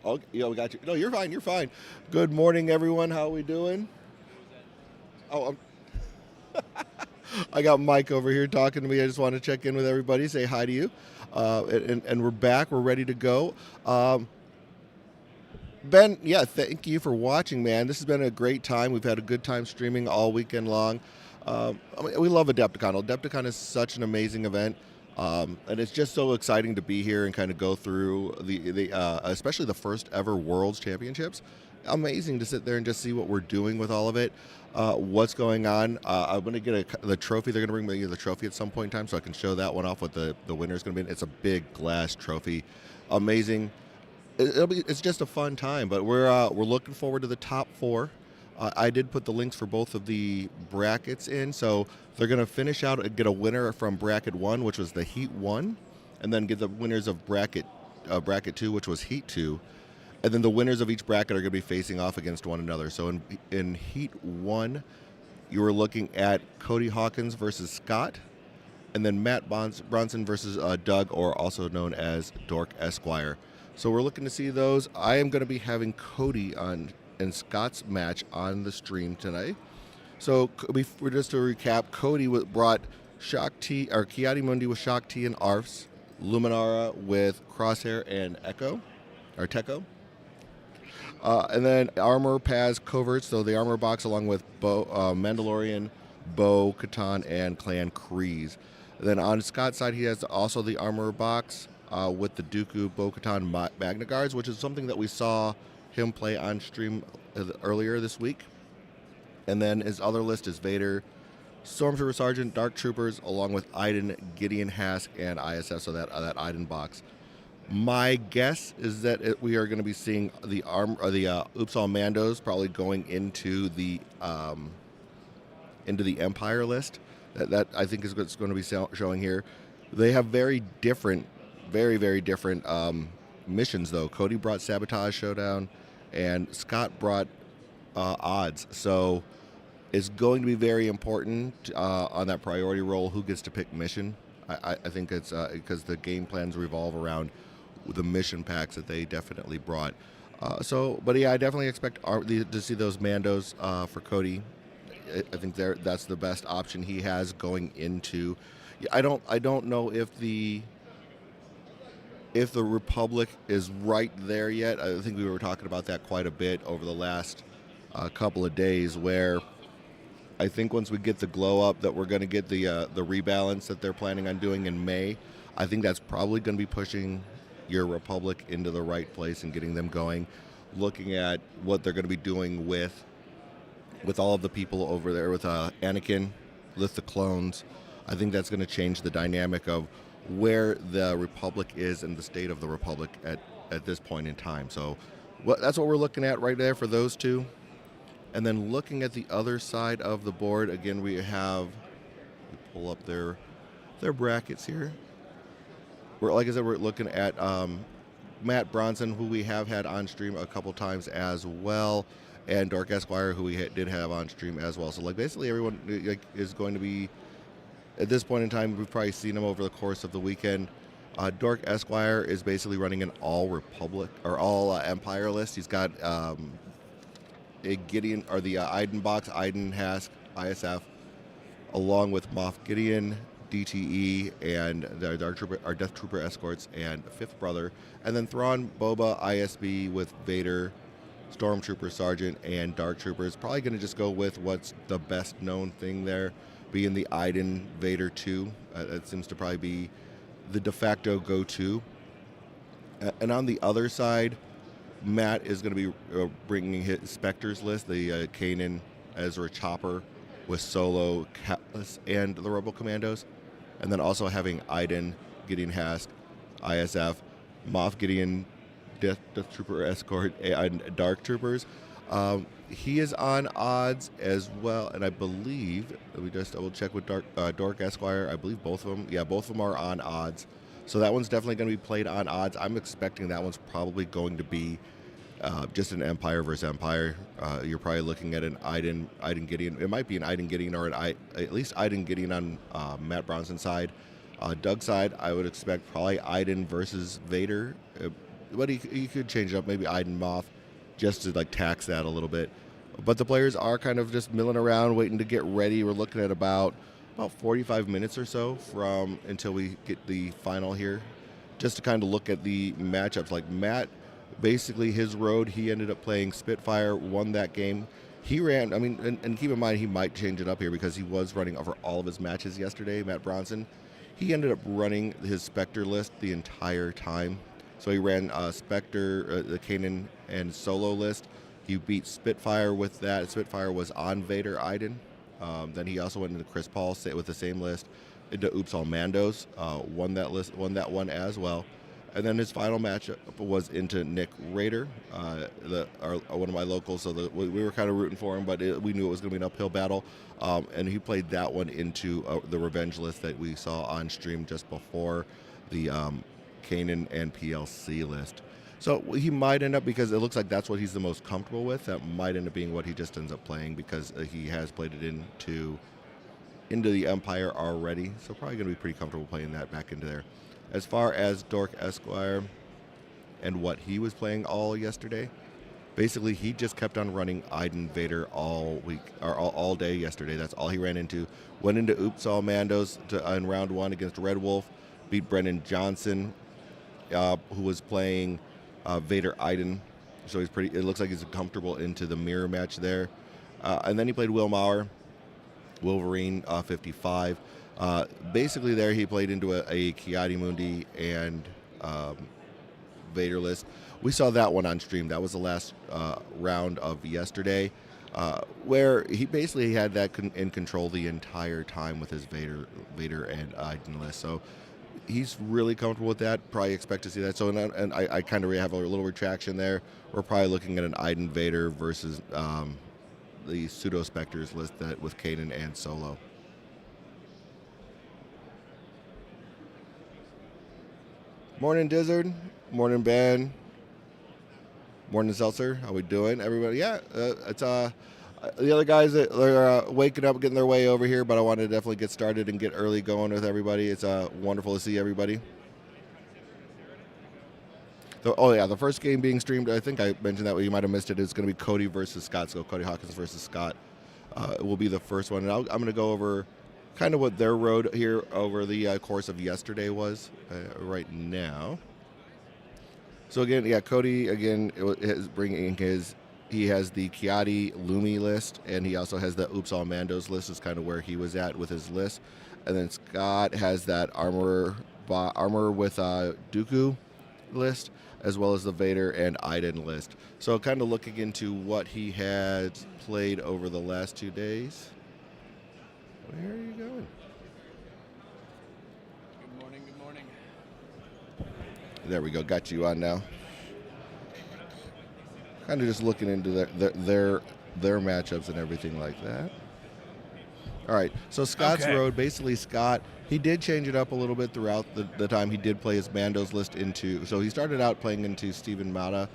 Oh, yeah, we got you. No, you're fine. You're fine. Good morning, everyone. How are we doing? Oh, I got Mike over here talking to me. I just want to check in with everybody, say hi to you. And we're back. We're ready to go. Um, Ben, yeah, thank you for watching, man. This has been a great time. We've had a good time streaming all weekend long. We love Adepticon. Adepticon is such an amazing event. And it's just so exciting to be here and kind of go through especially the first ever Worlds Championships. Amazing to sit there and just see what we're doing with all of it, what's going on. I'm going to get the trophy. They're going to bring me the trophy at some point in time so I can show that one off what the winner is going to be. It's a big glass trophy. Amazing. It's just a fun time, but we're looking forward to the top four. I did put the links for both of the brackets in, so they're going to finish out and get a winner from bracket one, which was the Heat one, and then get the winners of bracket two, which was Heat two, and then the winners of each bracket are going to be facing off against one another. So in Heat one, you were looking at Cody Hawkins versus Scott, and then Matt Bronson versus Doug, or also known as Dork Esquire. So we're looking to see those. I am going to be having Cody on and Scott's match on the stream tonight. So we're just to recap, Cody brought Shock T or Kiati Mundi with Shock T and Arfs, Luminara with Crosshair and Echo or Techo. And then Armor Paz Covert, so the armor box along with Mandalorian, Bo, Katan, and Clan Kreese. Then on Scott's side, he has also the armor box with the Dooku Bo-Katan Magna Guards, which is something that we saw him play on stream earlier this week. And then his other list is Vader, Stormtrooper Sergeant, Dark Troopers, along with Iden, Gideon Hask, and ISS, so that Iden box. My guess is that we are going to be seeing the Upsal Mandos probably going into the Empire list. That I think is what's going to be showing here. They have very very different missions, though. Cody brought Sabotage Showdown, and Scott brought Odds. So it's going to be very important on that priority roll who gets to pick mission. I think it's because the game plans revolve around the mission packs that they definitely brought. But yeah, I definitely expect to see those Mandos for Cody. I think that's the best option he has going into. I don't know if the Republic is right there yet. I think we were talking about that quite a bit over the last couple of days, where I think once we get the glow up that we're going to get the rebalance that they're planning on doing in May. I think that's probably going to be pushing your Republic into the right place and getting them going. Looking at what they're going to be doing with all of the people over there with Anakin, with the clones, I think that's going to change the dynamic of where the Republic is and the state of the Republic at this point in time. So that's what we're looking at right there for those two. And then looking at the other side of the board, again, we pull up their brackets here. Like I said, we're looking at Matt Bronson, who we have had on stream a couple times as well, and Dork Esquire, who we did have on stream as well. So basically everyone is going to be, at this point in time, we've probably seen him over the course of the weekend. Dork Esquire is basically running an all Republic or all Empire list. He's got a Gideon or the Iden box, Iden Hask, ISF, along with Moff Gideon, DTE, and the Death Trooper escorts, and Fifth Brother, and then Thrawn, Boba, ISB with Vader, Stormtrooper Sergeant, and Dark Troopers. Probably going to just go with what's the best known thing there, being the Iden Vader 2. That seems to probably be the de facto go-to. And on the other side, Matt is going to be bringing his Spectres list, the Kanan, Ezra Chopper, with Solo, Cutlass, and the Rebel Commandos. And then also having Iden, Gideon Hask, ISF, Moff Gideon, Death Trooper Escort, and Dark Troopers. He is on odds as well, and I believe, let me just double check with Dork Esquire, I believe both of them are on odds. So that one's definitely going to be played on odds. I'm expecting that one's probably going to be just an Empire versus Empire. You're probably looking at an Iden Gideon. It might be an Iden Gideon or at least Iden Gideon on Matt Bronson's side. Doug's side, I would expect probably Iden versus Vader. but he could change it up, maybe Iden Moth, just to like tax that a little bit. But the players are kind of just milling around, waiting to get ready. We're looking at about 45 minutes or so from until we get the final here, just to kind of look at the matchups. Like Matt, basically his road, he ended up playing Spitfire, won that game. He ran, I mean, and keep in mind he might change it up here because he was running over all of his matches yesterday, Matt Bronson. He ended up running his Spectre list the entire time. So he ran Spectre, the Kanan, and solo list. He beat Spitfire with that. Spitfire was on Vader Iden. Then he also went into Chris Paul with the same list, into Oops All Mandos, won that one as well. And then his final matchup was into Nick Rader, one of my locals. So we were kind of rooting for him, but we knew it was going to be an uphill battle. And he played that one into the revenge list that we saw on stream just before the Kanan and PLC list. So he might end up, because it looks like that's what he's the most comfortable with, that might end up being what he just ends up playing, because he has played it into the Empire already. So probably going to be pretty comfortable playing that back into there. As far as Dork Esquire and what he was playing all yesterday, basically he just kept on running Iden Vader all week, or all day yesterday. That's all he ran into. Went into Oops All Mandos in round 1 against Red Wolf, beat Brendan Johnson, who was playing Vader Iden. So it looks like he's comfortable into the mirror match there. And then he played Will Maurer, Wolverine 55. Basically there he played into a Kiadi Mundi and Vader list. We saw that one on stream. That was the last round of yesterday, where he basically had that in control the entire time with his Vader and Iden list. So he's really comfortable with that. Probably expect to see that. So and I kind of have a little retraction there. We're probably looking at an Iden Vader versus the Pseudo Spectres list that with Kanan and Solo. Morning, Dizzard. Morning, Ben. Morning, Seltzer. How we doing, everybody? Yeah, it's the other guys that are waking up, getting their way over here, but I wanted to definitely get started and get early going with everybody. It's wonderful to see everybody. The first game being streamed, I think I mentioned that, you might have missed it. It's going to be Cody versus Scott. So Cody Hawkins versus Scott will be the first one. And I'm going to go over kind of what their road here over the course of yesterday was right now. So again, Cody again is bringing he has the Kiadi Lumi list, and he also has the Oops All Mandos list. Is kind of where he was at with his list. And then Scott has that armor with Dooku list, as well as the Vader and Iden list. So kind of looking into what he had played over the last 2 days. Where are you going? Good morning. There we go. Got you on now. Kind of just looking into their matchups and everything like that. All right. So Scott's road, basically Scott, he did change it up a little bit throughout the time. He did play his Mandos list into. So he started out playing into Stephen Mata.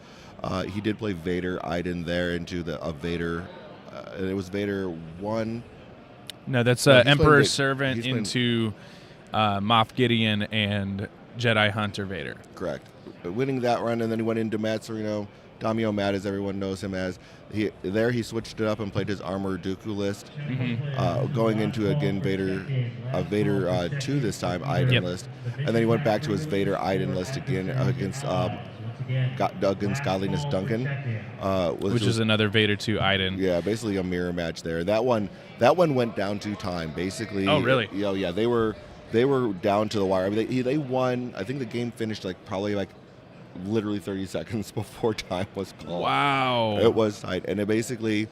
He did play Vader Iden there into a Vader. And it was Vader 1. No, that's Emperor's Servant into Moff Gideon and Jedi Hunter Vader. Correct. Winning that run, and then he went into Matt Sereno, Damio Matt, as everyone knows him as. He switched it up and played his Armor Dooku list, going into, again, Vader 2 this time, Iden list. And then he went back to his Vader Iden list again against Godliness Duncan. Which is another Vader 2 Iden. Yeah, basically a mirror match there. That one went down to time, basically. Oh, really? Yeah, they were down to the wire. I mean, they won. I think the game finished probably literally 30 seconds before time was called. Wow. It was tight. And it basically,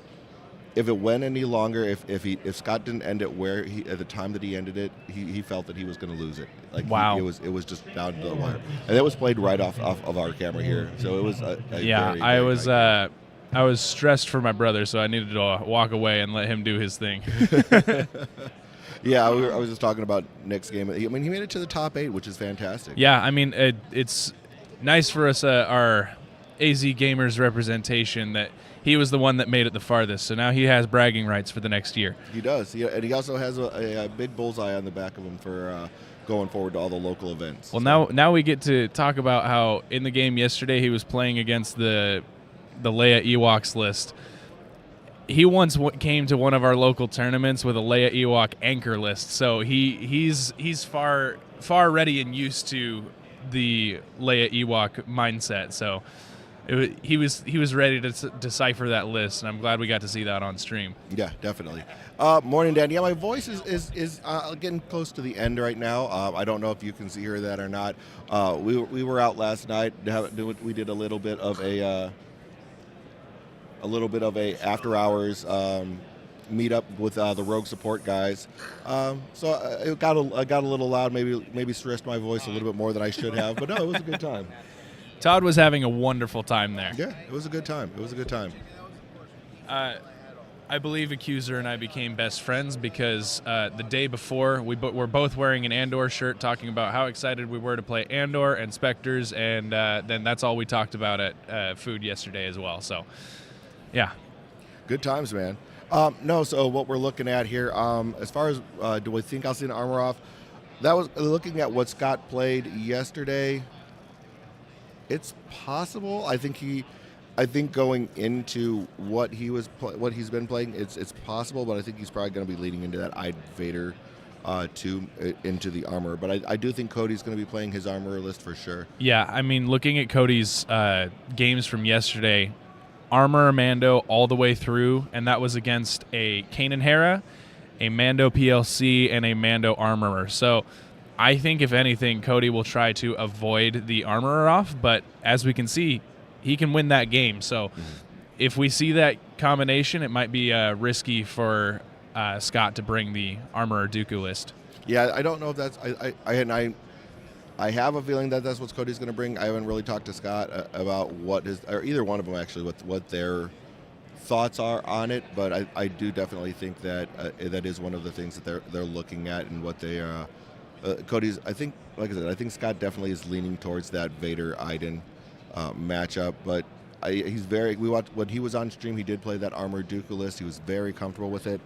if it went any longer, if Scott didn't end it where he at the time that he ended it, he felt that he was going to lose it. Wow. It was just down to the wire. And that was played right off of our camera here. So it was I was stressed for my brother, so I needed to walk away and let him do his thing. Yeah, I was just talking about Nick's game. He made it to the top 8, which is fantastic. Yeah, I mean, it's nice for us, our AZ Gamers representation, that he was the one that made it the farthest. So now he has bragging rights for the next year. He does. And he also has a big bullseye on the back of him for going forward to all the local events. Well, So, now we get to talk about how in the game yesterday he was playing against the Leia Ewoks list. He once came to one of our local tournaments with a Leia Ewok anchor list, so he's far ready and used to the Leia Ewok mindset. So he was ready to decipher that list, and I'm glad we got to see that on stream. yeah, definitely. Morning, Dan. Yeah, my voice is getting close to the end right now. I don't know if you can hear that or not. We were out last night. We did a little bit of a after hours meetup with the Rogue support guys. So it got a little loud. Maybe stressed my voice a little bit more than I should have. But no, it was a good time. Todd was having a wonderful time there. Yeah, it was a good time. I believe Accuser and I became best friends because the day before we were both wearing an Andor shirt talking about how excited we were to play Andor and Spectres, and then that's all we talked about at food yesterday as well. So, yeah. Good times, man. No, so what we're looking at here, as far as do we think I'll see an armor off? That was looking at what Scott played yesterday. It's possible. I think going into what he's been playing, it's possible, but I think he's probably going to be leading into that Ide Vader into the armor. But I do think Cody's going to be playing his armor list for sure. Yeah, I mean, looking at Cody's games from yesterday, armor Mando all the way through, and that was against a Kanan Hera, a Mando PLC, and a Mando armorer. So I think, if anything, Cody will try to avoid the armorer off, but as we can see, he can win that game. So if we see that combination, it might be risky for Scott to bring the armorer Dooku list. Yeah, I don't know if that's I have a feeling that that's what Cody's going to bring. I haven't really talked to Scott about or either one of them actually, what their thoughts are on it. But I do definitely think that that is one of the things that they're looking at and what they are. Cody's, I think, like I said, I think Scott definitely is leaning towards that Vader Iden matchup. But we watched when he was on stream. He did play that armored Dooku list. He was very comfortable with it.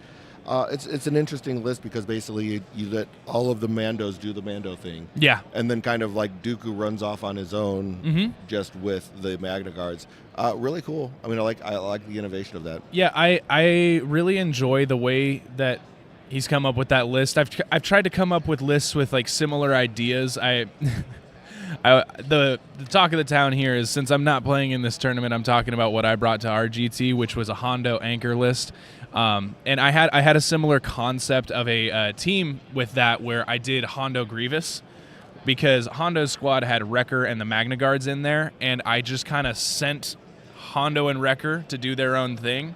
It's an interesting list because basically you let all of the Mandos do the Mando thing. Yeah. And then kind of like Dooku runs off on his own just with the Magna Guards. Really cool. I mean, I like the innovation of that. Yeah, I really enjoy the way that he's come up with that list. I've tried to come up with lists with like similar ideas. The talk of the town here is, since I'm not playing in this tournament, I'm talking about what I brought to RGT, which was a Hondo anchor list. And I had a similar concept of a team with that, where I did Hondo Grievous, because Hondo's squad had Wrecker and the Magna Guards in there, and I just kind of sent Hondo and Wrecker to do their own thing,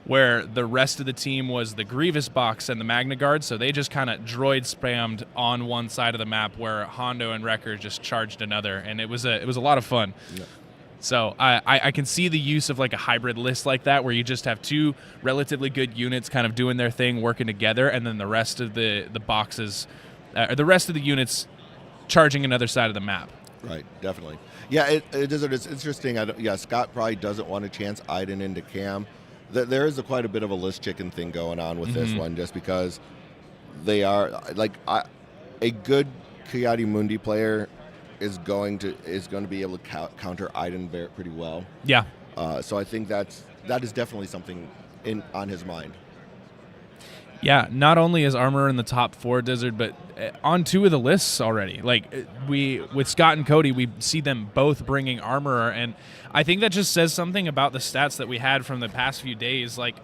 where the rest of the team was the Grievous box and the Magna Guard, so they just kind of droid spammed on one side of the map, where Hondo and Wrecker just charged another, and it was a lot of fun. Yeah. So I can see the use of like a hybrid list like that, where you just have two relatively good units kind of doing their thing, working together, and then the rest of the boxes, or the rest of the units charging another side of the map. Right, definitely. Yeah, it's interesting. Scott probably doesn't want to chance Iden into Cam. There is quite a bit of a list chicken thing going on with this one, just because they are like a good Coyote Mundi player is going to be able to counter Iden pretty well. Yeah. So I think that is definitely something on his mind. Yeah, not only is Armor in the top 4 Dizzard, but on 2 of the lists already. Like, with Scott and Cody, we see them both bringing Armorer, and I think that just says something about the stats that we had from the past few days. Like,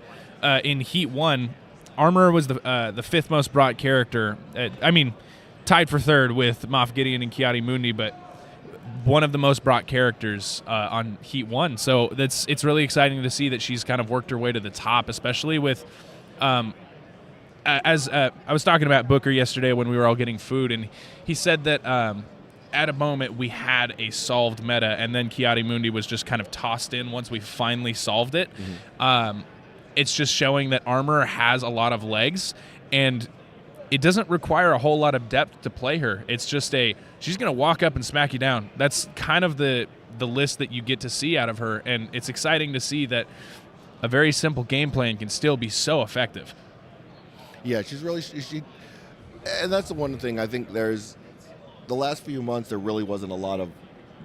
in Heat 1, Armorer was the 5th most brought character. Tied for 3rd with Moff Gideon and Coyote Mundi, but one of the most brought characters on Heat 1. So it's really exciting to see that she's kind of worked her way to the top, especially with... As I was talking about Booker yesterday when we were all getting food, and he said that at a moment we had a solved meta, and then Coyote Mundi was just kind of tossed in once we finally solved it. It's just showing that Armor has a lot of legs, and it doesn't require a whole lot of depth to play her. It's just she's going to walk up and smack you down. That's kind of the list that you get to see out of her, and it's exciting to see that a very simple game plan can still be so effective. Yeah, she's really And that's the one thing I think there's the last few months there really wasn't a lot of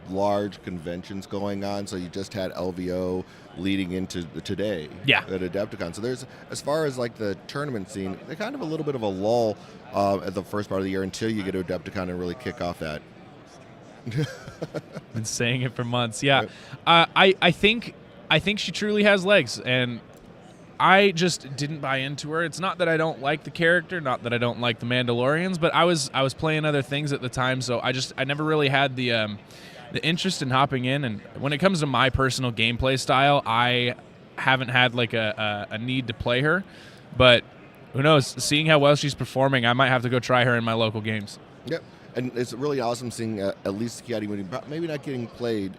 large conventions going on, so you just had LVO leading into today Yeah. at Adepticon. So there's, as far as like the tournament scene, they kind of a little bit of a lull at the first part of the year until you get to Adepticon and really kick off that. Been saying it for months. Yeah, Yep. I think she truly has legs, and I just didn't buy into her. It's not that I don't like the character, not that I don't like the Mandalorians, but I was playing other things at the time, so I never really had the interest in hopping in. And when it comes to my personal gameplay style, I haven't had like a need to play her, but who knows? Seeing how well she's performing, I might have to go try her in my local games. Yep. And it's really awesome seeing at least Kiadi Mooney, maybe not getting played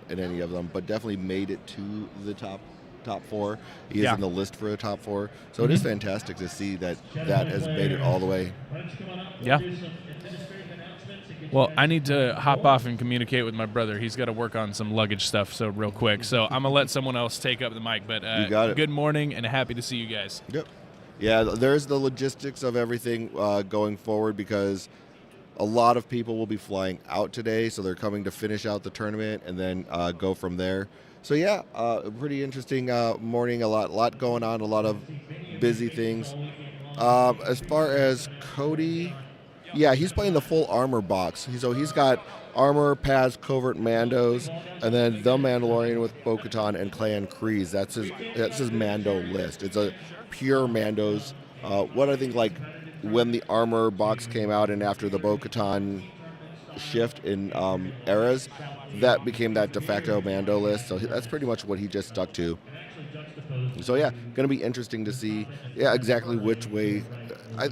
in any of them, but definitely made it to the top four. He is in the list for a top four. So it is fantastic to see that has made it all the way. Yeah. Well, I need to hop off and communicate with my brother. He's got to work on some luggage stuff, so real quick. So I'm going to let someone else take up the mic. But You got it. Good morning, and happy to see you guys. Yep. Yeah, there's the logistics of everything going forward because a lot of people will be flying out today, so they're coming to finish out the tournament and then go from there. So yeah, pretty interesting morning. A lot going on. A lot of busy things. As far as Cody, yeah, he's playing the full armor box. He's got armor, pads, covert Mandos, and then the Mandalorian with Bo-Katan and Clan Kryze. That's his Mando list. It's a pure Mandos. What I think, like when the armor box came out and after the Bo-Katan shift in eras, that became that de facto Mando list. So that's pretty much what he just stuck to. So yeah, going to be interesting to see, exactly which way.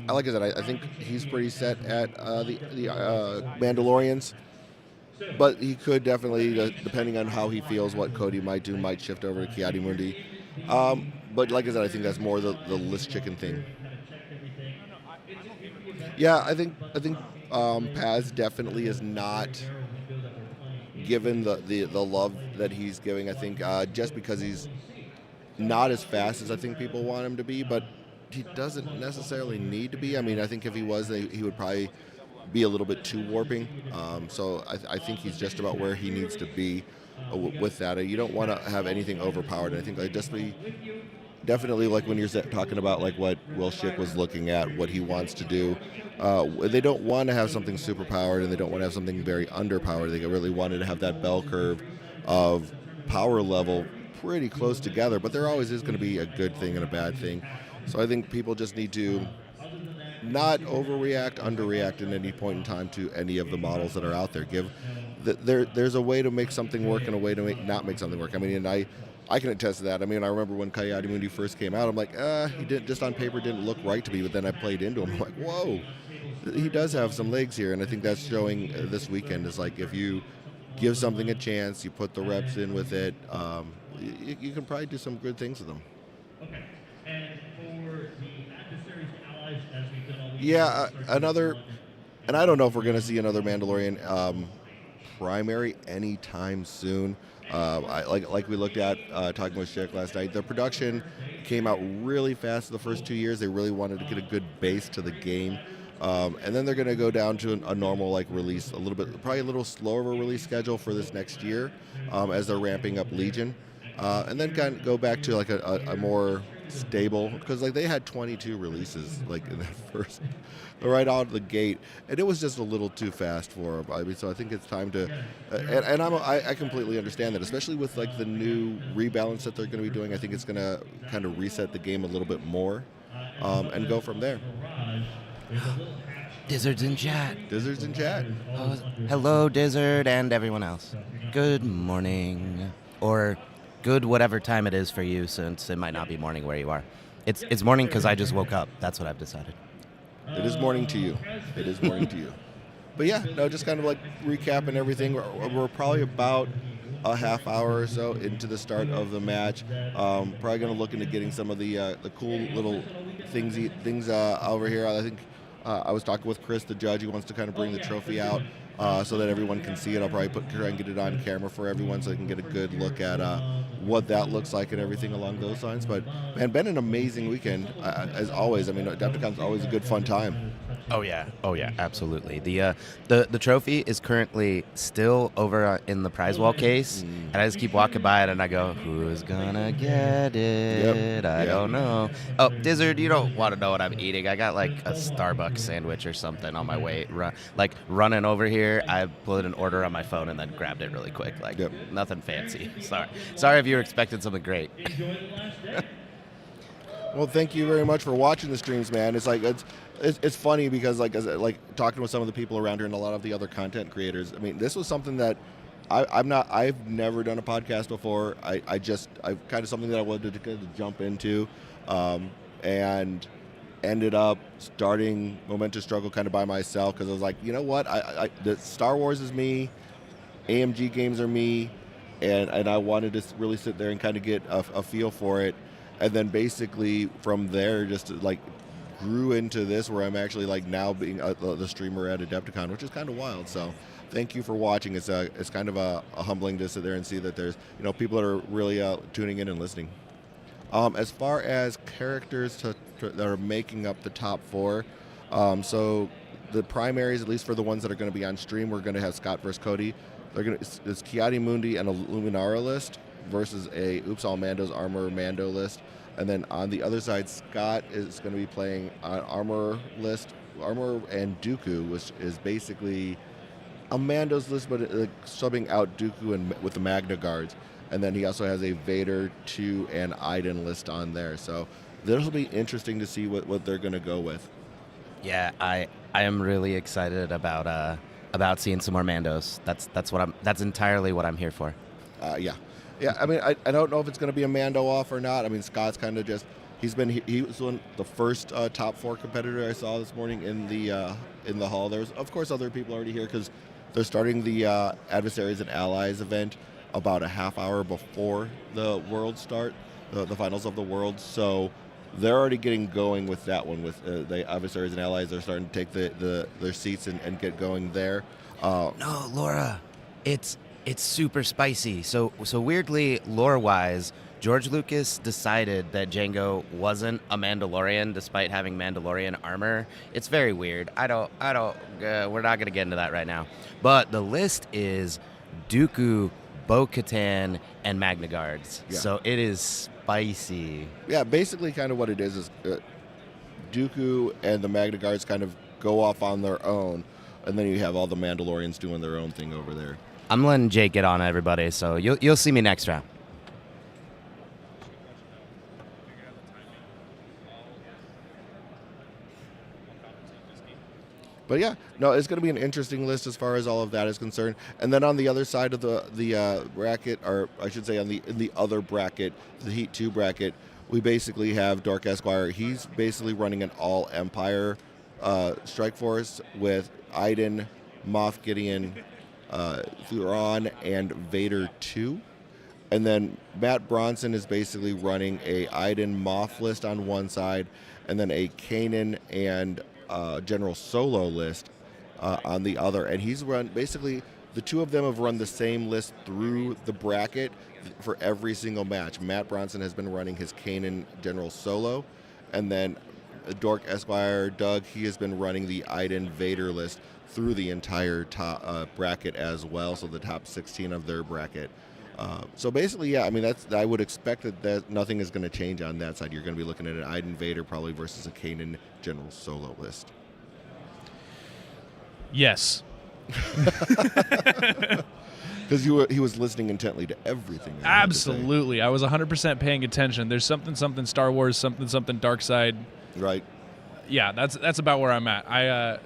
Like I said, I think he's pretty set at the Mandalorians, but he could definitely, depending on how he feels, what Cody might do, might shift over to Kiadi Mundi. But like I said, I think that's more the list chicken thing. Yeah, I think Paz definitely is not given the love that he's giving. I think just because he's not as fast as I think people want him to be, but he doesn't necessarily need to be. I mean, I think if he was, he would probably be a little bit too warping. So I think he's just about where he needs to be with that. You don't want to have anything overpowered. I think definitely like when you're talking about like what Will Schick was looking at, what he wants to do. They don't want to have something super powered, and they don't want to have something very underpowered. They really wanted to have that bell curve of power level pretty close together, but there always is going to be a good thing and a bad thing. So I think people just need to not overreact, underreact at any point in time to any of the models that are out there. There's a way to make something work and a way to not make something work. I mean, and I can attest to that. I mean, I remember when Kiadi Mundi first came out, I'm like, he didn't, just on paper didn't look right to me, but then I played into him. I'm like, whoa, he does have some legs here, and I think that's showing this weekend. Is like if you give something a chance, you put the reps in with it, you can probably do some good things with them. Okay. And for the adversaries and allies, as we've done all week. Yeah, and I don't know if we're going to see another Mandalorian primary anytime soon. Like we looked at talking with Schick last night, the production came out really fast the first 2 years. They really wanted to get a good base to the game. And then they're going to go down to a normal like release, probably a little slower of a release schedule for this next year as they're ramping up Legion. And then kind of go back to like a more stable, because like they had 22 releases like in that first, right out of the gate, and it was just a little too fast for them. I mean, so I think it's time to, and I completely understand that, especially with like the new rebalance that they're going to be doing. I think it's going to kind of reset the game a little bit more, and go from there. Dizzard's in chat. Dizzard's in chat. Oh, hello, Dizzard, and everyone else. Good morning. Or good whatever time it is for you, since it might not be morning where you are. It's morning because I just woke up. That's what I've decided. It is morning to you. It is morning to you. But yeah, no, just kind of like recapping everything. We're probably about a half hour or so into the start of the match. Probably going to look into getting some of the cool little things over here. I think I was talking with Chris, the judge. He wants to kind of bring the trophy out so that everyone can see it. I'll probably try and get it on camera for everyone so they can get a good look at what that looks like and everything along those lines. But man, been an amazing weekend as always. I mean, Adepticon's always a good fun time. Oh yeah, absolutely. The trophy is currently still over in the prize wall case, and I just keep walking by it, and I go, "Who's gonna get it? I Yeah. don't know." Oh, Dizzard, you don't want to know what I'm eating. I got like a Starbucks sandwich or something on my way, running over here. I put an order on my phone and then grabbed it really quick, like Yep. nothing fancy. Sorry if you were expecting something great. Enjoy the last day. Well, thank you very much for watching the streams, man. It's like it's funny because like talking with some of the people around here and a lot of the other content creators. I mean, this was something that I've never done a podcast before. I've kind of something that I wanted to kind of jump into, and ended up starting Momentous Struggle kind of by myself because I was like, you know what, the Star Wars is me, AMG games are me, and I wanted to really sit there and kind of get a feel for it. And then basically from there, just like grew into this where I'm actually like now being the streamer at Adepticon, which is kind of wild. So thank you for watching. It's kind of a humbling to sit there and see that there's people that are really tuning in and listening. As far as characters that are making up the top 4, so the primaries, at least for the ones that are going to be on stream, we're going to have Scott versus Cody. It's Kiadi Mundi and a Luminara list versus a Oops All Mando's Armor Mando list. And then on the other side, Scott is going to be playing on Armor and Dooku, which is basically a Mando's list, but subbing out Dooku and with the Magna Guards. And then he also has a Vader 2 and Iden list on there. So this will be interesting to see what they're going to go with. Yeah, I am really excited about seeing some more Mandos. That's entirely what I'm here for. Yeah, I mean, I don't know if it's going to be a Mando off or not. I mean, Scott's kind of just he was the first top 4 competitor I saw this morning in the hall. There's of course other people already here because they're starting the Adversaries and Allies event about a half hour before the World start, the finals of the World. So they're already getting going with that one with the Adversaries and Allies. They're starting to take their seats and get going there. No, Laura, it's super spicy. So weirdly, lore-wise, George Lucas decided that Jango wasn't a Mandalorian despite having Mandalorian armor. It's very weird. We're not going to get into that right now. But the list is Dooku, Bo-Katan, and Magna Guards. Yeah. So it is spicy. Yeah, basically kind of what it is Dooku and the Magna Guards kind of go off on their own, and then you have all the Mandalorians doing their own thing over there. I'm letting Jake get on everybody, so you'll see me next round. But yeah, no, it's going to be an interesting list as far as all of that is concerned. And then on the other side of the bracket, or I should say in the other bracket, the Heat 2 bracket, we basically have Dork Esquire. He's basically running an all Empire strike force with Iden, Moff Gideon, Thrawn, and Vader 2. And then Matt Bronson is basically running a Iden Moff list on one side, and then a Kanan and General Solo list on the other. And he's run, basically, the two of them have run the same list through the bracket for every single match. Matt Bronson has been running his Kanan General Solo, and then Dork Esquire, Doug, he has been running the Iden Vader list through the entire top bracket as well, so the top 16 of their bracket. So basically, yeah, I mean, I would expect that nothing is going to change on that side. You're going to be looking at an Iden Vader probably versus a Kanan General Solo list. Yes. Because he was listening intently to everything. Absolutely. I was 100% paying attention. There's something Star Wars, something Dark Side. Right. Yeah, that's about where I'm at.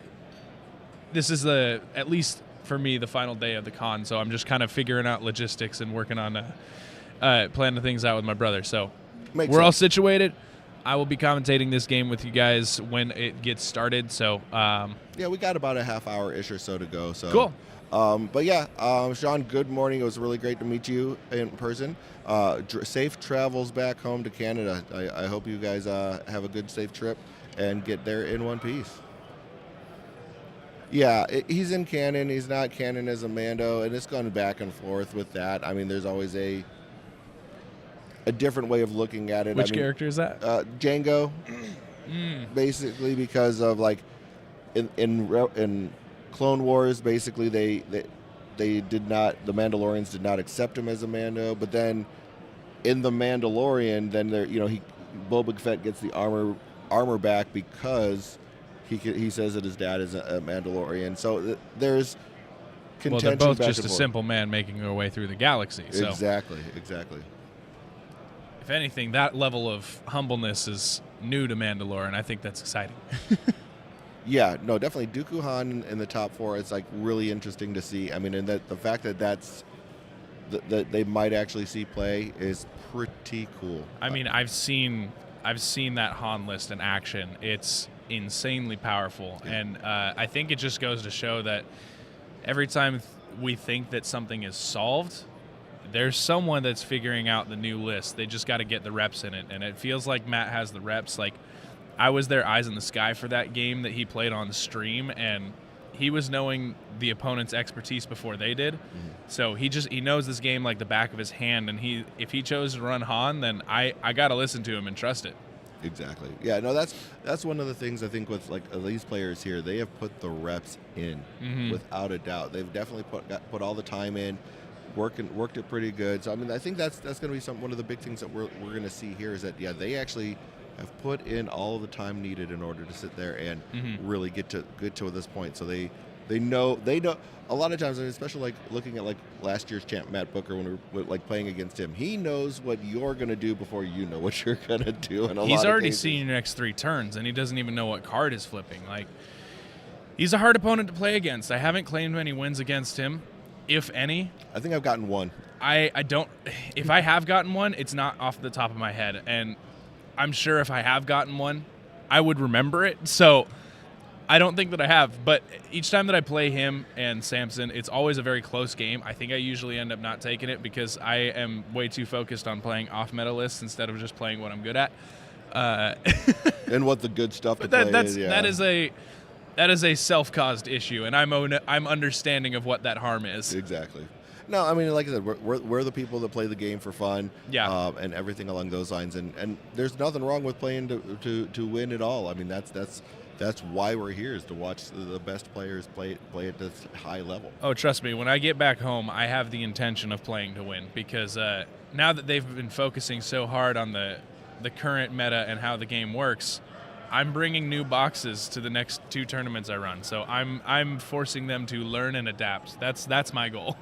This is at least for me, the final day of the con, so I'm just kind of figuring out logistics and working on planning things out with my brother. So we're all situated. I will be commentating this game with you guys when it gets started. So yeah, we got about a half hour-ish or so to go. So cool. But yeah, Sean, good morning. It was really great to meet you in person. Safe travels back home to Canada. I hope you guys have a good, safe trip and get there in one piece. Yeah, he's in canon. He's not canon as a Mando, and it's gone back and forth with that. I mean, there's always a different way of looking at it. Which character is that? Django, basically, because of like in Clone Wars, basically they did not, the Mandalorians did not accept him as a Mando, but then in the Mandalorian, then Boba Fett gets the armor back because he says that his dad is a Mandalorian. So there's contention. Well, they're both back just and a forth. simple man making their way through the galaxy. So Exactly. if anything, that level of humbleness is new to Mandalore, and I think that's exciting. Yeah, no, definitely Dooku Han in the top 4. It's like really interesting to see. I mean, and that the fact that that they might actually see play is pretty cool. I mean, I've seen that Han list in action. It's insanely powerful, and I think it just goes to show that every time we think that something is solved, there's someone that's figuring out the new list. They just got to get the reps in it, and it feels like Matt has the reps. Like, I was there eyes in the sky for that game that he played on stream, and he was knowing the opponent's expertise before they did. Mm-hmm. So he knows this game like the back of his hand, and if he chose to run Han, then I got to listen to him and trust it. Exactly. Yeah, no, that's one of the things I think with like these players here. They have put the reps in without a doubt. They've definitely put all the time in, worked it pretty good. So I mean, I think that's going to be one of the big things that we're going to see here is that they actually have put in all the time needed in order to sit there and really get to this point. So they know a lot of times, especially like looking at like last year's champ Matt Booker when we were like playing against him, he knows what you're gonna do before you know what you're gonna do. And he's already seen your next 3 turns, and he doesn't even know what card is flipping. Like, he's a hard opponent to play against. I haven't claimed many wins against him, if any. I think I've gotten one. I don't. If I have gotten one, it's not off the top of my head, and I'm sure if I have gotten one, I would remember it. So I don't think that I have, but each time that I play him and Samson, it's always a very close game. I think I usually end up not taking it because I am way too focused on playing off-meta lists instead of just playing what I'm good at. And what the good stuff to play is. Yeah. That is a self-caused issue, and I'm understanding of what that harm is. Exactly. No, I mean, like I said, we're the people that play the game for fun, and everything along those lines. And there's nothing wrong with playing to win at all. I mean, that's why we're here, is to watch the best players play at this high level. Oh, trust me, when I get back home, I have the intention of playing to win because now that they've been focusing so hard on the current meta and how the game works, I'm bringing new boxes to the next 2 tournaments I run. So I'm forcing them to learn and adapt. That's my goal.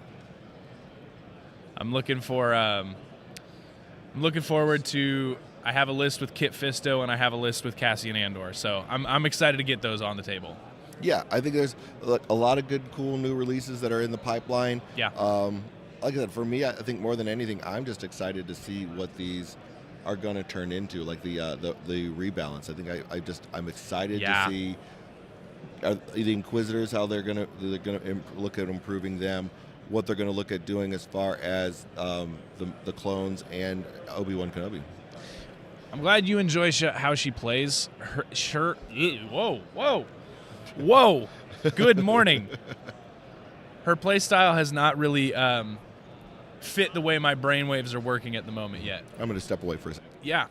I'm looking forward to. I have a list with Kit Fisto and I have a list with Cassian Andor, so I'm excited to get those on the table. Yeah, I think there's a lot of good, cool new releases that are in the pipeline. Yeah. Like I said, for me, I think more than anything, I'm just excited to see what these are going to turn into, like the rebalance. I think I'm excited to see the Inquisitors, how they're going to look at improving them, what they're going to look at doing as far as the clones and Obi-Wan Kenobi. I'm glad you enjoy how she plays. Whoa. Good morning. Her play style has not really fit the way my brainwaves are working at the moment yet. I'm going to step away for a second. Yeah.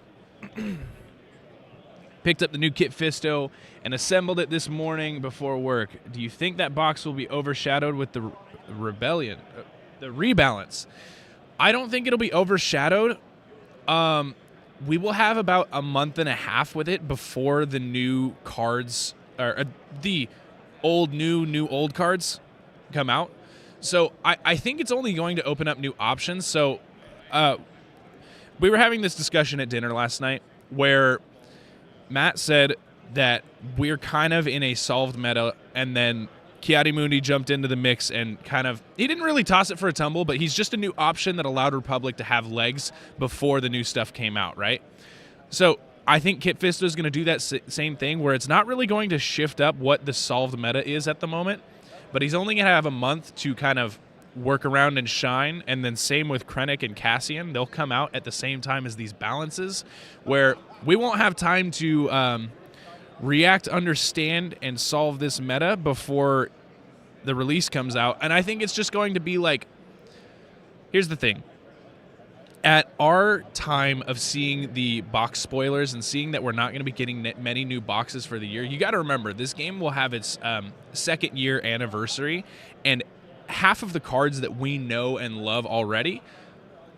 Picked up the new Kit Fisto and assembled it this morning before work. Do you think that box will be overshadowed with the rebellion, the rebalance? I don't think it'll be overshadowed. We will have about a month and a half with it before the new cards, or the old new old cards come out. So I think it's only going to open up new options. So we were having this discussion at dinner last night where Matt said that we're kind of in a solved meta, and then Ki-Adi-Mundi jumped into the mix and he didn't really toss it for a tumble, but he's just a new option that allowed Republic to have legs before the new stuff came out, right? So I think Kit Fisto is going to do that same thing, where it's not really going to shift up what the solved meta is at the moment, but he's only going to have a month to kind of work around and shine, and then same with Krennic and Cassian. They'll come out at the same time as these balances, where we won't have time to react, understand, and solve this meta before the release comes out. And I think it's just going to be like, here's the thing. At our time of seeing the box spoilers and seeing that we're not going to be getting many new boxes for the year, you got to remember this game will have its second year anniversary, and half of the cards that we know and love already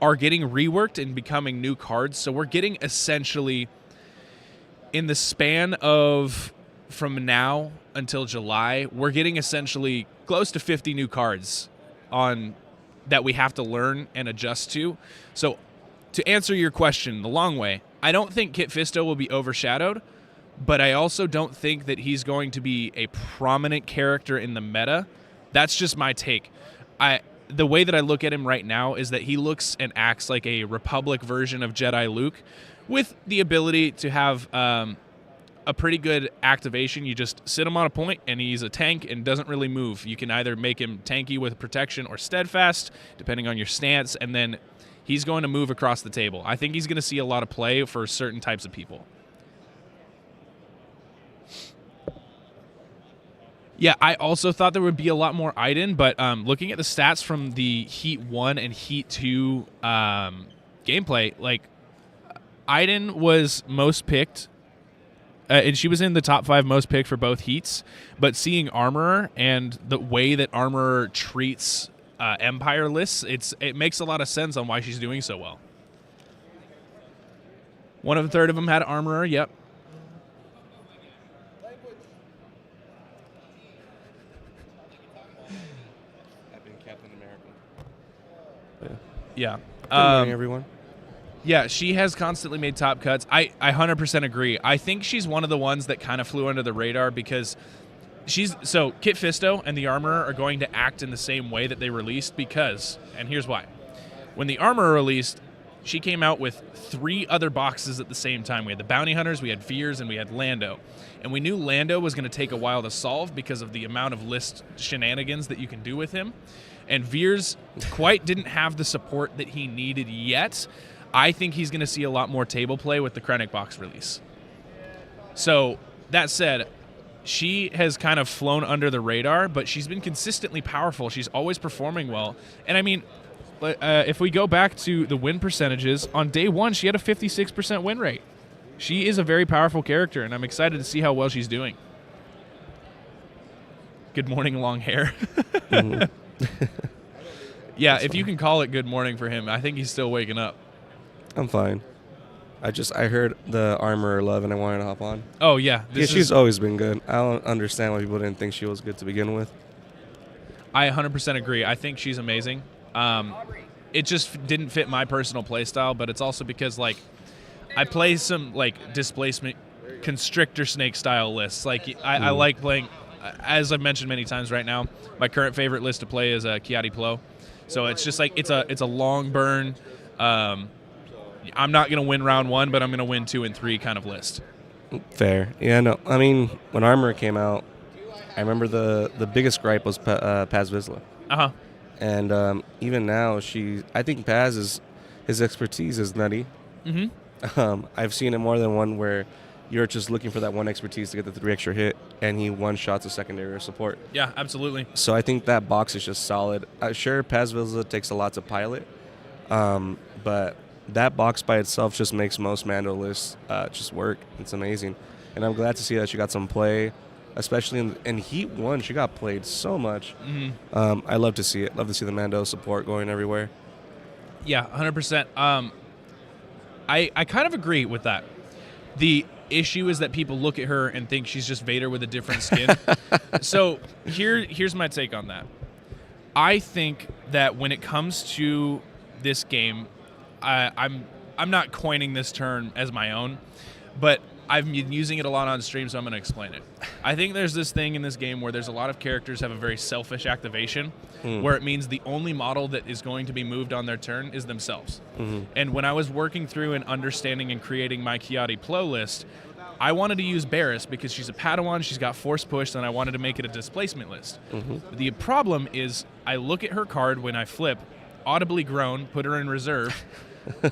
are getting reworked and becoming new cards. So we're getting essentially, in the span of from now until July, we're getting essentially close to 50 new cards on that we have to learn and adjust to. So to answer your question the long way, I don't think Kit Fisto will be overshadowed, but I also don't think that he's going to be a prominent character in the meta. That's just my take. The way that I look at him right now is that he looks and acts like a Republic version of Jedi Luke, with the ability to have a pretty good activation. You just sit him on a point, and he's a tank and doesn't really move. You can either make him tanky with protection or steadfast, depending on your stance, and then he's going to move across the table. I think he's going to see a lot of play for certain types of people. Yeah, I also thought there would be a lot more Iden, but looking at the stats from the Heat 1 and Heat 2 gameplay, like, Iden was most picked, and she was in the top 5 most picked for both heats, but seeing Armorer and the way that Armorer treats Empire lists, it makes a lot of sense on why she's doing so well. 1/3 of them had Armorer, yep. Captain America. Yeah. Good morning, everyone. Yeah, she has constantly made top cuts. I 100% agree. I think she's one of the ones that kind of flew under the radar because so Kit Fisto and the Armorer are going to act in the same way that they released because, and here's why. When the Armorer released, she came out with 3 other boxes at the same time. We had the Bounty Hunters, we had Veers, and we had Lando. And we knew Lando was going to take a while to solve because of the amount of list shenanigans that you can do with him. And Veers quite didn't have the support that he needed yet. I think he's going to see a lot more table play with the Krennic box release. So, that said, she has kind of flown under the radar, but she's been consistently powerful. She's always performing well. And I mean, if we go back to the win percentages, on day 1, she had a 56% win rate. She is a very powerful character, and I'm excited to see how well she's doing. Good morning, long hair. Mm-hmm. Yeah, That's if you can call it good morning for him, I think he's still waking up. I'm fine. I heard the Armorer love and I wanted to hop on. Oh, yeah. She's always been good. I don't understand why people didn't think she was good to begin with. I 100% agree. I think she's amazing. It just didn't fit my personal play style, but it's also because, like, I play some, like, displacement constrictor snake style lists. Like, I like playing, as I've mentioned many times right now, my current favorite list to play is Kiadi Plo. So it's just like, it's a long burn. I'm not going to win round 1, but I'm going to win 2 and 3 kind of list. Fair. Yeah, no. I mean, when Armorer came out, I remember the biggest gripe was Paz Vizsla. Uh-huh. And even now, I think Paz his expertise is nutty. Mm-hmm. I've seen it more than one where you're just looking for that one expertise to get the 3 extra hit, and he one-shots a secondary or support. Yeah, absolutely. So I think that box is just solid. Sure, Paz Vizsla takes a lot to pilot, but that box by itself just makes most Mando lists just work. It's amazing. And I'm glad to see that she got some play, especially in Heat 1. She got played so much. Mm-hmm. I love to see it. Love to see the Mando support going everywhere. Yeah, 100%. I kind of agree with that. The issue is that people look at her and think she's just Vader with a different skin. So here's my take on that. I think that when it comes to this game, I'm not coining this term as my own, but I've been using it a lot on stream, so I'm going to explain it. I think there's this thing in this game where there's a lot of characters have a very selfish activation, where it means the only model that is going to be moved on their turn is themselves. Mm-hmm. And when I was working through and understanding and creating my Kiadi Plo list, I wanted to use Barriss because she's a Padawan, she's got force push, and I wanted to make it a displacement list. Mm-hmm. The problem is I look at her card when I flip, audibly groan, put her in reserve,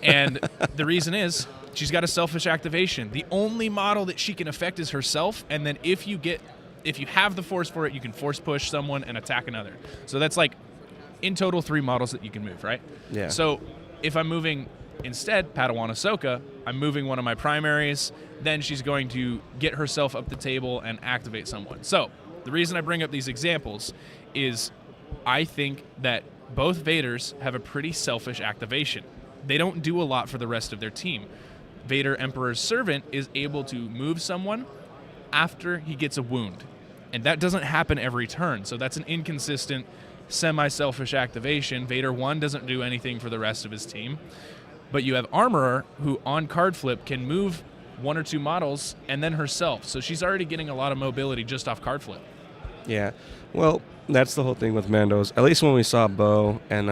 and the reason is she's got a selfish activation. The only model that she can affect is herself, and then if you have the force for it, you can force push someone and attack another. So that's like in total 3 models that you can move, right? Yeah. So if I'm moving Instead, Padawan Ahsoka, I'm moving one of my primaries, then she's going to get herself up the table and activate someone. So the reason I bring up these examples is I think that both Vaders have a pretty selfish activation. They don't do a lot for the rest of their team. Vader Emperor's Servant is able to move someone after he gets a wound. And that doesn't happen every turn, so that's an inconsistent, semi-selfish activation. Vader 1 doesn't do anything for the rest of his team. But you have Armorer, who on card flip can move 1 or 2 models and then herself. So she's already getting a lot of mobility just off card flip. Yeah. Well, that's the whole thing with Mandos, at least when we saw Bo and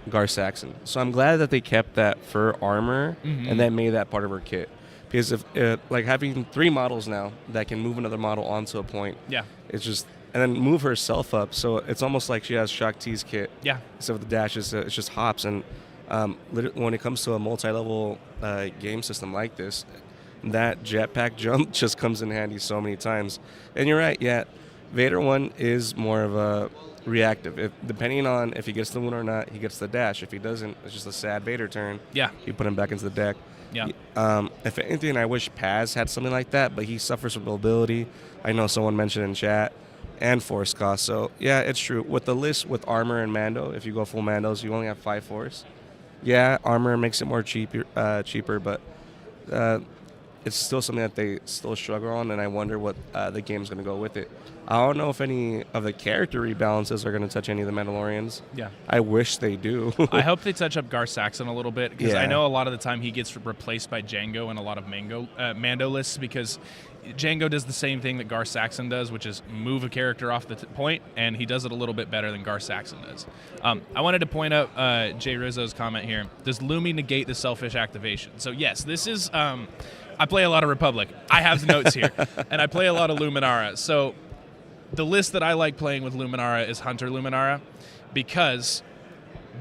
Gar Saxon. So I'm glad that they kept that fur armor and that made that part of her kit. Because if like having 3 models now that can move another model onto a point, it's just, and then move herself up. So it's almost like she has Shak T's kit. Yeah. So with the dashes, it's just hops. And when it comes to a multi-level game system like this, that jetpack jump just comes in handy so many times. And you're right, yeah, Vader 1 is more of a reactive. Depending on if he gets the wound or not, he gets the dash. If he doesn't, it's just a sad Vader turn. Yeah. You put him back into the deck. Yeah. If anything, I wish Paz had something like that, but he suffers from mobility. I know someone mentioned in chat, and force cost. So, yeah, it's true. With the list with Armor and Mando, if you go full Mandos, you only have 5 force. Yeah, Armor makes it more cheaper, but it's still something that they still struggle on, and I wonder what the game's going to go with it. I don't know if any of the character rebalances are going to touch any of the Mandalorians. Yeah. I wish they do. I hope they touch up Gar Saxon a little bit, because Yeah. I know a lot of the time he gets replaced by Django in a lot of Mando lists, because Django does the same thing that Gar Saxon does, which is move a character off the point, and he does it a little bit better than Gar Saxon does. I wanted to point out Jay Rizzo's comment here. Does Lumi negate the selfish activation? So yes, this is... I play a lot of Republic. I have notes here, and I play a lot of Luminara. So the list that I like playing with Luminara is Hunter Luminara, because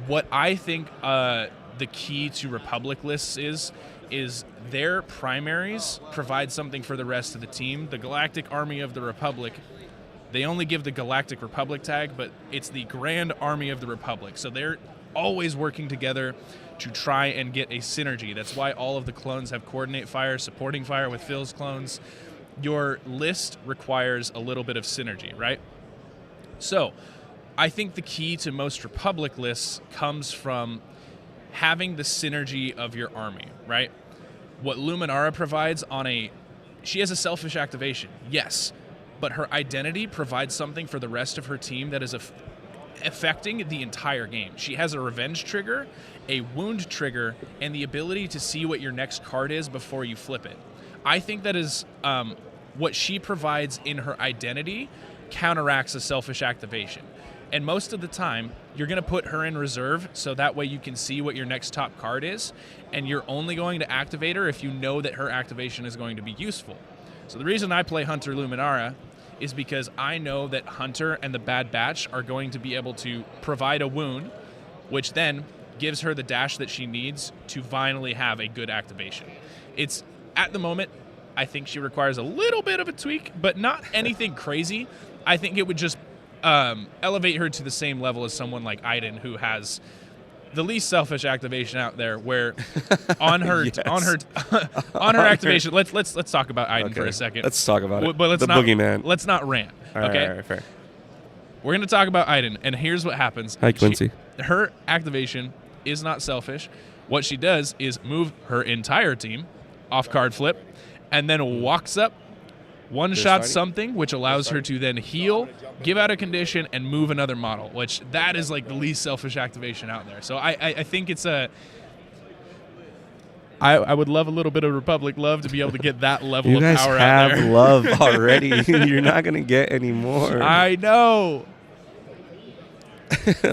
what I think the key to Republic lists is their primaries provide something for the rest of the team. The Galactic Army of the Republic, they only give the Galactic Republic tag, but it's the Grand Army of the Republic. So they're always working together to try and get a synergy. That's why all of the clones have coordinate fire, supporting fire with Phil's clones. Your list requires a little bit of synergy, right? So I think the key to most Republic lists comes from having the synergy of your army, right? What Luminara provides she has a selfish activation, yes, but her identity provides something for the rest of her team that is affecting the entire game. She has a revenge trigger, a wound trigger, and the ability to see what your next card is before you flip it. I think that is what she provides in her identity counteracts a selfish activation. And most of the time, you're going to put her in reserve so that way you can see what your next top card is, and you're only going to activate her if you know that her activation is going to be useful. So the reason I play Hunter Luminara is because I know that Hunter and the Bad Batch are going to be able to provide a wound, which then gives her the dash that she needs to finally have a good activation. It's, at the moment, I think she requires a little bit of a tweak, but not anything crazy. I think it would just elevate her to the same level as someone like Aiden, who has the least selfish activation out there, where on her on her activation, let's talk about Aiden for a second. Let's talk about it. But the boogeyman. Let's not rant. Okay. All right, fair. We're going to talk about Aiden, and here's what happens. Hi, Quincy. Her activation is not selfish. What she does is move her entire team off card flip, and then walks up, one-shot something, which allows her to then heal, give out a condition, and move another model, which that is like the least selfish activation out there. So I think it's I would love a little bit of Republic love to be able to get that level of power out there. You guys have love already. You're not going to get any more. I know.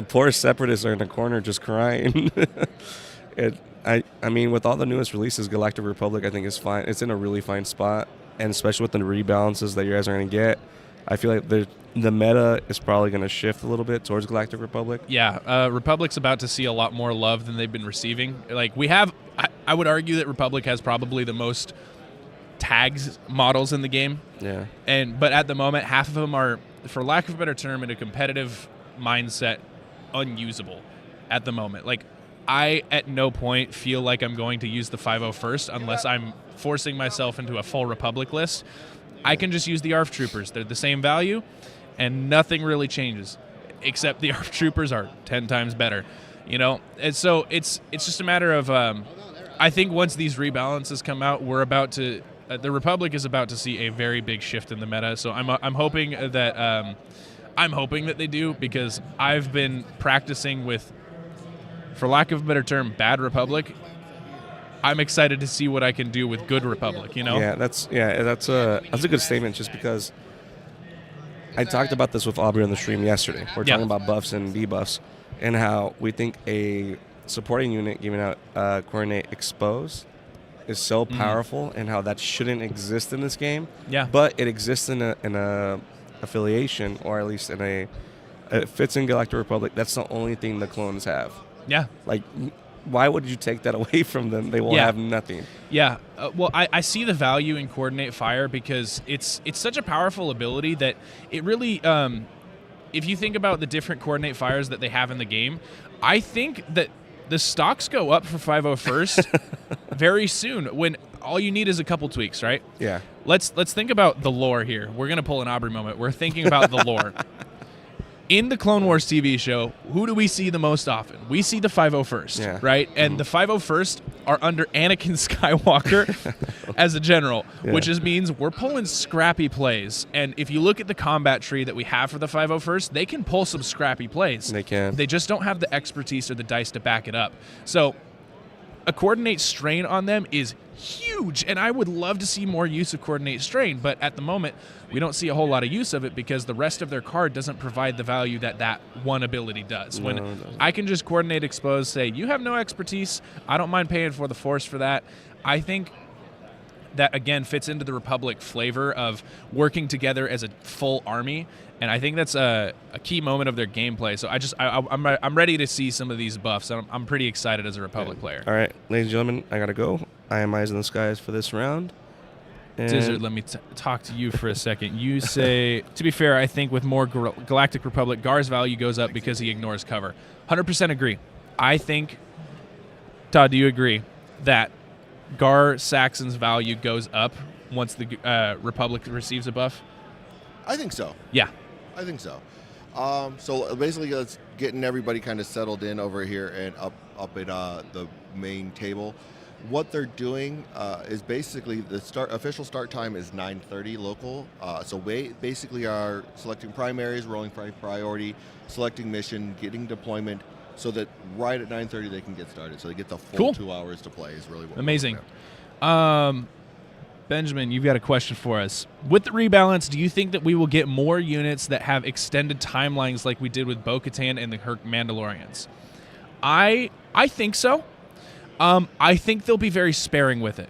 Poor separatists are in the corner just crying. I mean, with all the newest releases, Galactic Republic, I think, is fine. It's in a really fine spot, and especially with the rebalances that you guys are going to get, I feel like the meta is probably going to shift a little bit towards Galactic Republic. Yeah, Republic's about to see a lot more love than they've been receiving. Like, we have, I would argue that Republic has probably the most tags models in the game. Yeah. But at the moment, half of them are, for lack of a better term, in a competitive mindset, unusable at the moment. Like, I at no point feel like I'm going to use the 5.0 first unless I'm forcing myself into a full Republic list. I can just use the ARF Troopers. They're the same value, and nothing really changes, except the ARF Troopers are 10 times better. And so it's just a matter of I think once these rebalances come out, we're about to the Republic is about to see a very big shift in the meta. So I'm hoping that they do, because I've been practicing with, for lack of a better term, bad Republic. I'm excited to see what I can do with good Republic. Yeah, that's a good statement. Just because I talked about this with Aubrey on the stream yesterday. We're talking about buffs and debuffs, and how we think a supporting unit giving out coordinate expose is so powerful, and how that shouldn't exist in this game. Yeah. But it exists in a affiliation, or at least it fits in Galactic Republic. That's the only thing the clones have. Yeah. Like, why would you take that away from them? They will have nothing. Yeah. Well, I see the value in Coordinate Fire, because it's such a powerful ability that it really, if you think about the different Coordinate Fires that they have in the game, I think that the stocks go up for 5.0 first very soon, when all you need is a couple tweaks, right? Yeah. Let's think about the lore here. We're going to pull an Aubrey moment. We're thinking about the lore. In the Clone Wars TV show, who do we see the most often? We see the 5.0 first, right? And the 5.0 first are under Anakin Skywalker as a general, which means we're pulling scrappy plays. And if you look at the combat tree that we have for the 5.0 first, they can pull some scrappy plays. They can. They just don't have the expertise or the dice to back it up. So a coordinate strain on them is huge, and I would love to see more use of coordinate strain, but at the moment we don't see a whole lot of use of it, because the rest of their card doesn't provide the value that one ability does. No, when it doesn't. I can just coordinate expose, say you have no expertise, I don't mind paying for the force for that. I think that again fits into the Republic flavor of working together as a full army, and I think that's a key moment of their gameplay. So I'm ready to see some of these buffs. I'm pretty excited as a Republic player. All right, ladies and gentlemen, I gotta go. I am Eyes in the Skies for this round. And Dizzard, let me talk to you for a second. You say, to be fair, I think with more Galactic Republic, Gar's value goes up because he ignores cover. 100% agree. I think, Todd, do you agree that Gar Saxon's value goes up once the Republic receives a buff? I think so. Yeah. I think so. So basically, it's getting everybody kind of settled in over here and up at the main table. What they're doing is basically the official start time is 9:30 local. So we basically are selecting primaries, rolling priority, selecting mission, getting deployment, so that right at 9:30 they can get started. So they get the full 2 hours to play. Is really what amazing. We're looking Benjamin, you've got a question for us. With the rebalance, do you think that we will get more units that have extended timelines like we did with Bo-Katan and the Mandalorians? I think so. I think they'll be very sparing with it.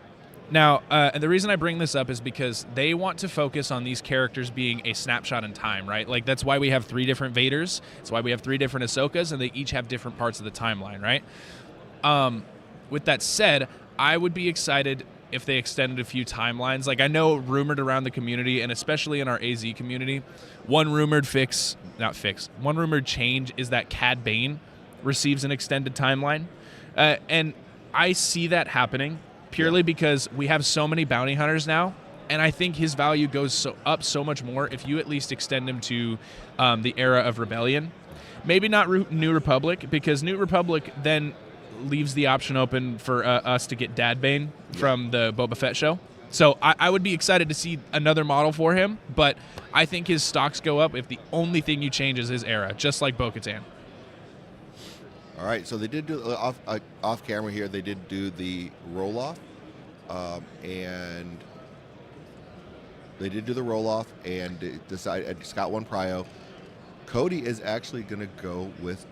Now, and the reason I bring this up is because they want to focus on these characters being a snapshot in time, right? Like, that's why we have 3 different Vaders. That's why we have 3 different Ahsokas, and they each have different parts of the timeline, right? With that said, I would be excited if they extended a few timelines. Like, I know rumored around the community, and especially in our AZ community, one rumored change is that Cad Bane receives an extended timeline. And I see that happening purely because we have so many bounty hunters now, and I think his value goes up so much more if you at least extend him to the era of Rebellion. Maybe not New Republic, because New Republic then leaves the option open for us to get Dad Bane from the Boba Fett show. So I would be excited to see another model for him, but I think his stocks go up if the only thing you change is his era, just like Bo-Katan. All right, so they did do off camera here. They did do the roll off, and it's got one prio. Cody is actually going to go with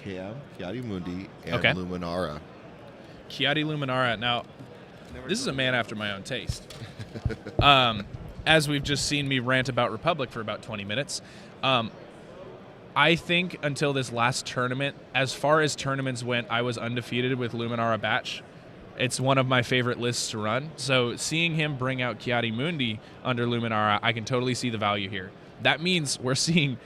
Kiadi Mundi and Luminara. Kiadi Luminara. Now, this is a man after my own taste. As we've just seen me rant about Republic for about 20 minutes. I think until this last tournament, as far as tournaments went, I was undefeated with Luminara Batch. It's one of my favorite lists to run. So seeing him bring out Kiadi Mundi under Luminara, I can totally see the value here. That means we're seeing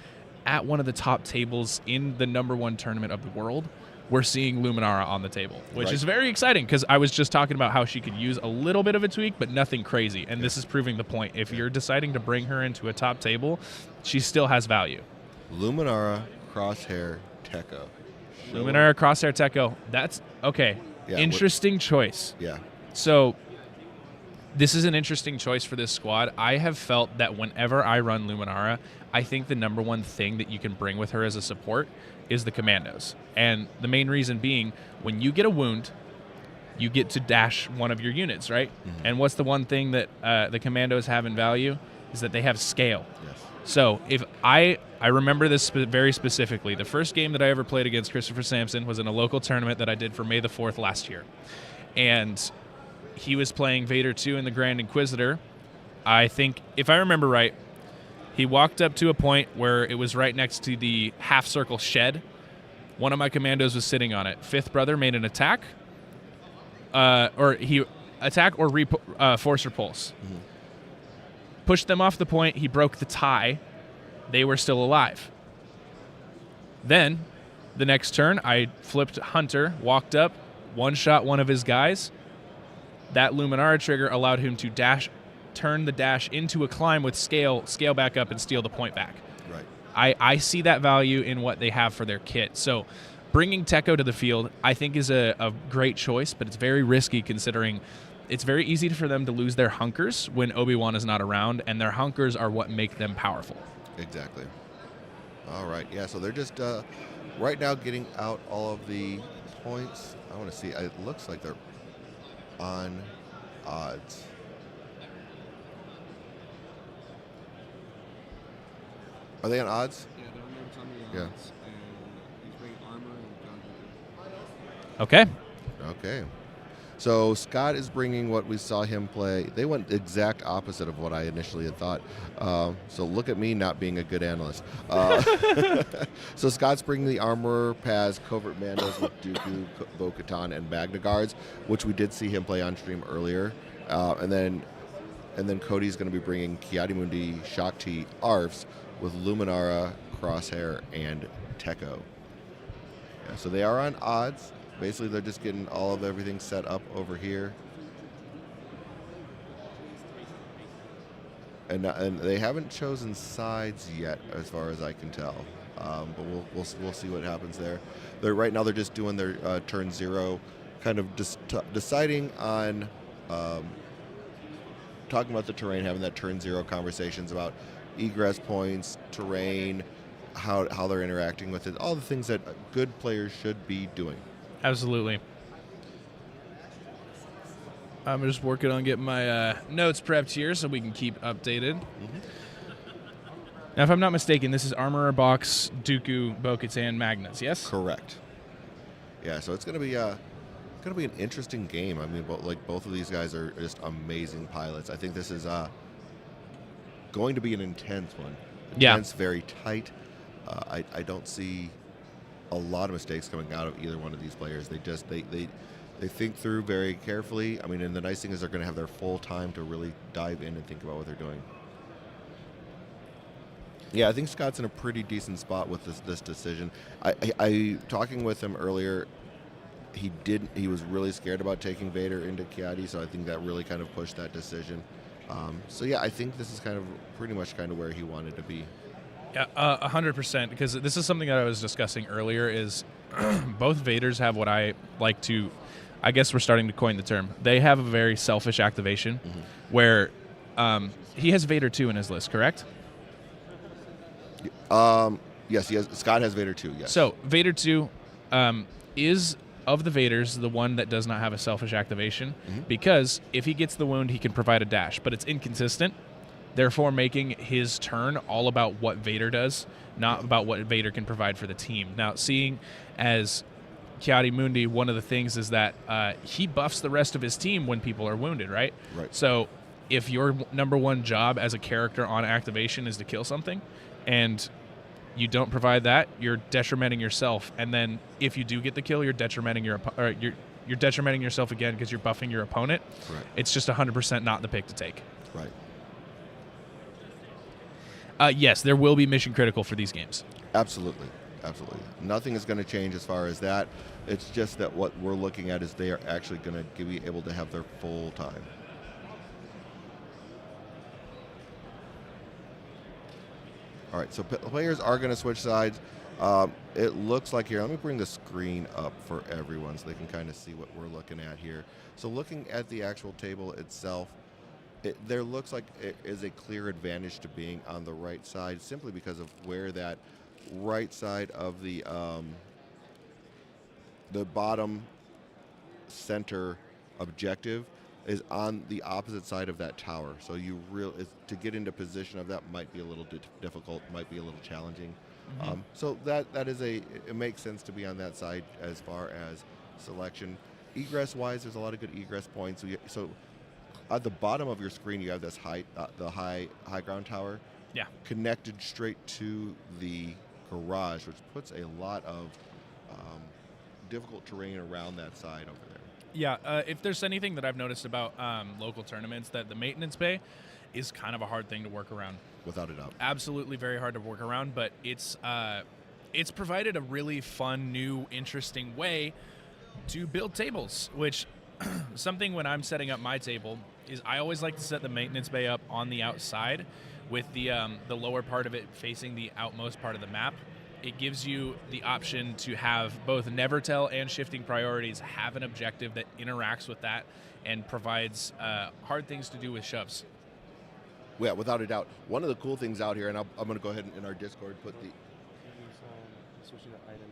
at one of the top tables in the #1 tournament of the world, we're seeing Luminara on the table, which Right. is very exciting because I was just talking about how she could use a little bit of a tweak, but nothing crazy. And this is proving the point. If you're deciding to bring her into a top table, she still has value. Luminara, Crosshair, Tekko. Luminara, Crosshair, Tekko. That's okay. Yeah, Interesting choice. Yeah. So this is an interesting choice for this squad. I have felt that whenever I run Luminara, I think the number one thing that you can bring with her as a support is the commandos. And the main reason being, when you get a wound, you get to dash one of your units, right? Mm-hmm. And what's the one thing that the commandos have in value is that they have scale. Yes. So if I remember this very specifically. The first game that I ever played against Christopher Sampson was in a local tournament that I did for May the 4th last year. And he was playing Vader 2 in the Grand Inquisitor. I think, if I remember right, he walked up to a point where it was right next to the half-circle shed. One of my commandos was sitting on it. Fifth brother made an attack, or he attack or force repulse. Mm-hmm. Pushed them off the point. He broke the tie. They were still alive. Then, the next turn, I flipped Hunter, walked up, one-shot one of his guys. That Luminara trigger allowed him to turn the dash into a climb with scale back up, and steal the point back. Right. I see that value in what they have for their kit. So bringing Tekko to the field, I think, is a great choice, but it's very risky considering it's very easy for them to lose their hunkers when Obi-Wan is not around, and their hunkers are what make them powerful. Exactly. All right. Yeah, so they're just right now getting out all of the points. I want to see. It looks like they're on odds. Are they on odds? Yeah, they're on there telling me Yeah. odds, and he's bringing armor and Okay. Okay. So Scott is bringing what we saw him play. They went the exact opposite of what I initially had thought. So look at me not being a good analyst. So Scott's bringing the Armorer, Paz, Covert Mandos with Dooku, Bo-Katan, and Magna Guards, which we did see him play on stream earlier. And then Cody's going to be bringing Kiadi-Mundi, Shakti, Arfs with Luminara, Crosshair, and Tekko. Yeah, so they are on odds. Basically, they're just getting all of everything set up over here. And they haven't chosen sides yet, as far as I can tell. But we'll see what happens there. Right now they're just doing their turn 0, kind of deciding on talking about the terrain, having that turn 0 conversations about egress points, terrain, how they're interacting with it, all the things that good players should be doing. Absolutely. I'm just working on getting my notes prepped here so we can keep updated. Mm-hmm. Now, if I'm not mistaken, this is Armorer Box, Dooku, Bo-Katan, Magnus, yes? Correct. Yeah, so it's going to be an interesting game. I mean, both of these guys are just amazing pilots. I think this is going to be an intense one. Intense, very tight. I don't see a lot of mistakes coming out of either one of these players. They think through very carefully. I mean, and the nice thing is they're going to have their full time to really dive in and think about what they're doing. Yeah, I think Scott's in a pretty decent spot with this decision. I talking with him earlier, he was really scared about taking Vader into Kiadi, so I think that really kind of pushed that decision. So yeah, I think this is pretty much where he wanted to be. Yeah, 100%, because this is something that I was discussing earlier is both Vaders have what I like to, I guess we're starting to coin the term. They have a very selfish activation where he has Vader 2 in his list, correct? Yes, Scott has Vader 2, yes. So Vader 2 is, of the Vaders, the one that does not have a selfish activation because if he gets the wound, he can provide a dash, but it's inconsistent. Therefore, making his turn all about what Vader does, not about what Vader can provide for the team. Now, seeing as Kiadi-Mundi, one of the things is that he buffs the rest of his team when people are wounded, right? Right. So if your number one job as a character on activation is to kill something, and you don't provide that, you're detrimenting yourself. And then if you do get the kill, you're detrimenting you're detrimenting yourself again because you're buffing your opponent. Right. It's just 100% not the pick to take. Right. Yes, there will be mission critical for these games. Absolutely. Absolutely. Nothing is going to change as far as that. It's just that what we're looking at is they are actually going to be able to have their full time. All right, so players are going to switch sides. It looks like here, let me bring the screen up for everyone so they can kind of see what we're looking at here. So looking at the actual table itself, there looks like it is a clear advantage to being on the right side simply because of where that right side of the bottom center objective is on the opposite side of that tower. So to get into position of that might be a little difficult, might be a little challenging. So it makes sense to be on that side as far as selection. Egress wise, there's a lot of good egress points. So at the bottom of your screen, you have this the high ground tower. Yeah. Connected straight to the garage, which puts a lot of difficult terrain around that side over there. Yeah, if there's anything that I've noticed about local tournaments, that the maintenance bay is kind of a hard thing to work around. Without a doubt. Absolutely very hard to work around, but it's provided a really fun, new, interesting way to build tables, which something when I'm setting up my table is I always like to set the maintenance bay up on the outside with the lower part of it facing the outmost part of the map. It gives you the option to have both never tell and shifting priorities have an objective that interacts with that and provides hard things to do with shoves. Yeah, without a doubt. One of the cool things out here, and I'm going to go ahead and in our Discord put the... Switching to item.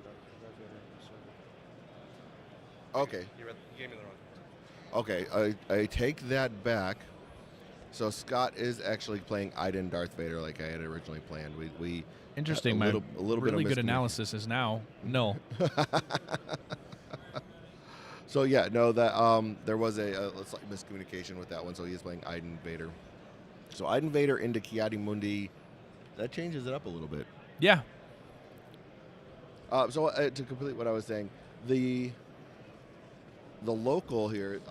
Okay. You gave me the wrong. Okay, I take that back. So Scott is actually playing Iden Darth Vader like I had originally planned. We Interesting. a little really bit of good analysis is now null. So yeah, no, that there was a slight miscommunication with that one. So he is playing Iden Vader. So Iden Vader into Kiadi Mundi, that changes it up a little bit. Yeah. So to complete what I was saying, the local here,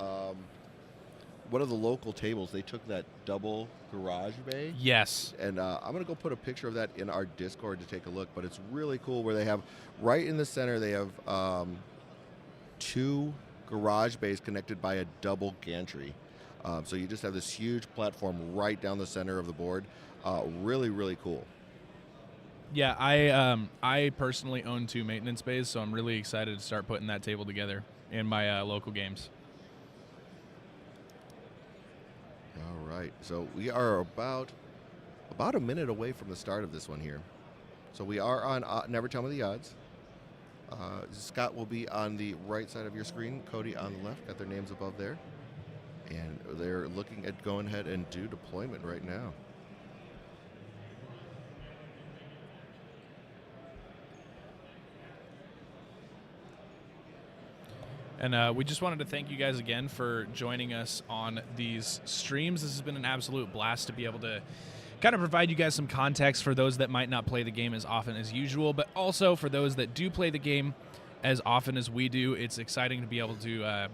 one of the local tables, they took that double garage bay. Yes. And I'm going to go put a picture of that in our Discord to take a look. But it's really cool where they have, right in the center, they have 2 garage bays connected by a double gantry. So you just have this huge platform right down the center of the board. Really, really cool. Yeah, I personally own 2 maintenance bays, so I'm really excited to start putting that table together in my local games. All right, so we are about a minute away from the start of this one here. So we are on Never Tell Me the Odds. Scott will be on the right side of your screen, Cody on the left, got their names above there. And they're looking at going ahead and do deployment right now. And we just wanted to thank you guys again for joining us on these streams. This has been an absolute blast to be able to kind of provide you guys some context for those that might not play the game as often as usual, but also for those that do play the game as often as we do. It's exciting to be able to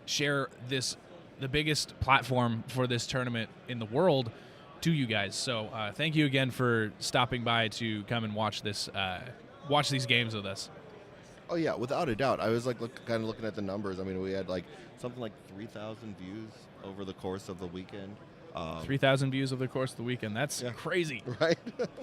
share the biggest platform for this tournament in the world to you guys. So thank you again for stopping by to come and watch these games with us. Oh yeah, without a doubt. I was like kind of looking at the numbers. I mean, we had like something like 3,000 views over the course of the weekend. 3,000 views over the course of the weekend. That's crazy. Right?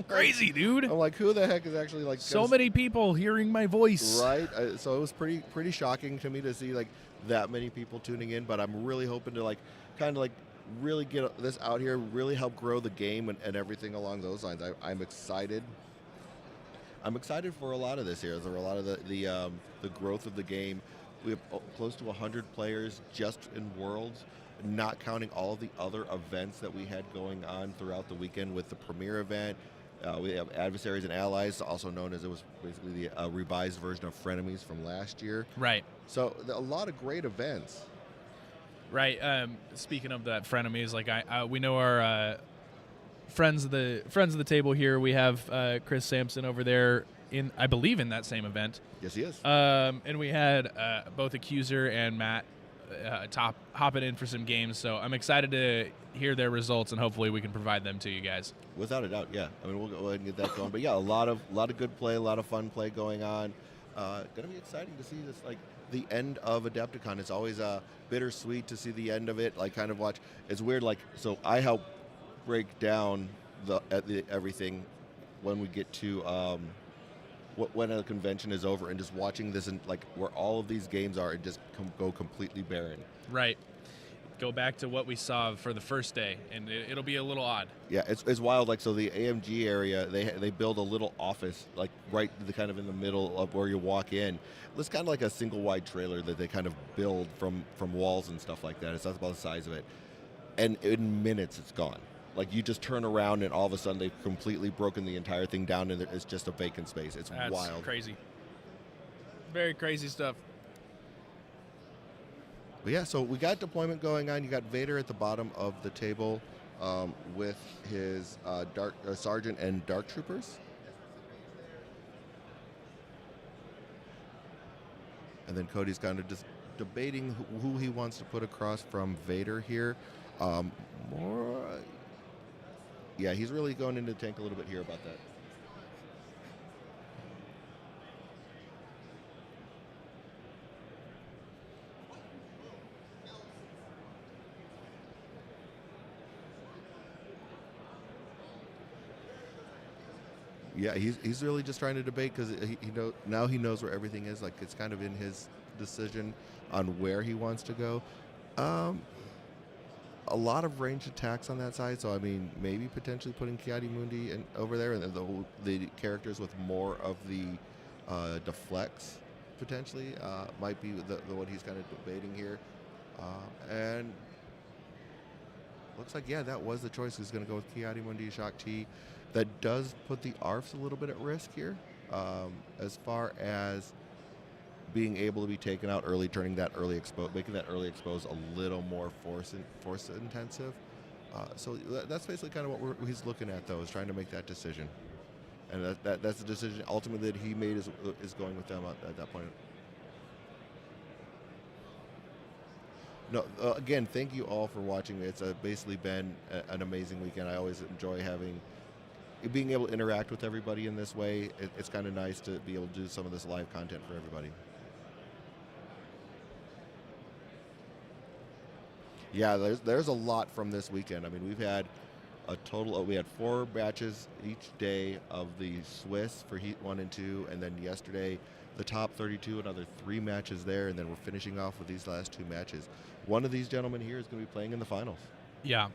Crazy, dude. I'm like, who the heck is actually like so many people hearing my voice? Right? So it was pretty shocking to me to see like that many people tuning in, but I'm really hoping to like kind of like really get this out here, really help grow the game and everything along those lines. I'm excited. I'm excited for a lot of this here. There are a lot of the growth of the game. We have close to 100 players just in Worlds, not counting all of the other events that we had going on throughout the weekend with the premiere event. We have Adversaries and Allies, also known as, it was basically the revised version of Frenemies from last year. Right. So a lot of great events. Right. Speaking of that Frenemies, like we know our friends of the table here. We have Chris Sampson over there I believe in that same event. Yes, he is. And we had both Accuser and Matt hopping in for some games. So I'm excited to hear their results, and hopefully we can provide them to you guys. Without a doubt, yeah. I mean, we'll go ahead and get that going. But yeah, a lot of good play, a lot of fun play going on. Going to be exciting to see this, like the end of Adepticon. It's always bittersweet to see the end of it. Like, kind of watch. It's weird. Like, so I help break down everything when we get to when a convention is over, and just watching this and like where all of these games are and just go completely barren. Right. Go back to what we saw for the first day, and it'll be a little odd. Yeah, it's wild. Like, so the AMG area, they build a little office like right kind of in the middle of where you walk in. It's kind of like a single wide trailer that they kind of build from walls and stuff like that. That's about the size of it, and in minutes it's gone. Like, you just turn around and all of a sudden they've completely broken the entire thing down, and it's just a vacant space. It's That's wild. Crazy. Very crazy stuff. But yeah, so we got deployment going on. You got Vader at the bottom of the table with his sergeant and dark troopers. And then Cody's kind of just debating who he wants to put across from Vader here. Yeah, he's really going into the tank a little bit here about that. Yeah, he's really just trying to debate because he knows where everything is. Like, it's kind of in his decision on where he wants to go. A lot of ranged attacks on that side, so I mean, maybe potentially putting Kiadi Mundi over there, and then the characters with more of the deflects potentially might be the one he's kind of debating here. And looks like, yeah, that was the choice. He's going to go with Kiadi Mundi, Shak Ti. That does put the ARFs a little bit at risk here, as far as being able to be taken out early, making that early expose a little more force intensive. So that's basically kind of what he's looking at, though, is trying to make that decision. And that's the decision ultimately that he made is going with them at that point. No, again, thank you all for watching. It's basically been an amazing weekend. I always enjoy being able to interact with everybody in this way. It's kind of nice to be able to do some of this live content for everybody. Yeah, there's a lot from this weekend. I mean, we've had we had 4 matches each day of the Swiss for Heat 1 and 2, and then yesterday the top 32, another 3 matches there, and then we're finishing off with these last 2 matches. One of these gentlemen here is going to be playing in the finals. Yeah.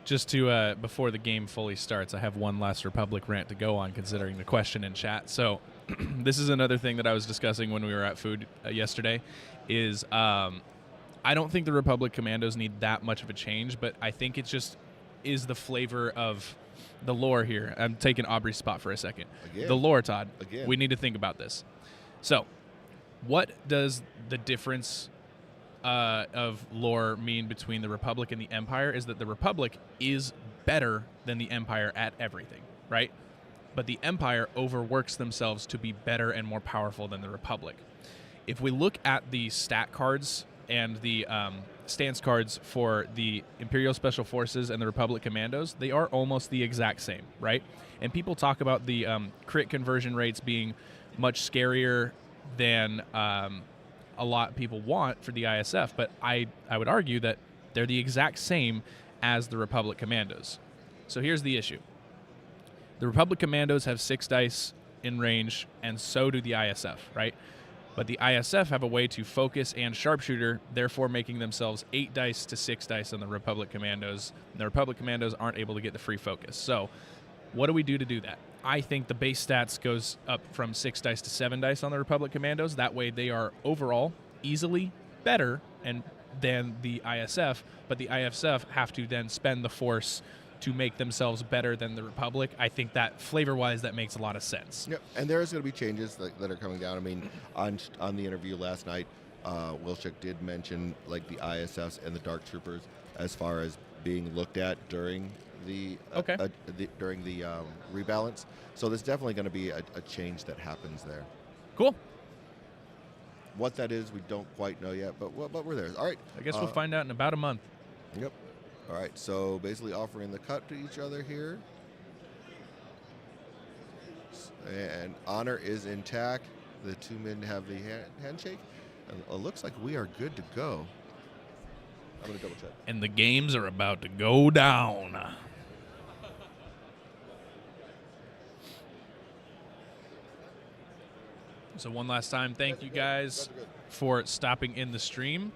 Just to, before the game fully starts, I have one last Republic rant to go on, considering the question in chat. So this is another thing that I was discussing when we were at food yesterday, is I don't think the Republic Commandos need that much of a change, but I think it just is the flavor of the lore here. I'm taking Aubrey's spot for a second. Again. The lore, Todd. Again. We need to think about this. So, what does the difference of lore mean between the Republic and the Empire is that the Republic is better than the Empire at everything, right? But the Empire overworks themselves to be better and more powerful than the Republic. If we look at the stat cards and the stance cards for the Imperial Special Forces and the Republic Commandos, they are almost the exact same, right? And people talk about the crit conversion rates being much scarier than a lot of people want for the ISF, but I would argue that they're the exact same as the Republic Commandos. So here's the issue. The Republic Commandos have 6 dice in range, and so do the ISF, right? But the ISF have a way to focus and sharpshooter, therefore making themselves 8 dice to 6 dice on the Republic Commandos. And the Republic Commandos aren't able to get the free focus. So what do we do to do that? I think the base stats goes up from 6 dice to 7 dice on the Republic Commandos. That way they are overall easily better than the ISF, but the ISF have to then spend the force to make themselves better than the Republic. I think that flavor-wise, that makes a lot of sense. Yep, and there's going to be changes that are coming down. I mean, on the interview last night, Wilczek did mention like the ISFs and the Dark Troopers as far as being looked at during the rebalance. So there's definitely going to be a change that happens there. Cool. What that is, we don't quite know yet, but we're there. All right. I guess we'll find out in about a month. Yep. All right. So basically offering the cut to each other here. And honor is intact. The two men have the handshake. And it looks like we are good to go. I'm going to double check. And the games are about to go down. So one last time, thank you guys for stopping in the stream.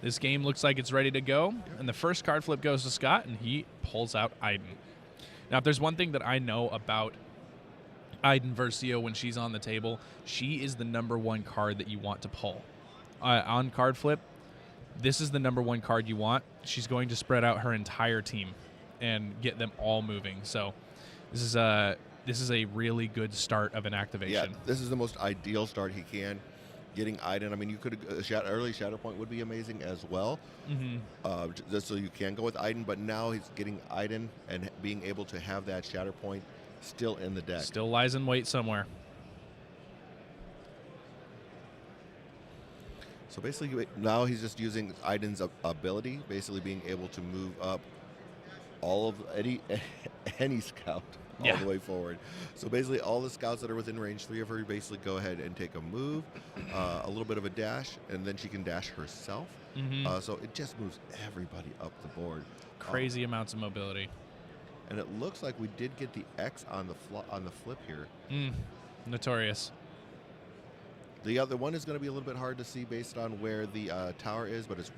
This game looks like it's ready to go. And the first card flip goes to Scott, and he pulls out Aiden. Now, if there's one thing that I know about Aiden Versio when she's on the table, she is the number one card that you want to pull. On card flip, this is the number one card you want. She's going to spread out her entire team and get them all moving. So this is a really good start of an activation. Yeah, this is the most ideal start he can. Getting Aiden, I mean, you could early Shatterpoint would be amazing as well, just so you can go with Aiden. But now he's getting Aiden and being able to have that Shatterpoint still in the deck. Still lies in wait somewhere. So basically, now he's just using Aiden's ability, basically being able to move up all of any scout all the way forward. So basically, all the scouts that are within range 3 of her basically go ahead and take a move, a little bit of a dash, and then she can dash herself. So it just moves everybody up the board. Crazy amounts of mobility. And it looks like we did get the X on the flip here. Notorious. The other one is going to be a little bit hard to see based on where the tower is, but it's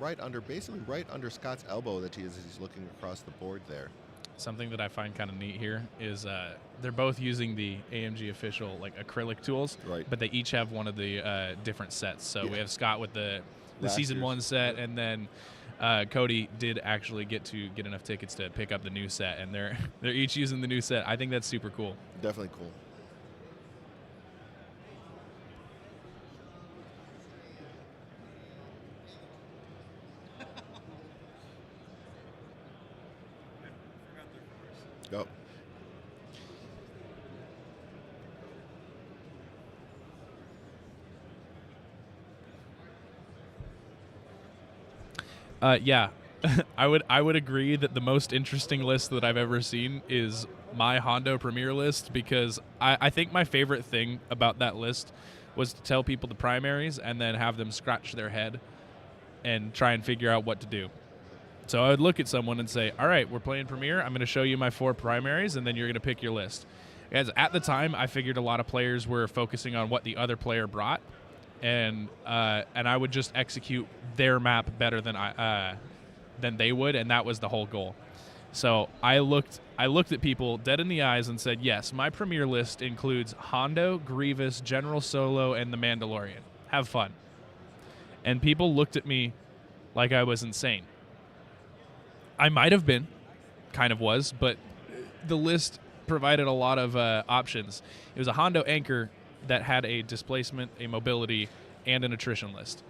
basically right under Scott's elbow that he's looking across the board there. Something that I find kind of neat here is they're both using the AMG official like acrylic tools, right? But they each have one of the different sets. So we have Scott with the Last season year's 1 set, and then Cody did actually get enough tickets to pick up the new set, and they're each using the new set. I think that's super cool. Definitely cool. Go. Yeah, I would agree that the most interesting list that I've ever seen is my Hondo Premier list, because I think my favorite thing about that list was to tell people the primaries and then have them scratch their head and try and figure out what to do. So I would look at someone and say, all right, we're playing Premier. I'm going to show you my 4 primaries, and then you're going to pick your list. As at the time, I figured a lot of players were focusing on what the other player brought, and I would just execute their map better than they would, and that was the whole goal. So I looked at people dead in the eyes and said, yes, my Premier list includes Hondo, Grievous, General Solo, and the Mandalorian. Have fun. And people looked at me like I was insane. I might have been, kind of was, but the list provided a lot of options. It was a Hondo anchor that had a displacement, a mobility, and an attrition list.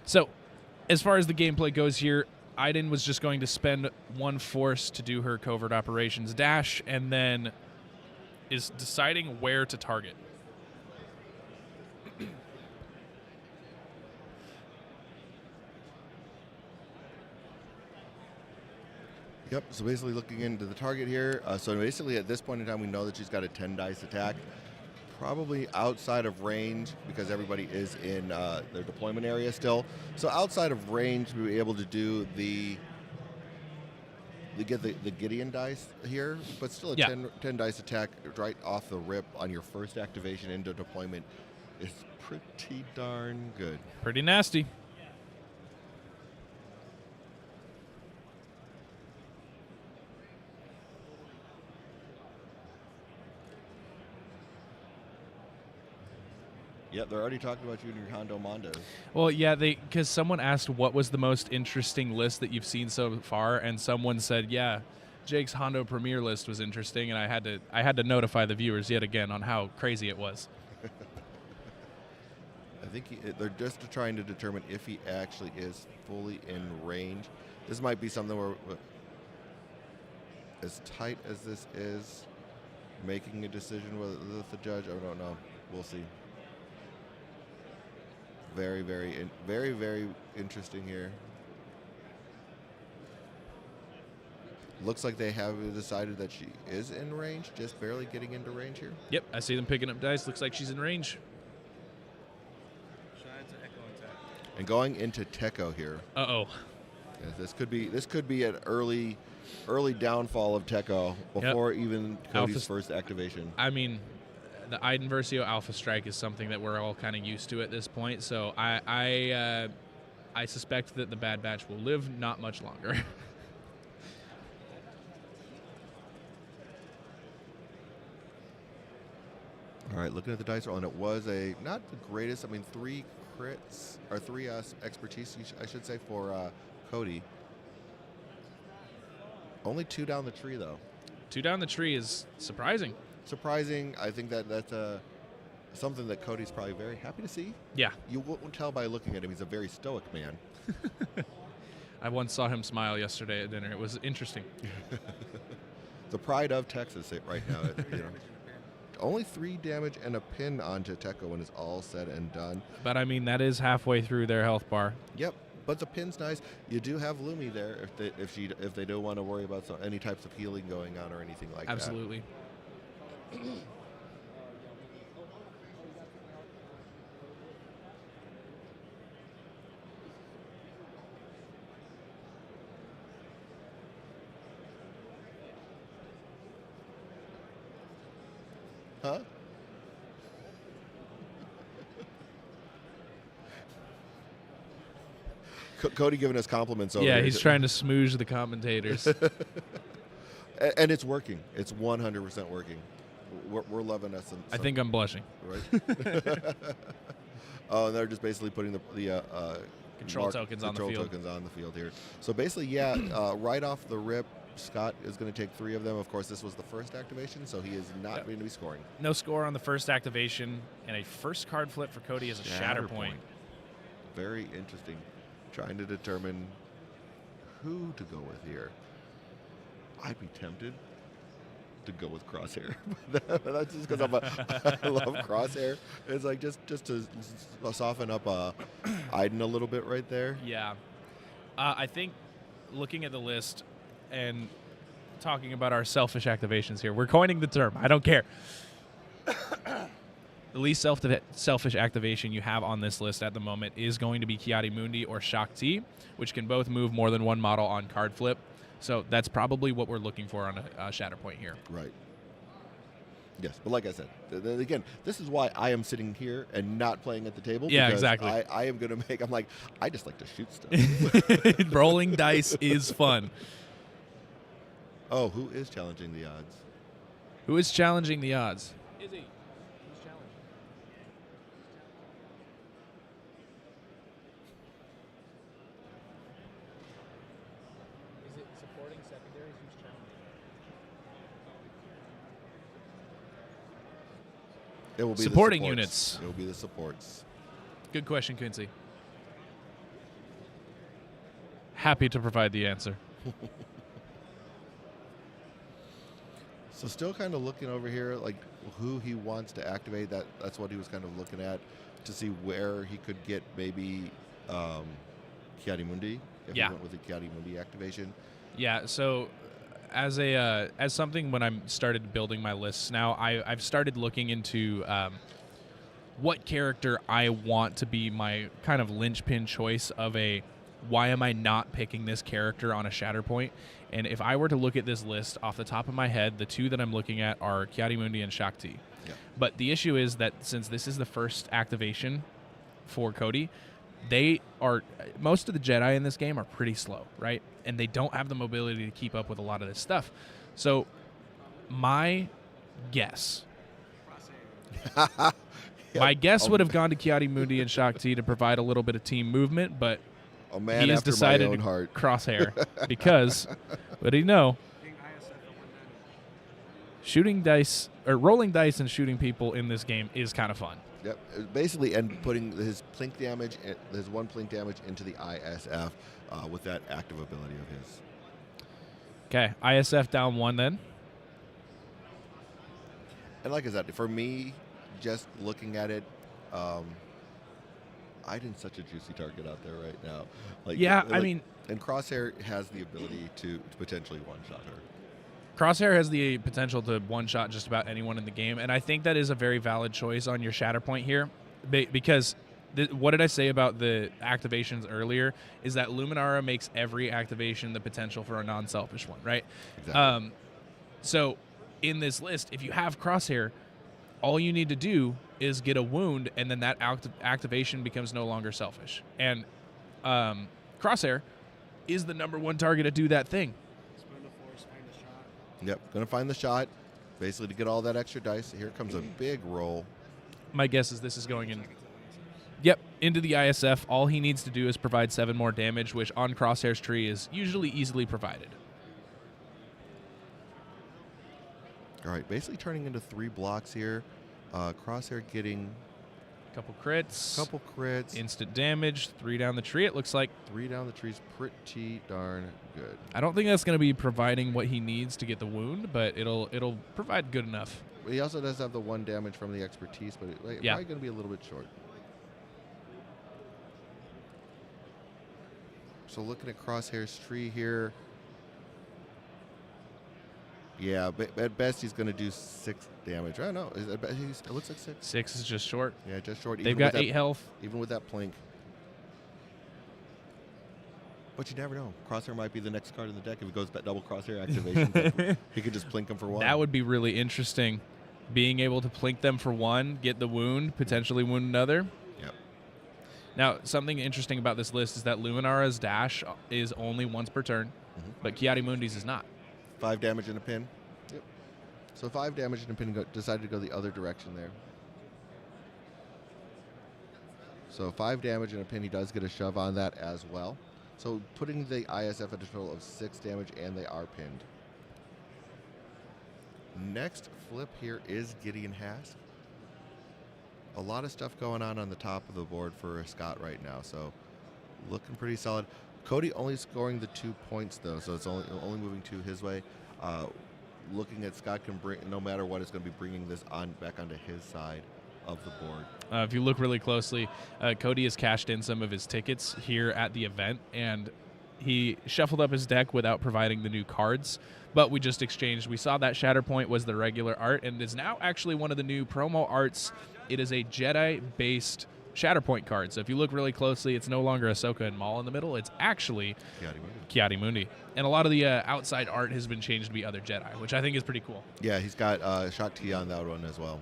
So, as far as the gameplay goes here, Aiden was just going to spend 1 force to do her covert operations dash, and then is deciding where to target. Yep, so basically looking into the target here. So basically at this point in time, we know that she's got a 10 dice attack. Probably outside of range, because everybody is in their deployment area still. So outside of range, we'll be able to do the Gideon dice here, but still a 10 dice attack right off the rip on your first activation into deployment is pretty darn good. Pretty nasty. Yep, they're already talking about you and your Hondo Mondos. Well, yeah, because someone asked what was the most interesting list that you've seen so far, and someone said, yeah, Jake's Hondo Premier list was interesting, and I had to notify the viewers yet again on how crazy it was. I think they're just trying to determine if he actually is fully in range. This might be something where, as tight as this is, making a decision with the judge. I don't know. We'll see. Very, very interesting here. Looks like they have decided that she is in range, just barely getting into range here. Yep, I see them picking up dice. Looks like she's in range. And going into Techo here. Uh-oh. Yeah, this could be an early downfall of Techo before even Cody's first activation. I mean, the Iden Versio Alpha Strike is something that we're all kind of used to at this point, so I suspect that the Bad Batch will live not much longer. All right, looking at the dice roll, and it was not the greatest. I mean, 3 crits or 3 expertise, I should say, for Cody. Only 2 down the tree, though. 2 down the tree is surprising. Surprising. I think that's something that Cody's probably very happy to see. Yeah. You won't tell by looking at him. He's a very stoic man. I once saw him smile yesterday at dinner. It was interesting. The pride of Texas right now. Only 3 damage and a pin onto Techo when it's all said and done. But, I mean, that is halfway through their health bar. Yep. But the pin's nice. You do have Lumi there if they don't want to worry about any types of healing going on or anything like Absolutely. that. Huh? Cody giving us compliments over Yeah, here. he's trying to smooge the commentators. And it's working. It's 100% working. We're loving us. I think I'm blushing. Right. Oh, and they're just basically putting the Control tokens on the field. Tokens on the field here. So basically, yeah, right off the rip, Scott is going to take 3 of them. Of course, this was the first activation, so he is not going to be scoring. No score on the first activation, and a first card flip for Cody as a Shatterpoint. Very interesting. Trying to determine who to go with here. I'd be tempted to go with Crosshair. That's just because I love Crosshair. It's like just to soften up Iden a little bit right there. Yeah. I think looking at the list and talking about our selfish activations here, we're coining the term. I don't care. The least selfish activation you have on this list at the moment is going to be Kiadi Mundi or Shakti, which can both move more than one model on card flip. So that's probably what we're looking for on a Shatterpoint here. Right. Yes, but like I said, again, this is why I am sitting here and not playing at the table. Yeah, because exactly. I am going to make, I'm like, I just like to shoot stuff. Rolling dice is fun. Oh, who is challenging the odds? Who is challenging the odds? Izzy. Who's challenging? Is it supporting secondaries? Who's challenging? It will be Supporting the supports. units. It will be the supports. Good question, Quincy. Happy to provide the answer. So still kind of looking over here, like who he wants to activate. That's what he was kind of looking at to see where he could get maybe Kiadi Mundi if he went with the Kiadi Mundi activation. Yeah. So as something when I started building my lists now, I've started looking into what character I want to be my kind of linchpin choice of a why am I not picking this character on a Shatterpoint? And if I were to look at this list off the top of my head, the 2 that I'm looking at are Kiadi Mundi and Shakti. Yeah. But the issue is that since this is the first activation for Cody, most of the Jedi in this game are pretty slow, right? And they don't have the mobility to keep up with a lot of this stuff. So my guess my guess would have gone to Kiadi Mundi and Shakti to provide a little bit of team movement, but A man he has after decided my own to heart. Crosshair because, what do you know? Shooting dice or rolling dice and shooting people in this game is kind of fun. Yep. Basically, and putting his plink damage, his 1 plink damage into the ISF with that active ability of his. Okay, ISF down 1 then. And like I said, for me, just looking at it, Iden's such a juicy target out there right now. Yeah, I mean, and Crosshair has the ability to potentially one-shot her. Crosshair has the potential to one-shot just about anyone in the game, and I think that is a very valid choice on your Shatterpoint here, because what did I say about the activations earlier? Is that Luminara makes every activation the potential for a non-selfish one, right? Exactly. So in this list, if you have Crosshair, all you need to do is get a wound, and then that activation becomes no longer selfish. And Crosshair is the number one target to do that thing. Spend the force, find a shot. Yep, going to find the shot, basically to get all that extra dice. Here comes a big roll. My guess is this is going in. Yep, into the ISF. All he needs to do is provide 7 more damage, which on Crosshair's tree is usually easily provided. All right, basically turning into 3 blocks here. Crosshair getting Couple crits. couple crits. Instant damage. 3 down the tree, it looks like. 3 down the tree's pretty darn good. I don't think that's going to be providing what he needs to get the wound, but it'll provide good enough. He also does have the 1 damage from the expertise, but it's Yeah. probably going to be a little bit short. So looking at Crosshair's tree here. Yeah, at best he's going to do 6 damage. I don't know. It looks like 6. 6 is just short. Yeah, just short. They've even got with 8 health. Even with that plink. But you never know. Crosshair might be the next card in the deck if he goes double Crosshair activation. He could just plink him for 1. That would be really interesting. Being able to plink them for 1, get the wound, potentially wound another. Yep. Now, something interesting about this list is that Luminara's dash is only once per turn, but Kiadimundi's is not. 5 damage and a pin. Yep. So 5 damage and a pin decided to go the other direction there. So 5 damage and a pin. He does get a shove on that as well. So putting the ISF at a total of 6 damage, and they are pinned. Next flip here is Gideon Hask. A lot of stuff going on the top of the board for Scott right now. So looking pretty solid. Cody only scoring the 2 points though, so it's only moving 2 his way. Looking at Scott can bring, no matter what, is going to be bringing this on back onto his side of the board. If you look really closely, Cody has cashed in some of his tickets here at the event, and he shuffled up his deck without providing the new cards, but we just exchanged. We saw that Shatterpoint was the regular art, and is now actually one of the new promo arts. It is a Jedi-based Shatterpoint card. So if you look really closely, it's no longer Ahsoka and Maul in the middle. It's actually Kiadimundi. And a lot of the outside art has been changed to be other Jedi, which I think is pretty cool. Yeah, he's got Shakti on that one as well.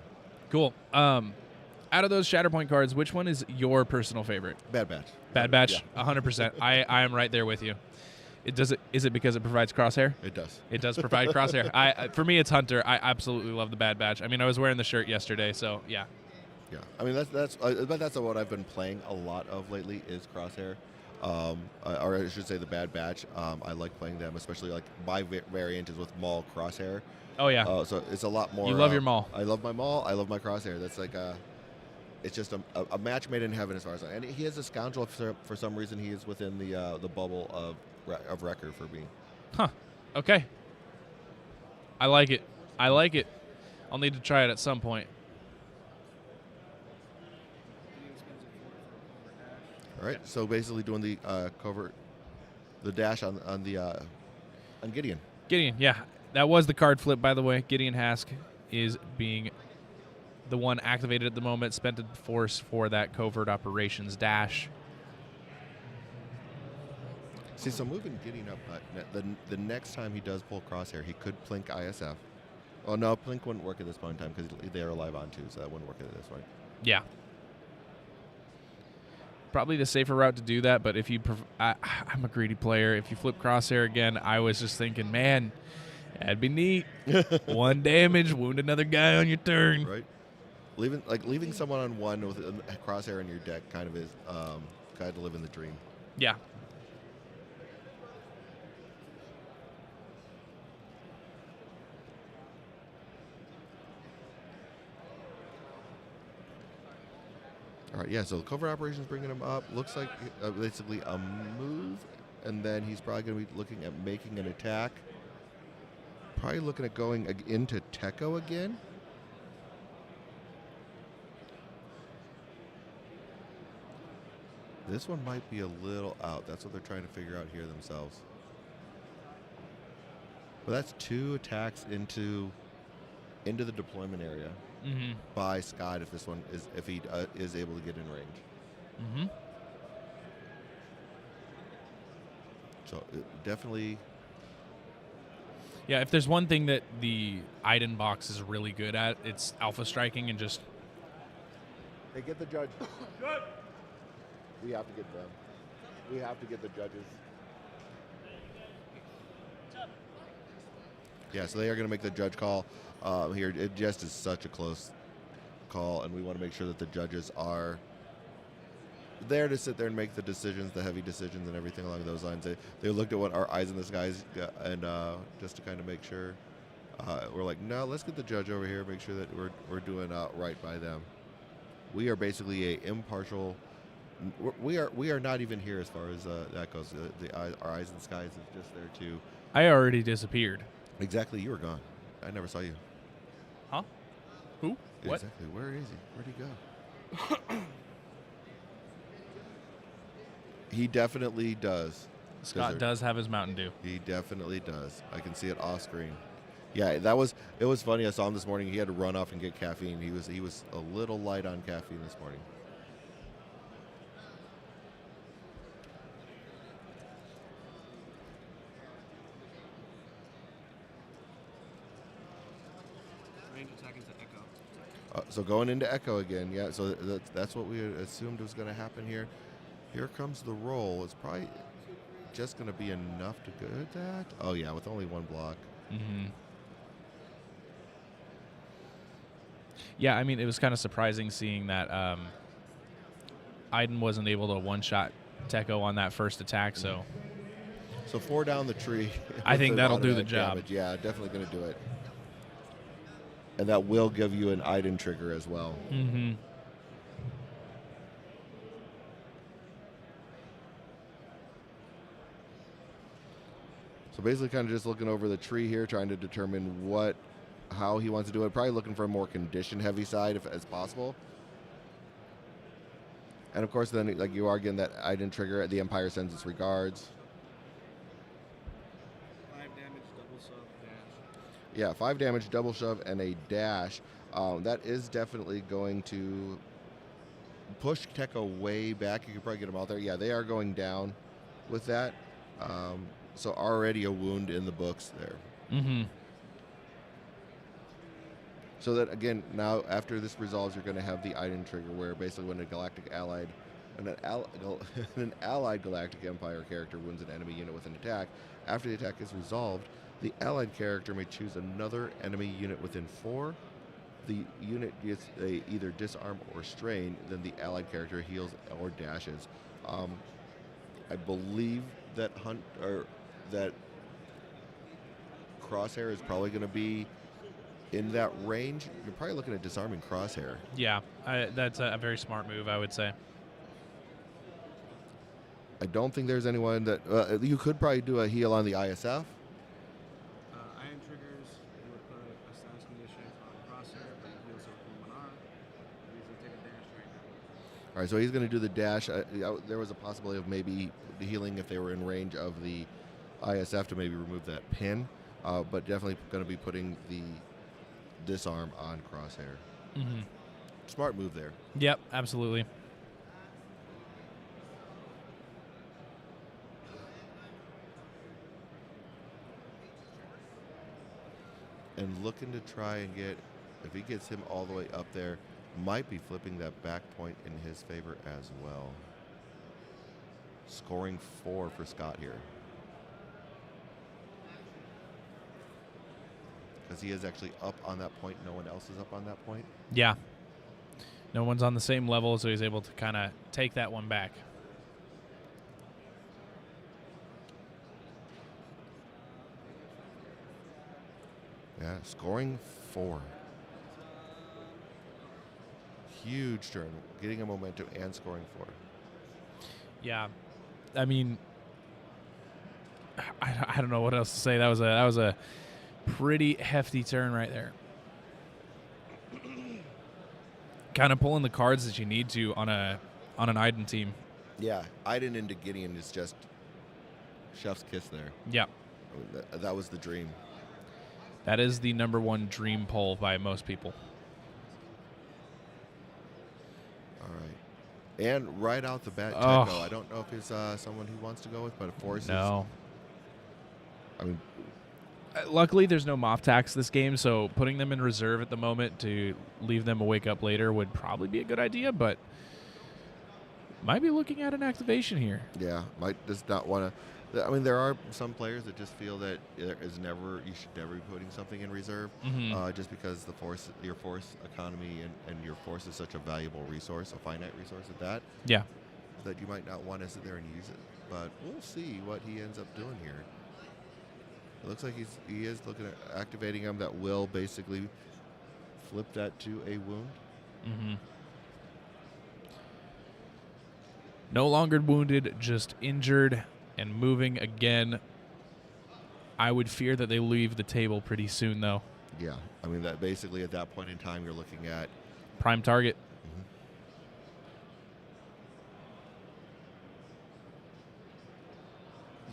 Cool. Out of those Shatterpoint cards, which one is your personal favorite? Bad Batch. Bad Batch, Yeah. 100%. I am right there with you. Is it because it provides crosshair? It does. It does provide crosshair. For me, it's Hunter. I absolutely love the Bad Batch. I mean, I was wearing the shirt yesterday, so yeah. Yeah, I mean that's what I've been playing a lot of lately is Crosshair, or I should say the Bad Batch. I like playing them, especially like my variant is with Maul Crosshair. Oh yeah. So it's a lot more. You love your Maul. I love my Maul. I love my Crosshair. That's like it's just a match made in heaven as far as and he is a scoundrel for some reason. He is within the bubble of record for me. Huh. Okay. I like it. I'll need to try it at some point. All right, so basically doing the covert, the dash on Gideon. Gideon, yeah. That was the card flip, by the way. Gideon Hask is being the one activated at the moment, spent a force for that covert operations dash. See, so moving Gideon up, the next time he does pull Crosshair, he could plink ISF. Oh, no, plink wouldn't work at this point in time because they are alive on 2, so that wouldn't work at this point. Yeah. Probably the safer route to do that, but if you, I'm a greedy player. If you flip Crosshair again, I was just thinking, man, that'd be neat. 1 damage, wound another guy on your turn. Right. Leaving someone on 1 with a Crosshair in your deck kind of is kind of living the dream. Yeah. All right, yeah, so the covert operations bringing him up. Looks like basically a move, and then he's probably going to be looking at making an attack. Probably looking at going into Techo again. This one might be a little out. That's what they're trying to figure out here themselves. But that's 2 attacks into the deployment area by Scott if this one is he is able to get in range. So definitely. Yeah, if there's one thing that the Iden box is really good at, it's alpha striking and just. Hey, get the judge. Good. We have to get them. We have to get the judges. Yeah, so they are going to make the judge call here. It just is such a close call, and we want to make sure that the judges are there to sit there and make the decisions, the heavy decisions, and everything along those lines. They looked at what our eyes in the skies got, and just to kind of make sure, we're like, no, let's get the judge over here, make sure that we're doing right by them. We are basically a impartial. We are not even here as far as that goes. Our eyes in the skies is just there too. I already disappeared. Exactly, you were gone. I never saw you. Huh? Who? What? Exactly. Where is he? Where'd he go? He definitely does. Scott does have his Mountain Dew. He definitely does. I can see it off screen. Yeah, it was funny. I saw him this morning. He had to run off and get caffeine. He was a little light on caffeine this morning. Range attacking to Echo. So going into Echo again, yeah. So that's what we had assumed was going to happen here. Here comes the roll. It's probably just going to be enough to get that. Oh yeah, with only 1 block. Yeah, I mean, it was kind of surprising seeing that Iden wasn't able to one-shot Teko on that first attack, so... So 4 down the tree. I think that'll do the automatic job. damage. Yeah, definitely going to do it. And that will give you an Iden trigger as well. So basically kind of just looking over the tree here, trying to determine how he wants to do it. Probably looking for a more condition-heavy side as possible. And of course, then like you are getting that Iden trigger. The Empire sends its regards. 5 damage, double shove, dash. Yeah, 5 damage, double shove, and a dash. That is definitely going to push Teko way back. You could probably get him out there. Yeah, they are going down with that. So already a wound in the books there. So that, again, now after this resolves, you're going to have the Iden trigger where basically when a galactic allied, an allied galactic empire character wounds an enemy unit with an attack, after the attack is resolved, the allied character may choose another enemy unit within 4. The unit gets either disarm or strain, then the allied character heals or dashes. I believe that that Crosshair is probably going to be in that range. You're probably looking at disarming Crosshair. Yeah, that's a very smart move, I would say. I don't think there's anyone that you could probably do a heal on the ISF. Iron triggers, you would put a status condition on Crosshair, but he heals over 1R. He's going to take a dash right now. All right, so he's going to do the dash. There was a possibility of maybe healing if they were in range of the ISF to maybe remove that pin, but definitely going to be putting the disarm on Crosshair. Smart move there. Yep, absolutely. And looking to try and get, if he gets him all the way up there, might be flipping that back point in his favor as well. Scoring 4 for Scott here. Because he is actually up on that point. No one else is up on that point. Yeah. No one's on the same level, so he's able to kind of take that one back. Yeah, scoring 4. Huge turn. Getting a momentum and scoring 4. Yeah. I mean, I don't know what else to say. That was a pretty hefty turn right there. Kind of pulling the cards that you need to on an Iden team. Yeah, Iden into Gideon is just chef's kiss there. Yeah. I mean, that was the dream. That is the number one dream poll by most people. All right. And right out the bat, Oh. Teco. I don't know if he's someone he wants to go with, but Force No. I mean, Luckily, there's no Moff tax this game, so putting them in reserve at the moment to leave them a wake up later would probably be a good idea, but might be looking at an activation here. yeah, might just not want to. I mean, there are some players that just feel that you should never be putting something in reserve, just because your force economy and your force is such a valuable resource, a finite resource at that, Yeah. that you might not want to sit there and use it. But we'll see what he ends up doing here. It looks like he is looking at activating him. That will basically flip that to a wound. Mm-hmm. No longer wounded, just injured and moving again. I would fear that they leave the table pretty soon, though. Yeah, I mean that basically at that point in time you're looking at Prime target.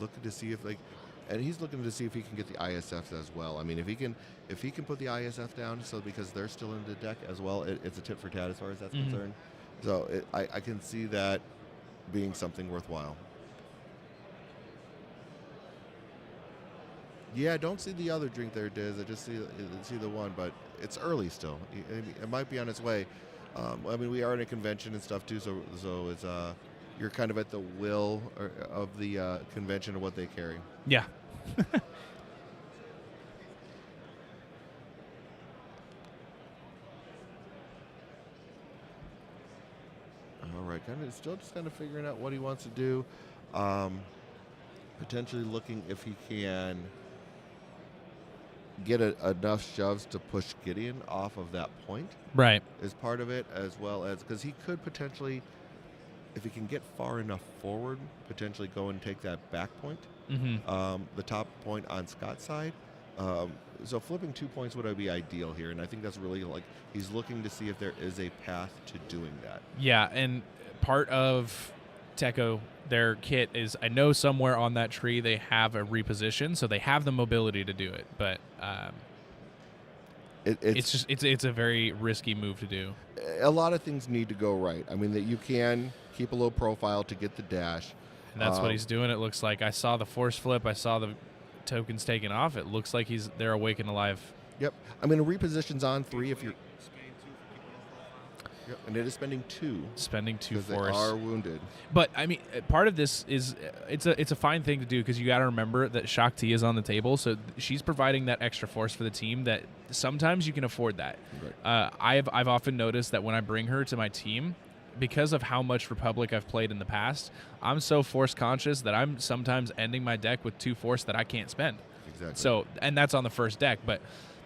looking to see if and he's looking to see if he can get the ISFs as well. I mean, if he can put the ISF down, so because they're still in the deck as well, it's a tit for tat as far as that's concerned. So I can see that being something worthwhile. Yeah, I don't see the other drink there, Diz. I just see the one, but it's early still. It might be on its way. I mean, we are in a convention and stuff too, so it's you're kind of at the will of the convention of what they carry. Yeah. All right, still just kind of figuring out what he wants to do. Potentially looking if he can get enough shoves to push Gideon off of that point. Right. Is part of it, as well as because he could potentially, if he can get far enough forward, potentially go and take that back point, the top point on Scott's side. So flipping 2 points would be ideal here, and I think that's really he's looking to see if there is a path to doing that. Yeah, and part of Teco, their kit is, I know somewhere on that tree they have a reposition, so they have the mobility to do it, but it's a very risky move to do. A lot of things need to go right. I mean, that you can keep a low profile to get the dash. And that's what he's doing, it llooks like. I saw the force flip. I saw the tokens taken off. It looks like they're awake and alive. Yep. I mean, a reposition's on 3 if you're... Yep, and it is spending 2. Spending 2 because force. They are wounded. But, I mean, part of this is... It's a fine thing to do because you got to remember that Shakti is on the table, so she's providing that extra force for the team that sometimes you can afford that. Right. I've often noticed that when I bring her to my team, because of how much Republic I've played in the past, I'm so force conscious that I'm sometimes ending my deck with 2 force that I can't spend. Exactly. So, and that's on the first deck, but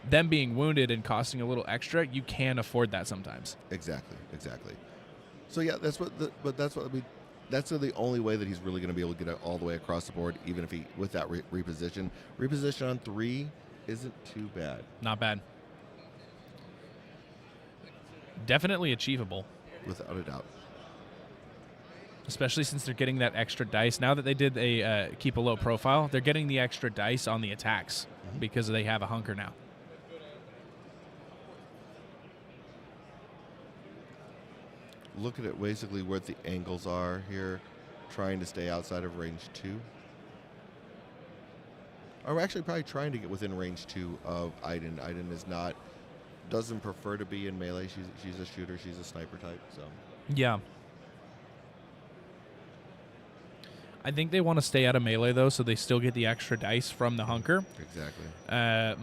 them being wounded and costing a little extra, you can afford that sometimes. Exactly. So yeah, that's the only way that he's really going to be able to get it all the way across the board, even if he with that reposition. Reposition on 3 isn't too bad. Not bad. Definitely achievable. Without a doubt. Especially since they're getting that extra dice. Now that they did a keep a low profile, they're getting the extra dice on the attacks because they have a hunker now. Look at it basically where the angles are here, trying to stay outside of range 2. Or actually probably trying to get within range 2 of Iden. Iden doesn't prefer to be in melee. She's a shooter. She's a sniper type. So Yeah. I think they want to stay out of melee, though, so they still get the extra dice from the hunker. Exactly.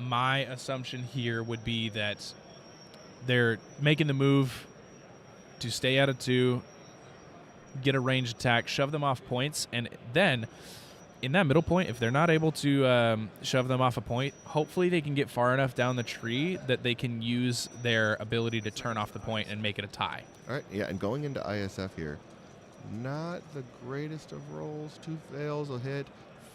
My assumption here would be that they're making the move to stay out of 2, get a ranged attack, shove them off points, and then in that middle point, if they're not able to shove them off a point, hopefully they can get far enough down the tree that they can use their ability to turn off the point and make it a tie. All right. Yeah, and going into ISF here, not the greatest of rolls. 2 fails, a hit,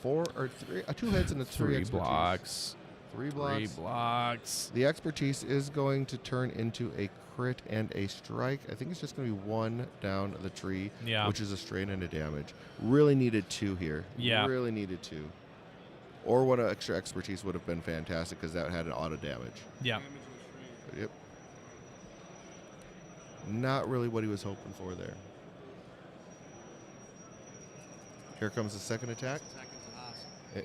4 or 3, 2 hits and a 3 expertise. Blocks. 3 blocks. 3 blocks. The expertise is going to turn into a crit and a strike. I think it's just going to be 1 down the tree, Yeah. which is a strain and a damage. Really needed 2 here. Yeah. Really needed 2. Or one extra expertise would have been fantastic because that had an auto damage. Yeah. Damage and strain. Yep. Not really what he was hoping for there. Here comes the second attack.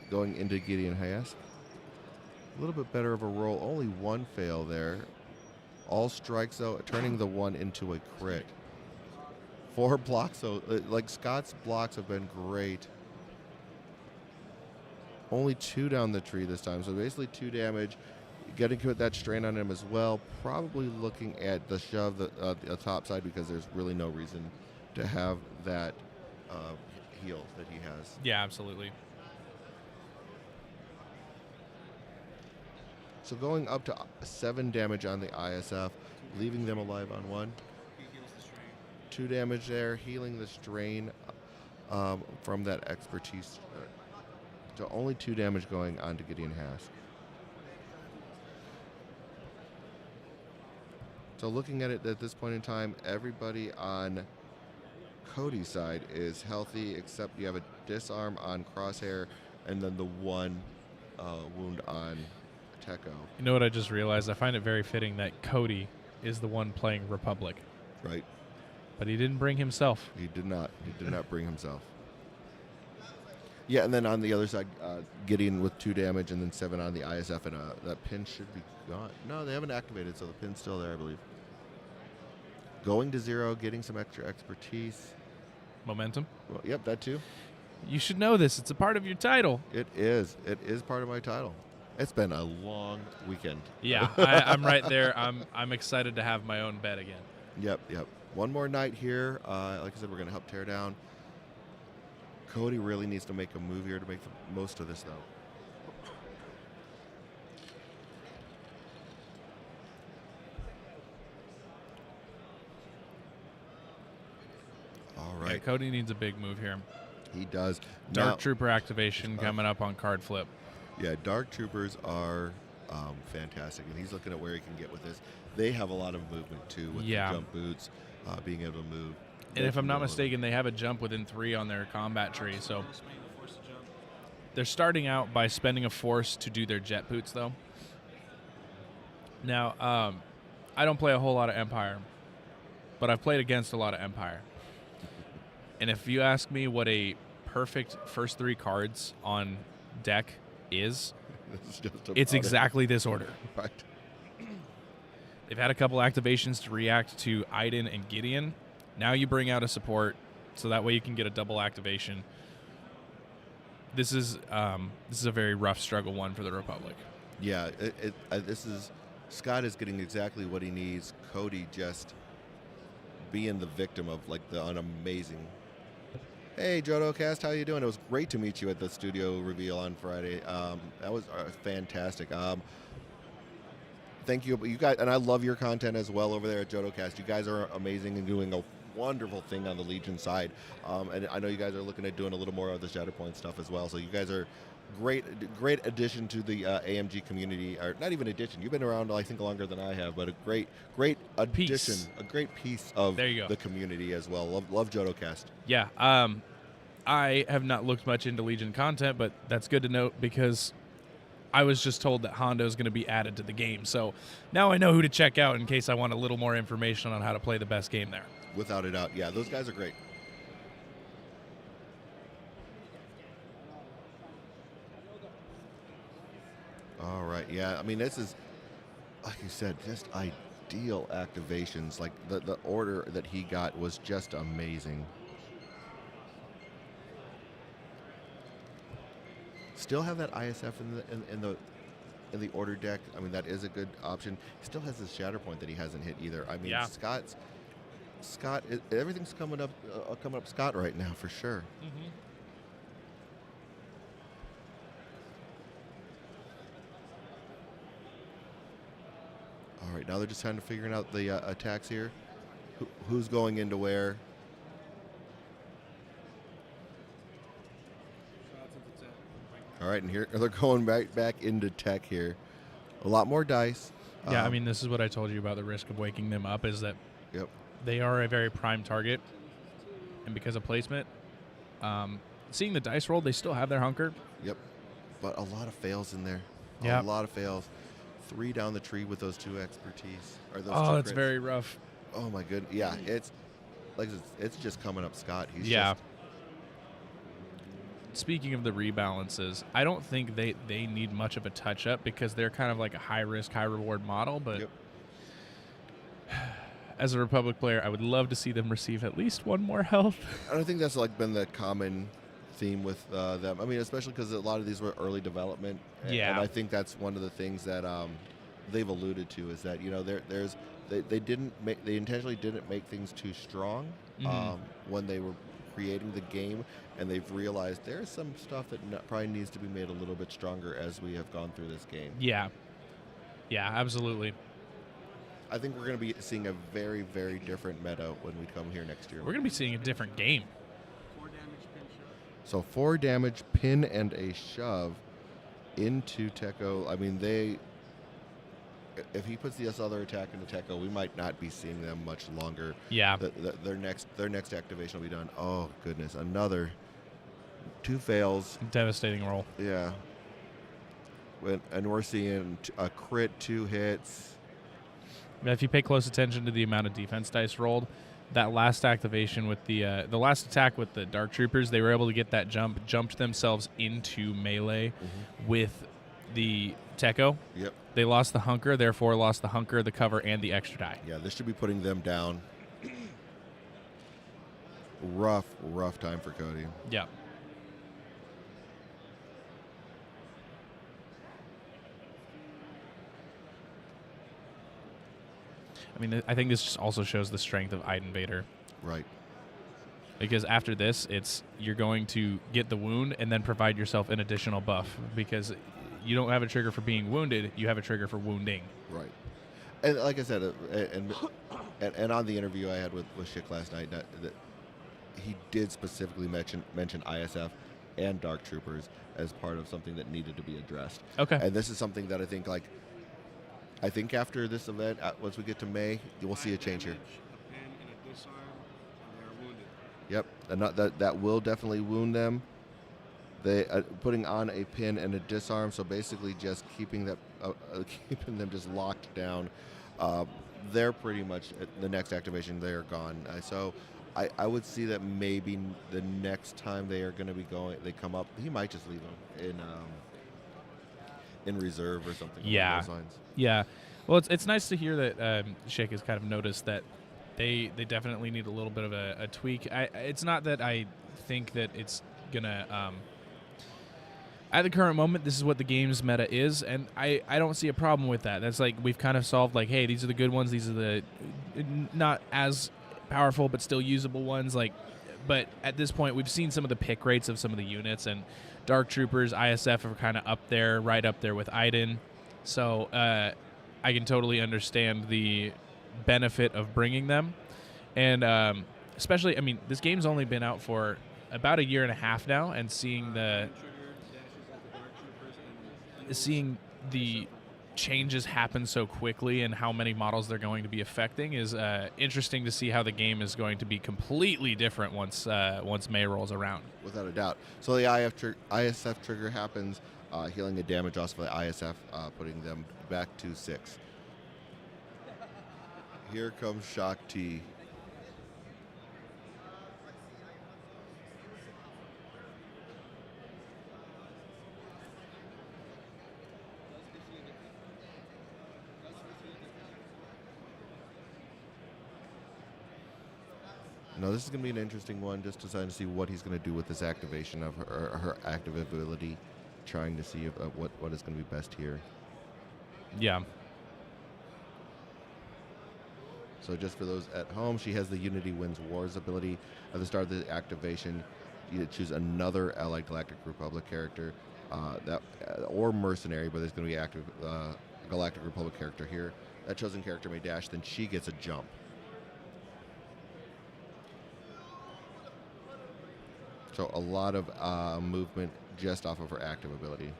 Going into Gideon Hayes. A little bit better of a roll. Only 1 fail there. All strikes, though, turning the 1 into a crit. 4 blocks, though. Like, Scott's blocks have been great. Only 2 down the tree this time. So basically 2 damage. Getting to put that strain on him as well. Probably looking at the shove, the top side, because there's really no reason to have that heal that he has. Yeah, absolutely. So going up to 7 damage on the ISF, leaving them alive on 1. He heals the strain. 2 damage there, healing the strain from that expertise. So only 2 damage going on to Gideon Haas. So looking at it at this point in time, everybody on Cody's side is healthy, except you have a disarm on Crosshair, and then the 1 wound on Techo. You know what I just realized? I find it very fitting that Cody is the one playing Republic, Right? but he didn't bring himself. He did not. He did not bring himself. Yeah, and then on the other side, Gideon with 2 damage, and then 7 on the ISF, and that pin should be gone. No, they haven't activated, so the pin's still there, I believe. Going to 0, getting some extra expertise. Momentum. Well, yep, that too. You should know this. It's a part of your title. It is. It is part of my title. It's been a long weekend. Yeah, I'm right there. I'm excited to have my own bed again. Yep. One more night here. Like I said, we're going to help tear down. Cody really needs to make a move here to make the most of this, though. All Yeah, right. Cody needs a big move here. He does. Dark Now- Trooper activation coming up on card flip. Yeah, Dark Troopers are fantastic, and he's looking at where he can get with this. They have a lot of movement, too, with Yeah. the jump boots, being able to move. And if I'm not mistaken, they have a jump within 3 on their combat tree. So they're starting out by spending a force to do their jet boots, though. Now, I don't play a whole lot of Empire, but I've played against a lot of Empire. And if you ask me what a perfect first 3 cards on deck is, It's just it's about it. exactly this order. Right. They've had a couple activations to react to Iden and Gideon. Now you bring out a support, so that way you can get a double activation. This is a very rough struggle one for the Republic. Yeah, this is Scott is getting exactly what he needs. Cody just being the victim of like the amazing. Hey, JodoCast, how you doing? It was great to meet you at the studio reveal on Friday. That was fantastic. Thank you, you guys, and I love your content as well over there at JodoCast. You guys are amazing and doing a wonderful thing on the Legion side, and I know you guys are looking at doing a little more of the Shatterpoint stuff as well. So you guys are great addition to the AMG community, or not even addition. You've been around, I think, longer than I have, but a great addition, a great piece of There you go. the community as well. Love JodoCast. Yeah, I have not looked much into Legion content, but that's good to note because I was just told that Hondo is going to be added to the game. So now I know who to check out in case I want a little more information on how to play the best game there. Without a doubt. Yeah, those guys are great. All right. Yeah, I mean, this is, like you said, just ideal activations. Like the order that he got was just amazing. Still have that ISF in the order deck. I mean, that is a good option. He still has this Shatterpoint that he hasn't hit either. I mean, Yeah. Scott, everything's coming up Scott right now for sure. Mm-hmm. All right, now they're just kind of figuring out the attacks here. Who's going into where? All right, and here they're going back into tech here. A lot more dice. Yeah, I mean, this is what I told you about the risk of waking them up is that Yep. they are a very prime target, and because of placement, seeing the dice roll, they still have their hunker. Yep. But a lot of fails in there. Yep. A lot of fails. 3 down the tree with those 2 expertise. Or those 2 Oh, that's crits. very rough. Oh my goodness. Yeah, it's like it's just coming up Scott. He's Yeah. just Speaking of the rebalances, I don't think they need much of a touch up because they're kind of like a high risk, high reward model. But Yep. as a Republic player, I would love to see them receive at least 1 more health. I don't think that's like been the common theme with them. I mean, especially because a lot of these were early development. Yeah. And I think that's one of the things that they've alluded to is that they intentionally didn't make things too strong when they were creating the game, and they've realized there's some stuff that probably needs to be made a little bit stronger as we have gone through this game. Yeah, absolutely. I think we're going to be seeing a very, very different meta when we come here next year. We're going to be seeing a different game. 4 damage pin shot. So 4 damage, pin, and a shove into Tekko. I mean, if he puts this other attack into Tekko, we might not be seeing them much longer. Yeah. Their next activation will be done. Oh, goodness. Another 2 fails. Devastating roll. Yeah. And we're seeing a crit, 2 hits. If you pay close attention to the amount of defense dice rolled, that last activation with the last attack with the Dark Troopers, they were able to get that jumped themselves into melee with the Tekko. Yep. They lost the hunker, therefore lost the hunker, the cover, and the extra die. Yeah, this should be putting them down. Rough time for Cody. Yeah. I mean, I think this just also shows the strength of Iden Vader. Right. Because after this, you're going to get the wound and then provide yourself an additional buff. Because you don't have a trigger for being wounded, you have a trigger for wounding. Right. And like I said, and on the interview I had with Schick last night, that he did specifically mention ISF and Dark Troopers as part of something that needed to be addressed. Okay. And this is something that I think after this event, once we get to May, you will see a change here. A pin and a disarm, and they are wounded. Yep, and that will definitely wound them. They putting on a pin and a disarm, so basically just keeping them just locked down. They're pretty much the next activation. They are gone. So I would see that maybe the next time they are going to be they come up. He might just leave them in reserve or something. Yeah. Along those lines. Yeah. Well, it's nice to hear that Schick has kind of noticed that they definitely need a little bit of a tweak. It's not that I think that it's gonna. At the current moment, this is what the game's meta is, and I don't see a problem with that. That's like we've kind of solved like, hey, these are the good ones. These are the not as powerful but still usable ones. Like, but at this point, we've seen some of the pick rates of some of the units, and Dark Troopers, ISF are kind of up there, right up there with Iden. So I can totally understand the benefit of bringing them, and especially, I mean, this game's only been out for about 1.5 years now, and seeing the changes happen so quickly and how many models they're going to be affecting is interesting to see how the game is going to be completely different once May rolls around. Without a doubt. So the ISF trigger happens, healing the damage also for the ISF, putting them back to 6. Here comes Shock T. No, this is going to be an interesting one, just to try to see what he's going to do with this activation of her active ability, trying to see what is going to be best here. Yeah. So just for those at home, she has the Unity Wins Wars ability. At the start of the activation, you choose another Allied Galactic Republic character, or mercenary, but there's going to be active Galactic Republic character here. That chosen character may dash, then she gets a jump. So a lot of movement just off of her active ability.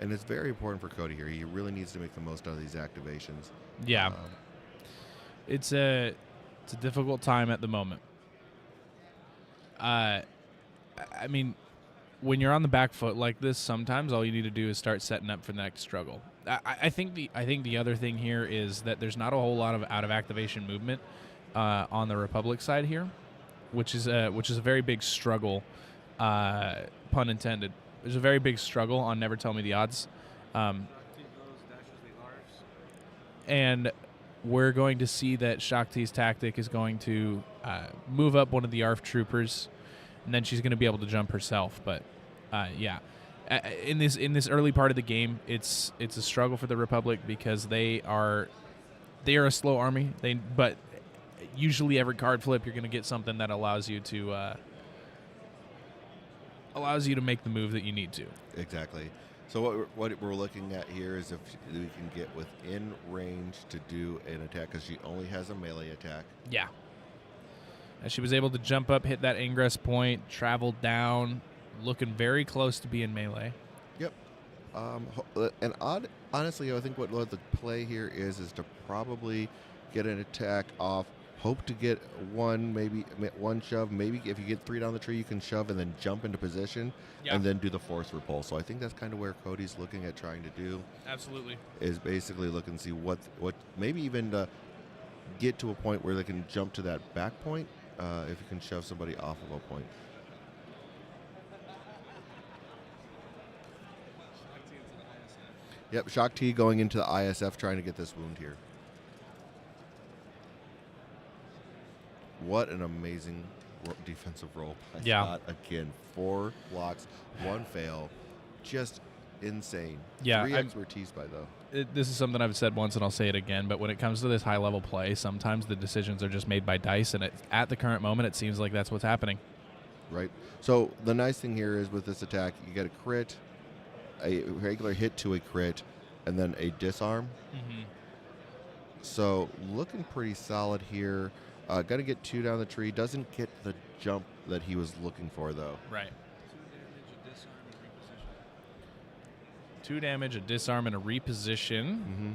And it's very important for Cody here. He really needs to make the most out of these activations. Yeah. Um, It's a difficult time at the moment. I mean, when you're on the back foot like this, sometimes all you need to do is start setting up for the next struggle. I think the other thing here is that there's not a whole lot of out of activation movement on the Republic side here, which is a very big struggle, pun intended. There's a very big struggle on Never Tell Me the Odds, and we're going to see that Shakti's tactic is going to move up one of the ARF troopers, and then she's going to be able to jump herself. But yeah, in this early part of the game, it's a struggle for the Republic because they are a slow army. But usually every card flip, you're going to get something that allows you to make the move that you need to. Exactly. So what we're looking at here is if we can get within range to do an attack, because she only has a melee attack. Yeah. And she was able to jump up, hit that ingress point, travel down, looking very close to being melee. Yep. Honestly, I think what the play here is to probably get an attack off. Hope to get one shove. Maybe if you get 3 down the tree, you can shove and then jump into position and then do the force repulse. So I think that's kind of where Cody's looking at trying to do. Absolutely. Is basically looking to see what maybe even to get to a point where they can jump to that back point if you can shove somebody off of a point. Yep, Shakti going into the ISF trying to get this wound here. What an amazing defensive roll by Scott. Again, 4 blocks, 1 fail. Just insane. Yeah, 3 expertise by though. This is something I've said once and I'll say it again, but when it comes to this high-level play, sometimes the decisions are just made by dice, and at the current moment, it seems like that's what's happening. Right. So the nice thing here is with this attack, you get a crit, a regular hit to a crit, and then a disarm. Mm-hmm. So looking pretty solid here. Got to get 2 down the tree. Doesn't get the jump that he was looking for, though. Right. 2 damage, a disarm, and a reposition. Mm-hmm.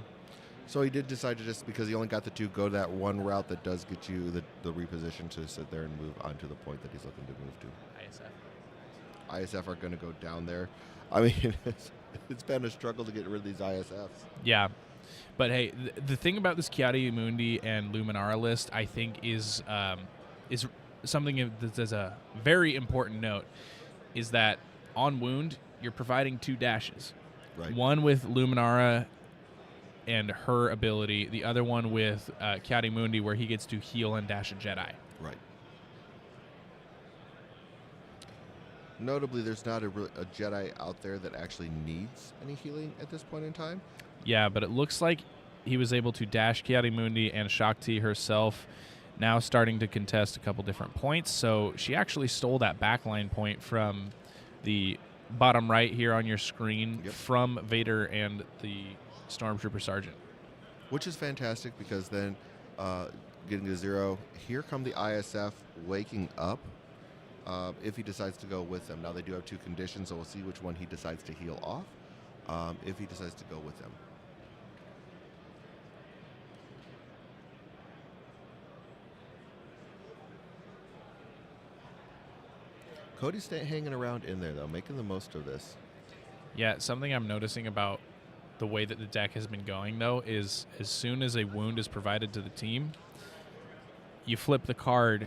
So he did decide to just, because he only got the 2, go that one route that does get you the reposition to sit there and move on to the point that he's looking to move to. ISF are going to go down there. I mean, it's been a struggle to get rid of these ISFs. Yeah. But hey, the thing about this Chiari Mundi and Luminara list, I think, is something that's a very important note, is that on wound, you're providing 2 dashes. Right. One with Luminara and her ability, the other one with Chiari Mundi, where he gets to heal and dash a Jedi. Right. Notably, there's not a Jedi out there that actually needs any healing at this point in time. Yeah, but it looks like he was able to dash Chiari Mundi and Shakti herself, now starting to contest a couple different points. So she actually stole that backline point from the bottom right here on your screen from Vader and the Stormtrooper Sergeant. Which is fantastic because then getting to 0, here come the ISF waking up if he decides to go with them. Now they do have 2 conditions, so we'll see which one he decides to heal off if he decides to go with them. Cody's hanging around in there, though, making the most of this. Yeah, something I'm noticing about the way that the deck has been going, though, is as soon as a wound is provided to the team, you flip the card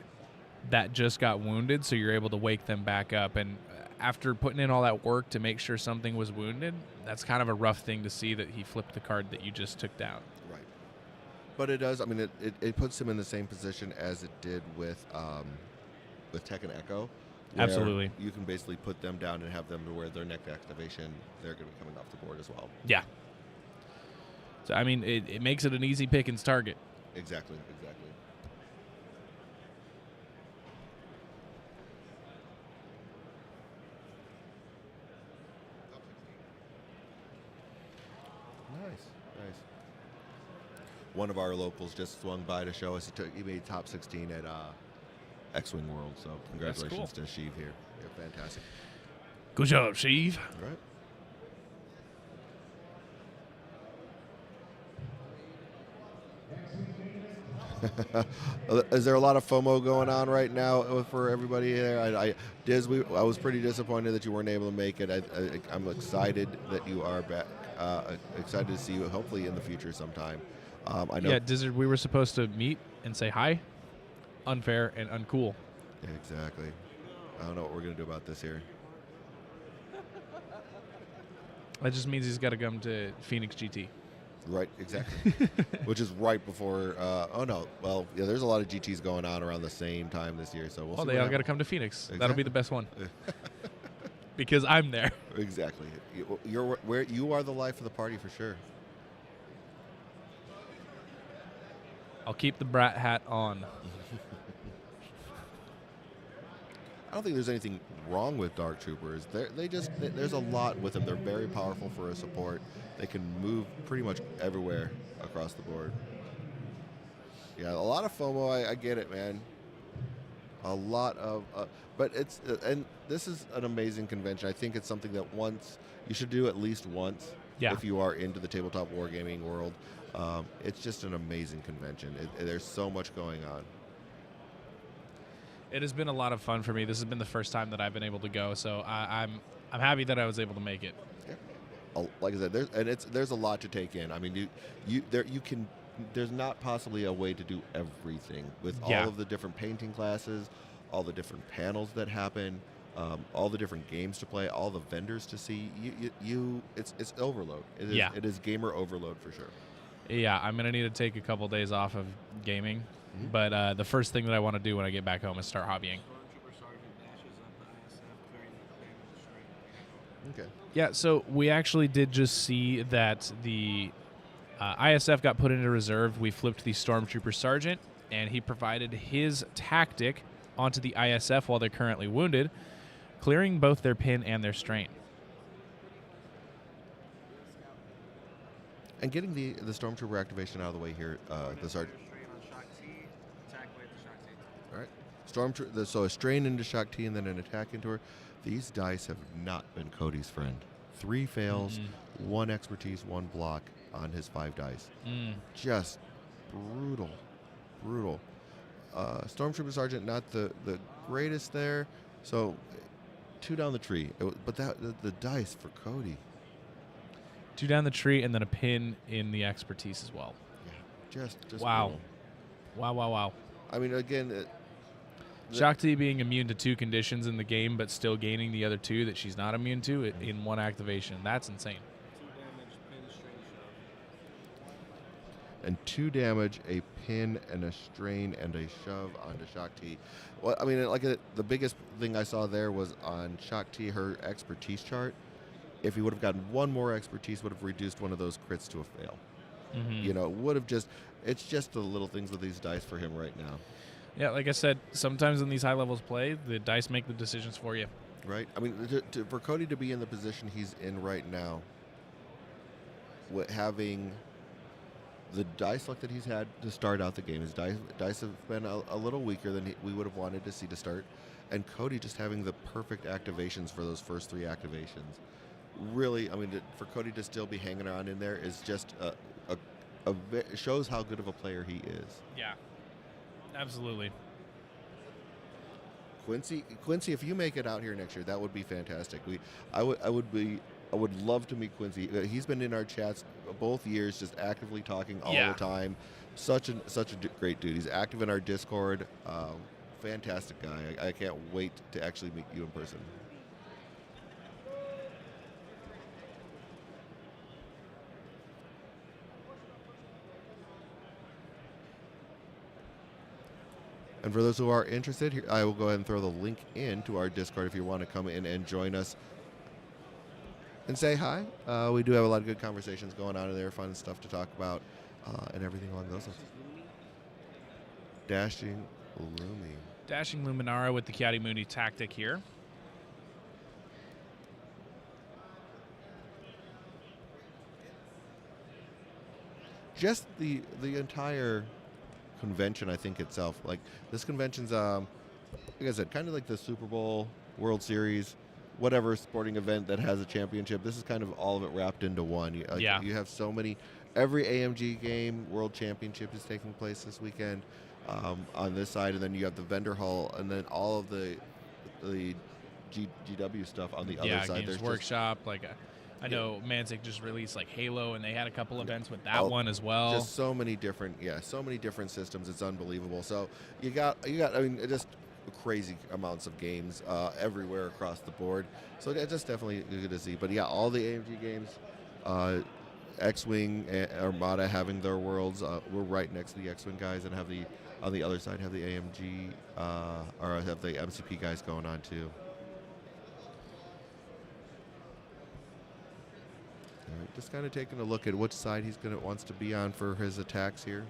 that just got wounded, so you're able to wake them back up. And after putting in all that work to make sure something was wounded, that's kind of a rough thing to see that he flipped the card that you just took down. Right. But it does, I mean, it puts him in the same position as it did with Tekken Echo. Absolutely. You can basically put them down and have them to where their next activation, they're going to be coming off the board as well. Yeah. So, I mean, it makes it an easy pickings target. Exactly. Nice. One of our locals just swung by to show us he made top 16 at X-Wing World, so congratulations to Sheev here. You're fantastic. Good job, Sheev. All right. Is there a lot of FOMO going on right now for everybody there? Diz, I was pretty disappointed that you weren't able to make it. I'm excited that you are back. Excited to see you hopefully in the future sometime. I know. Yeah, Dizzard, we were supposed to meet and say hi. Unfair and uncool. Yeah, exactly. I don't know what we're going to do about this here. That just means he's got to come to Phoenix GT. Right, exactly. Which is right before. Oh no, well, yeah. There's a lot of GTs going on around the same time this year, so we'll see. Oh, they all got to come to Phoenix. Exactly. That'll be the best one. Because I'm there. Exactly. You're where you are the life of the party for sure. I'll keep the brat hat on. I don't think there's anything wrong with Dark Troopers. There's a lot with them. They're very powerful for a support. They can move pretty much everywhere across the board. Yeah, a lot of FOMO. I get it, man. A lot of, but it's and this is an amazing convention. I think it's something that you should do at least once. Yeah. If you are into the tabletop wargaming world, it's just an amazing convention. There's so much going on. It has been a lot of fun for me. This has been the first time that I've been able to go, so I'm happy that I was able to make it. Yeah. Like I said, there's a lot to take in. I mean, there's not possibly a way to do everything with all of the different painting classes, all the different panels that happen, all the different games to play, all the vendors to see. It's overload. It is gamer overload for sure. Yeah, I'm gonna need to take a couple days off of gaming, but the first thing that I want to do when I get back home is start hobbying. Stormtrooper Sergeant dashes up the ISF carrying the string. Okay. Yeah, so we actually did just see that the ISF got put into reserve. We flipped the Stormtrooper Sergeant, and he provided his tactic onto the ISF while they're currently wounded, clearing both their pin and their strain. And getting the Stormtrooper activation out of the way here, the Sergeant. Strain on Shock T, attack with the Shock T. All right. Stormtrooper. So a strain into Shock T and then an attack into her. These dice have not been Cody's friend. 3 fails, 1 expertise, 1 block on his 5 dice. Just brutal. Stormtrooper Sergeant, not the greatest there. So 2 down the tree. But the dice for Cody. 2 down the tree, and then a pin in the expertise as well. Yeah, just Wow. brutal. Wow. I mean, again, Shakti being immune to 2 conditions in the game, but still gaining the other 2 that she's not immune to in 1 activation. That's insane. 2 damage, pin, strain, shove. and 2 damage, a pin and a strain and a shove onto Shakti. Well, I mean, like the biggest thing I saw there was on Shakti, her expertise chart. If he would have gotten 1 more expertise, would have reduced one of those crits to a fail. You know, would have it's just the little things with these dice for him right now. Yeah, like I said, sometimes in these high levels play, the dice make the decisions for you. Right? I mean, for Cody to be in the position he's in right now, having the dice luck that he's had to start out the game, his dice have been a little weaker than we would have wanted to see to start, and Cody just having the perfect activations for those first 3 activations. Really, I mean, for Cody to still be hanging around in there is just shows how good of a player he is. Yeah, absolutely. Quincy, if you make it out here next year, that would be fantastic. I would love to meet Quincy. He's been in our chats both years, just actively talking all the time. Such a great dude. He's active in our Discord. Fantastic guy. I can't wait to actually meet you in person. And for those who are interested, here I will go ahead and throw the link in to our Discord if you want to come in and join us and say hi. We do have a lot of good conversations going on in there, fun stuff to talk about, and everything along those lines. Dashing Lumi. Dashing Luminara with the Kiadi Mooney tactic here. Just the entire convention, I think itself, like this convention's like I said, kind of like the Super Bowl, World Series, whatever sporting event that has a championship. This is kind of all of it wrapped into one. You have so many every AMG game World Championship is taking place this weekend on this side, and then you have the vendor hall, and then all of the GW stuff on the other Yeah, side. Games There's Workshop. Like, I know Mantic just released like Halo, and they had a couple events with that one as well. Just so many different systems. It's unbelievable. So you got. I mean, just crazy amounts of games everywhere across the board. So it's just definitely good to see. But yeah, all the AMG games. X-Wing and Armada having their worlds. We're right next to the X-Wing guys, and have the on the other side have the AMG or have the MCP guys going on too. All right, just kind of taking a look at which side he's wants to be on for his attacks here.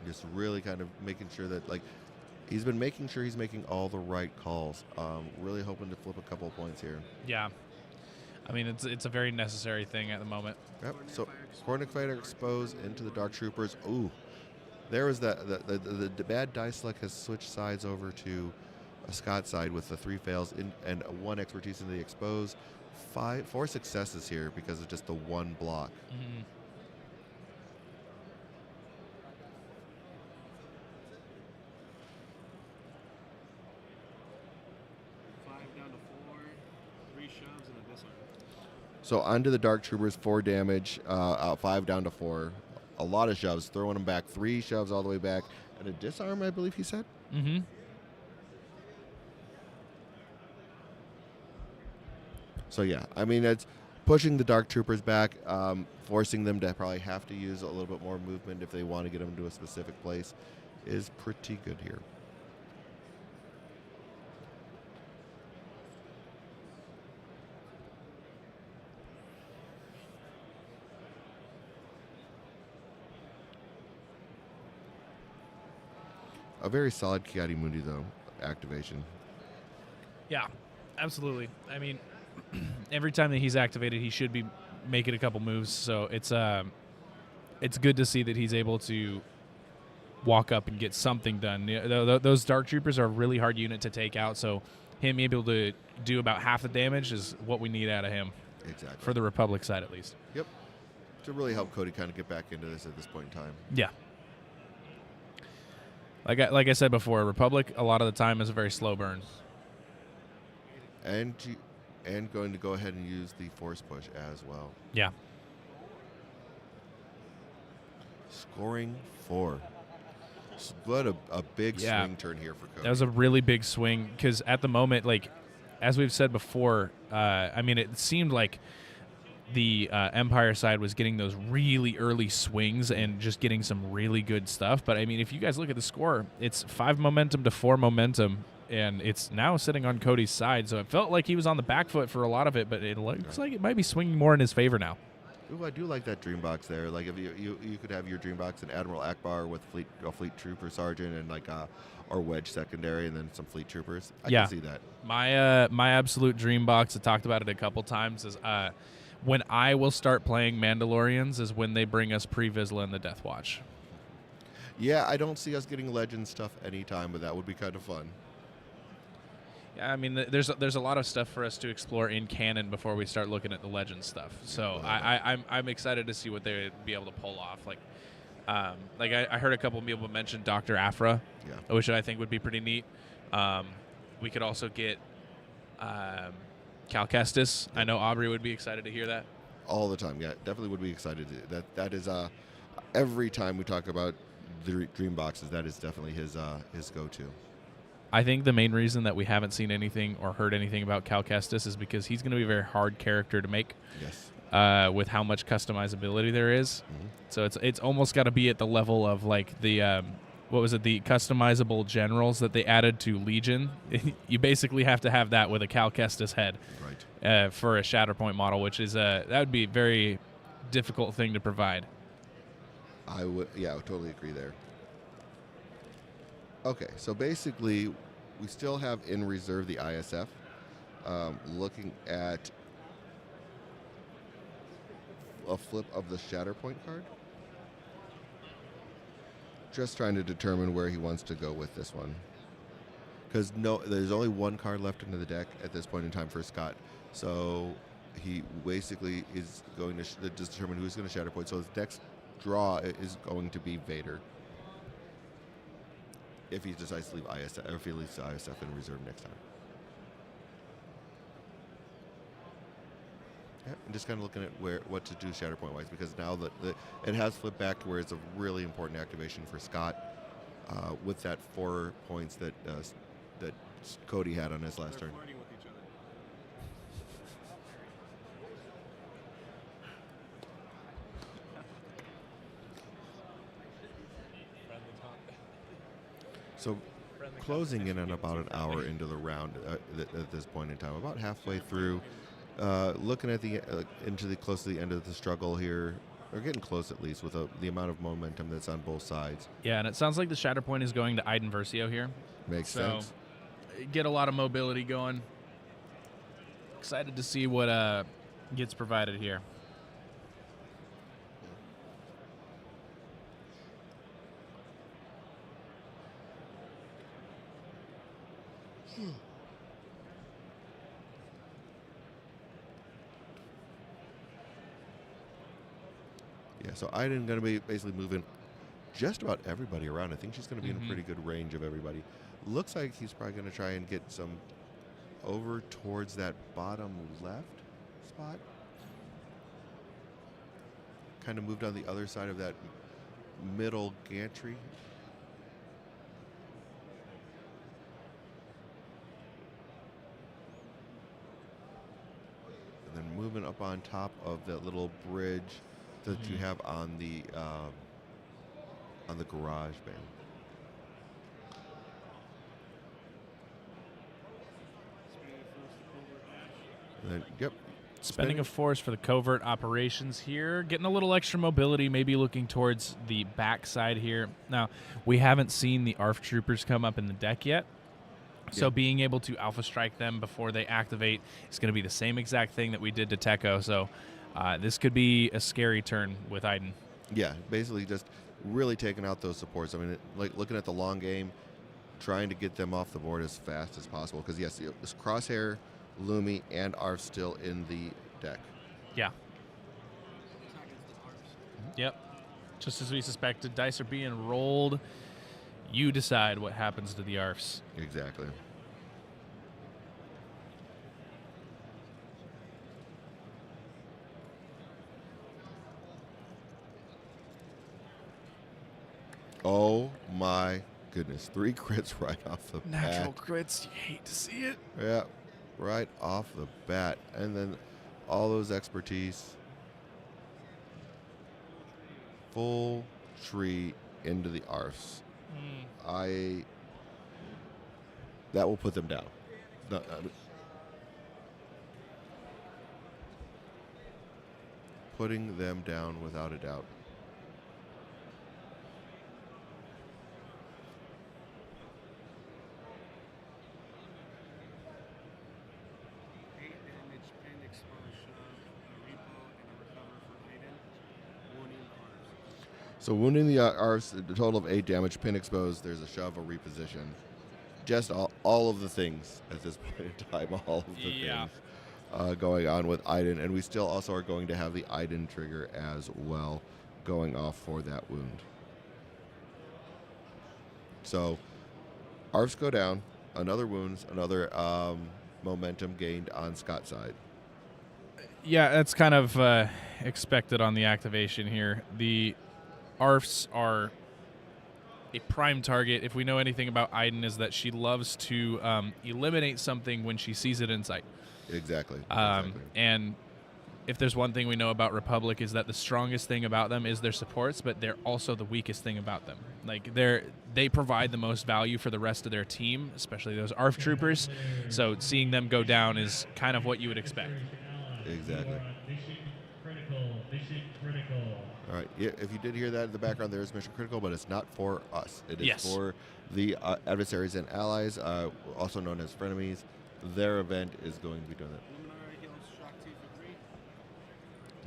Just really kind of making sure that he's been making sure he's making all the right calls. Really hoping to flip a couple of points here. Yeah. I mean, it's a very necessary thing at the moment. Yep. So, Cornic Fighter exposed into the Dark Troopers. Ooh, there was the bad dice luck has switched sides over to a Scott side with the 3 fails and 1 expertise into the exposed. 4 successes here because of just the 1 block. Mm-hmm. So onto the Dark Troopers, 4 damage, 5 down to 4. A lot of shoves, throwing them back. 3 shoves all the way back, and a disarm, I believe he said. Mm-hmm. So yeah, I mean it's pushing the Dark Troopers back, forcing them to probably have to use a little bit more movement if they want to get them to a specific place, is pretty good here. A very solid Kiadi-Mundi, though, activation. Yeah, absolutely. I mean, every time that he's activated, he should be making a couple moves. So it's good to see that he's able to walk up and get something done. Those Dark Troopers are a really hard unit to take out. So him being able to do about half the damage is what we need out of him. Exactly. For the Republic side, at least. Yep. To really help Cody kind of get back into this at this point in time. Yeah. Like I said before, Republic a lot of the time is a very slow burn. And going to go ahead and use the force push as well. Yeah. Scoring 4. What a big swing turn here for Cody. That was a really big swing because at the moment, like as we've said before, I mean it seemed like the Empire side was getting those really early swings and just getting some really good stuff. But, I mean, if you guys look at the score, it's 5 momentum to 4 momentum, and it's now sitting on Cody's side. So it felt like he was on the back foot for a lot of it, but it looks like it might be swinging more in his favor now. Ooh, I do like that dream box there. Like if you could have your dream box and Admiral Akbar with a fleet trooper sergeant and or wedge secondary and then some fleet troopers. I can see that. My absolute dream box, I talked about it a couple times, is when I will start playing Mandalorians is when they bring us Pre-Vizsla and the Death Watch. Yeah, I don't see us getting Legend stuff anytime, but that would be kind of fun. Yeah, I mean, there's a lot of stuff for us to explore in canon before we start looking at the Legend stuff. So I'm excited to see what they would be able to pull off. I heard a couple of people mention Dr. Aphra, which I think would be pretty neat. We could also get Cal Kestis. I know Aubrey would be excited to hear that. All the time, yeah. Definitely would be excited. That is every time we talk about the dream boxes, that is definitely his go-to. I think the main reason that we haven't seen anything or heard anything about Cal Kestis is because he's going to be a very hard character to make. Yes. With how much customizability there is. Mm-hmm. So it's almost got to be at the level of like the the customizable generals that they added to Legion. You basically have to have that with a Cal Kestis head, right? For a Shatterpoint model, which is that would be a very difficult thing to provide. I would totally agree there. Okay, so basically, we still have in reserve the ISF. Looking at a flip of the Shatterpoint card. Just trying to determine where he wants to go with this one. Because there's only 1 card left into the deck at this point in time for Scott. So he basically is going to determine who's going to shatter point. So his next draw is going to be Vader. If he decides to leave ISF, or if he leaves ISF in reserve next time. Yeah, I'm just kind of looking at what to do Shatterpoint wise, because now that it has flipped back to where it's a really important activation for Scott with that 4 points that Cody had on his last They're turn. flirting with each other. So closing in on about an hour into the round at this point in time, about halfway through, looking at the close to the end of the struggle here, or getting close at least with the amount of momentum that's on both sides. Yeah, and it sounds like the Shatterpoint is going to Iden Versio here. Makes So sense. get a lot of mobility going. Excited to see what gets provided here. Yeah, so Iden going to be basically moving just about everybody around. I think she's going to be in a pretty good range of everybody. Looks like he's probably going to try and get some over towards that bottom left spot. Kind of moved on the other side of that middle gantry. And then moving up on top of that little bridge that you have on the garage bay. And then, yep. Spending a force for the covert operations here. Getting a little extra mobility, maybe looking towards the backside here. Now, we haven't seen the ARF troopers come up in the deck yet. So Yeah. being able to alpha strike them before they activate is going to be the same exact thing that we did to Tekko. So this could be a scary turn with Iden. Yeah, basically just really taking out those supports. I mean, like looking at the long game, trying to get them off the board as fast as possible. Because yes, this Crosshair, Lumi, and ARF still in the deck. Yeah. Yep. Just as we suspected, dice are being rolled. You decide what happens to the ARFs. Exactly. Oh my goodness. 3 crits right off the Natural bat. crits. You hate to see it. Yeah, right off the bat. And then all those expertise. Full tree into the ARFs. That will put them down. No, putting them down without a doubt. So wounding the ARFs, a total of 8 damage, pin exposed, there's a shove, a reposition. Just all of the things at this point in time, all of the things going on with Iden. And we still also are going to have the Iden trigger as well going off for that wound. So ARFs go down, another wounds, another momentum gained on Scott's side. Yeah, that's kind of expected on the activation here. The ARFs are a prime target. If we know anything about Iden, is that she loves to eliminate something when she sees it in sight. Exactly. And if there's one thing we know about Republic is that the strongest thing about them is their supports, but they're also the weakest thing about them. Like they provide the most value for the rest of their team, especially those ARF troopers. So seeing them go down is kind of what you would expect. Exactly. Mission critical. All right. Yeah, if you did hear that in the background, there is mission critical, but it's not for us. It is Yes. for the adversaries and allies, also known as frenemies. Their event is going to be doing that.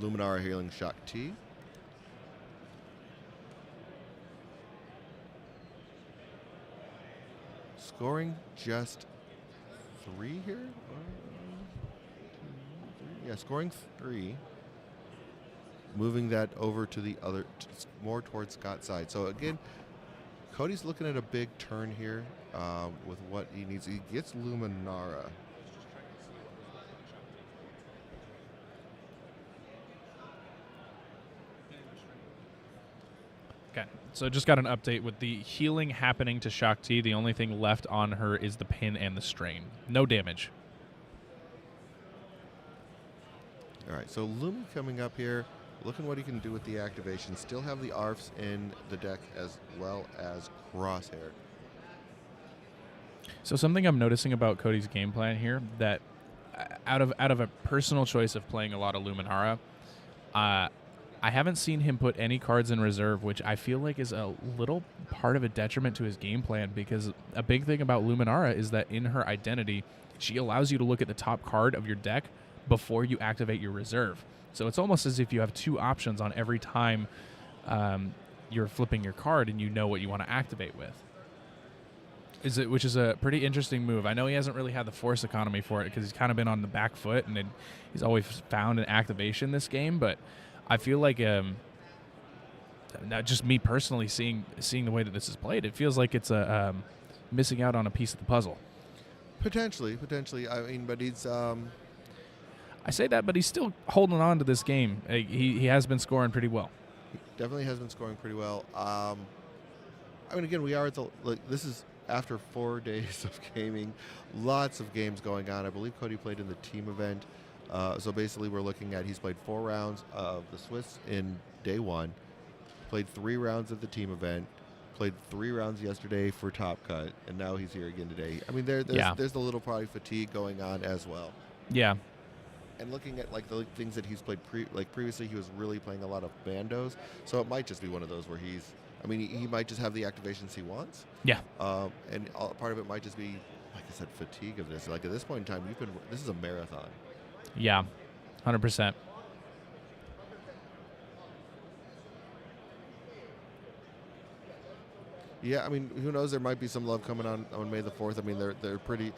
Luminara Healing Shock T. Scoring just 3 here. 1, 2, Yeah, scoring 3. Moving that over to the other, more towards Scott's side. So again, Cody's looking at a big turn here with what he needs. He gets Luminara. Okay, so just got an update with the healing happening to Shakti. The only thing left on her is the pin and the strain. No damage. All right, so Lumi coming up here, looking what he can do with the activation. Still have the ARFs in the deck as well as Crosshair. So something I'm noticing about Cody's game plan here, that out of a personal choice of playing a lot of Luminara, I haven't seen him put any cards in reserve, which I feel like is a little part of a detriment to his game plan, because a big thing about Luminara is that in her identity, she allows you to look at the top card of your deck before you activate your reserve. So it's almost as if you have 2 options on every time you're flipping your card and you know what you want to activate with. Which is a pretty interesting move. I know he hasn't really had the force economy for it because he's kind of been on the back foot and he's always found an activation this game, but I feel like not just me personally seeing the way that this is played, it feels like it's a missing out on a piece of the puzzle. Potentially. I mean, but he's I say that, but he's still holding on to this game. He has been scoring pretty well. definitely has been scoring pretty well. I mean, again, we are at this is after 4 days of gaming, lots of games going on. I believe Cody played in the team event. So basically, we're looking at he's played 4 rounds of the Swiss in day 1, played 3 rounds at the team event, played 3 rounds yesterday for Top Cut, and now he's here again today. I mean, there's the little probably fatigue going on as well. Yeah. And looking at like the things that he's played previously, he was really playing a lot of bandos. So it might just be one of those where he might just have the activations he wants. Yeah. And part of it might just be, like I said, fatigue of this. Like at this point in time, this is a marathon. Yeah. 100%. Yeah, I mean, who knows? There might be some love coming on May the 4th. I mean, they're pretty.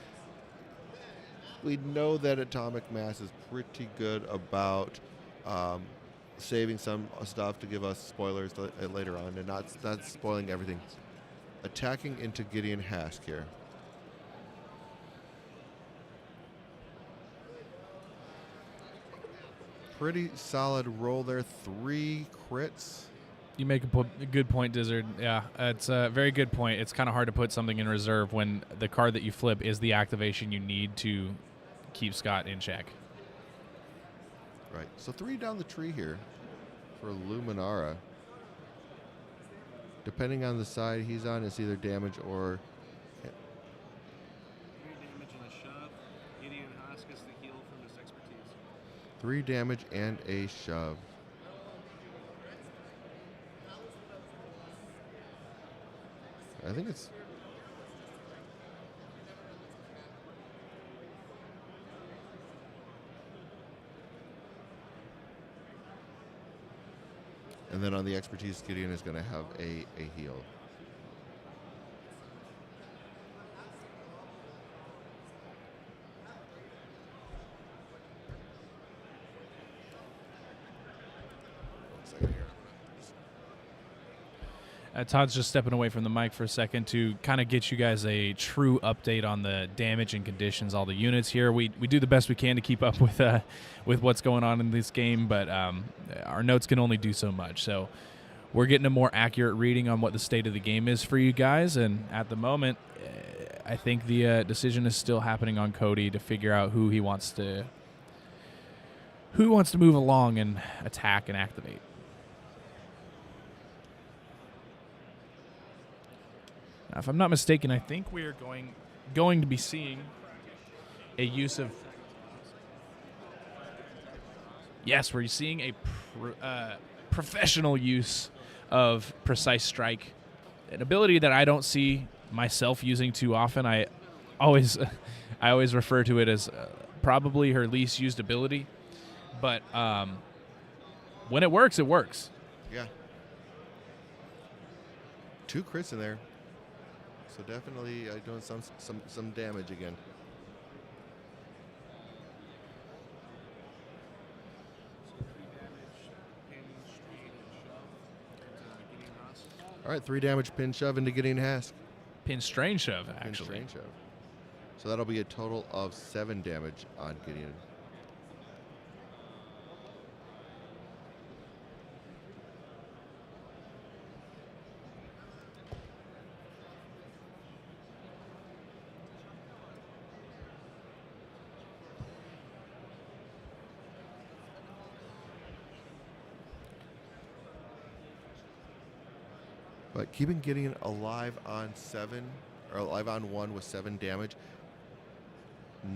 We know that Atomic Mass is pretty good about saving some stuff to give us spoilers later on, and not spoiling everything. Attacking into Gideon Hask here. Pretty solid roll there. 3 crits. You make a good point, Dizzard. Yeah, it's a very good point. It's kind of hard to put something in reserve when the card that you flip is the activation you need to keep Scott in check. Right. So 3 down the tree here for Luminara. Depending on the side he's on, it's either damage or... 3 damage and a shove. Gideon Hask gets the heal from his expertise. 3 damage and a shove. I think it's... And then on the expertise, Gideon is going to have a heal. Todd's just stepping away from the mic for a second to kind of get you guys a true update on the damage and conditions, all the units here. We do the best we can to keep up with what's going on in this game, but our notes can only do so much. So we're getting a more accurate reading on what the state of the game is for you guys, and at the moment, I think the decision is still happening on Cody to figure out who he wants to move along and attack and activate. Now, if I'm not mistaken, I think we are going to be seeing a use of... Yes, we're seeing a professional use of Precise Strike, an ability that I don't see myself using too often. I always refer to it as probably her least used ability, but when it works, it works. Yeah. 2 crits in there. So definitely doing some damage again. All right, 3 damage pin shove into Gideon Hask. Pin strain shove, Pin actually. strain shove. So that'll be a total of 7 damage on Gideon. But keeping Gideon alive on 7, or alive on 1 with 7 damage,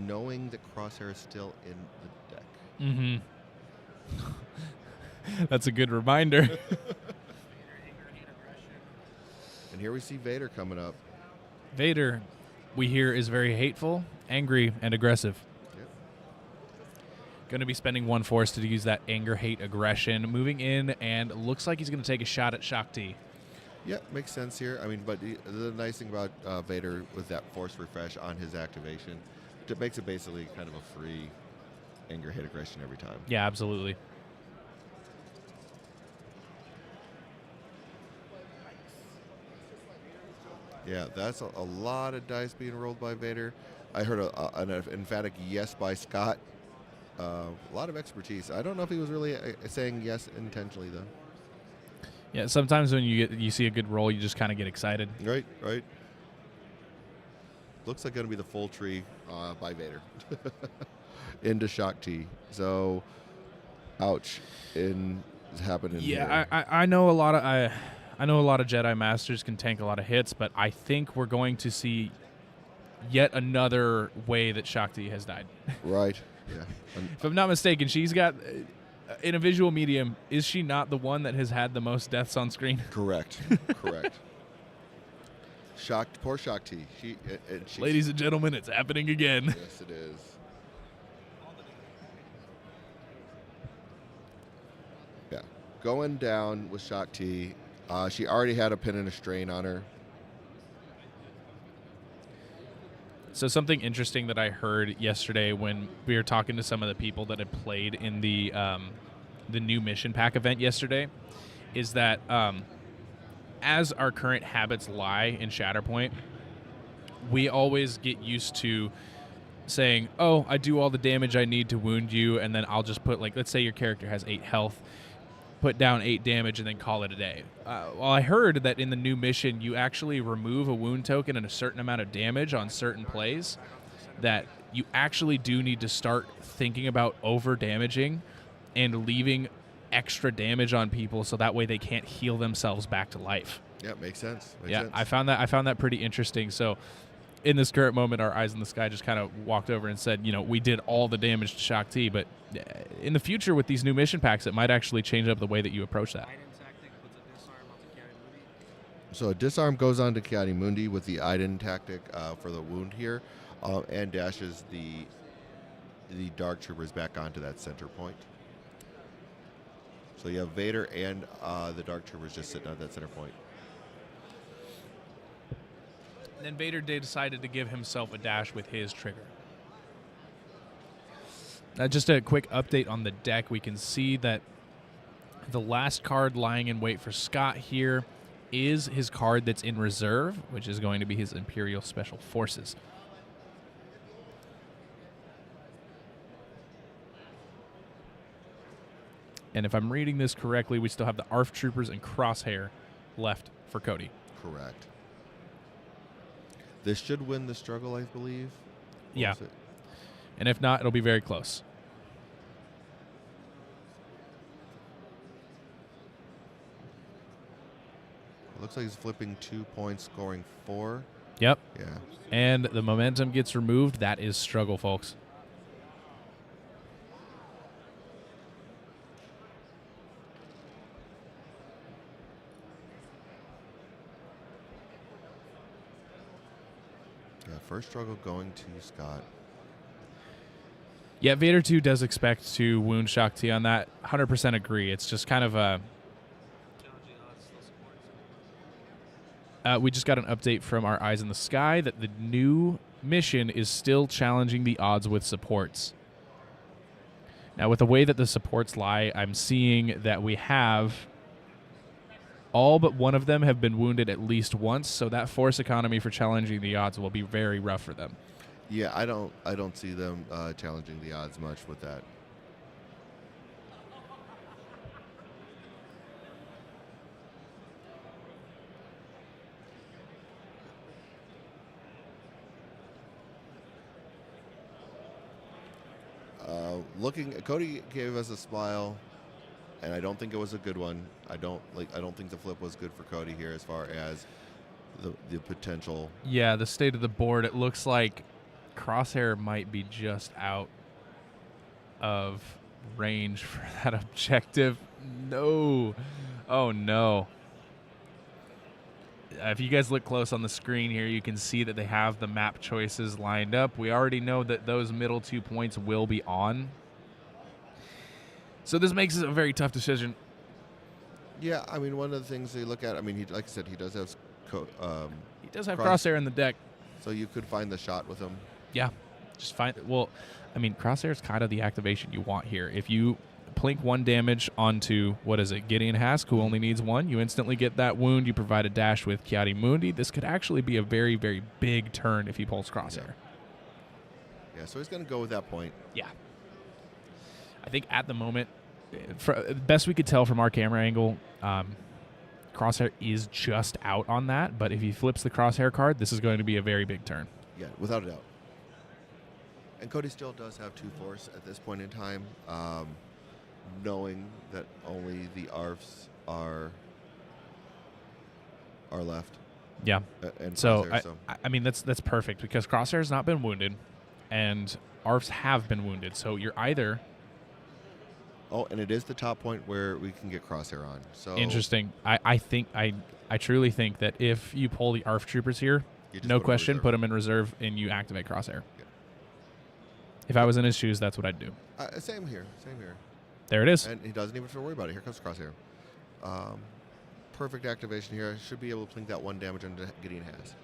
knowing that Crosshair is still in the deck. Mm-hmm. That's a good reminder. And here we see Vader coming up. Vader, we hear, is very hateful, angry, and aggressive. Yep. Going to be spending 1 force to use that anger, hate, aggression. Moving in, and looks like he's going to take a shot at Shakti. Yeah, makes sense here. I mean, but the nice thing about Vader with that force refresh on his activation, it makes it basically kind of a free anger, hate, aggression every time. Yeah, absolutely. Yeah, that's a lot of dice being rolled by Vader. I heard an emphatic yes by Scott. A lot of expertise. I don't know if he was really saying yes intentionally, though. Yeah, sometimes when you see a good roll, you just kind of get excited. Right, right. Looks like going to be the full tree by Vader into Shakti. So, ouch, is happening. Yeah, here. I know a lot of I know a lot of Jedi Masters can tank a lot of hits, but I think we're going to see yet another way that Shakti has died. Right. Yeah. If I'm not mistaken, she's got in a visual medium. Is she not the one that has had the most deaths on screen? Correct. Correct. Poor Shakti. Ladies and gentlemen, it's happening again. Yes, it is. Yeah, going down with Shakti. She already had a pin and a strain on her. So something interesting that I heard yesterday when we were talking to some of the people that had played in the new mission pack event yesterday is that as our current habits lie in Shatterpoint, we always get used to saying, oh, I do all the damage I need to wound you, and then I'll just put, like, let's say your character has 8 health, put down 8 damage, and then call it a day. Well, I heard that in the new mission, you actually remove a wound token and a certain amount of damage on certain plays, that you actually do need to start thinking about over-damaging and leaving extra damage on people so that way they can't heal themselves back to life. Yeah, makes sense. Makes Yeah, sense. I found that pretty interesting. So in this current moment, our eyes in the sky just kind of walked over and said, we did all the damage to Shakti, but in the future with these new mission packs, it might actually change up the way that you approach that. So a disarm goes on to Kiadi Mundi with the Iden tactic for the wound here, and dashes the Dark Troopers back onto that center point. So you have Vader and the Dark Troopers just sitting at that center point. Then Vader decided to give himself a dash with his trigger. Just a quick update on the deck. We can see that the last card lying in wait for Scott here is his card that's in reserve, which is going to be his Imperial Special Forces. And if I'm reading this correctly, we still have the ARF Troopers and Crosshair left for Cody. Correct. This should win the struggle, I believe. Yeah. Is it? And if not, it'll be very close. It looks like he's flipping 2 points, scoring 4. Yep. Yeah. And the momentum gets removed. That is struggle, folks. Yeah, first struggle going to Scott. Yeah, Vader 2 does expect to wound Shakti on that. 100% agree. It's just kind of a... we just got an update from our eyes in the sky that the new mission is still challenging the odds with supports. Now, with the way that the supports lie, I'm seeing that we have all but one of them have been wounded at least once, so that force economy for challenging the odds will be very rough for them. Yeah, I don't see them challenging the odds much with that. Cody gave us a smile, and I don't think it was a good one. I don't think the flip was good for Cody here as far as the potential. Yeah, the state of the board, it looks like Crosshair might be just out of range for that objective. No. Oh, no. If you guys look close on the screen here, you can see that they have the map choices lined up. We already know that those middle 2 points will be on. So this makes it a very tough decision. Yeah, I mean, one of the things they look at, I mean, like I said, he does have He does have Crosshair in the deck. so you could find the shot with him. Yeah, just find. Well, I mean, Crosshair is kind of the activation you want here. If you plink 1 damage onto, what is it, Gideon Hask, who only needs 1, you instantly get that wound. You provide a dash with Ki-Adi-Mundi. This could actually be a very, very big turn if he pulls Crosshair. Yeah, so he's going to go with that point. Yeah. I think at the moment, best we could tell from our camera angle, Crosshair is just out on that. But if he flips the Crosshair card, this is going to be a very big turn. Yeah, without a doubt. And Cody still does have 2 force at this point in time, knowing that only the ARFs are left. Yeah. And So, Crosshair, I mean, that's perfect because Crosshair has not been wounded, and ARFs have been wounded. So you're either... Oh, and it is the top point where we can get Crosshair on. So Interesting. I truly think that if you pull the ARF troopers here, no question, put them in reserve and you activate Crosshair. Yeah. If I was in his shoes, that's what I'd do. Same here. There it is. And he doesn't even have to worry about it. Here comes Crosshair. Perfect activation here. Should be able to plink that 1 damage into Gideon Hask.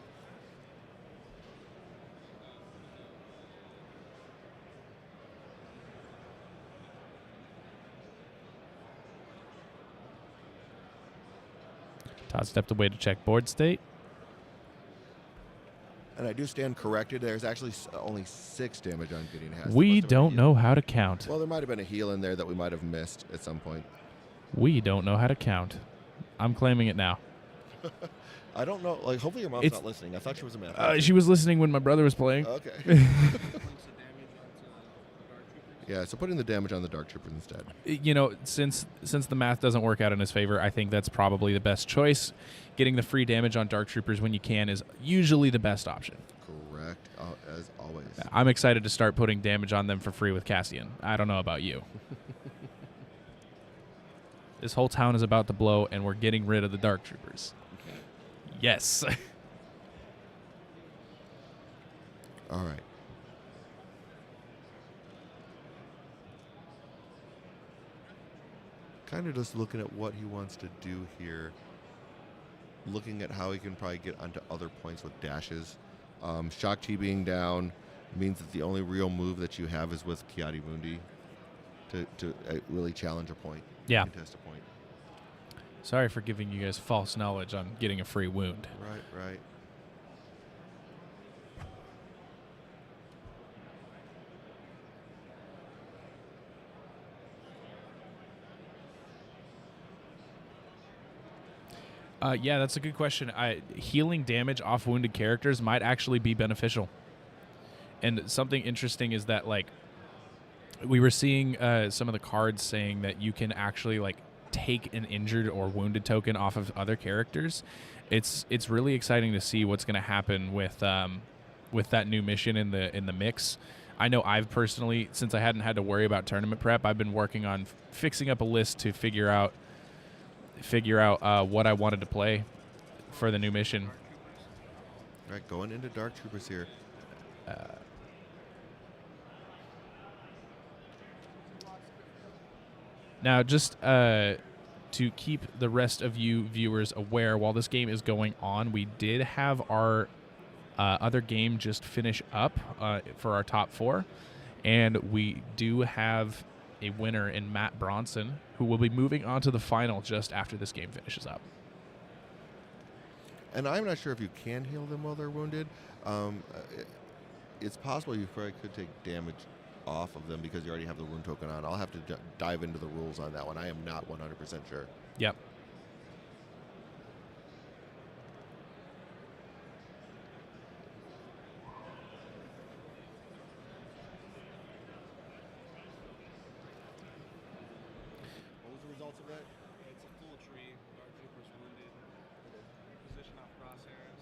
Todd stepped away to check board state. And I do stand corrected. There's actually only 6 damage on Gideon Hask. We don't know how to count. Well, there might have been a heal in there that we might have missed at some point. We don't know how to count. I'm claiming it now. I don't know. Like, hopefully your mom's not listening. I thought she was a math. She was listening when my brother was playing. Okay. Yeah, so putting the damage on the Dark Trooper instead. You know, since the math doesn't work out in his favor, I think that's probably the best choice. Getting the free damage on Dark Troopers when you can is usually the best option. Correct, as always. I'm excited to start putting damage on them for free with Cassian. I don't know about you. This whole town is about to blow, and we're getting rid of the Dark Troopers. Yes. All right. Kind of just looking at what he wants to do here. Looking at how he can probably get onto other points with dashes. Shock Chi being down means that the only real move that you have is with Ki-Adi-Mundi to really challenge a point. Yeah. Contest a point. Sorry for giving you guys false knowledge on getting a free wound. Right. Yeah, that's a good question. Healing damage off wounded characters might actually be beneficial. And something interesting is that, like, we were seeing some of the cards saying that you can actually, like, take an injured or wounded token off of other characters. It's really exciting to see what's going to happen with that new mission in the mix. I know I've personally, since I hadn't had to worry about tournament prep, I've been working on fixing up a list to figure out what I wanted to play for the new mission. All right, going into Dark Troopers here. Now, just to keep the rest of you viewers aware, while this game is going on, we did have our other game just finish up for our top 4, and we do have a winner in Matt Bronson, who will be moving on to the final just after this game finishes up. And I'm not sure if you can heal them while they're wounded. It's possible you probably could take damage off of them because you already have the wound token on. I'll have to dive into the rules on that one. I am not 100% sure. Yep. What was the results of that? It's a full tree. Dark Trooper's wounded. Position off crosshairs.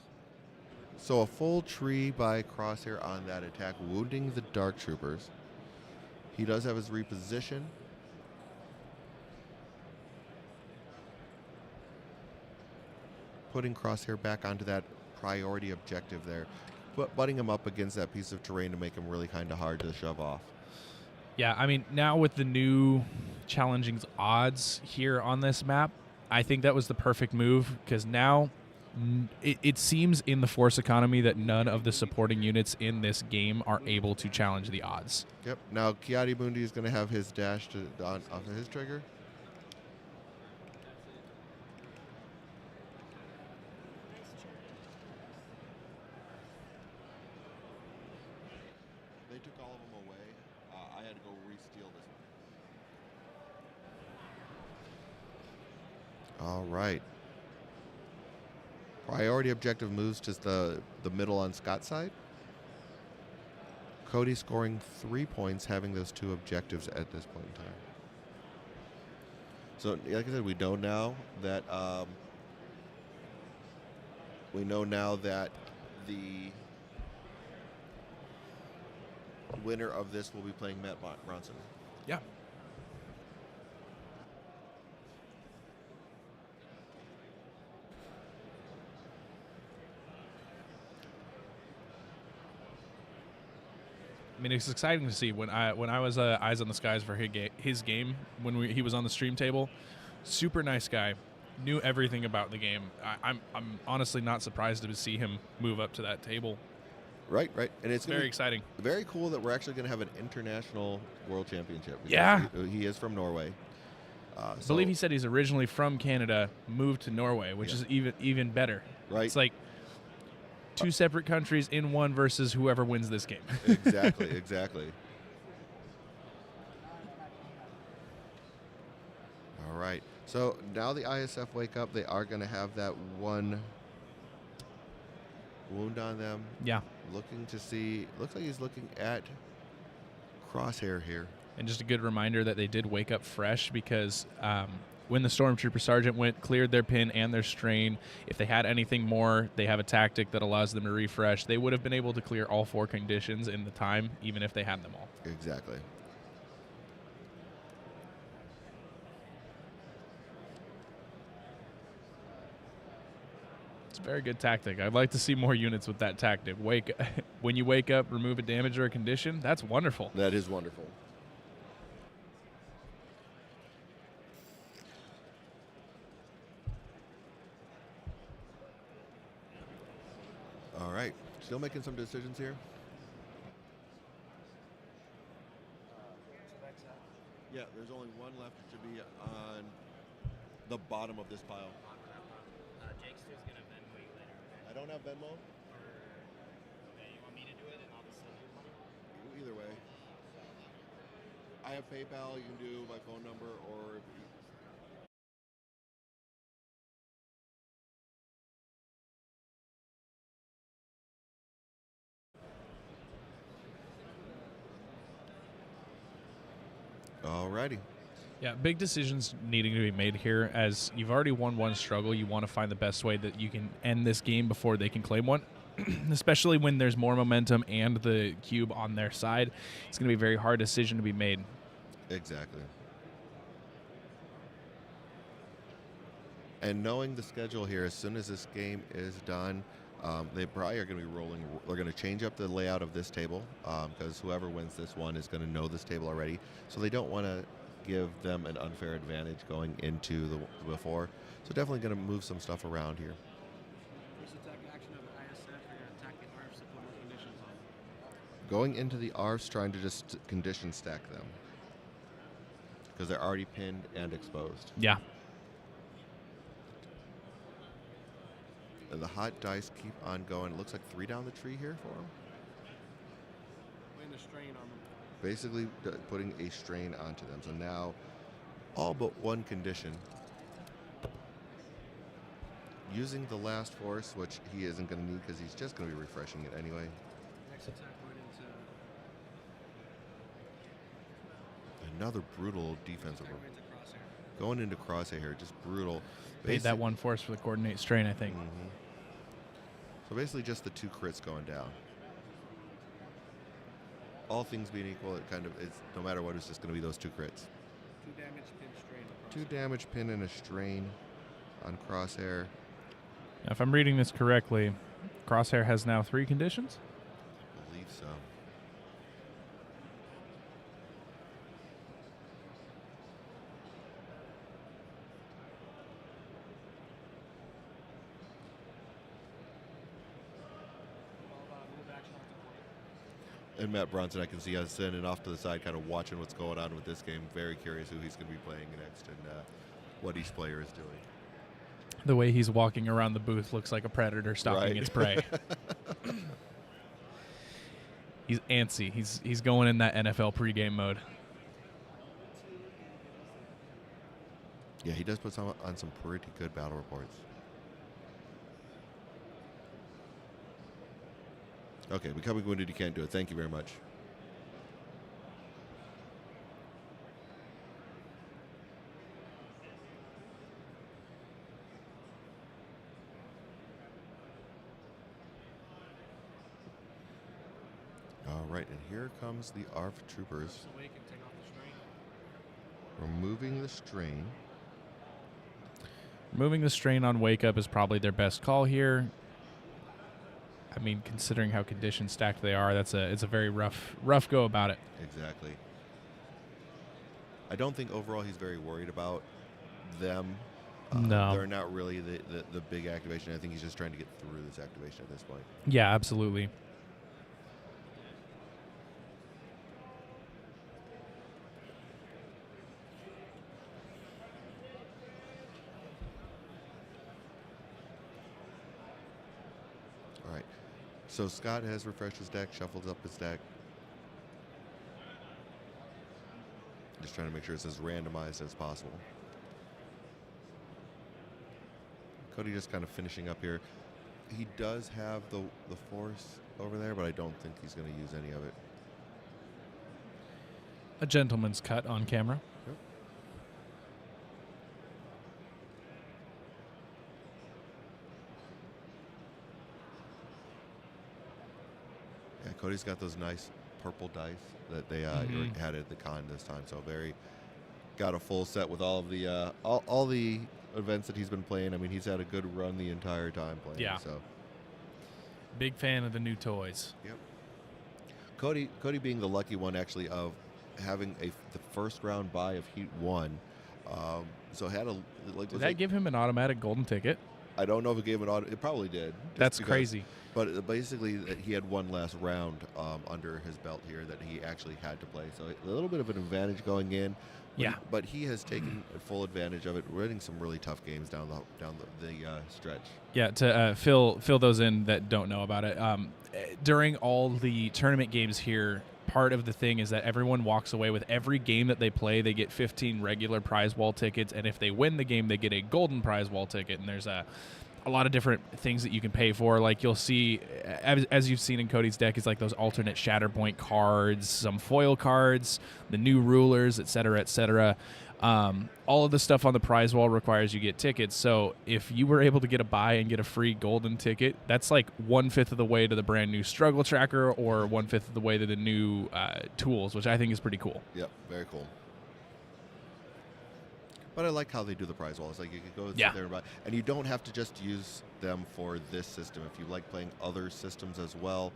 So a full tree by Crosshair on that attack, wounding the Dark Troopers. He does have his reposition. Putting Crosshair back onto that priority objective there. But butting him up against that piece of terrain to make him really kind of hard to shove off. Yeah, I mean, now with the new challenging odds here on this map, I think that was the perfect move because now it seems in the Force economy that none of the supporting units in this game are able to challenge the odds. Yep. Now Kiadi Mundi is going to have his dash off of his trigger. They took all of them away. I had to go re-steal this one. All right. Priority objective moves to the middle on Scott's side. Cody scoring 3 points, having those 2 objectives at this point in time. So, like I said, we know now that the winner of this will be playing Matt Bronson. Yeah. I mean, it's exciting to see when I was eyes on the skies for his game when he was on the stream table. Super nice guy, knew everything about the game. I'm honestly not surprised to see him move up to that table. Right, and it's Very exciting. Very cool that we're actually going to have an international world championship. Yeah, he is from Norway. I believe he said he's originally from Canada, moved to Norway, which is even better. Right, it's like 2 separate countries in one versus whoever wins this game. Exactly. All right. So now the ISF wake up. They are going to have that 1 wound on them. Yeah. Looking to see. Looks like he's looking at Crosshair here. And just a good reminder that they did wake up fresh because when the Stormtrooper Sergeant cleared their pin and their strain, if they had anything more, they have a tactic that allows them to refresh. They would have been able to clear all 4 conditions in the time, even if they had them all. Exactly. It's a very good tactic. I'd like to see more units with that tactic. When you wake up, remove a damage or a condition. That's wonderful. That is wonderful. All right. Still making some decisions here. Yeah, there's only one left to be on the bottom of this pile. Jake's just gonna Venmo you later. I don't have Venmo. Okay, you want me to do it and I'll just send you money? Either way. I have PayPal. You can do my phone number or... Alrighty. Yeah, big decisions needing to be made here. As you've already won 1 struggle, you want to find the best way that you can end this game before they can claim one. Especially when there's more momentum and the cube on their side. It's going to be a very hard decision to be made. Exactly. And knowing the schedule here, as soon as this game is done, they probably are going to be rolling. They're going to change up the layout of this table because whoever wins this one is going to know this table already. So they don't want to give them an unfair advantage going into the before. So definitely going to move some stuff around here. First attack action of the ISF, you're going to attack the ARFs to put more conditions on them. Going into the ARFs, trying to just condition stack them because they're already pinned and exposed. Yeah. And the hot dice keep on going. It looks like 3 down the tree here for him. Putting a strain on them. Basically putting a strain onto them. So now all but one condition. Using the last force, which he isn't going to need because he's just going to be refreshing it anyway. Next attack going into. Another brutal defensive. Attack going into crosshair. Going into crosshair here, just brutal. Paid that 1 force for the coordinate strain, I think. Mm-hmm. So basically just the 2 crits going down. All things being equal, it kind of is, no matter what, it's just going to be those 2 crits. 2 damage, pin, strain. 2 damage, pin, and a strain on crosshair. Now, if I'm reading this correctly, Crosshair has now 3 conditions? I believe so. Move action onto point. And Matt Bronson, I can see us sending off to the side, kind of watching what's going on with this game. Very curious who he's going to be playing next and what each player is doing. The way he's walking around the booth looks like a predator stalking Right. its prey. He's antsy. He's going in that NFL pregame mode. Yeah, he does put on some pretty good battle reports. Okay, becoming wounded, you can't do it. Thank you very much. All right, and here comes the ARF troopers, Just awake and take off the strain. removing the strain. Removing the strain on Wake Up is probably their best call here. I mean, considering how condition stacked they are, it's a very rough go about it. Exactly. I don't think overall he's very worried about them. No. They're not really the big activation. I think he's just trying to get through this activation at this point. Yeah, absolutely. All right. So Scott has refreshed his deck, shuffled up his deck. Just trying to make sure it's as randomized as possible. Cody just kind of finishing up here. He does have the force over there, but I don't think he's going to use any of it. A gentleman's cut on camera. Yep. Yeah, Cody's got those nice purple dice that they had at the con this time. So got a full set with all of the all the events that he's been playing. I mean, he's had a good run the entire time playing. Yeah. So Big fan of the new toys. yep. Cody being the lucky one actually of having the first round buy of Heat 1. So had a like. Did that give him an automatic golden ticket? I don't know if it gave an auto. It probably did. just That's because- crazy. But basically, he had one last round under his belt here that he actually had to play. So a little bit of an advantage going in. Yeah. But he has taken full advantage of it, winning some really tough games down the stretch. Yeah, to fill those in that don't know about it. During all the tournament games here, part of the thing is that everyone walks away with every game that they play. They get 15 regular prize wall tickets, and if they win the game, they get a golden prize wall ticket. And there's a lot of different things that you can pay for. Like you'll see, as you've seen in Cody's deck, is like those alternate Shatterpoint cards, some foil cards, the new rulers, etc., etc. All of the stuff on the prize wall requires you get tickets. So if you were able to get a buy and get a free golden ticket, that's like 1/5 of the way to the brand new struggle tracker, or 1/5 of the way to the new tools, which I think is pretty cool. Yep, very cool. But I like how they do the prize walls. Like you can go and Yeah. sit there and buy, and you don't have to just use them for this system. If you like playing other systems as well,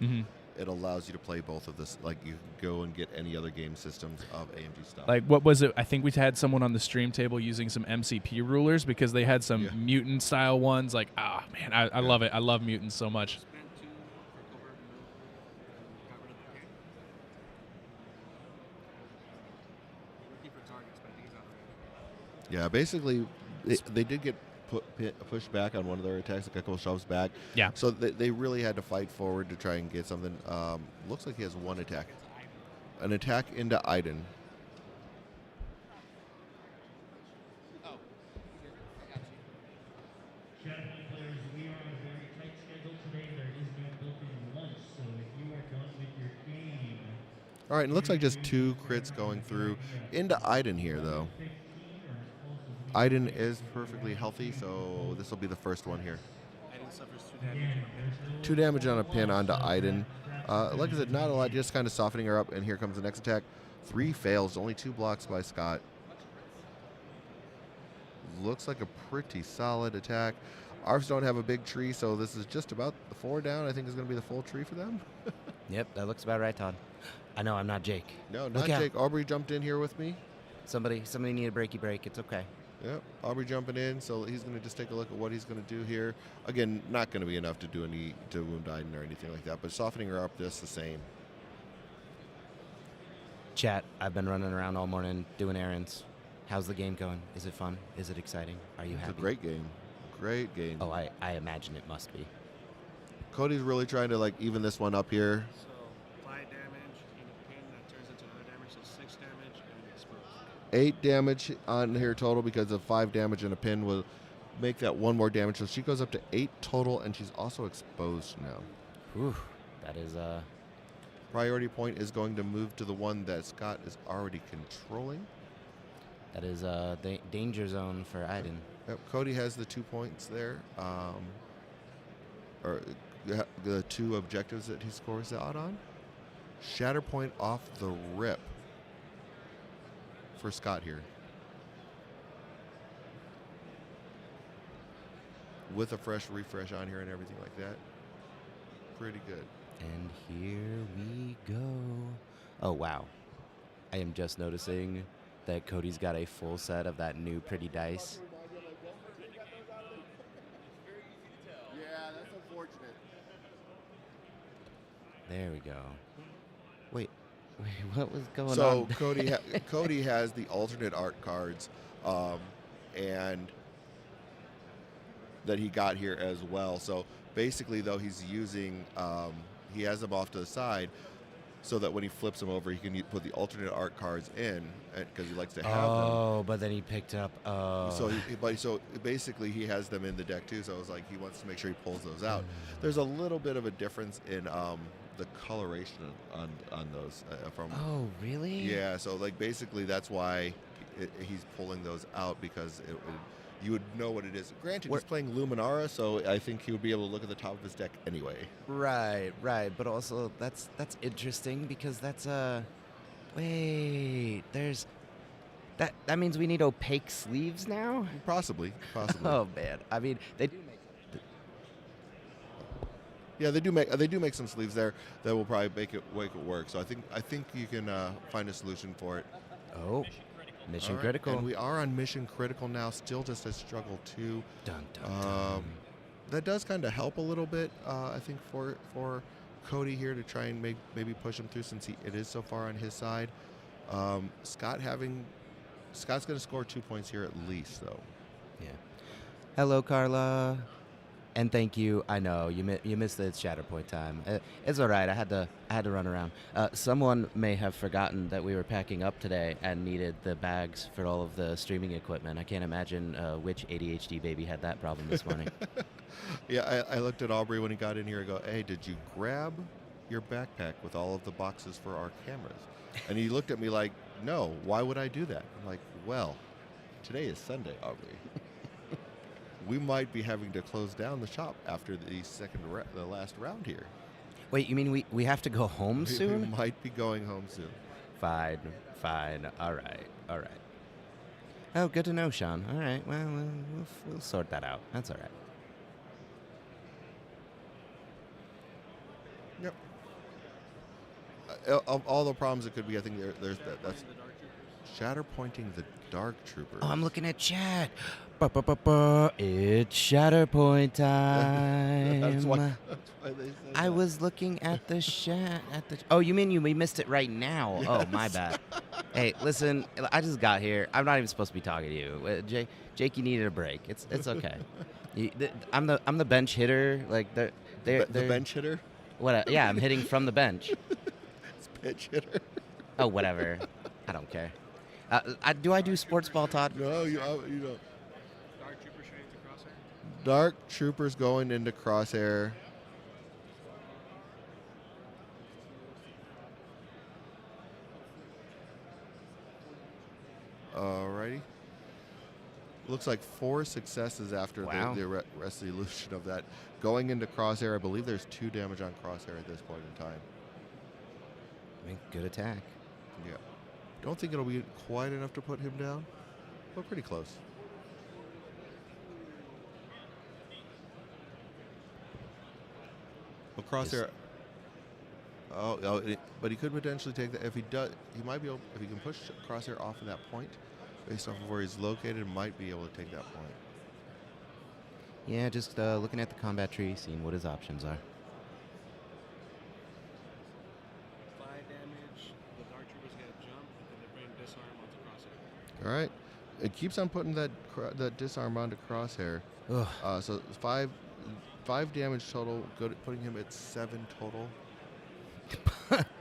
it allows you to play both of this. Like you can go and get any other game systems of AMG stuff. Like, what was it? I think we had someone on the stream table using some MCP rulers because they had some Yeah. mutant style ones. Like, man, I love it. I love mutants so much. Spent 2 for covert and got rid of the pick. Looking for targets, but I think he's out of range. Yeah, basically, they did get push back on one of their attacks, a couple shoves back. Yeah. So they really had to fight forward to try and get something. Looks like he has one attack. An attack into Iden. Shadowpoint players, we are on a very tight schedule today. There is no built-in lunch, so if you are done with your game, All right, and it looks like just 2 crits going through into Iden here, though. 15 or as close as we Iden is perfectly healthy, so this will be the first one here. Iden suffers 2 damage. 2 damage on a pin onto Iden. Like I said, not a lot, just kind of softening her up, and here comes the next attack. 3 fails, only 2 blocks by Scott. Looks like a pretty solid attack. Arfs don't have a big tree, so this is just about the 4 down. I think is going to be the full tree for them. Yep, that looks about right, Todd. I know I'm not Jake. No, Look not out. Jake. Aubrey jumped in here with me. Somebody need a breaky break. It's okay. Yep, Aubrey jumping in, so he's going to just take a look at what he's going to do here. Again, not going to be enough to do to wound Iden or anything like that, but softening her up just the same. Chat, I've been running around all morning doing errands. How's the game going? Is it fun? Is it exciting? Are you It's happy? a great game. Great game. Oh, I imagine it must be. Cody's really trying to like even this one up here. So 5 damage in a pin that turns into another damage, so 6 damage and an exposed. 8 damage on here total because of 5 damage and a pin will make that 1 more damage. So she goes up to 8 total, and she's also exposed now. Whew, that is Priority point is going to move to the one that Scott is already controlling. danger zone for Iden. Yep, Cody has the 2 points there, or the 2 objectives that he scores out on. Shatterpoint off the rip for Scott here. With a fresh refresh on here and everything like that. Pretty good. And here we go. Oh, wow. I am just noticing that Cody's got a full set of that new pretty dice. Yeah, that's unfortunate. There we go. Wait, what was going So on? Cody has the alternate art cards, and that he got here as well. So basically, though, he's using he has them off to the side so that when he flips them over, he can put the alternate art cards in because he likes to have them. Oh, but then he picked up. So basically, he has them in the deck too. So it was like he wants to make sure he pulls those out. There's a little bit of a difference in the coloration on those from. Oh, really? Yeah, so like basically that's why he's pulling those out because you would know what it is. Granted, he's playing Luminara, so I think he would be able to look at the top of his deck anyway. Right. But also that's interesting because that's wait, there's that means we need opaque sleeves now? Possibly. Oh man. I mean, they do make Yeah, they do make some sleeves there that will probably make it work. So I think you can find a solution for it. Oh. Mission All right, critical. and we are on mission critical now. Still just a struggle 2. Dun, dun, dun. That does kind of help a little bit, I think, for Cody here to try and maybe push him through since it is so far on his side. Scott's going to score 2 points here at least, though. Yeah. Hello, Carla. And thank you. I know you missed the Shatterpoint time. It's all right. I had to run around. Someone may have forgotten that we were packing up today and needed the bags for all of the streaming equipment. I can't imagine which ADHD baby had that problem this morning. Yeah, I looked at Aubrey when he got in here and go, "Hey, did you grab your backpack with all of the boxes for our cameras?" And he looked at me like, "No, why would I do that?" I'm like, "Well, today is Sunday, Aubrey. We might be having to close down the shop after the last round here. Wait, you mean we have to go home We soon? might be going home soon." Fine. All right. Oh, good to know, Sean. All right. Well, we'll sort that out. That's all right. Yep. Of all the problems it could be, I think that's Shatter pointing the Dark Troopers. Oh, I'm looking at chat. It's Shatterpoint time. That's why they said I that. was looking at the Oh, you mean we missed it right now? Oh, my Yes. bad. Hey, listen, I just got here. I'm not even supposed to be talking to you. Jake, you needed a break. It's okay. I'm the bench hitter. Like The they're bench hitter? what? Yeah, I'm hitting from the bench. It's pitch hitter. Oh, whatever. I don't care. Do I do sports ball, Todd? No, you don't. Dark Trooper shooting to crosshair. Dark Troopers going into crosshair. Alrighty. Looks like 4 successes after Wow. the resolution of that. Going into crosshair, I believe there's 2 damage on crosshair at this point in time. I mean, good attack. Yeah. Don't think it'll be quite enough to put him down, but pretty close. Well, crosshair. But he could potentially take that. If he does, he might be able. If he can push crosshair off of that point, based off of where he's located, might be able to take that point. Yeah, just looking at the combat tree, seeing what his options are. 5 damage. The Dark Troopers get a jump, and then they bring disarm onto crosshair. All right. It keeps on putting that disarm onto crosshair. Ugh. So 5 damage total. Putting him at 7 total.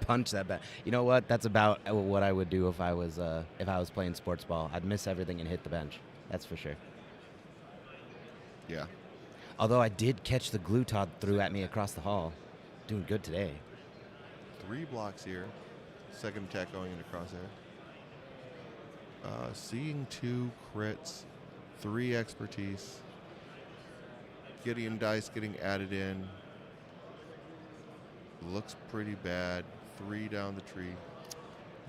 Punch that bat. You know what? That's about what I would do if I was playing sports ball. I'd miss everything and hit the bench. That's for sure. Yeah. Although I did catch the glue Todd threw at me across the hall. Doing good today. 3 blocks here. Second attack going into crosshair. Seeing 2 crits, 3 expertise. Gideon dice getting added in. Looks pretty bad. 3 down the tree.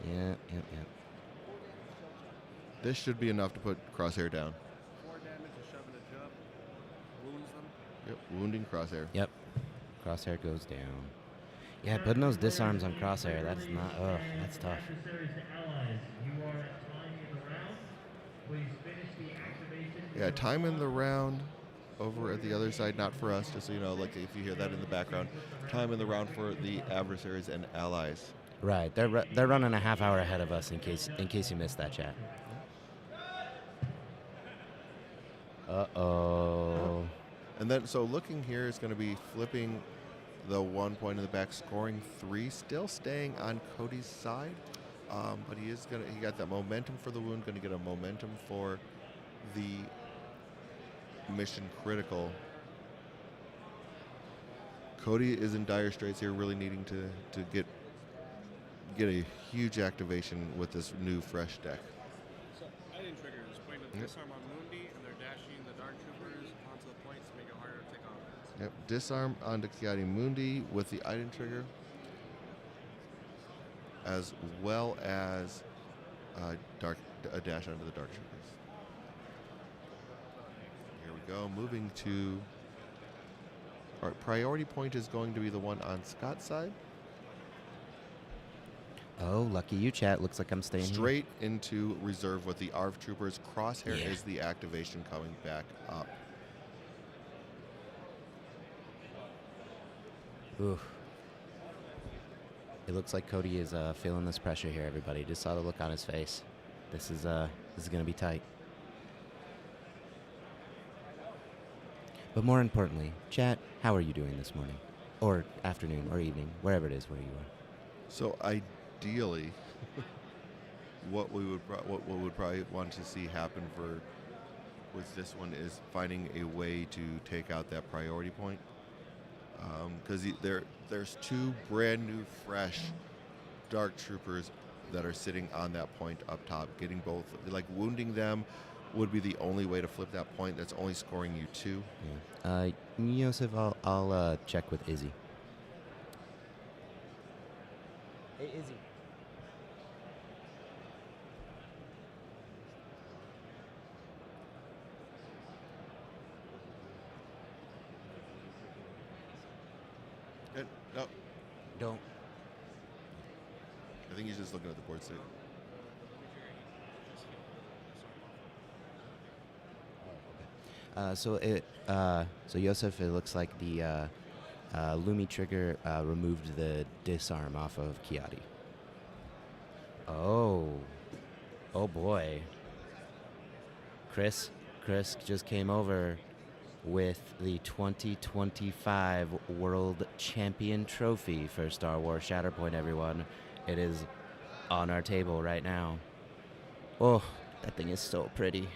Yeah. This should be enough to put crosshair down. 4 damage, a shove and a jump. Wounds them. Yep, wounding crosshair. Yep. Crosshair goes down. Yeah, putting those disarms on crosshair, that's not. Ugh, that's tough. Adversaries to allies. You are at time in the round. Please finish the activation. Yeah, time in the round over at the other side, not for us, just so you know, like if you hear that in the background. Time in the round for the adversaries and allies. Right, they're running a half hour ahead of us in case you missed that, chat. Uh-oh. And then, so looking here is going to be flipping the 1 point in the back, scoring 3, still staying on Cody's side. But he got that momentum for the wound, going to get a momentum for the mission critical. Cody is in dire straits here, really needing to get a huge activation with this new fresh deck. So, Item triggers. Putting the disarm on Mundi, and they're dashing the Dark Troopers onto the points to make it harder to take on. Yep, disarm onto Kiadi Mundi with the item trigger, as well as a dash onto the Dark Troopers. Here we go, moving to... All right, priority point is going to be the one on Scott's side. Oh, lucky you, chat. Looks like I'm staying here. Straight into reserve with the ARV Troopers. Crosshair Yeah. is the activation coming back up. Oof. It looks like Cody is feeling this pressure here, everybody. Just saw the look on his face. This is going to be tight. But more importantly, chat, how are you doing this morning? Or afternoon, or evening, wherever it is where you are. So ideally, what we would probably want to see happen with this one is finding a way to take out that priority point. Because there's 2 brand new, fresh Dark Troopers that are sitting on that point up top. Getting both, like wounding them, would be the only way to flip that point. That's only scoring you 2. Yeah. Yosef, I'll check with Izzy. Hey, Izzy. No, Don't. I think he's just looking at the board state. So Yosef, it looks like the Lumi trigger removed the disarm off of Kiadi. Oh boy. Chris just came over with the 2025 World Champion Trophy for Star Wars Shatterpoint, everyone. It is on our table right now. Oh, that thing is so pretty.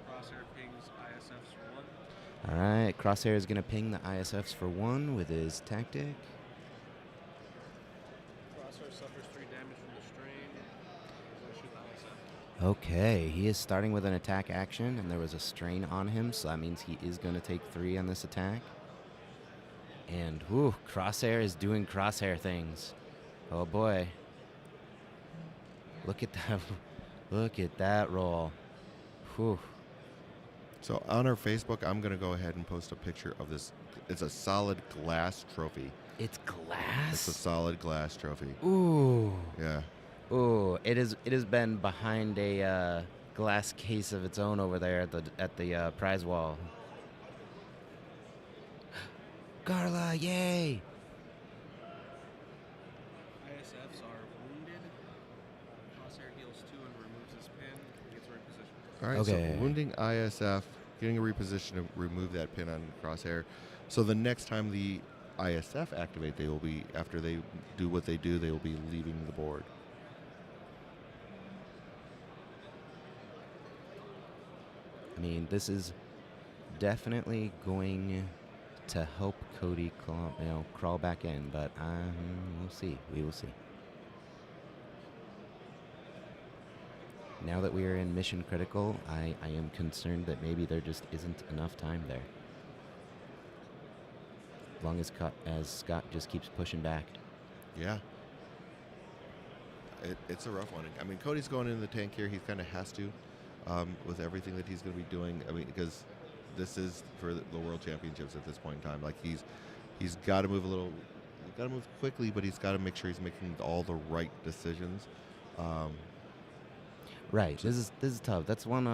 Crosshair pings ISFs for 1. All right, Crosshair is going to ping the ISFs for 1 with his tactic. Crosshair suffers 3 damage from the strain. He's going to shoot the ISF. Okay, he is starting with an attack action, and there was a strain on him, so that means he is going to take 3 on this attack. And, whew, Crosshair is doing Crosshair things. Oh, boy. Look at that. Look at that roll. Whew. So on our Facebook, I'm going to go ahead and post a picture of this. It's a solid glass trophy. It's glass? It's a solid glass trophy. Ooh. Yeah. Ooh, it has been behind a glass case of its own over there at the prize wall. Carla, yay! ISFs are wounded. Crosshair heals 2 and removes his pin. He gets repositioned. All right. Okay. So wounding ISF, getting a reposition to remove that pin on Crosshair. So the next time the ISF activate, they will be, after they do what they do, they will be leaving the board. I mean, this is definitely going to help Cody crawl back in, but we'll see. We will see. Now that we are in mission critical, I am concerned that maybe there just isn't enough time there. As long as Scott just keeps pushing back. Yeah. It's a rough one. I mean, Cody's going in the tank here. He kind of has to, with everything that he's going to be doing. I mean, because this is for the World Championships at this point in time. Like he's got to move a little, got to move quickly, but he's got to make sure he's making all the right decisions. Right. This is tough. That's one.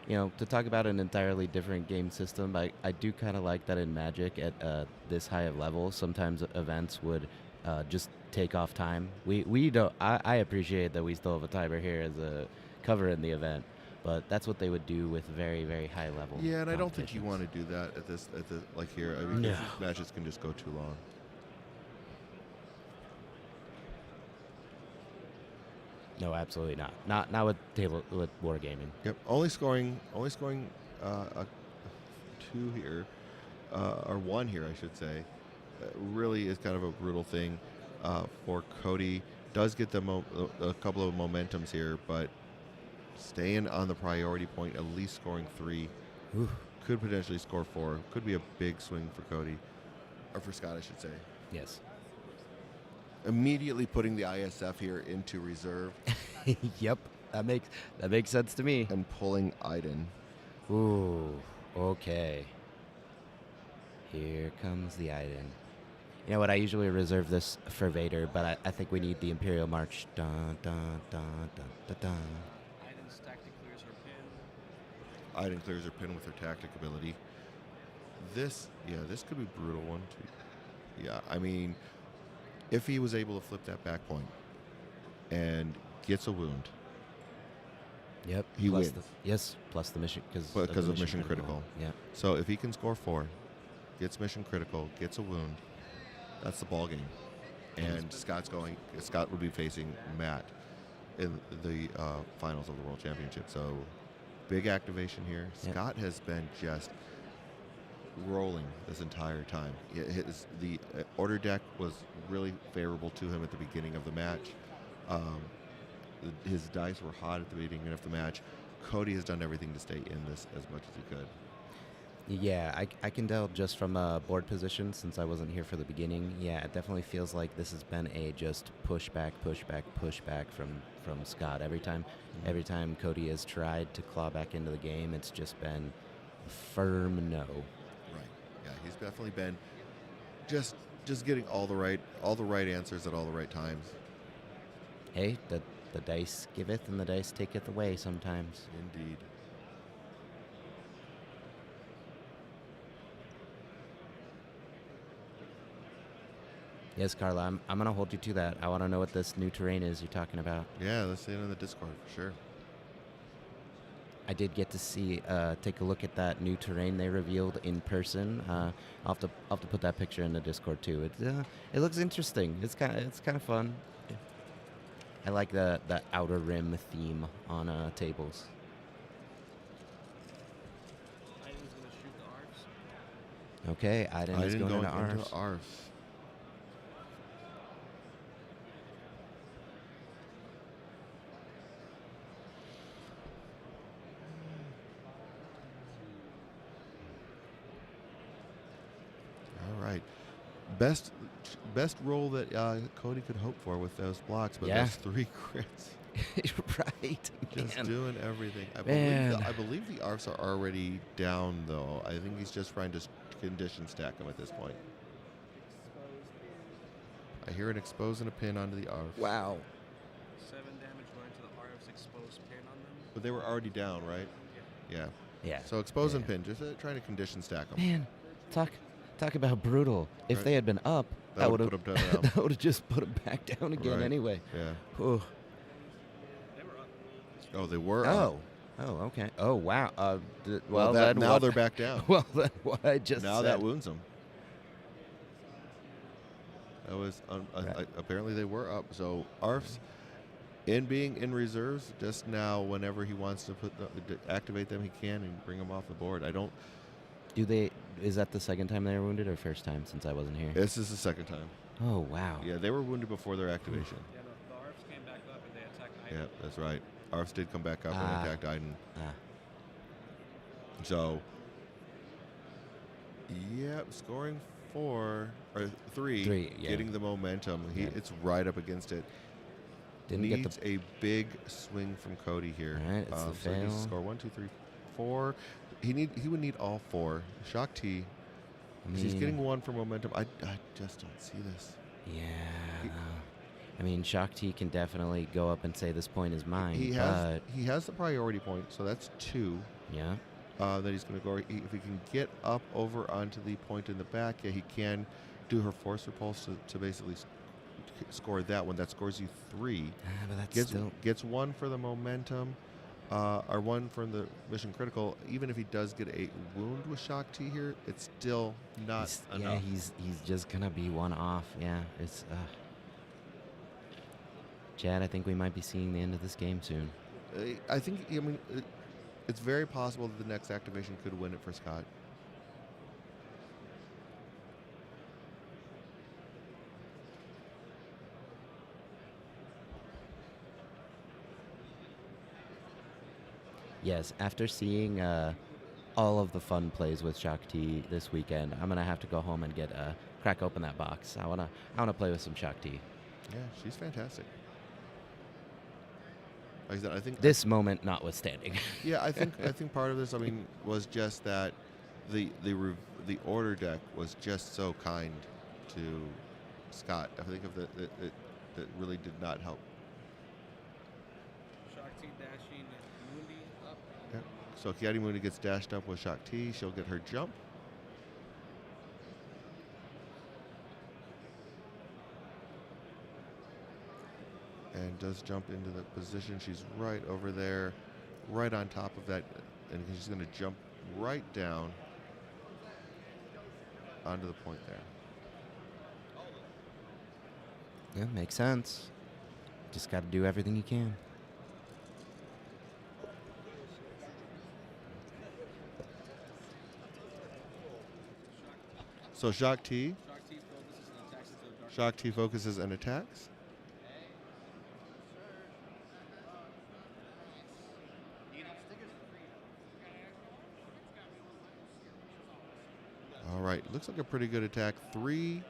To talk about an entirely different game system. I do kind of like that in Magic at this high of level. Sometimes events would just take off time. We don't. I appreciate that we still have a timer here as a cover in the event, but that's what they would do with very, very high level. Yeah, and I don't think you competitions. want to do that at the like here. I mean, No. these matches can just go too long. No, absolutely not. Not with wargaming. Yep, only scoring a 2 here, or 1 here, I should say. Really is kind of a brutal thing for Cody. Does get a couple of momentums here, but staying on the priority point, at least scoring 3, Ooh. could potentially score 4. Could be a big swing for Cody, or for Scott, I should say. Yes. Immediately putting the ISF here into reserve Yep. That makes sense to me. and pulling Iden. Ooh. Okay. Here comes the Iden. You know what? I usually reserve this for Vader, but I think we need the Imperial March. Dun dun dun dun dun dun. Iden's tactic clears her pin. Iden clears her pin with her tactic ability. This could be a brutal one too. Yeah, I mean, if he was able to flip that back point and gets a wound, Yep. He plus wins. Yes, plus the mission because of mission critical. Yeah. So if he can score 4, gets mission critical, gets a wound, that's the ball game. And Scott would be facing Matt in the finals of the World Championship. So big activation here. Yeah. Scott has been just rolling this entire time. The order deck was really favorable to him at the beginning of the match. His dice were hot at the beginning of the match. Cody has done everything to stay in this as much as he could. Yeah, I can tell just from board position since I wasn't here for the beginning. Yeah, it definitely feels like this has been a just pushback from Scott. Every time Cody has tried to claw back into the game, it's just been a firm no. Right. Yeah, he's definitely been just getting all the right answers at all the right times. Hey, the dice giveth and the dice taketh away sometimes. Indeed. Yes, Carla, I'm going to hold you to that. I want to know what this new terrain is you're talking about. Yeah, let's see it in the Discord for sure. I did get to take a look at that new terrain they revealed in person. I'll have to put that picture in the Discord too. It looks interesting. It's kind of fun. I like the outer rim theme on tables. Iden's gonna shoot the arcs. Okay, Iden is Iden going going into into ours. Arf. All right. Best roll that Cody could hope for with those blocks, but Yeah. those 3 crits. Right, Just man. doing everything. Man. I believe the arcs are already down, though. I think he's just trying to condition stack them at this point. I hear an expose and a pin onto the arcs. Wow. 7 damage going to the RF's exposed pin on them. But they were already down, right? Yeah. Yeah. So expose and Yeah. pin, just trying to condition stack them. Man, talk about brutal. If Right. they had been up, That would would've have put 'em down. that would have just put them back down again Right. anyway. Yeah. Ooh. They were up. Oh, they were up. Oh, okay. Oh, wow. Well, then now what- they're back down. Well, then what I just Now said. that wounds them. That was Right. apparently they were up. So Arf's being in reserves just now. Whenever he wants to activate them, he can and bring them off the board. Is that the second time they were wounded or first time since I wasn't here? This is the second time. Oh, wow. Yeah, they were wounded before their activation. Yeah, the RFs came back up and they attacked Iden. Yeah, that's right. Arfs did come back up Ah. and attacked Iden. Ah. So, yeah, scoring 4 or 3, Three, yeah. getting the momentum. Yeah. It's right up against it. Didn't get Needs a big swing from Cody here. All right, it's the so he needs to fail. score 1, 2, 3, 4. He would need all 4. Shock T. I 'Cause he's mean, getting 1 for momentum. I just don't see this. Yeah. I mean, Shock T can definitely go up and say this point is mine. He but has the priority point, so that's 2 yeah. that he's going to go. If he can get up over onto the point in the back, yeah, he can do her force repulse to basically score that one. That scores you 3. But that's still. Gets 1 for the momentum, or 1 from the mission critical. Even if he does get a wound with Shock T here, it's still not enough. He's just gonna be one off. Yeah, it's. Chad, I think we might be seeing the end of this game soon. I think. I mean, it's very possible that the next activation could win it for Scott. Yes, after seeing all of the fun plays with Shock T this weekend, I'm gonna have to go home and crack open that box. I wanna play with some Shock T. Yeah, she's fantastic. Like I said, I think This moment notwithstanding. Yeah, I think part of this, I mean, was just that the order deck was just so kind to Scott. I think that really did not help. Shock T dashing Mundi up. Yeah. So Kiadi Mooney gets dashed up with Shock T. She'll get her jump. And does jump into the position. She's right over there, right on top of that. And she's going to jump right down onto the point there. Yeah, makes sense. Just got to do everything you can. So Shock T. Shock T focuses and attacks into the dark. Shock T focuses and attacks. All right, looks like a pretty good attack. 3.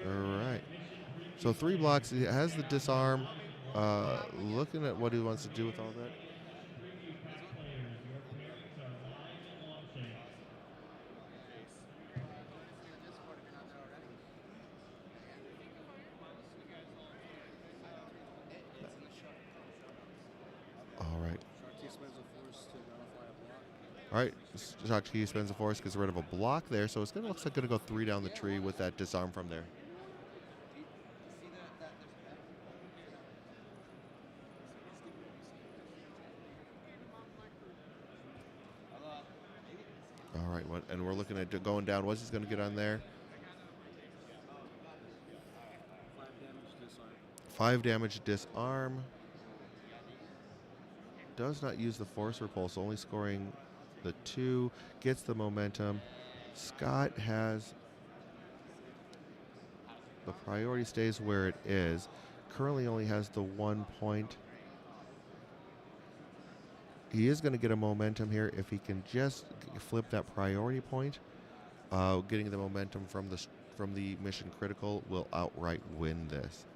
All right. So 3 blocks. He has the disarm. Looking at what he wants to do with all that. force to nullify a block. All right, Shakti spends a force, gets rid of a block there, so it's gonna looks like gonna go 3 down the tree with that disarm from there. All right, and we're looking at going down. What's he gonna get on there? 5 damage disarm. 5 damage disarm. Does not use the force repulse, only scoring the 2. Gets the momentum. Scott has the priority, stays where it is. Currently only has the 1 point. He is going to get a momentum here if he can just flip that priority point. Getting the momentum from the mission critical will outright win this.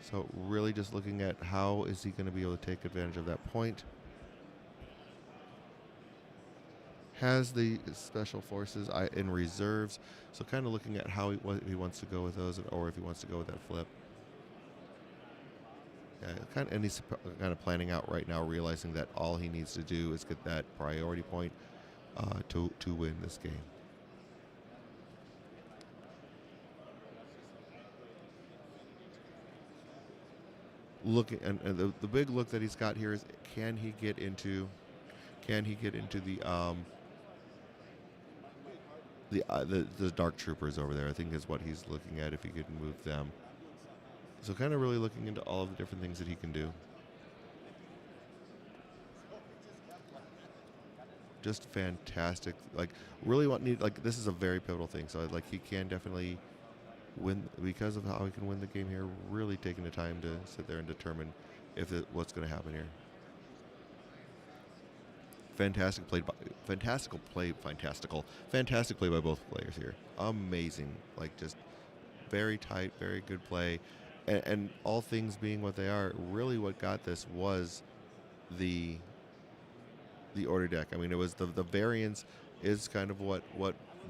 So really just looking at how is he going to be able to take advantage of that point. Has the special forces in reserves, so kind of looking at how what he wants to go with those, or if he wants to go with that flip. Yeah, and he's kind of planning out right now, realizing that all he needs to do is get that priority point to win this game. Looking and the big look that he's got here is can he get into the dark troopers over there. I think is what he's looking at, if he could move them. So kind of really looking into all of the different things that he can do. Just fantastic. Like really this is a very pivotal thing. So like he can definitely win because of how he can win the game here. Really taking the time to sit there and determine what's going to happen here. Fantastic play by both players here. Amazing. Like just very tight, very good play. And all things being what they are, really what got this was the order deck. I mean, it was the variance is kind of what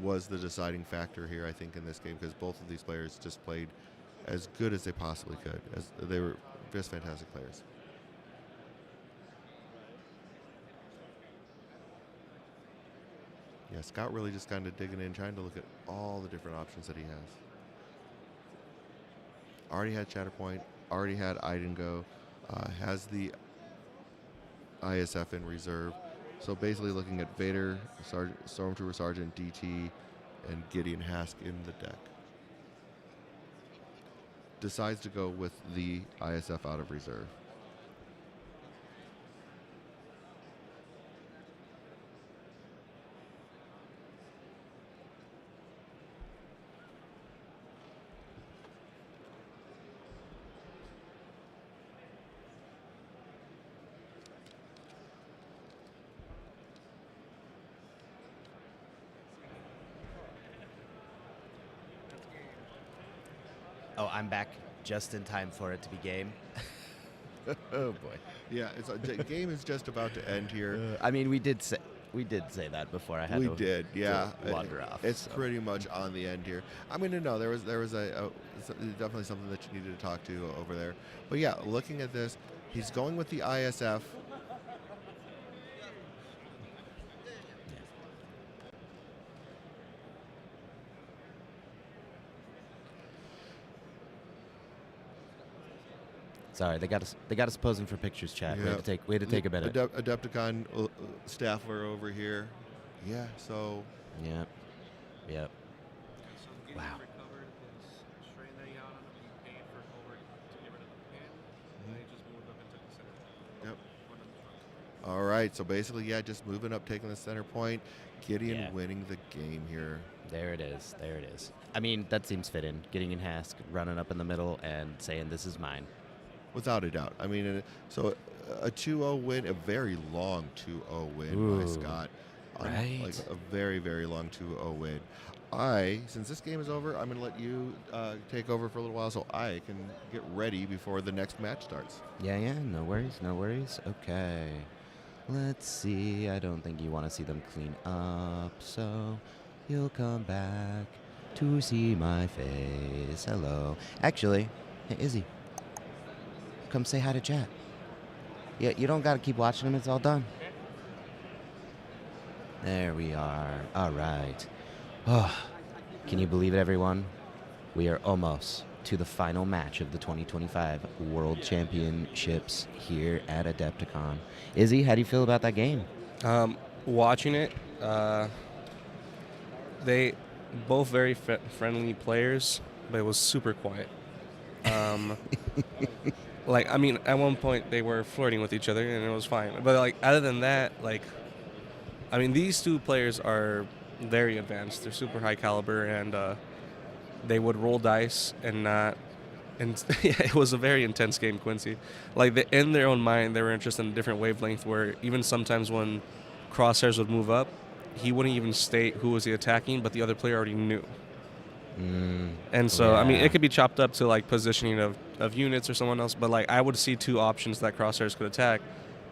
was the deciding factor here, I think, in this game, because both of these players just played as good as they possibly could. As they were just fantastic players. Yeah, Scott really just kind of digging in, trying to look at all the different options that he has. Already had Shatterpoint, already had Go, has the ISF in reserve. So basically looking at Vader, Stormtrooper Sergeant DT, and Gideon Hask in the deck. Decides to go with the ISF out of reserve. Oh, I'm back just in time for it to be game. Oh boy. Yeah, the game is just about to end here. I mean, we did say that before I had to. Yeah. to wander off. It's pretty much on the end here. I mean, no, there was definitely something that you needed to talk to over there. But yeah, looking at this, he's going with the ISF. Sorry, they got us posing for pictures, chat. Yeah. We had to take a minute. Adepticon staff were over here. Yeah, so Yep. So getting Wow. recovered is strain that he had on him. He paid for Colbert to get rid of the pin, and then he just moved up and took the center. Yep. Went on the front. All right, so basically, yeah, just moving up, taking the center point, Gideon Yeah. winning the game here. There it is. I mean, that seems fit in. Getting in Hask, running up in the middle, and saying, "This is mine." Without a doubt. I mean, so a 2-0 win, a very long 2-0 win by Ooh, Scott. right. Like a very, very long 2-0 win. Since this game is over, I'm going to let you take over for a little while so I can get ready before the next match starts. Yeah, no worries. Okay. Let's see. I don't think you want to see them clean up, so you'll come back to see my face. Hello. Actually, hey, Izzy, come say hi to chat. Yeah, you don't got to keep watching them. It's all done. There we are. All right. Oh, can you believe it, everyone? We are almost to the final match of the 2025 World Championships here at Adepticon. Izzy, how do you feel about that game? Watching it, they both very friendly players, but it was super quiet. Like, I mean, at one point they were flirting with each other and it was fine. But like, other than that, like, I mean, these two players are very advanced. They're super high caliber, and they would roll dice and not. And yeah, it was a very intense game, Quincy. Like, in their own mind, they were interested in a different wavelength. Where even sometimes when Crosshairs would move up, he wouldn't even state who was he attacking, but the other player already knew. And so, I mean, Yeah. it could be chopped up to like positioning of units or someone else, but like I would see two options that Crosshairs could attack,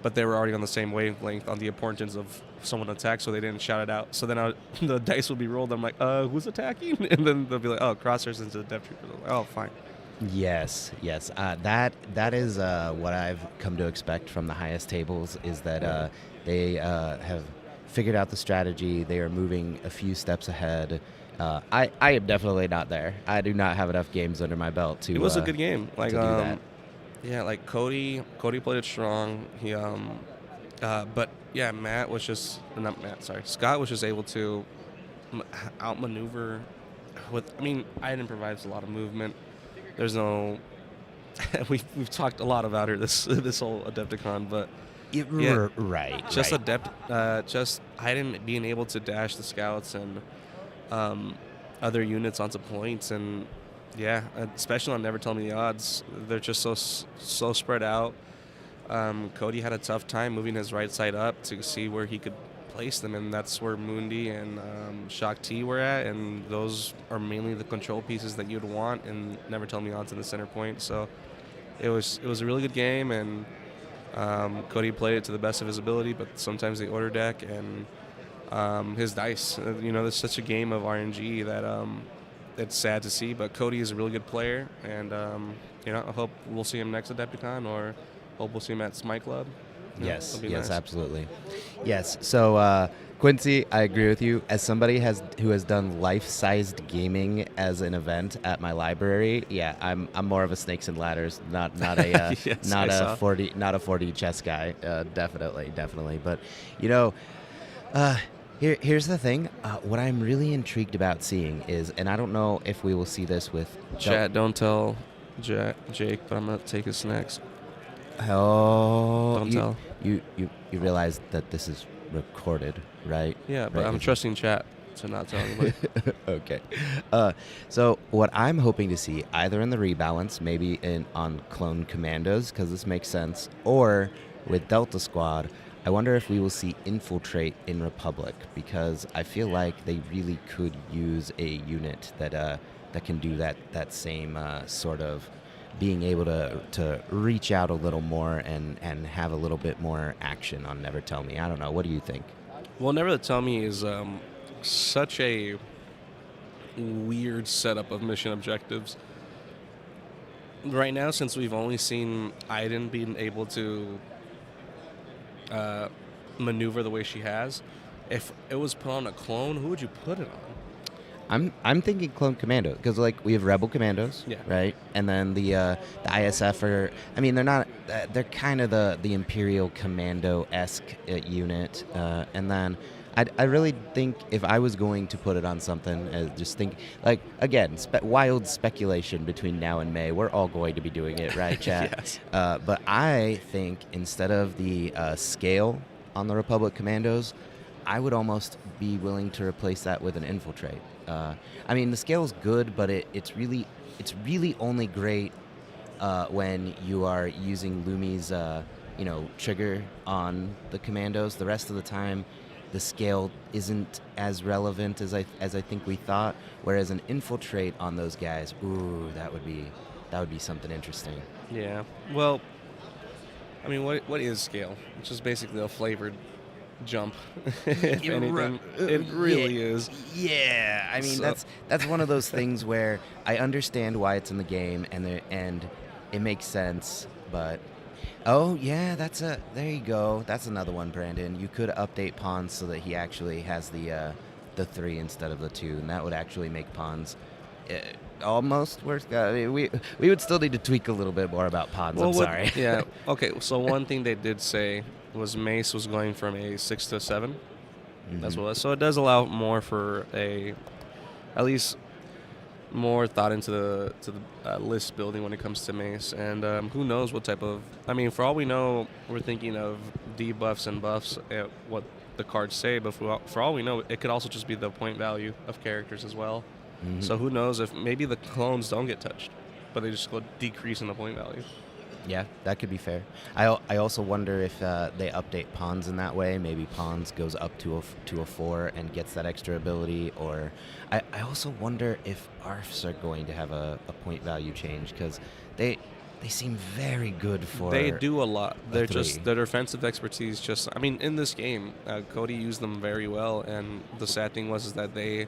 but they were already on the same wavelength on the importance of someone attack, so they didn't shout it out. So then the dice would be rolled. I'm like, who's attacking? And then they'll be like, oh, Crosshairs into the Depth Troopers. I'm like, oh, fine. Yes. That is what I've come to expect from the highest tables is that they have figured out the strategy. They are moving a few steps ahead. I am definitely not there. I do not have enough games under my belt to. It was a good game. Like, to do that. yeah, like Cody played it strong. He but yeah, Scott was just able to outmaneuver with. I mean, Iden provides a lot of movement. There's no. we've talked a lot about her this whole Adepticon, but yeah, Right. just right. just Iden being able to dash the scouts and other units onto points, and yeah, especially on Never Tell Me the Odds, they're just so spread out. Cody had a tough time moving his right side up to see where he could place them, and that's where Mundi and Shakti were at, and those are mainly the control pieces that you'd want, and Never Tell Me Odds in the center point. So it was a really good game, and Cody played it to the best of his ability, but sometimes the order deck and his dice. There's such a game of RNG that it's sad to see, but Cody is a really good player, and I hope we'll see him next Adepticon, or hope we'll see him at Smite Club. Yes, it'll be yes, nice. absolutely. Yes. So, Quincy, I agree with you. As somebody who has done life-sized gaming as an event at my library, yeah, I'm more of a snakes and ladders, not a Yes, not I a saw. 40 chess guy. Definitely. But here's the thing. What I'm really intrigued about seeing is, and I don't know if we will see this with Chat, don't tell Jake, but I'm gonna take his snacks. Oh, Don't tell. You realize that this is recorded, right? Yeah, but Right, I'm Izzy? trusting chat to not tell anybody. Okay. So what I'm hoping to see, either in the rebalance, maybe on clone commandos, because this makes sense, or with Delta Squad, I wonder if we will see infiltrate in Republic, because I feel like they really could use a unit that can do that same sort of being able to reach out a little more and have a little bit more action on Never Tell Me. I don't know. What do you think? Well, Never Tell Me is such a weird setup of mission objectives. Right now, since we've only seen Iden being able to maneuver the way she has, if it was put on a clone, who would you put it on? I'm thinking clone commando because like we have rebel commandos, Yeah. right? And then the ISF are, I mean, they're not, they're kind of the imperial commando-esque unit. And then I really think if I was going to put it on something, just think like again, wild speculation between now and May. We're all going to be doing it, right, chat? Yes. But I think instead of the scale on the Republic commandos, I would almost be willing to replace that with an infiltrate. I mean, the scale's good, but it's really only great when you are using Lumi's trigger on the commandos. The rest of the time, the scale isn't as relevant as I think we thought. Whereas an infiltrate on those guys, ooh, that would be something interesting. Yeah. Well, I mean, what is scale? It's just basically a flavored jump. If anything, it really is. Yeah, I mean So- that's one of those things where I understand why it's in the game and it makes sense, but Oh yeah, there you go. That's another one, Brandon. You could update pawns so that he actually has the 3 instead of the 2, and that would actually make pawns almost worse. We would still need to tweak a little bit more about pawns. I'm sorry. Yeah. Okay. So one thing they did say was Mace was going from a 6 to 7. That's what it was. So it does allow more for at least more thought into the list building when it comes to Mace, and who knows what type of. I mean, for all we know, we're thinking of debuffs and buffs at what the cards say, but for all we know, it could also just be the point value of characters as well. So who knows if maybe the clones don't get touched, but they just go decrease in the point value. Yeah, that could be fair. I also wonder if they update pawns in that way. Maybe pawns goes up to a 4 and gets that extra ability. Or I also wonder if ARFs are going to have a point value change, because they seem very good for. They do a lot. They're 3. just their defensive expertise. I mean, in this game, Cody used them very well, and the sad thing was is that they.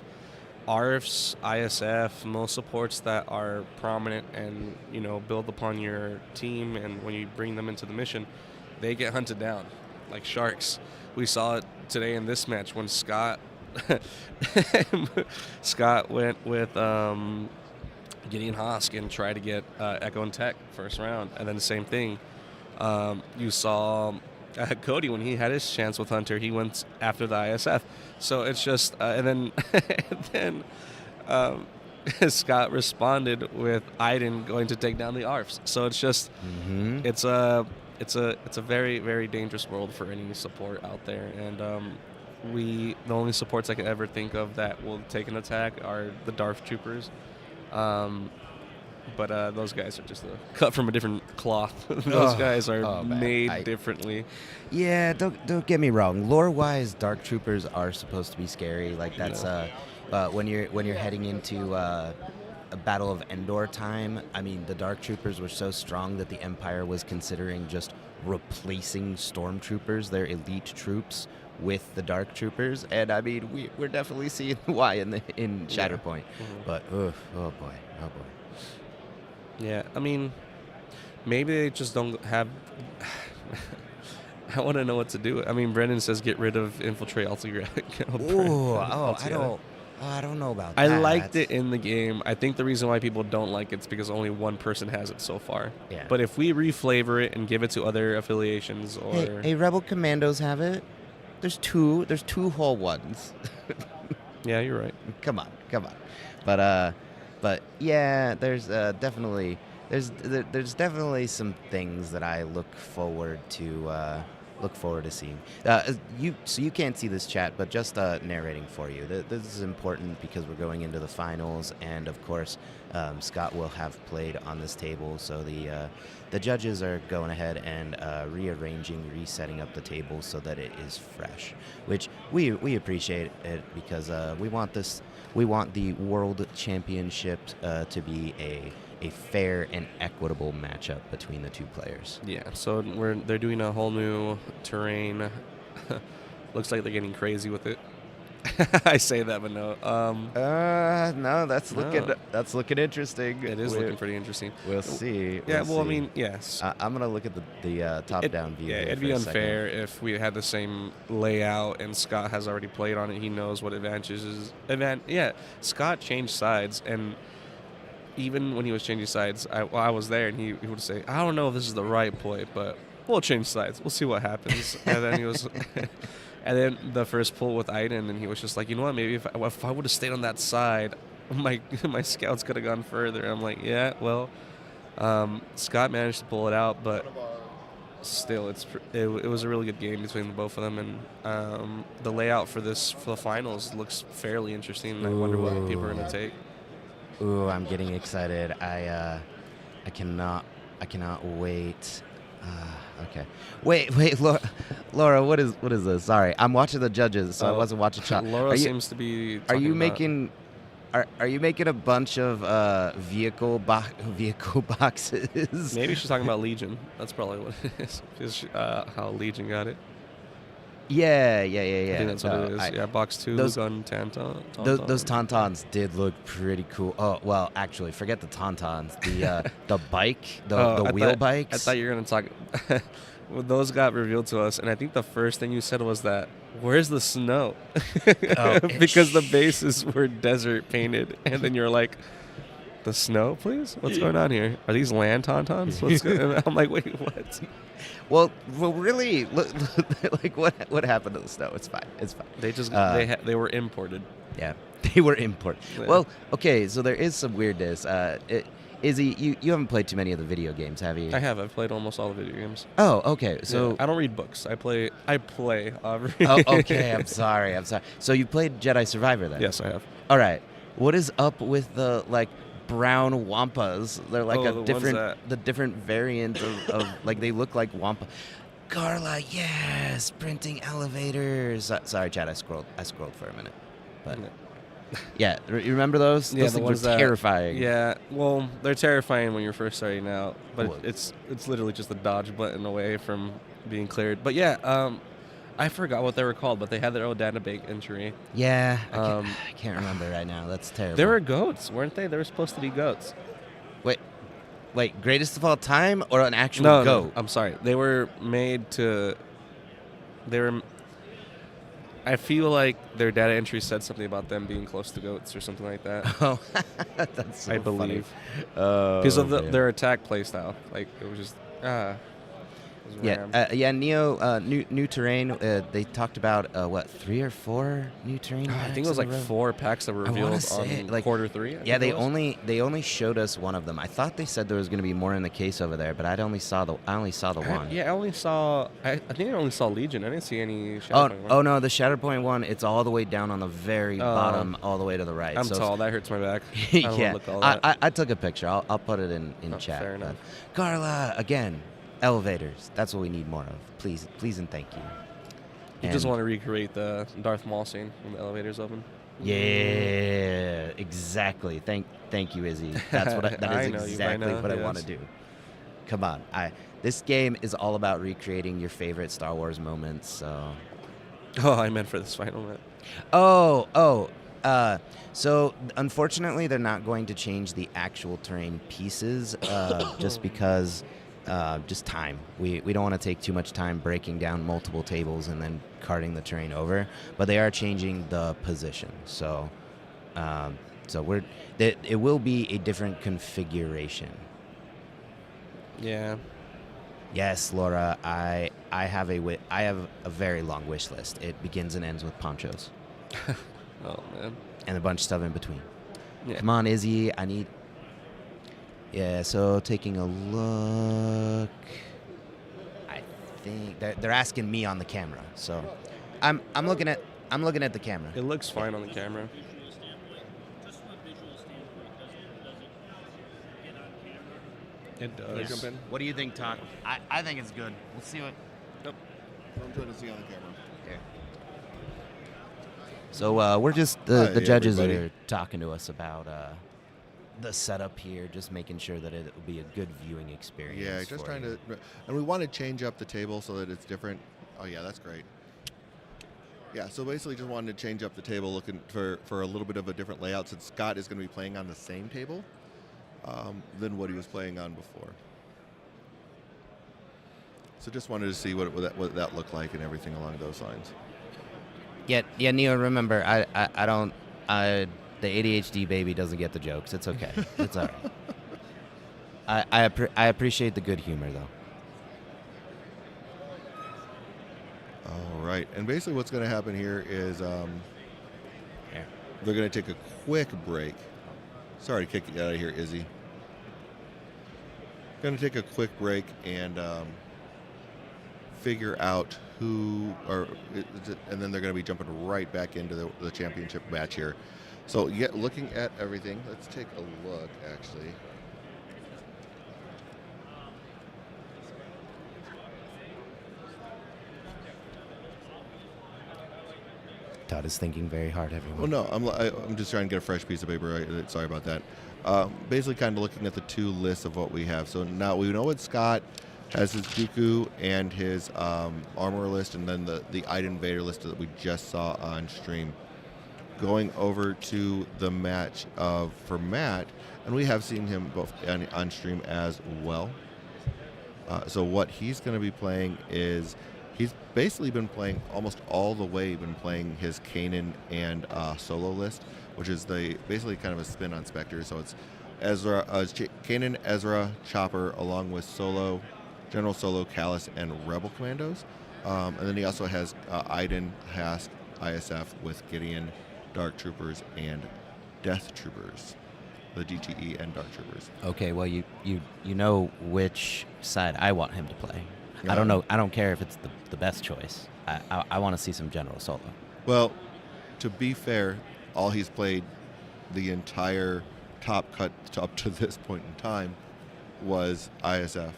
ARFs, ISF, most supports that are prominent and, build upon your team, and when you bring them into the mission, they get hunted down like sharks. We saw it today in this match when Scott went with Gideon Hosk and tried to get Echo and Tech first round, and then the same thing. You saw Cody, when he had his chance with Hunter, he went after the ISF. So it's just, and then Scott responded with Aiden going to take down the ARFs. So it's just, it's a very, very dangerous world for any support out there. And the only supports I can ever think of that will take an attack are the Darth Troopers. But those guys are just cut from a different cloth. Those guys are made differently. Yeah, don't get me wrong. Lore-wise, Dark Troopers are supposed to be scary. Like that's when you're heading into a Battle of Endor time. I mean, the Dark Troopers were so strong that the Empire was considering just replacing Stormtroopers, their elite troops, with the Dark Troopers. And I mean, we're definitely seeing why in Shatterpoint. But oh boy. Yeah, I mean, maybe they just don't have. I want to know what to do. I mean, Brendan says get rid of infiltrate altogether. I don't know about that. I liked it in the game. I think the reason why people don't like it is because only one person has it so far. Yeah. But if we reflavor it and give it to other affiliations, or hey, Rebel Commandos have it. There's two whole ones. Yeah, you're right. Come on. But yeah, there's definitely some things that I look forward to seeing. You can't see this chat, but just narrating for you. This is important because we're going into the finals, and of course, Scott will have played on this table, so the judges are going ahead and resetting up the table so that it is fresh, which we appreciate it because we want the World Championship to be a fair and equitable matchup between the two players. Yeah, so they're doing a whole new terrain. Looks like they're getting crazy with it. I say that, but no. No, that's looking interesting. It is looking pretty interesting. We'll see. Yeah, I mean, yes. I'm gonna look at the top-down view. Yeah, it'd be unfair if we had the same layout and Scott has already played on it. He knows what advantages. Yeah, Scott changed sides, and even when he was changing sides, I was there, and he would say, "I don't know if this is the right play, but we'll change sides. We'll see what happens." And then he was. And then the first pull with Aiden, and he was just like, you know what, maybe if I would have stayed on that side, my scouts could have gone further. I'm like, yeah, well, Scott managed to pull it out, but still, it was a really good game between the both of them, and the layout for the finals looks fairly interesting. I wonder what people are going to take. Ooh, I'm getting excited. I cannot wait. Okay. Wait, Laura, what is this? Sorry, I'm watching the judges, so I wasn't watching chat. Laura seems to be. Are you making a bunch of vehicle boxes? Maybe she's talking about Legion. That's probably what it is. How Legion got it. Yeah. I think that's what No, it is. Yeah, box 2 those- gun Tauntaun. Those tauntauns did look pretty cool. Oh well, actually, forget the tauntauns. The bike, the wheel bikes. I thought you were gonna talk. Well, those got revealed to us, and I think the first thing you said was that, "Where's the snow?" Oh, Because the bases were desert painted, and then you're like, "The snow, please? What's going on here? Are these land tauntauns?" And I'm like, "Wait, what?" Well, really, like what happened to the snow? It's fine. It's fine. They just they were imported. Yeah, they were imported. Yeah. Well, okay, so there is some weirdness. Izzy, you haven't played too many of the video games, have you? I have. I've played almost all the video games. Oh, okay. So, Yeah, I don't read books. I play. Aubrey. oh, okay. I'm sorry. So you played Jedi Survivor then? Yes, I have. All right. What is up with the like brown wampas? They're like Oh, the ones the different variant of like they look like wampa. Carla, yes, printing elevators. Sorry, Chad. I scrolled for a minute, but. Yeah, you remember those? Yeah, Those the things ones were terrifying. Yeah, well, they're terrifying when you're first starting out, but Well, it's literally just a dodge button away from being cleared. But yeah, I forgot what they were called, but they had their own database entry. Yeah, Um, I can't remember right now. That's terrible. They were goats, weren't they? They were supposed to be goats. Wait, greatest of all time or an actual No, goat? I'm sorry. They were made to. They were. I feel like their data entry said something about them being close to goats or something like that. Oh, that's so I funny. believe. Oh, Because of man. their attack playstyle. Like, it was just. It was rammed. Yeah. Neo, new terrain. They talked about what 3 or 4 new terrain. I think packs it was in like a row? 4 packs that were I wanna revealed say, on like- quarter 3. I Yeah, think it was. they only showed us one of them. I thought they said there was going to be more in the case over there, but I only saw the one. Yeah, I only saw. I think I only saw Legion. I didn't see any. Oh, Shatterpoint one. oh no, the Shatterpoint one. It's all the way down on the very bottom, all the way to the right. I'm so tall. That hurts my back. I don't yeah, look all that. I took a picture. I'll put it in Oh, chat. fair but enough. Carla, again, elevators. That's what we need more of. Please and thank you. You just And- want to recreate the Darth Maul scene when the elevator's open. Yeah, exactly. Thank you, Izzy. That's what that I is know you by exactly now, what I want to yes. do. Come on, this game is all about recreating your favorite Star Wars moments. So, Oh, I meant for this final match. So unfortunately, they're not going to change the actual terrain pieces, just because, just time. We don't want to take too much time breaking down multiple tables and then carting the terrain over. But they are changing the position. So, it will be a different configuration. Yeah. Yes, Laura, I have a very long wish list. It begins and ends with ponchos Oh man. and a bunch of stuff in between. Yeah. Come on, Izzy. I need. Yeah. So taking a look, I think they're asking me on the camera. So I'm looking at the camera. It looks fine on the camera. Visual standpoint, just from a visual standpoint, does it get on camera? It does. Jump in. What do you think, Todd? I think it's good. We'll see what. I'm trying to see on the camera. So we're just the Hi, judges everybody. are talking to us about the setup here, just making sure that it will be a good viewing experience. Yeah, just for trying you. to, and we want to change up the table so that it's different. Oh yeah, that's great. Yeah, so basically just wanted to change up the table, looking for a little bit of a different layout, since Scott is going to be playing on the same table than what he was playing on before. So just wanted to see what that looked like and everything along those lines. Yeah, Neo. Remember, I don't. The ADHD baby doesn't get the jokes. It's okay. It's all right. I appreciate the good humor though. All right, and basically what's going to happen here is they're going to take a quick break. Sorry to kick you out of here, Izzy. Going to take a quick break and figure out who, and then they're going to be jumping right back into the championship match here. So, looking at everything, let's take a look, actually. Todd is thinking very hard, everyone. Well, no, I'm just trying to get a fresh piece of paper. Sorry about that. Basically, kind of looking at the two lists of what we have. So now we know what Scott has his Dooku and his armor list, and then the Iden Vader list that we just saw on stream. Going over to the match for Matt, and we have seen him both on stream as well. So what he's going to be playing is he's basically been playing almost all the way, been playing his Kanan and solo list, which is basically kind of a spin on Spectre. So it's Ezra, Kanan, Ezra, Chopper, along with Solo, General Solo, Callus, and Rebel Commandos. And then he also has Iden, Hask, ISF with Gideon, Dark Troopers, and Death Troopers. The DTE and Dark Troopers. Okay, well, you know which side I want him to play. I don't know. I don't care if it's the best choice. I want to see some General Solo. Well, to be fair, all he's played the entire top cut up to this point in time was ISF.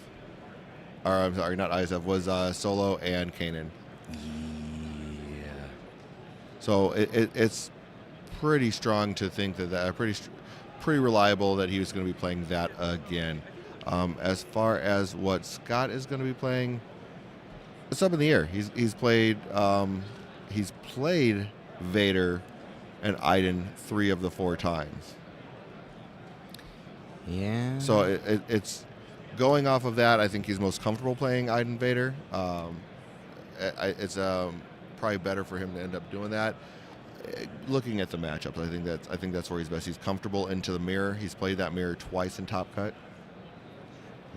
Or I'm sorry, not ISF, was Solo and Kanan. Yeah. So it's pretty strong to think that pretty reliable that he was going to be playing that again. As far as what Scott is going to be playing, it's up in the air. He's played Vader and Iden 3 of the 4 times. Yeah. So it's going off of that. I think he's most comfortable playing Iden Vader. It's probably better for him to end up doing that. Looking at the matchups, I think that's where he's best. He's comfortable into the mirror. He's played that mirror twice in Top Cut.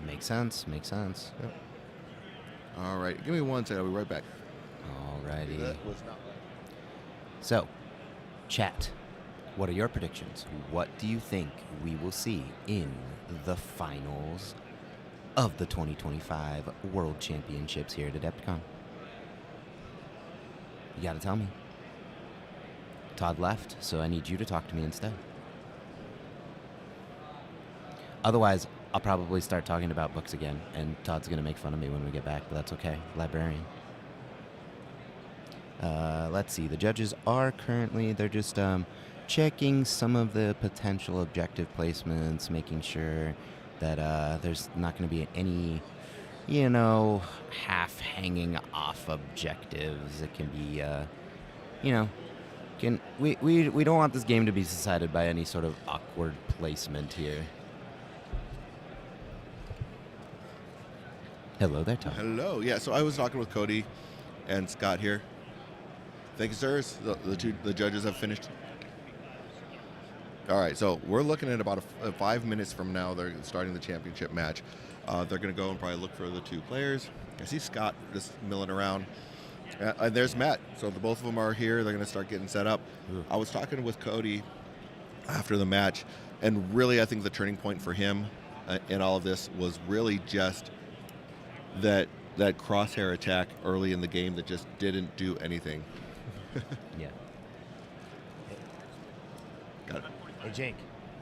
Makes sense. Yep. All right, give me 1 second. I'll be right back. Alrighty. That was not So, chat, what are your predictions? What do you think we will see in the finals of the 2025 World Championships here at Adepticon? You gotta tell me. Todd left, so I need you to talk to me instead. Otherwise, I'll probably start talking about books again, and Todd's gonna make fun of me when we get back, but that's okay. Librarian. Let's see. The judges are currently, they're just checking some of the potential objective placements, making sure that there's not going to be any, half hanging off objectives. It can be, we don't want this game to be decided by any sort of awkward placement here. Hello there, Todd. Hello. Yeah, so I was talking with Cody and Scott here. Thank you, sirs. The judges have finished. All right, so we're looking at about 5 minutes from now. They're starting the championship match. They're going to go and probably look for the 2 players. I see Scott just milling around. And there's Matt. So the both of them are here. They're going to start getting set up. I was talking with Cody after the match, and really I think the turning point for him in all of this was really just that crosshair attack early in the game that just didn't do anything. Yeah. Got it. Hey, Jake.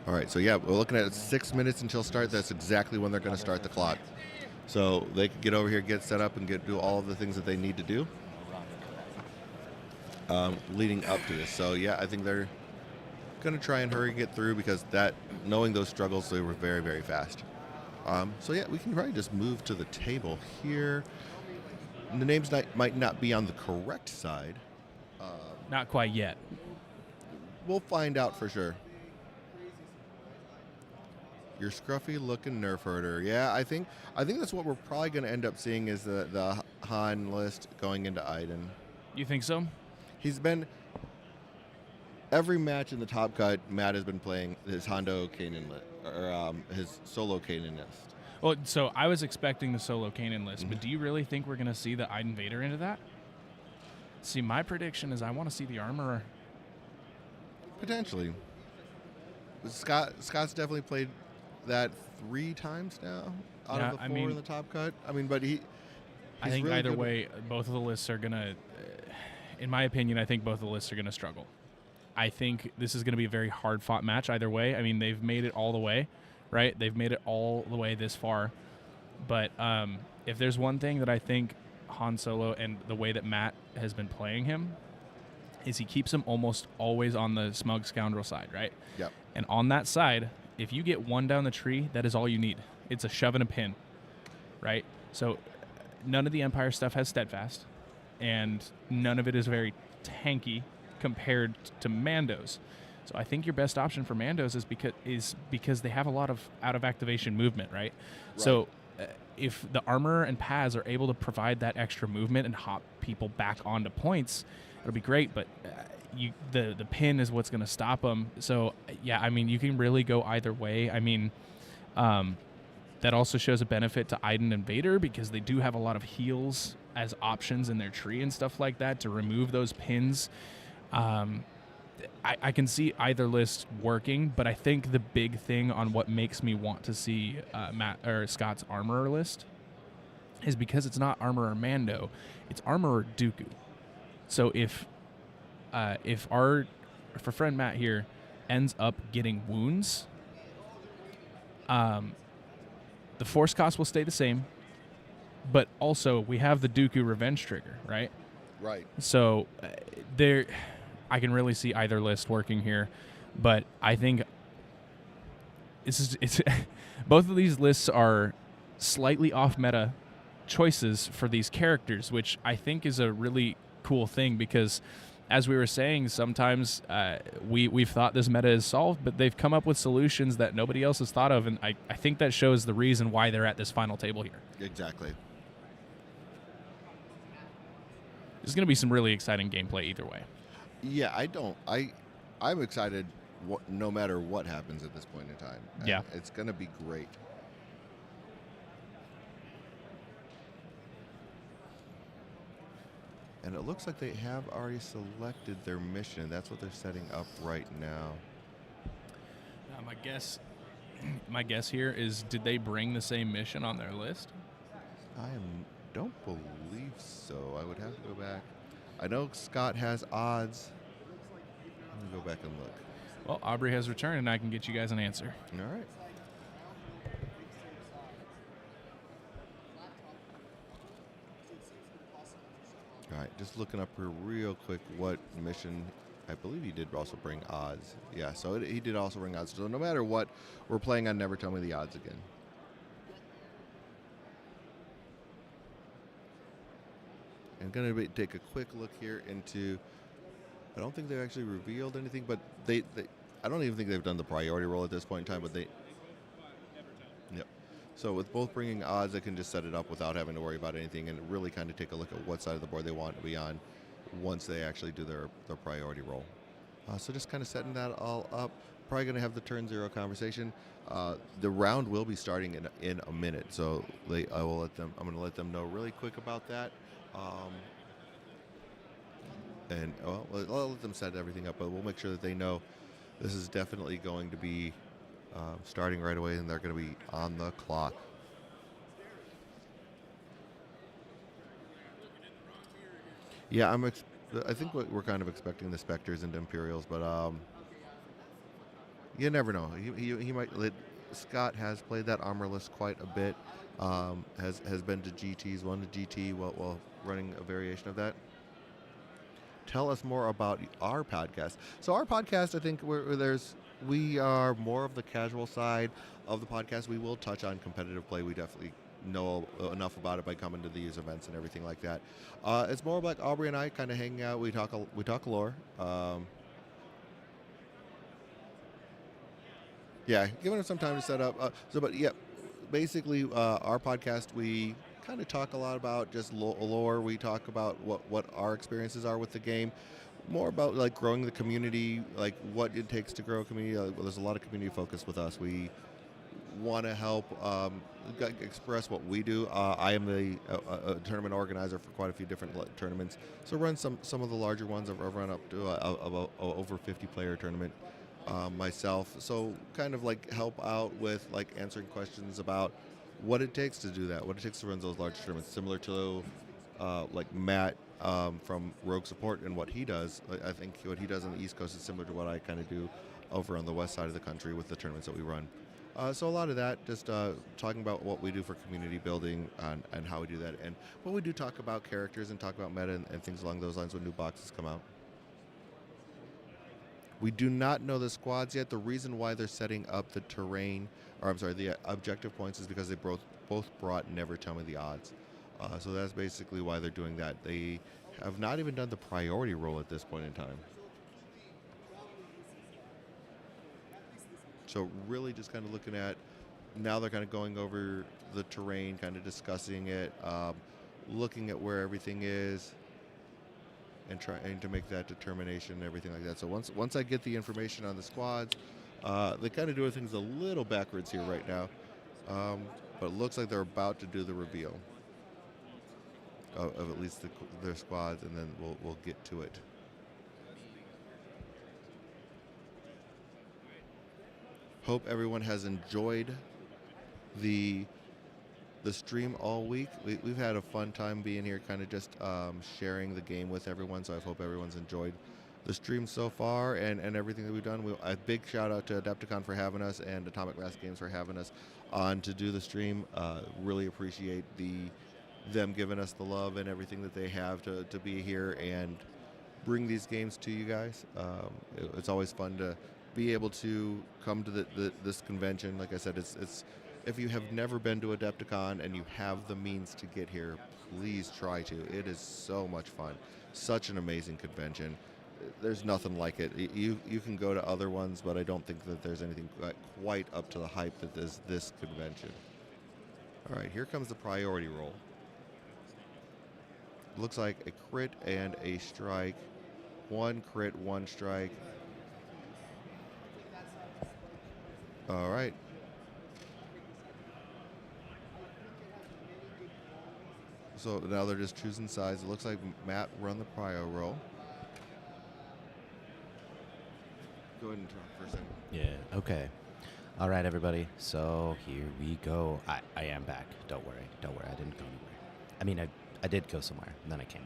All right, so yeah, we're looking at 6 minutes until start. That's exactly when they're going to start the clock. So they can get over here, get set up, and do all of the things that they need to do leading up to this. So yeah, I think they're going to try and hurry and get through because knowing those struggles, they were very, very fast. So yeah, we can probably just move to the table here. The names might not be on the correct side. Not quite yet. We'll find out for sure. Your scruffy looking nerf herder. Yeah, I think that's what we're probably going to end up seeing is the Han list going into Iden. You think so? He's been every match in the top cut. Matt has been playing his Hondo Kanan list or his solo Kanan list. Well, so I was expecting the solo Kanan list, but do you really think we're going to see the Iden Vader into that? See, my prediction is I want to see the Armorer. Potentially. Scott's definitely played that 3 times now out of the 4 in the top cut. I mean, but I think really either way, both of the lists are going to, in my opinion, I think both of the lists are going to struggle. I think this is going to be a very hard-fought match either way. I mean, they've made it all the way, right? They've made it all the way this far. But if there's one thing that I think Han Solo and the way that Matt has been playing him is he keeps him almost always on the smug scoundrel side, right? Yep. And on that side, if you get one down the tree, that is all you need. It's a shove and a pin, right? So none of the Empire stuff has steadfast, and none of it is very tanky compared to Mando's. So I think your best option for Mando's is because they have a lot of out of activation movement, right? So if the armor and Paz are able to provide that extra movement and hop people back onto points, it'll be great. But the pin is what's going to stop them. So yeah, I mean, you can really go either way. I mean, that also shows a benefit to Iden and Vader because they do have a lot of heals as options in their tree and stuff like that to remove those pins. I can see either list working, but I think the big thing on what makes me want to see Matt or Scott's armorer list is because it's not armorer Mando, it's armorer Dooku. So if our friend Matt here ends up getting wounds, the force cost will stay the same, but also we have the Dooku revenge trigger, right? Right. So I can really see either list working here, but I think it's both of these lists are slightly off meta choices for these characters, which I think is a really cool thing because, as we were saying, sometimes we've thought this meta is solved, but they've come up with solutions that nobody else has thought of, and I think that shows the reason why they're at this final table here. Exactly. There's going to be some really exciting gameplay either way. Yeah, I'm excited no matter what happens at this point in time. Yeah. It's going to be great. And it looks like they have already selected their mission. That's what they're setting up right now. My guess here is, did they bring the same mission on their list? Don't believe so. I would have to go back. I know Scott has odds. Let me go back and look. Well, Aubrey has returned, and I can get you guys an answer. All right. All right, just looking up here real quick what mission. I believe he did also bring odds. Yeah, so he did also bring odds. So no matter what, we're playing on Never Tell Me the Odds again. I'm going to take a quick look here into... I don't think they've actually revealed anything, but they I don't even think they've done the priority roll at this point in time, but they... Yep. So with both bringing odds, they can just set it up without having to worry about anything and really kind of take a look at what side of the board they want to be on once they actually do their priority roll. So just kind of setting that all up. Probably going to have the turn zero conversation. The round will be starting in a minute, so I'm going to let them know really quick about that. And I'll let them set everything up, but we'll make sure that they know this is definitely going to be starting right away, and they're going to be on the clock. Yeah, I think we're kind of expecting the Spectres and Imperials, but you never know. He might. Scott has played that armorless quite a bit. Has been to GTs, won to GT while running a variation of that. Tell us more about our podcast. So our podcast, I think we are more of the casual side of the podcast. We will touch on competitive play. We definitely know enough about it by coming to these events and everything like that. It's more like Aubrey and I kind of hang out. We talk lore. Yeah, giving them some time to set up. But yeah, basically our podcast, we kind of talk a lot about just lore. We talk about what our experiences are with the game, more about like growing the community, like what it takes to grow a community. There's a lot of community focus with us. We want to help express what we do. I am a tournament organizer for quite a few different tournaments, so run some of the larger ones. I've run up to a over 50 player tournament myself, so kind of like help out with like answering questions about what it takes to do that, what it takes to run those large tournaments, similar to like Matt from Rogue Support and what he does. I think what he does on the East Coast is similar to what I kind of do over on the west side of the country with the tournaments that we run. So a lot of that, just talking about what we do for community building and how we do that. But we do talk about characters and talk about meta and things along those lines when new boxes come out. We do not know the squads yet. The reason why they're setting up the terrain, or I'm sorry, the objective points is because they both brought Never Tell Me the Odds. So that's basically why they're doing that. They have not even done the priority roll at this point in time. So really just kind of looking at, now they're kind of going over the terrain, kind of discussing it, looking at where everything is, and trying to make that determination and everything like that. So once I get the information on the squads, they kind of doing things a little backwards here right now, but it looks like they're about to do the reveal of at least their squads, and then we'll get to it. Hope everyone has enjoyed the stream all week. We've had a fun time being here, kind of just sharing the game with everyone. So I hope everyone's enjoyed the stream so far and everything that we've done. A big shout out to Adepticon for having us and Atomic Mass Games for having us on to do the stream. Really appreciate them giving us the love and everything that they have to be here and bring these games to you guys. It's always fun to be able to come to this convention. Like I said, it's if you have never been to Adepticon and you have the means to get here, please try to. It is so much fun. Such an amazing convention. There's nothing like it. You can go to other ones, but I don't think that there's anything quite up to the hype that is this convention. All right, here comes the priority roll. Looks like a crit and a strike. 1 crit, 1 strike. All right. So now they're just choosing sides. It looks like Matt run the prio roll. Go ahead and talk for a second. Yeah, okay. All right, everybody. So here we go. I am back. Don't worry. I didn't go anywhere. I mean, I did go somewhere, and then I came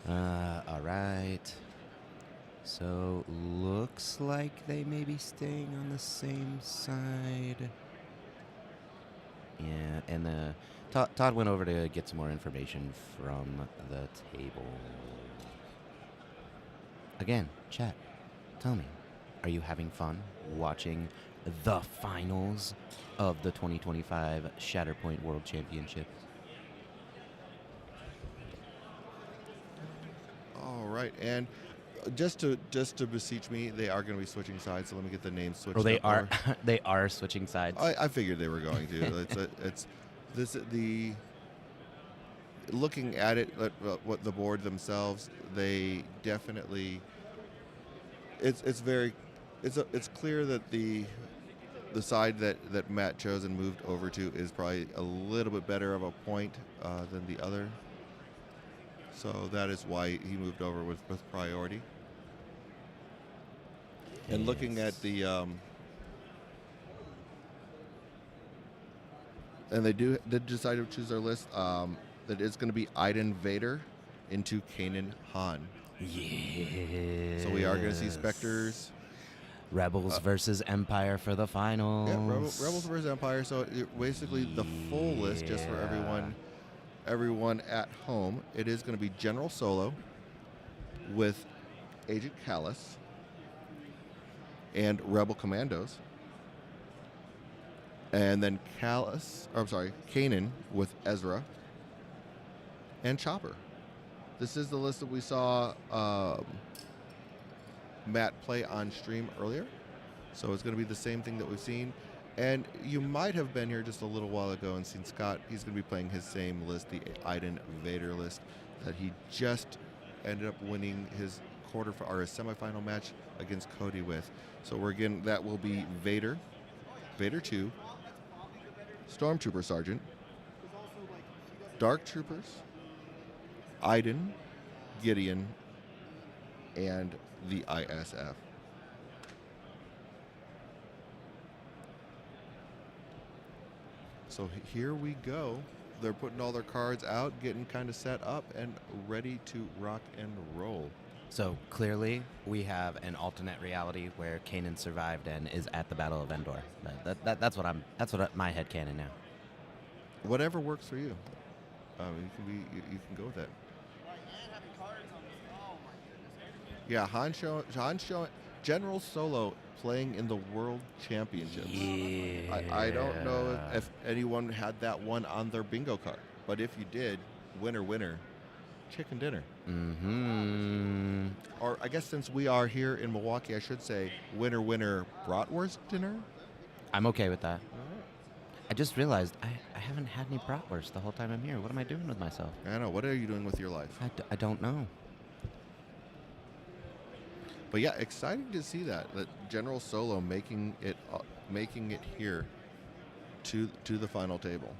back. All right. So looks like they may be staying on the same side. Yeah, and Todd went over to get some more information from the table. Again, chat, tell me, are you having fun watching the finals of the 2025 Shatterpoint World Championship? All right, and just to beseech me, they are going to be switching sides. So let me get the names switched. Oh, they up are. more. They are switching sides. I figured they were going to. Looking at it, what the board themselves, they definitely. It's clear that the side that Matt chose and moved over to is probably a little bit better of a point than the other. So that is why he moved over with priority. And looking at the and they did decide to choose their list. That is going to be Iden Vader into Kanan Han. Yeah. So we are going to see Spectres. Rebels versus Empire for the finals. Yeah, Rebels versus Empire. So basically the full list, just for everyone at home. It is going to be General Solo with Agent Callus and Rebel Commandos. And then Kanan with Ezra and Chopper. This is the list that we saw Matt play on stream earlier. So it's going to be the same thing that we've seen. And you might have been here just a little while ago and seen Scott. He's going to be playing his same list, the Iden Vader list, that he just ended up winning his his semifinal match against Cody with. So that will be Vader, Vader 2, Stormtrooper Sergeant, Dark Troopers, Iden, Gideon, and the ISF. So here we go. They're putting all their cards out, getting kind of set up, and ready to rock and roll. So clearly, we have an alternate reality where Kanan survived and is at the Battle of Endor. That's what my headcanon now. Whatever works for you. You can go with that. Yeah, General Solo playing in the World Championships. Yeah. I don't know if anyone had that one on their bingo card, but if you did, winner, winner, chicken dinner. Mm-hmm. Or I guess since we are here in Milwaukee, I should say winner, winner, bratwurst dinner. I'm okay with that. I just realized I haven't had any bratwurst the whole time I'm here. What am I doing with myself? I don't know. What are you doing with your life? I don't know. But yeah, exciting to see that General Solo making it here to the final table.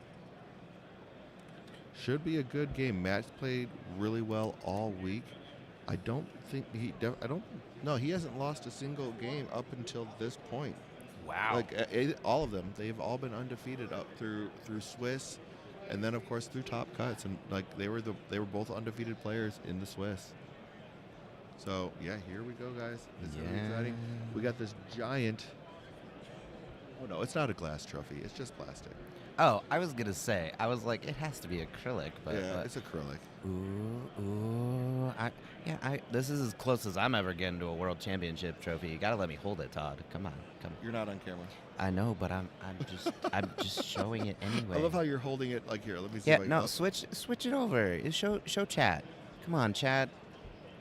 Should be a good game. Matt's played really well all week. I don't think he hasn't lost a single game up until this point. Wow. Like all of them, they've all been undefeated up through Swiss, and then of course through Top Cuts, and like they were both undefeated players in the Swiss. So yeah, here we go, guys. It's gonna be exciting. We got this giant. Oh no, it's not a glass trophy. It's just plastic. Oh, I was gonna say. I was like, it has to be acrylic, but It's acrylic. Ooh. This is as close as I'm ever getting to a world championship trophy. You gotta let me hold it, Todd. Come on. You're not on camera. I know, but I'm just showing it anyway. I love how you're holding it like here. Let me see. Yeah, if I no, can- switch it over. Show chat. Come on, chat.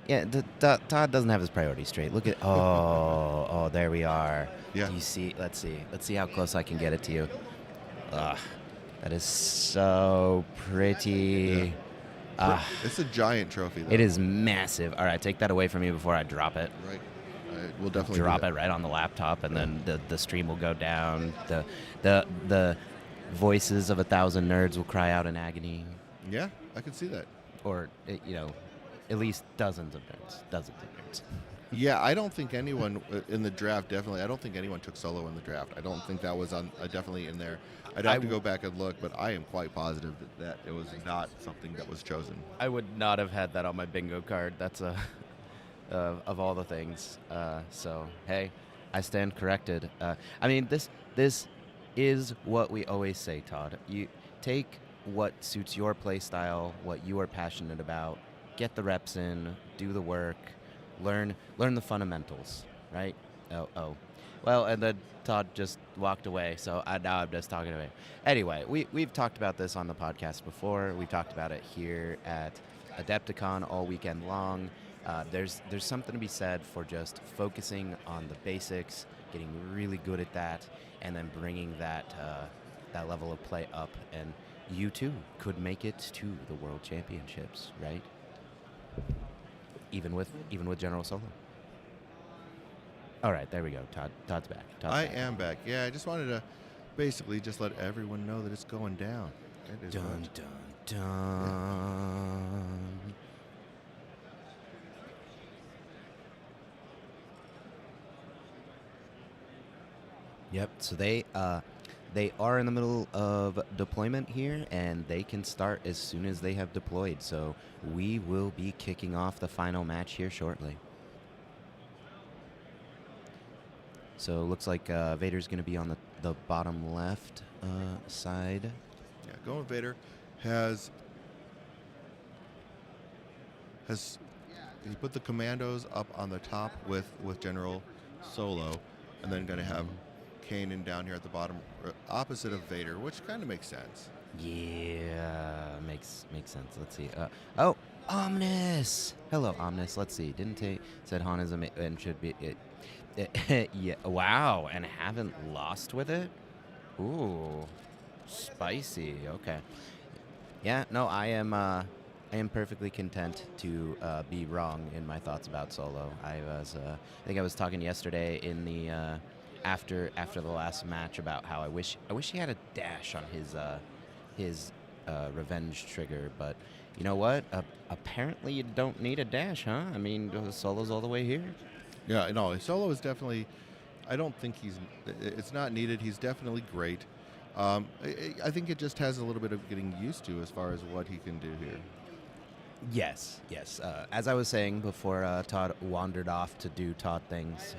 Yeah, Todd doesn't have his priorities straight. Look at oh, there we are. Yeah. Do you see? Let's see how close I can get it to you. Ugh, that is so pretty. It's a giant trophy, though. It is massive. All right, take that away from me before I drop it. Right. We'll definitely Drop do it right on the laptop, and then the stream will go down. The voices of 1,000 nerds will cry out in agony, Yeah, I can see that. or at least dozens of nerds. Yeah, I don't think anyone in the draft, definitely, I don't think anyone took Solo in the draft. I don't think that was definitely in there. I'd have to go back and look, but I am quite positive that it was not something that was chosen. I would not have had that on my bingo card. That's of all the things. So hey, I stand corrected. I mean, this is what we always say, Todd. You take what suits your play style, what you are passionate about, get the reps in, do the work, learn the fundamentals, right? Oh. Well, and then Todd just walked away, so now I'm just talking away. Anyway, we've talked about this on the podcast before. We've talked about it here at Adepticon all weekend long. There's something to be said for just focusing on the basics, getting really good at that, and then bringing that level of play up. And you too could make it to the World Championships, right? Even with General Solo. All right, there we go. Todd's back. I am back. Yeah, I just wanted to basically just let everyone know that it's going down. It is Dun not- dun dun. Yep. So they are in the middle of deployment here, and they can start as soon as they have deployed. So we will be kicking off the final match here shortly. So it looks like Vader's going to be on the bottom left side. Yeah, Going Vader has he put the commandos up on the top with General Solo, and then going to have Kanan down here at the bottom, opposite of Vader, which kind of makes sense. Yeah, makes sense. Let's see. Omnis. Hello, Omnis. Let's see. Didn't he said Han is and should be it. Yeah. Wow. And haven't lost with it. Ooh, spicy. Okay. Yeah. No, I am perfectly content to be wrong in my thoughts about Solo. I think I was talking yesterday in the after the last match about how I wish he had a dash on his revenge trigger, but you know what? Apparently you don't need a dash, huh? I mean, Solo's all the way here. Yeah, no, Solo is definitely. I don't think it's not needed. He's definitely great. I think it just has a little bit of getting used to as far as what he can do here. Yes. As I was saying before, Todd wandered off to do Todd things.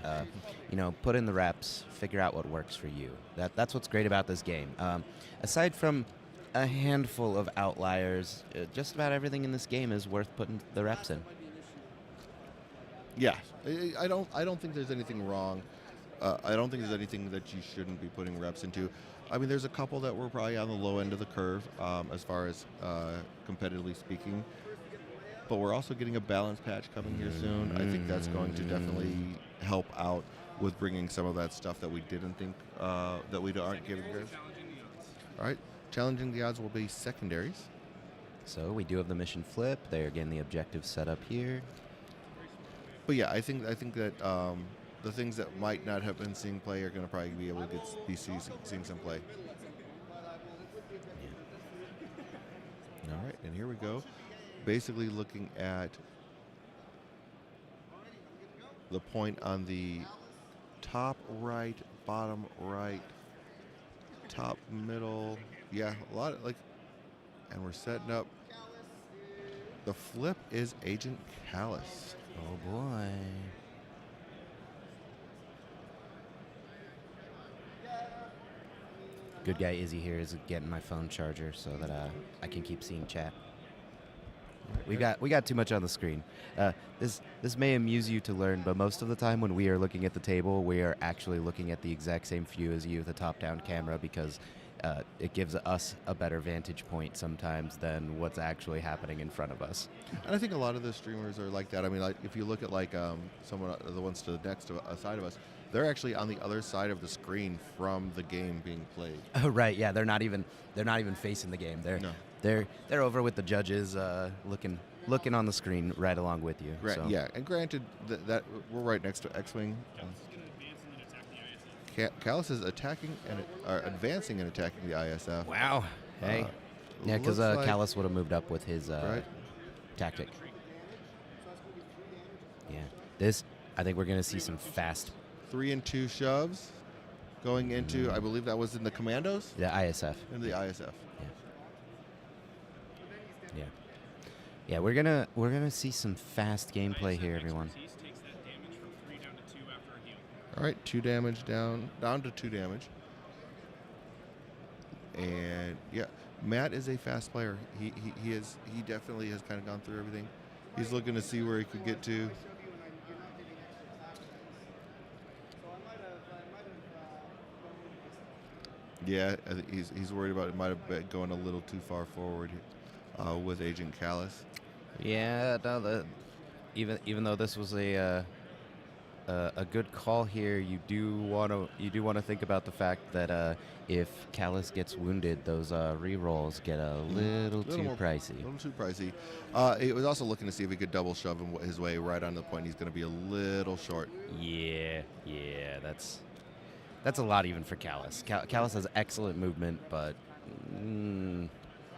Put in the reps, figure out what works for you. That's what's great about this game. Aside from a handful of outliers, just about everything in this game is worth putting the reps in. Yeah, I don't think there's anything wrong. I don't think there's anything that you shouldn't be putting reps into. I mean, there's a couple that were probably on the low end of the curve as far as competitively speaking. But we're also getting a balance patch coming here soon. I think that's going to definitely help out with bringing some of that stuff that we didn't think that we aren't giving guys. All right, challenging the odds will be secondaries. So we do have the mission flip. They're getting the objective set up here. But yeah, I think that the things that might not have been seeing play are going to probably be able to be seeing some play. All right, and here we go. Basically looking at the point on the top right, bottom right, top middle. Yeah, a lot of and we're setting up. The flip is Agent Callus. Oh boy. Good guy Izzy here is getting my phone charger so that I can keep seeing chat. We got too much on the screen. This may amuse you to learn, but most of the time when we are looking at the table, we are actually looking at the exact same view as you with a top-down camera because it gives us a better vantage point sometimes than what's actually happening in front of us. And I think a lot of the streamers are like that. I mean, like if you look at someone, the ones to the next side of us, they're actually on the other side of the screen from the game being played. Oh right, yeah, they're not even facing the game. They're over with the judges, looking on the screen right along with you. Right. So. Yeah. And granted that we're right next to X-wing. Callus is advancing and attacking the ISF. Wow. Hey. Yeah, because Callus would have moved up with his tactic. Yeah. I think we're going to see some fast. 3 and 2 shoves going into, I believe that was in the Commandos? The ISF. In the ISF. Yeah. Yeah, we're gonna see some fast gameplay here, everyone. All right, 2 damage down to 2 damage. And yeah, Matt is a fast player. He definitely has kind of gone through everything. He's looking to see where he could get to. Yeah, I think he's worried about it might have been going a little too far forward with Agent Callus. Yeah, no, even though this was a good call here, you do want to think about the fact that if Callus gets wounded, those re-rolls get a little too pricey. A little too pricey. It was also looking to see if he could double shove his way right on the point. He's going to be a little short. Yeah, that's a lot even for Callus. Callus has excellent movement, but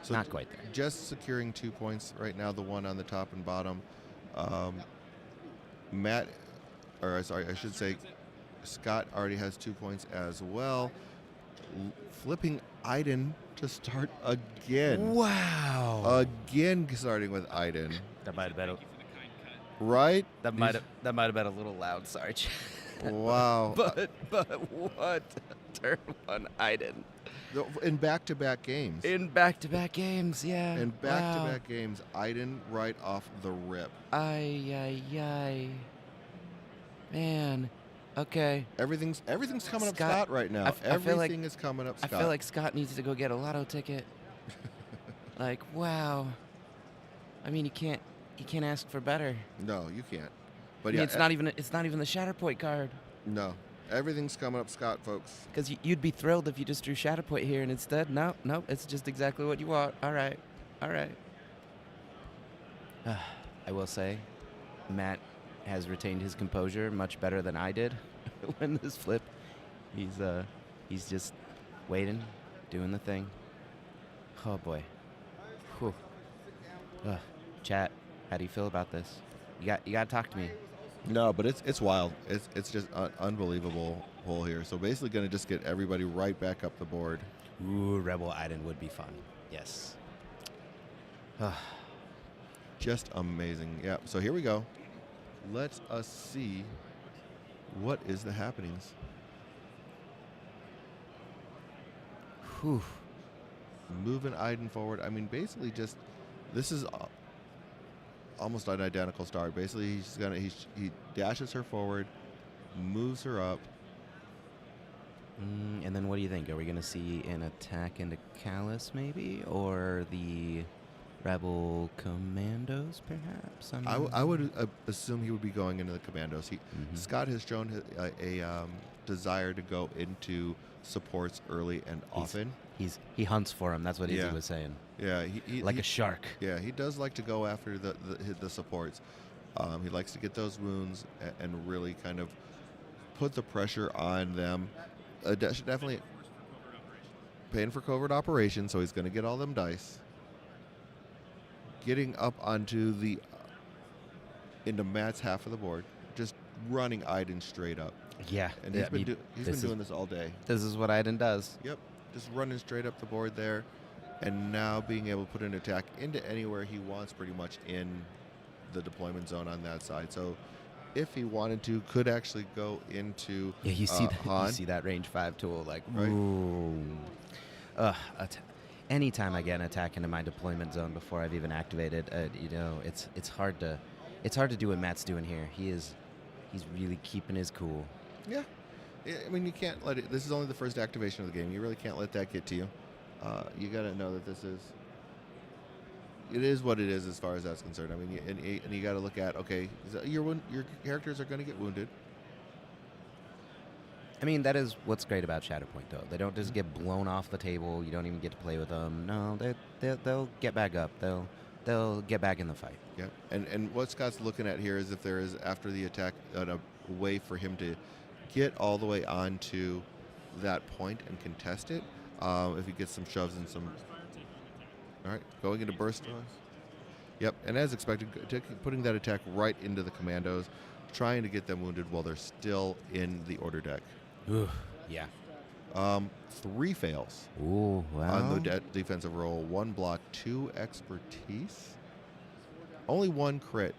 not quite there. Just securing 2 points right now, the one on the top and bottom. I should say Scott already has 2 points as well. Flipping Iden to start again. Wow. Again starting with Iden. That might have been Right? that might have been a little loud, sorry. Wow. but what? Turn 1 Iden. In back-to-back games. In back-to-back games, yeah. In back-to-back games, Iden right off the rip. Ay. Man. Okay. Everything's coming up Scott, Scott right now. I feel like- Everything is coming up Scott. I feel like Scott needs to go get a lotto ticket. Like, wow. I mean, you can't ask for better. No, you can't. I But mean, yeah, it's not even the Shatterpoint card. no. Everything's coming up Scott, folks. Because you'd be thrilled if you just drew Shatterpoint here, and instead, no, it's just exactly what you want. All right. I will say, Matt has retained his composure much better than I did when this flip. He's just waiting, doing the thing. Oh boy. Whew. Chat, how do you feel about this? You got to talk to me. No, but it's wild. It's just unbelievable hole here. So basically going to just get everybody right back up the board. Ooh, Rebel Iden would be fun. Yes. Just amazing. Yeah. So here we go. Let us see what is the happenings. Whew. Moving Iden forward. I mean, basically just this is almost an identical start. Basically, he dashes her forward, moves her up. And then what do you think? Are we going to see an attack into Callus maybe? Or the Rebel Commandos perhaps? I would assume he would be going into the commandos. Mhm. Scott has shown a desire to go into supports early and often. He hunts for him. That's what Izzy Yeah. was saying. Yeah, Like a shark. Yeah, he does like to go after the supports. He likes to get those wounds and really kind of put the pressure on them. Definitely paying for covert operations, so he's going to get all them dice. Getting up onto into Matt's half of the board, just running Iden straight up. Yeah. And he's been doing this all day. This is what Iden does. Yep, just running straight up the board there, and now being able to put an attack into anywhere he wants, pretty much in the deployment zone on that side. So, if he wanted to, could actually go into Yeah, you see that. Han. You see that range 5 tool, like, Right. boom. Anytime I get an attack into my deployment zone before I've even activated, it's hard to do what Matt's doing here. He's really keeping his cool. Yeah. I mean, you can't let it. This is only the first activation of the game. You really can't let that get to you. You got to know that it is what it is as far as that's concerned. I mean, and you got to look at, okay, your characters are going to get wounded. I mean, that is what's great about Shatterpoint, though. They don't just get blown off the table. You don't even get to play with them. No, they'll get back up. They'll get back in the fight. Yeah. And what Scott's looking at here is if there is, after the attack, a way for him to get all the way onto that point and contest it. If he gets some shoves and some... All right, going into burst. Yep, and as expected, putting that attack right into the commandos, trying to get them wounded while they're still in the order deck. Ooh, yeah. 3 fails Ooh, wow. on the defensive roll. 1 block, 2 expertise. Only 1 crit.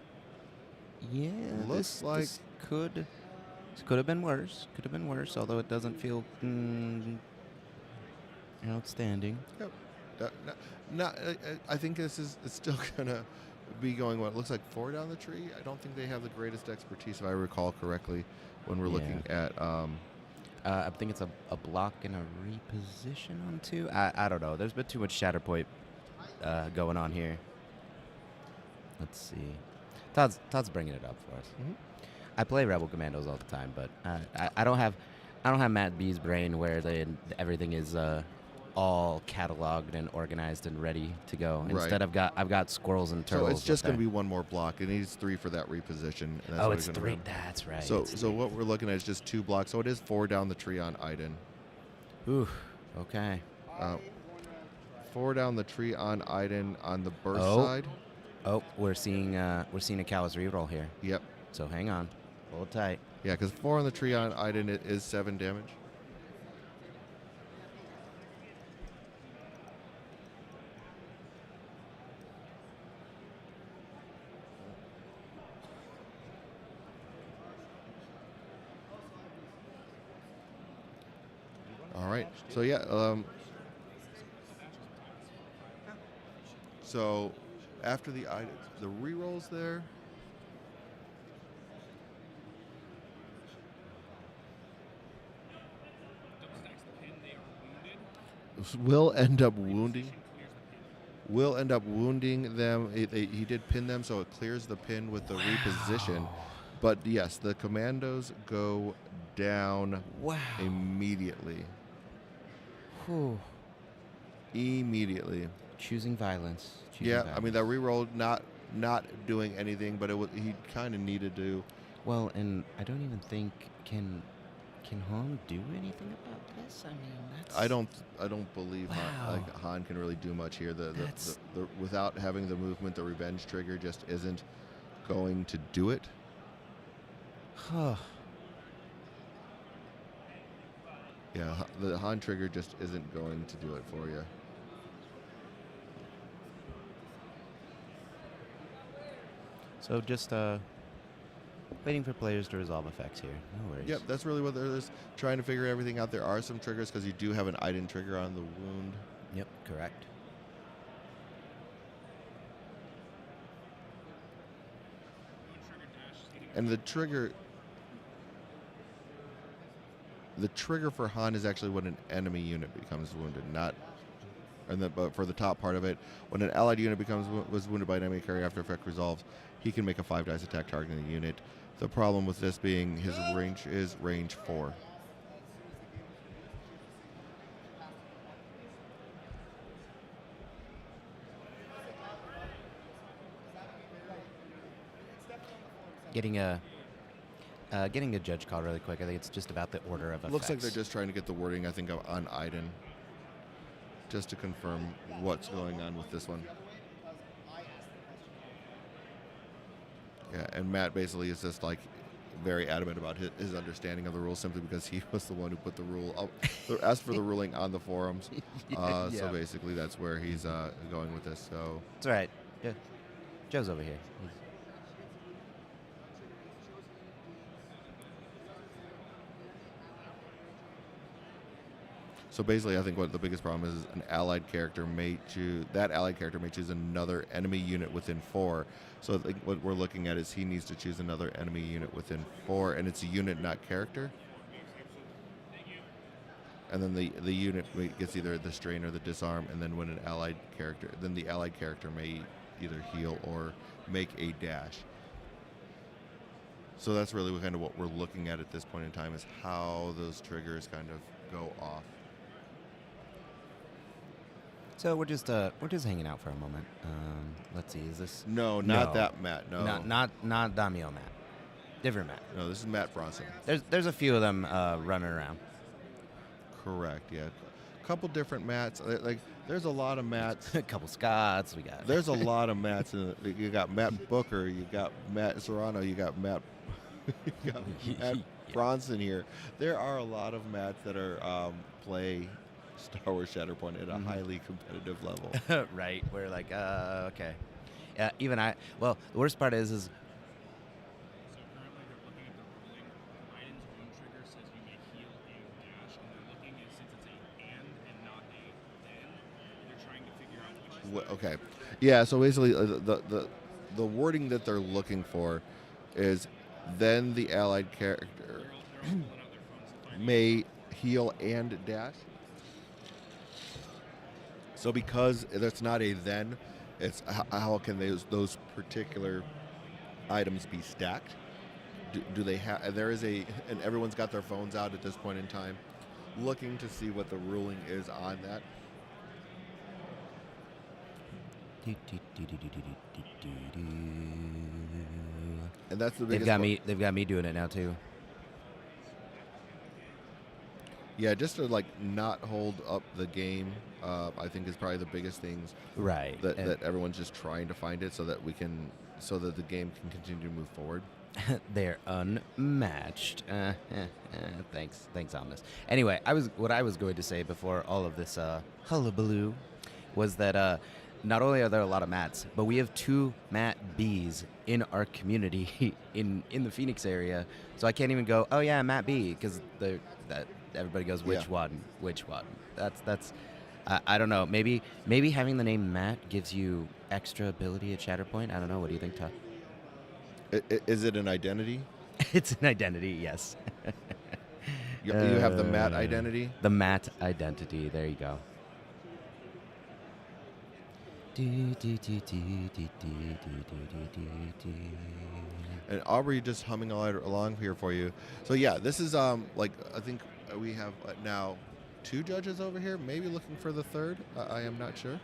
Yeah, Looks like- this could have been worse. Could have been worse, although it doesn't feel outstanding. Yep. I think it's still gonna be going. What looks like 4 down the tree. I don't think they have the greatest expertise, if I recall correctly, when we're looking at. I think it's a block and a reposition on 2. I don't know. There's been too much Shatterpoint going on here. Let's see. Todd's bringing it up for us. Mhm. I play Rebel Commandos all the time, but I don't have Matt B's brain where everything is all cataloged and organized and ready to go. Right. Instead, I've got squirrels and turtles. So it's just up going to there. be 1 more block. It needs 3 for that reposition. And that's Oh, what it's gonna 3. run. That's right. So it's so 3. what we're looking at is just 2 blocks. So it is 4 down the tree on Iden. Ooh. Okay. 4 down the tree on Iden on the burst Oh. side. Oh, we're seeing a Callus reroll here. Yep. So hang on. Hold tight. Yeah, because 4 on the tree on Iden it is 7 damage. All right. So yeah. So after the rerolls there. Will end up wounding. Will end up wounding them. He did pin them, so it clears the pin with the reposition. But yes, the commandos go down Wow. immediately. Whew. Immediately. Choosing violence. Yeah, I mean that reroll not doing anything, but he kind of needed to. Well, and I don't even think can Han do anything about this? I mean, that's. I don't believe Wow. Han can really do much here. The without having the movement, the revenge trigger just isn't going to do it. Huh. Yeah, the Han trigger just isn't going to do it for you. So just waiting for players to resolve effects here. No worries. Yep, that's really what they're just trying to figure everything out. There are some triggers because you do have an Iden trigger on the wound. Yep. Correct. And the trigger for Han is actually when an enemy unit becomes wounded, not. But for the top part of it, when an allied unit was wounded by an enemy carrier after effect resolves, he can make a 5 dice attack targeting the unit. The problem with this being his range is range 4. Getting a judge call really quick. I think it's just about the order of effects. Looks like they're just trying to get the wording, I think, on Iden, just to confirm what's going on with this one. Yeah, and Matt basically is just like very adamant about his understanding of the rules, simply because he was the one who put the rule, asked for the ruling on the forums. Yeah. So basically, that's where he's going with this. So It's all right. Yeah. Joe's over here. So basically, I think what the biggest problem is an allied character may choose another enemy unit within 4. So I think what we're looking at is he needs to choose another enemy unit within 4, and it's a unit, not character. And then the unit gets either the strain or the disarm, and then when an allied character, then the allied character may either heal or make a dash. So that's really kind of what we're looking at this point in time, is how those triggers kind of go off. So we're just hanging out for a moment. Let's see. Is this? No, not that Matt. No, not Damio Matt. Different Matt. No, this is Matt Bronson. There's a few of them running around. Correct. Yeah, a couple different Matts. Like there's a lot of Matts. A couple Scots. We got. There's a lot of Matts. You got Matt Booker. You got Matt Serrano. You got Matt. You got Matt Bronson here. There are a lot of Matts that are play Star Wars Shatterpoint at a highly competitive level. Right. We're like, okay. Yeah. Even I. Well, the worst part is. So currently they're looking at the ruling. Biden's wound trigger says you may heal and dash, and they're looking at, since it's a and not a then, they're trying to figure out which is Okay. Yeah. So basically, the wording that they're looking for is then the allied character they're all pulling out their phones to find may heal and dash. So because that's not a then, it's how can those particular items be stacked? Do they have? There is and everyone's got their phones out at this point in time, looking to see what the ruling is on that. And that's the biggest. They've got me doing it now too. Yeah, just to like not hold up the game, I think is probably the biggest things. Right. That everyone's just trying to find it so that the game can continue to move forward. They're unmatched. Thanks, Omnis. Anyway, what I was going to say before all of this hullabaloo was that not only are there a lot of Matts, but we have 2 Matt Bs in our community in the Phoenix area. So I can't even go, oh yeah, Matt B, because that everybody goes, which one? That's. I don't know. Maybe having the name Matt gives you extra ability at Shatterpoint. I don't know. What do you think, Todd? Is it an identity? It's an identity, yes. You have the Matt identity? The Matt identity. There you go. And Aubrey just humming along here for you. So yeah, this is I think we have now 2 judges over here, maybe looking for the 3rd. I am not sure.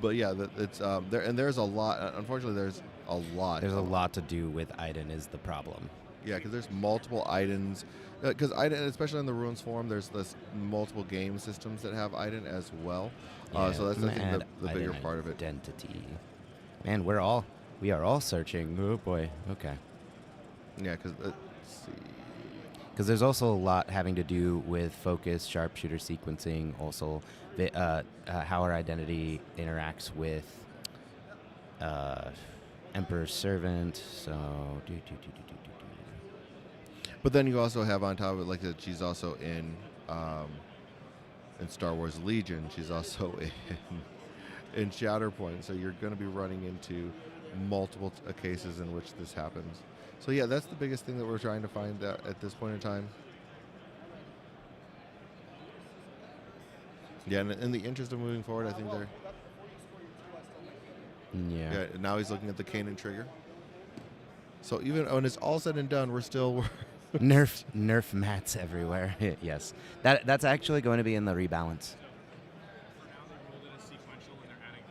But yeah, it's there, and there's a lot. Unfortunately, there's a lot. There's a lot to do with Iden is the problem. Yeah, because there's multiple Idens. Because Iden, especially in the Ruins forum, there's multiple game systems that have Iden as well. So that's I think the bigger part of it. Identity. Man, we are all searching. Oh boy. Okay. Yeah, because let's see. Because there's also a lot having to do with focus, sharpshooter sequencing, also how our identity interacts with Emperor's Servant. So, But then you also have on top of it, like that, she's also in Star Wars Legion. She's also in Shatterpoint. So you're going to be running into multiple cases in which this happens. So yeah, that's the biggest thing that we're trying to find out at this point in time. Yeah, and in the interest of moving forward, I think they're. Yeah. Yeah, now he's looking at the Kanan trigger. So even when it's all said and done, we're still. Nerf mats everywhere. Yes. That's actually going to be in the rebalance. For now, they rolled it as sequential, and they're adding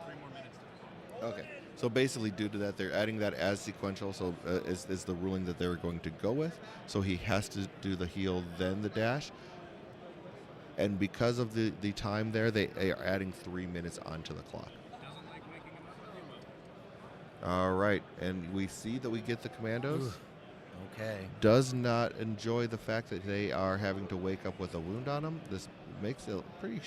3 more minutes to the clock. Okay. So basically, due to that, they're adding that as sequential. So is the ruling that they were going to go with. So he has to do the heal, then the dash. And because of the time there, they are adding 3 minutes onto the clock. Doesn't like waking him up with him. All right. And we see that we get the commandos. Okay. Does not enjoy the fact that they are having to wake up with a wound on them. This makes it pretty...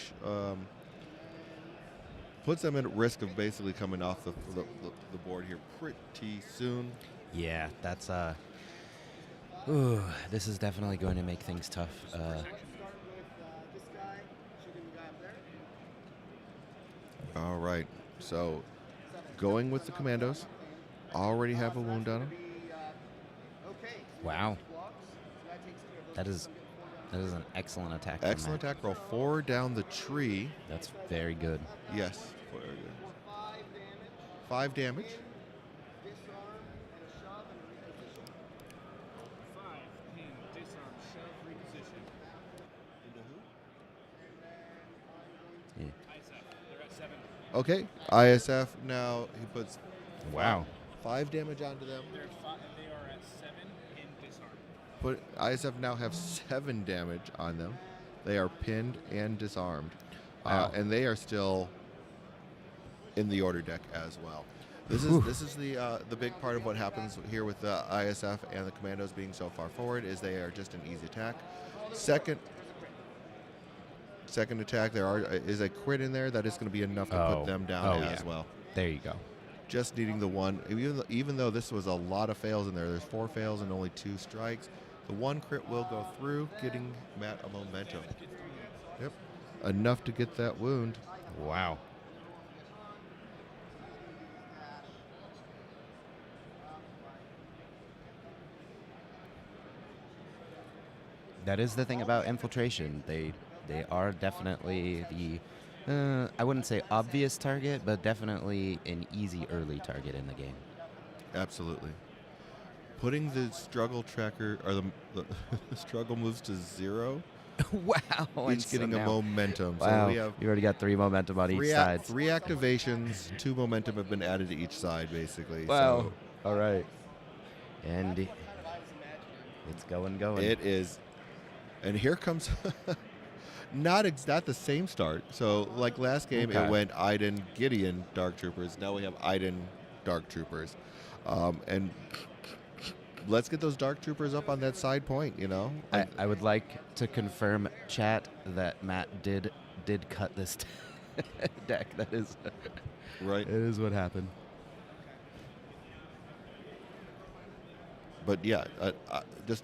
puts them at risk of basically coming off the board here pretty soon. Yeah, that's ooh, this is definitely going to make things tough. All right, so going with the commandos. Already have a wound on him. Wow. That is an excellent attack. from Excellent Matt. attack roll. 4 down the tree. That's very good. Yes, very good. 5 damage. 5, pin, disarm, shove, reposition. Yeah. ISF, they're at 7. Okay, ISF now he puts Wow. 5 damage onto them. They are at 7 in disarm. But ISF now have 7 damage on them. They are pinned and disarmed. Wow. And they are still in the order deck as well. This is the big part of what happens here with the ISF and the commandos being so far forward is they are just an easy attack. Second attack, is a crit in there that is going to be enough to put them down as well. There you go. Just needing the one, even though this was a lot of fails in there, there's 4 fails and only 2 strikes. The 1 crit will go through, getting Matt a momentum. Yep, enough to get that wound. Wow. That is the thing about infiltration. They are definitely the I wouldn't say obvious target, but definitely an easy early target in the game. Absolutely. Putting the struggle tracker or the struggle moves to 0, Wow. each getting a momentum. Wow. So we have You already got 3 momentum on each side. 3 activations, 2 momentum have been added to each side, basically. Wow. So All right. And it's going. it is. And here comes not the same start. So like last game, Okay. it went Iden, Gideon, Dark Troopers. Now we have Iden, Dark Troopers. And let's get those Dark Troopers up on that side point, you know? I would like to confirm, chat, that Matt did cut this deck. That is Right. It is what happened. But yeah, just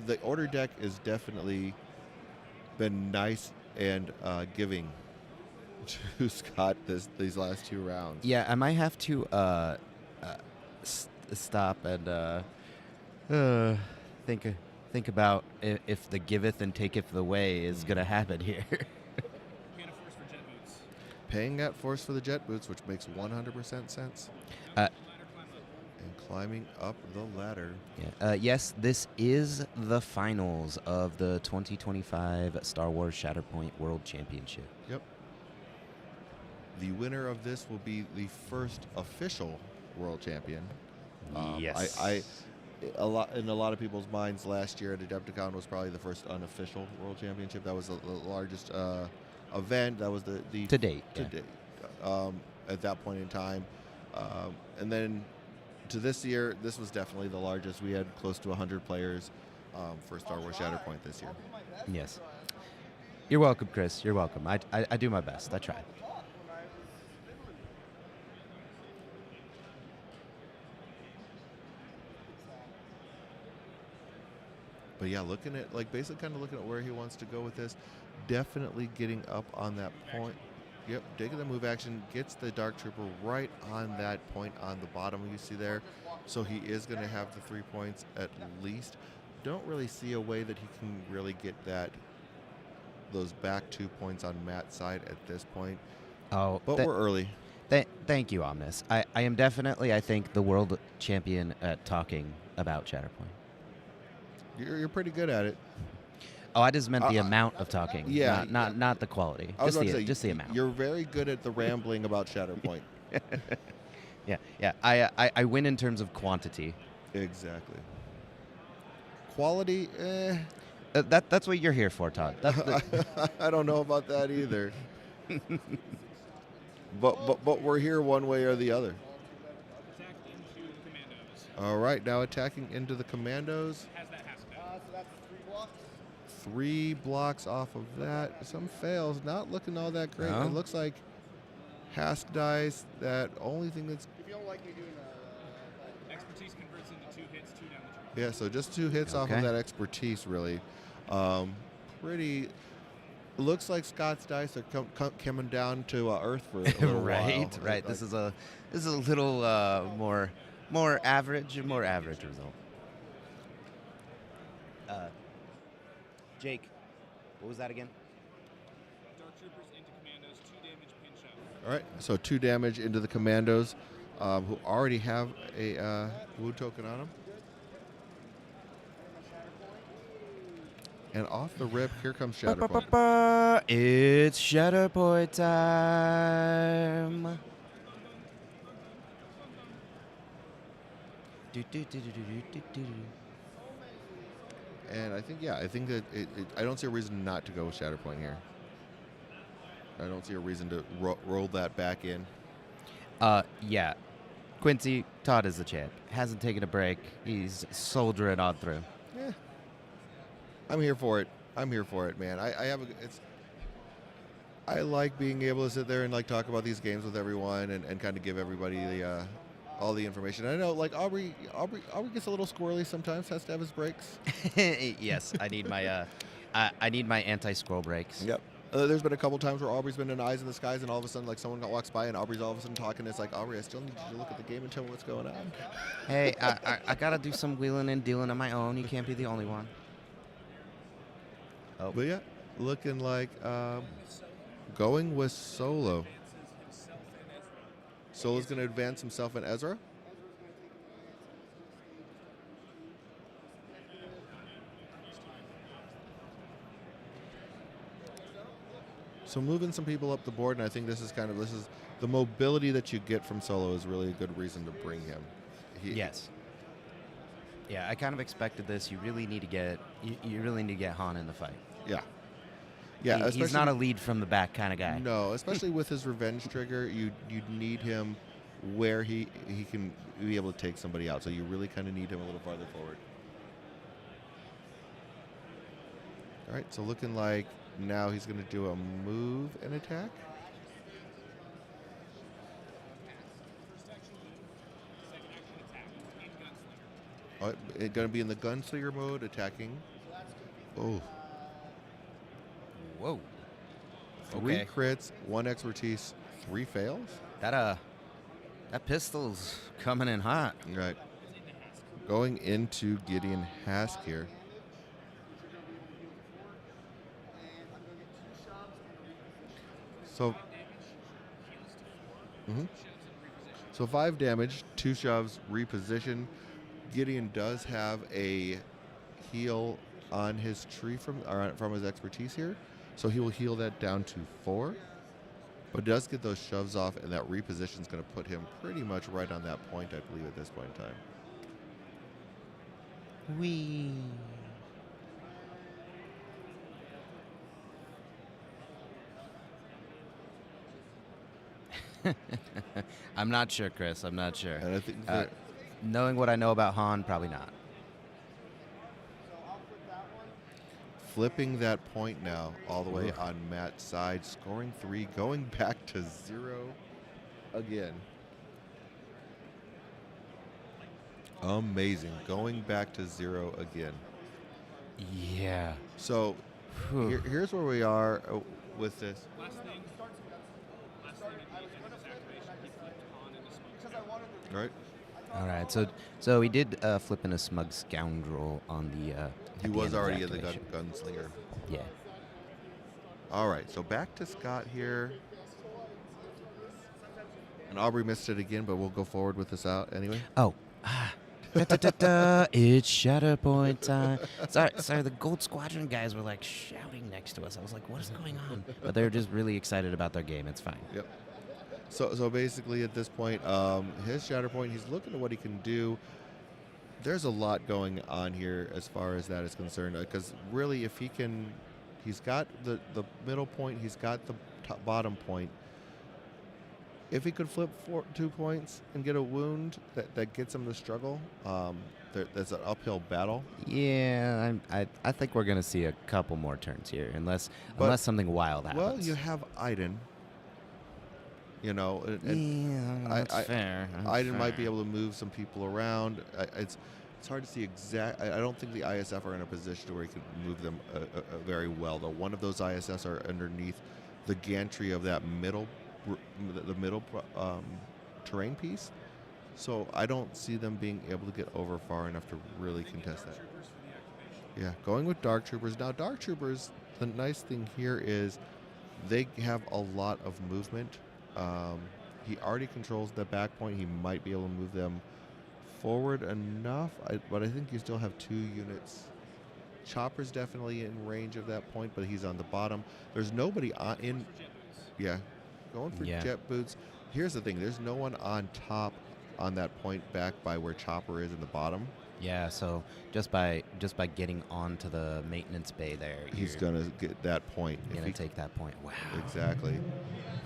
the order deck is definitely been nice and giving to Scott these last 2 rounds. Yeah, I might have to stop and think about if the giveth and taketh away is gonna happen here. Paying a force for jet boots. Paying that force for the jet boots, which makes 100% sense. Ladder climb up. And climbing up the ladder. Yeah. Yes, this is the finals of the 2025 Star Wars Shatterpoint World Championship. Yep. The winner of this will be the first official world champion. Yes. In a lot of people's minds, last year at Adepticon was probably the first unofficial world championship. That was the largest event. That was the To date, To yeah. date. At that point in time, and then to this year, this was definitely the largest. We had close to 100 players for Star Wars Shatterpoint this year. Yes. You're welcome, Chris. You're welcome. I do my best. I try. But yeah, looking at basically kind of looking at where he wants to go with this, definitely getting up on that point. Yep, taking the move action, gets the Dark Trooper right on that point on the bottom you see there. So he is going to have the 3 points at least. Don't really see a way that he can really get those back 2 points on Matt's side at this point. Oh, But we're early. Thank you, Omnis. I am definitely, I think, the world champion at talking about Shatterpoint. You're pretty good at it. Oh, I just meant the amount of talking. Yeah, not the quality. I was Just about to say, just the amount. You're very good at the rambling about Shatterpoint. Yeah. I win in terms of quantity. Exactly. Quality, That's what you're here for, Todd. I don't know about that either. but we're here one way or the other. Attack into the commandos. All right, now attacking into the commandos. Has that has to. So that's 3 blocks. 3 blocks off of that. Some fails. Not looking all that great. No? It looks like Hask dice. That only thing that's If you don't like me doing Expertise converts into 2 hits, 2 down the tree. yeah. So just 2 hits off of Okay. that expertise, really. Pretty. Looks like Scott's dice are coming down to earth for a little right, while. right. Like- This is a little more average result. Jake, what was that again? Dark Troopers into commandos, 2 damage, pin shove. All right, so 2 damage into the commandos, who already have a wound token on them. And off the rip, here comes Shatterpoint. It's Shatterpoint time. And I think that I don't see a reason not to go with Shatterpoint here. I don't see a reason to roll that back in. Yeah. Quincy, Todd is the champ. Hasn't taken a break. He's soldiering on through. Yeah, I'm here for it. Man. I like being able to sit there and like talk about these games with everyone and kind of give everybody the all the information. I know like Aubrey gets a little squirrely sometimes. Has to have his breaks. Yes, I need my anti-scroll breaks. Yep. There's been a couple times where Aubrey's been in Eyes in the Skies, and all of a sudden, like someone walks by, and Aubrey's all of a sudden talking. It's like, Aubrey, I still need you to look at the game and tell me what's going on. Hey, I gotta do some wheeling and dealing on my own. You can't be the only one. Oh, But yeah, looking like going with Solo. Solo's going to advance himself and Ezra. So moving some people up the board, and I think this is the mobility that you get from Solo is really a good reason to bring him. yes. Yeah, I kind of expected this. You really need to get Han in the fight. Yeah. Yeah, He's not a lead from the back kind of guy. No, especially with his revenge trigger, you need him where he can be able to take somebody out. So you really kind of need him a little farther forward. All right, so looking like now he's going to do a move and attack. First action move, second action attack, in gunslinger. Oh, it's going to be in the gunslinger mode, attacking. Oh, Whoa. 3 Okay. crits, 1 expertise, 3 fails. That pistol's coming in hot. Right. Going into Gideon Hask here. So, so 5 damage, 2 shoves, reposition. Gideon does have a heal on his tree from his expertise here, so he will heal that down to 4. But does get those shoves off, and that reposition is going to put him pretty much right on that point, I believe, at this point in time. Wee. I'm not sure, Chris. I'm not sure. And I think Knowing what I know about Han, probably not. flipping that point now all the way on Matt's side, scoring 3, going back to 0 again. Amazing. Going back to 0 again. Yeah. So Whew. here's where we are with this. Last thing, last thing at the end of his activation, he flipped on into Smoke. All right. All right, so he did flip in a smug scoundrel on the. At He the was end of already in the activation. gunslinger. Yeah. All right, so back to Scott here. And Aubrey missed it again, but we'll go forward with this out anyway. Oh. Da, it's Shatterpoint time. Sorry, the Gold Squadron guys were like shouting next to us. I was like, what is going on? But they were just really excited about their game. It's fine. Yep. So basically at this point, his Shatterpoint, he's looking at what he can do. There's a lot going on here as far as that is concerned. Because really, if he can, he's got the middle point, he's got the bottom point. If he could flip 2 points and get a wound, that gets him to struggle. There's an uphill battle. Yeah, I think we're gonna see a couple more turns here, unless something wild happens. Well, you have Iden. You know, and that's fair. Iden might be able to move some people around. It's hard to see exact. I don't think the ISF are in a position where he can move them very well. Though one of those ISS are underneath the gantry of that middle terrain piece, so I don't see them being able to get over far enough to really contest that. Yeah, going with Dark Troopers. Now, Dark Troopers, the nice thing here is they have a lot of movement. He already controls the back point. He might be able to move them forward enough, but I think you still have 2 units. Chopper's definitely in range of that point, but he's on the bottom. There's nobody in. Yeah. Going for jet boots. Here's the thing. There's no one on top on that point back by where Chopper is in the bottom. Yeah, so just by getting onto the maintenance bay there, he's going to get that point. Going to take that point. Wow. Exactly.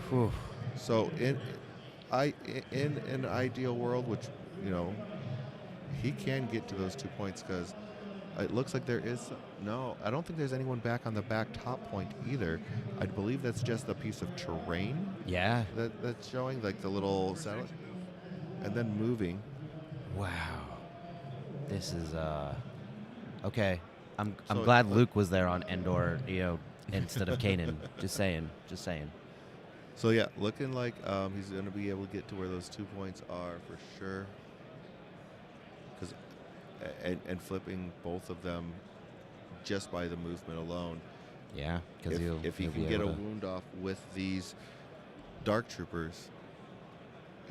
Whew. So in an ideal world, which, he can get to those 2 points because it looks like there is I don't think there's anyone back on the back top point either. I believe that's just a piece of terrain. Yeah. That's showing like the little satellite, and then moving. Wow. This is okay. I'm So, glad Luke was there on Endor, instead of Kanan. Just saying. So yeah, looking like he's going to be able to get to where those 2 points are for sure. And flipping both of them just by the movement alone. Yeah, because if he can get a wound off with these Dark Troopers,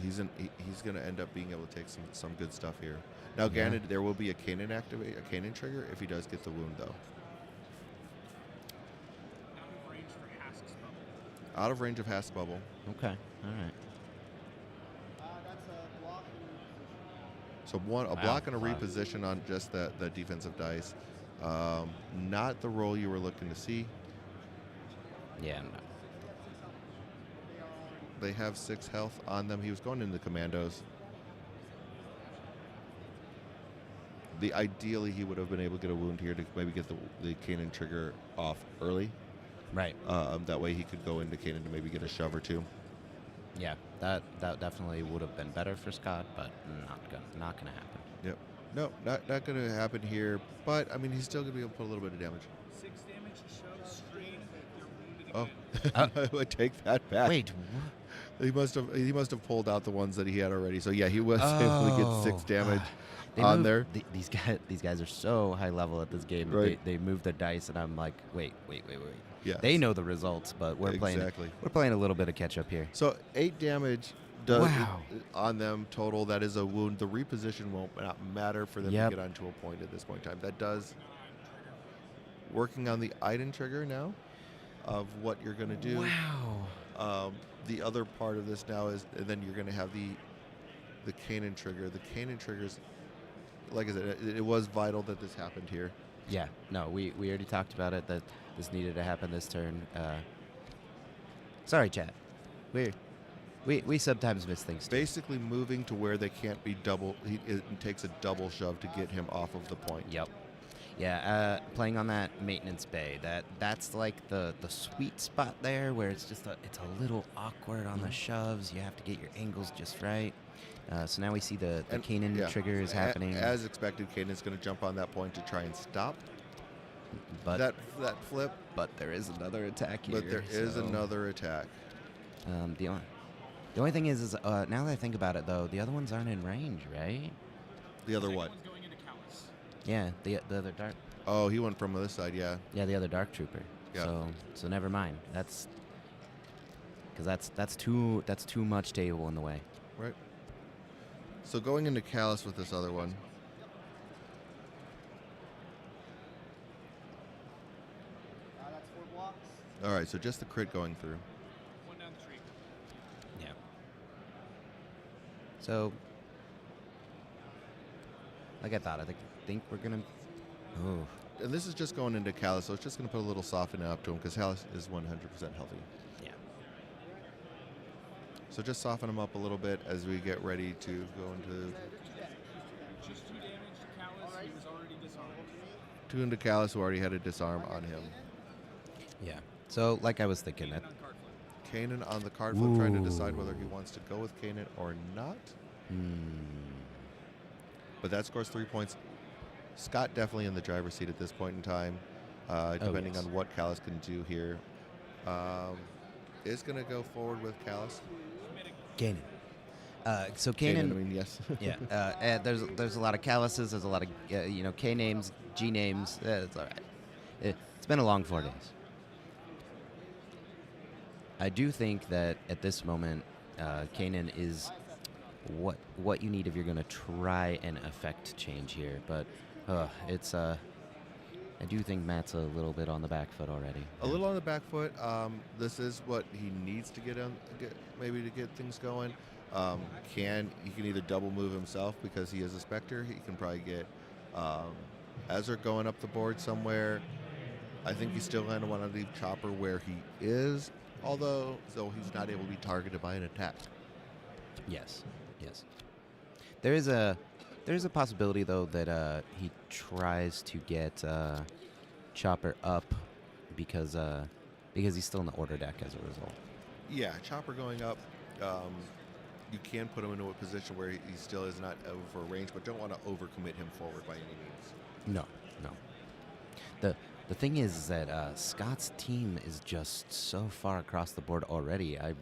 he's going to end up being able to take some good stuff here. Now, granted, there will be a Kanan trigger if he does get the wound, though. Out of range of Hask's bubble. Okay, all right. So a block and a reposition on just the defensive dice. Not the roll you were looking to see. Yeah, no. They have 6 health on them. He was going into commandos. Ideally, he would have been able to get a wound here to maybe get the Kanan trigger off early. Right. That way he could go into Kanan to maybe get a shove or 2. Yeah, that definitely would have been better for Scott, but not gonna happen. Yep. No, not going to happen here. But I mean, he's still going to be able to put a little bit of damage. 6 damage, shove, strain, they're wounded again. I would take that back. Wait. He must have pulled out the ones that he had already. So yeah, he was able to get 6 damage on there. These guys are so high level at this game. Right. They move their dice, and I'm like, wait. Yeah. They know the results, but we're playing a little bit of catch up here. So 8 damage on them total. That is a wound. The reposition won't not matter for them to get onto a point at this point in time. That does. Working on the Iden trigger now of what you're going to do. Wow. The other part of this now is, and then you're going to have the Kanan trigger. The Kanan triggers, like I said, it was vital that this happened here. Yeah. No, we already talked about it, that this needed to happen this turn. Sorry, chat. We sometimes miss things too. Basically moving to where they can't be double. It takes a double shove to get him off of the point. Yep. Yeah, playing on that maintenance bay, that's like the sweet spot there where it's just it's a little awkward on the shoves. You have to get your angles just right. So now we see the Kanan trigger is happening. As expected, Kanan's going to jump on that point to try and stop but that flip. But there is another attack here. But there is another attack. The only thing is now that I think about it, though, the other ones aren't in range, right? The other Second what? one's going into Callus. Yeah, the other dark. Oh, he went from this side, yeah. Yeah, the other dark trooper. Yeah. So never mind. That's because that's too much table in the way. Right. So going into Callus with this other one. That's 4 blocks. All right, so just the crit going through. One down the street. Yeah. So, like I thought, I think we're gonna. Oh, And this is just going into Callus, so it's just going to put a little softening up to him because Callus is 100% healthy. yeah. So just soften him up a little bit as we get ready to go into Just 2 damage to Callus. He was already disarmed. two into Callus, who already had a disarm on him. Yeah. So, like I was thinking, Kanan on card flip. Kanan on the card flip, trying to decide Ooh. whether he wants to go with Kanan or not. hmm. But that scores 3 points. Scott definitely in the driver's seat at this point in time, depending yes. on what Callus can do here. Is going to go forward with Callus. Kanan. So Kanan, I Kanan. mean, yes. Yeah. There's a lot of Calluses. There's a lot of K names, G names. It's all right. It's been a long 4 days. I do think that at this moment, Kanan is what you need if you're going to try and affect change here. But it's I do think Matt's a little bit on the back foot already. A little on the back foot. This is what he needs to get maybe to get things going. He can either double move himself because he is a Spectre. He can probably get Ezra going up the board somewhere. I think he's still going to want to leave Chopper where he is, although he's not able to be targeted by an attack. Yes. There is a possibility though that he tries to get Chopper up because he's still in the order deck as a result. Yeah, Chopper going up. You can put him into a position where he still is not over range, but don't want to overcommit him forward by any means. No. The thing is that Scott's team is just so far across the board already. I'm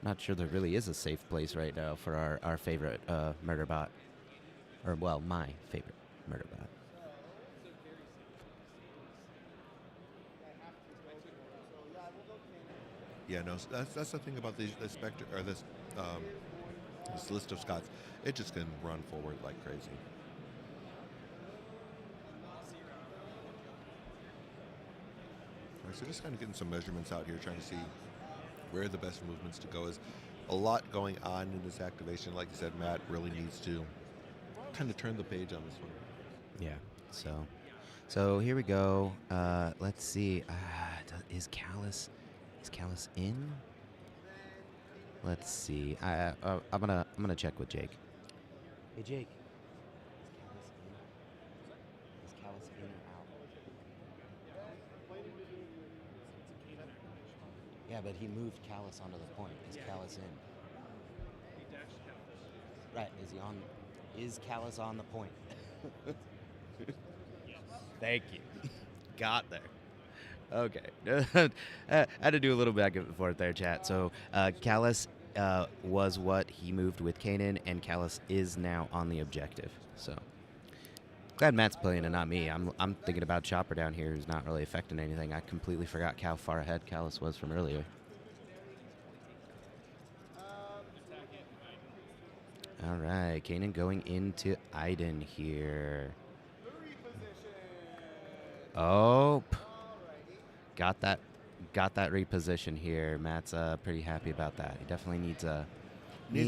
not sure there really is a safe place right now for our favorite murder bot. Or, well, my favorite murder bot. Yeah, no, that's the thing about the Spectre or this list of Scots. It just can run forward like crazy. All right, so just kind of getting some measurements out here, trying to see where the best movements to go is. A lot going on in this activation. Like you said, Matt really needs to kind of turn the page on this one. Yeah. So here we go. Let's see. Is Callus in? Let's see. I'm gonna check with Jake. Hey Jake. Is Callus in or out? Yeah, but he moved Callus onto the point. Is Callus in? He dashed Callus. Right. Is he on? Is Callus on the point? Thank you. Got there. Okay. I had to do a little back and forth there, chat. So Callus was what he moved with Kanan, and Callus is now on the objective. So glad Matt's playing and not me. I'm thinking about Chopper down here, who's not really affecting anything. I completely forgot how far ahead Callus was from earlier. All right, Kanan going into Iden here. Oh, got that reposition here. Matt's pretty happy about that. He definitely needs a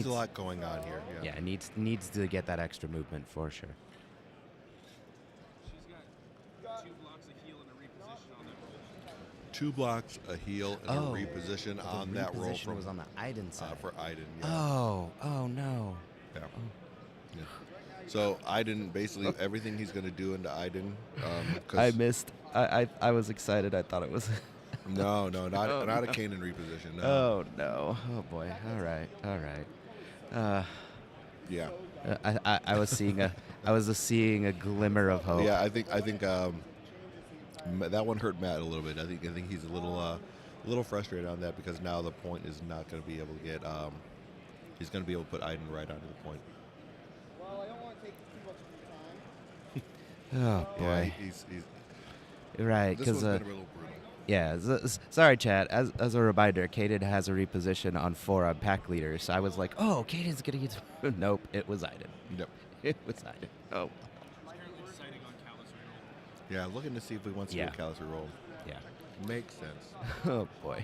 lot going on here. Yeah, needs to get that extra movement for sure. She's got 2 blocks of heal and a reposition on that roll. 2 blocks, a heal, and a reposition on that roll Reposition from was on the Iden side. for Iden. Yeah. Oh no. Yeah. Yeah. So Iden, basically everything he's going to do into Iden. I missed. I was excited. I thought it was. No, not a Kanan reposition. No. Oh no. Oh boy. All right. Yeah. I was seeing a glimmer of hope. Yeah, I think that one hurt Matt a little bit. I think he's a little A little frustrated on that because now the point is not going to be able to get. He's going to be able to put Iden right onto the point. Well, I don't want to take too much of your time. Oh Yeah, boy. he's Right, this one's because been a little brutal. yeah. Sorry, chat. As a reminder, Kaden has a reposition on 4 on pack leaders. So I was like, oh, Kaden's gonna get. Nope, it was Iden. Yep. It was Iden. Oh, He's currently deciding on Callus reroll. Yeah, looking to see if he wants to Yeah. do a Callus roll. yeah. Makes sense. Oh boy.